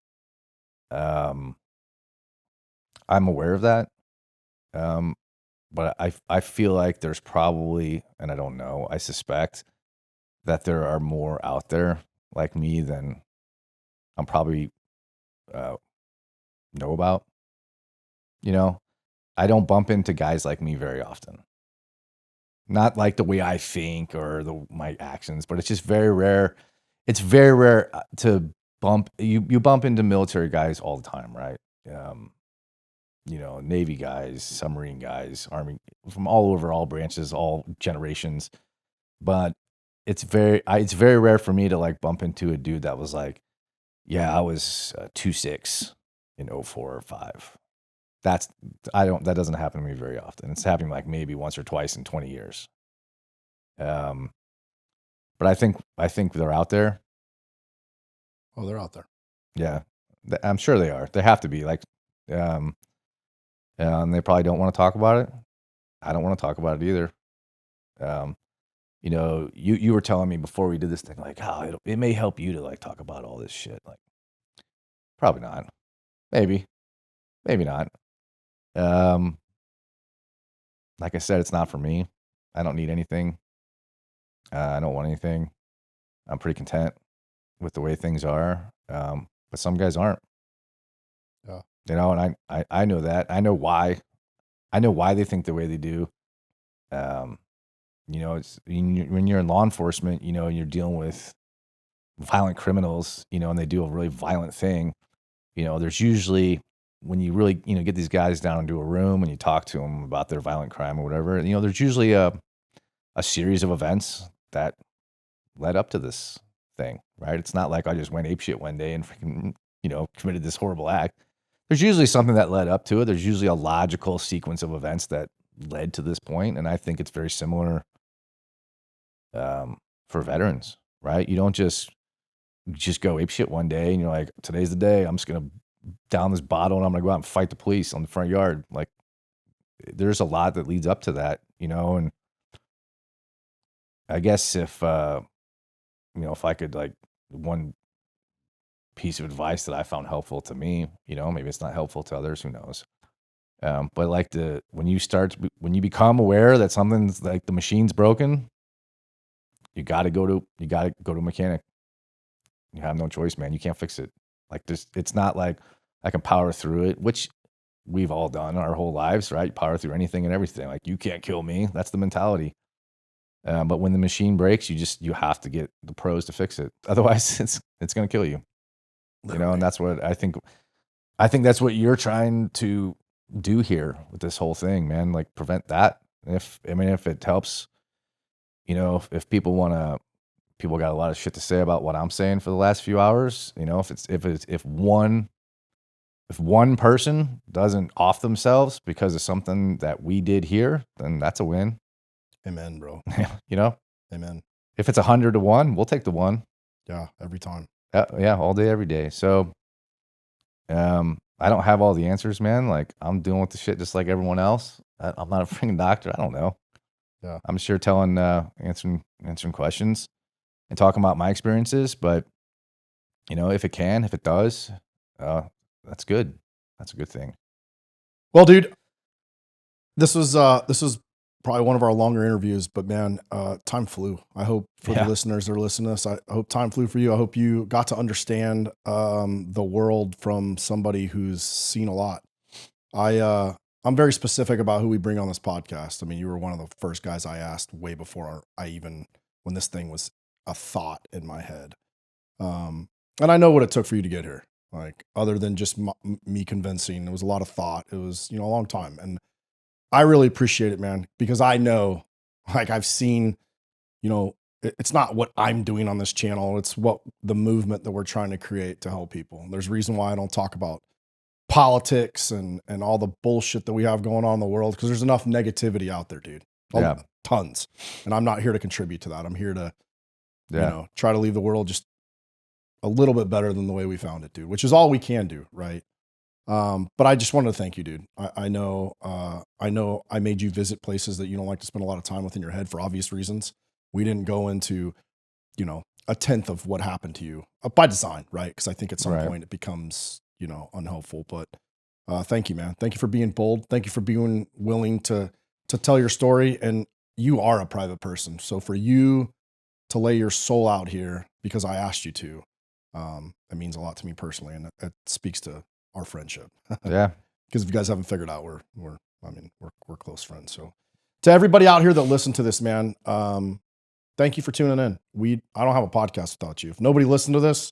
I'm aware of that. But I feel like there's probably, and I don't know, I suspect that there are more out there like me than I'm probably know about. I don't bump into guys like me very often. Not like the way I think or my actions, but it's just very rare. It's very rare to you bump into military guys all the time, right? Navy guys, submarine guys, Army, from all over, all branches, all generations. But it's very rare for me to like bump into a dude that was like, yeah, I was 2'6" in 04 or 05. That doesn't happen to me very often. It's happening like maybe once or twice in 20 years. But I think they're out there. Oh, they're out there. Yeah, I'm sure they are. They have to be like, and they probably don't want to talk about it. I don't want to talk about it either. You were telling me before we did this thing, like, oh, it may help you to like talk about all this shit. Like, probably not. Maybe not. Like I said, it's not for me. I don't need anything. I don't want anything. I'm pretty content with the way things are. But some guys aren't. Yeah. And I know that. I know why. I know why they think the way they do. It's when you're in law enforcement, and you're dealing with violent criminals, and they do a really violent thing. There's usually, when you really, get these guys down into a room and you talk to them about their violent crime or whatever, there's usually a series of events that led up to this thing, right? It's not like I just went apeshit one day and freaking, committed this horrible act. There's usually something that led up to it. There's usually a logical sequence of events that led to this point, and I think it's very similar for veterans, right? You don't just go apeshit one day and you're like, today's the day. I'm just gonna down this bottle and I'm gonna go out and fight the police on the front yard. Like, there's a lot that leads up to that, and I guess if I could, like, one piece of advice that I found helpful to me, maybe it's not helpful to others, who knows. But like when you become aware that something's like the machine's broken, you got to go to a mechanic. You have no choice, man. You can't fix it. Like, it's not like I can power through it, which we've all done our whole lives, right? Power through anything and everything. Like, you can't kill me. That's the mentality. But when the machine breaks, you have to get the pros to fix it. Otherwise, it's going to kill you. Literally. And that's what I think. I think that's what you're trying to do here with this whole thing, man. Like, prevent that. If it helps, if people want to people got a lot of shit to say about what I'm saying for the last few hours. You know, if one person doesn't off themselves because of something that we did here, then that's a win. Amen, bro. You know, Amen. if it's 100 to 1, we'll take the 1. Yeah, every time. Yeah, all day, every day. So, I don't have all the answers, man. Like, I'm dealing with the shit just like everyone else. I'm not a freaking doctor. I don't know. Yeah. I'm sure answering questions and talking about my experiences, but you know, if it does, that's good. That's a good thing. Well, dude, this was probably one of our longer interviews, but man, time flew. I hope for the listeners that are listening to this, I hope time flew for you. I hope you got to understand the world from somebody who's seen a lot. I'm very specific about who we bring on this podcast. I mean, you were one of the first guys I asked way before when this thing was a thought in my head. And I know what it took for you to get here. Like, other than just me convincing, it was a lot of thought. It was, a long time. And I really appreciate it, man, because I know, like, I've seen, it's not what I'm doing on this channel. It's what the movement that we're trying to create to help people. There's a reason why I don't talk about politics and all the bullshit that we have going on in the world, because there's enough negativity out there, dude. Tons. And I'm not here to contribute to that. I'm here to, try to leave the world just a little bit better than the way we found it, dude, which is all we can do. Right. But I just wanted to thank you, dude. I know I made you visit places that you don't like to spend a lot of time with in your head for obvious reasons. We didn't go into, a tenth of what happened to you by design. Right. Because I think at some point it becomes, unhelpful, but thank you, man. Thank you for being bold. Thank you for being willing to tell your story. And you are a private person. So for you to lay your soul out here because I asked you to, it means a lot to me personally. And it speaks to our friendship. Yeah. Because if you guys haven't figured out, we're close friends. So to everybody out here that listened to this, man, thank you for tuning in. I don't have a podcast without you. If nobody listened to this,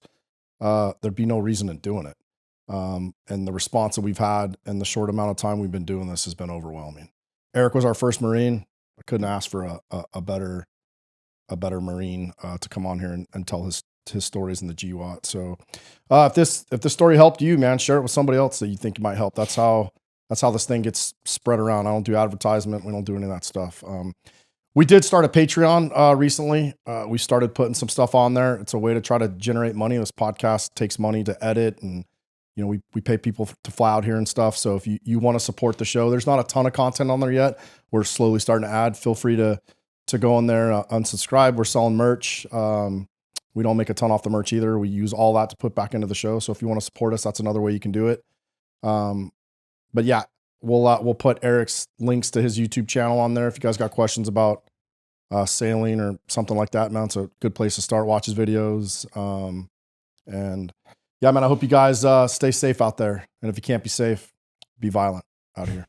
there'd be no reason in doing it. And the response that we've had in the short amount of time we've been doing this has been overwhelming. Eric was our first Marine. I couldn't ask for a better Marine to come on here and tell his stories in the GWAT. So if this story helped you, man, share it with somebody else that you think might help. That's how this thing gets spread around. I don't do advertisement. We don't do any of that stuff. We did start a Patreon recently. We started putting some stuff on there. It's a way to try to generate money. This podcast takes money to edit, and we pay people to fly out here and stuff. So if you want to support the show, there's not a ton of content on there yet. We're slowly starting to add. Feel free to go on there, unsubscribe. We're selling merch. We don't make a ton off the merch either. We use all that to put back into the show. So if you want to support us, that's another way you can do it. But yeah, we'll put Eric's links to his YouTube channel on there. If you guys got questions about sailing or something like that, man, it's a good place to start. Watch his videos. And yeah, man, I hope you guys stay safe out there. And if you can't be safe, be violent out here.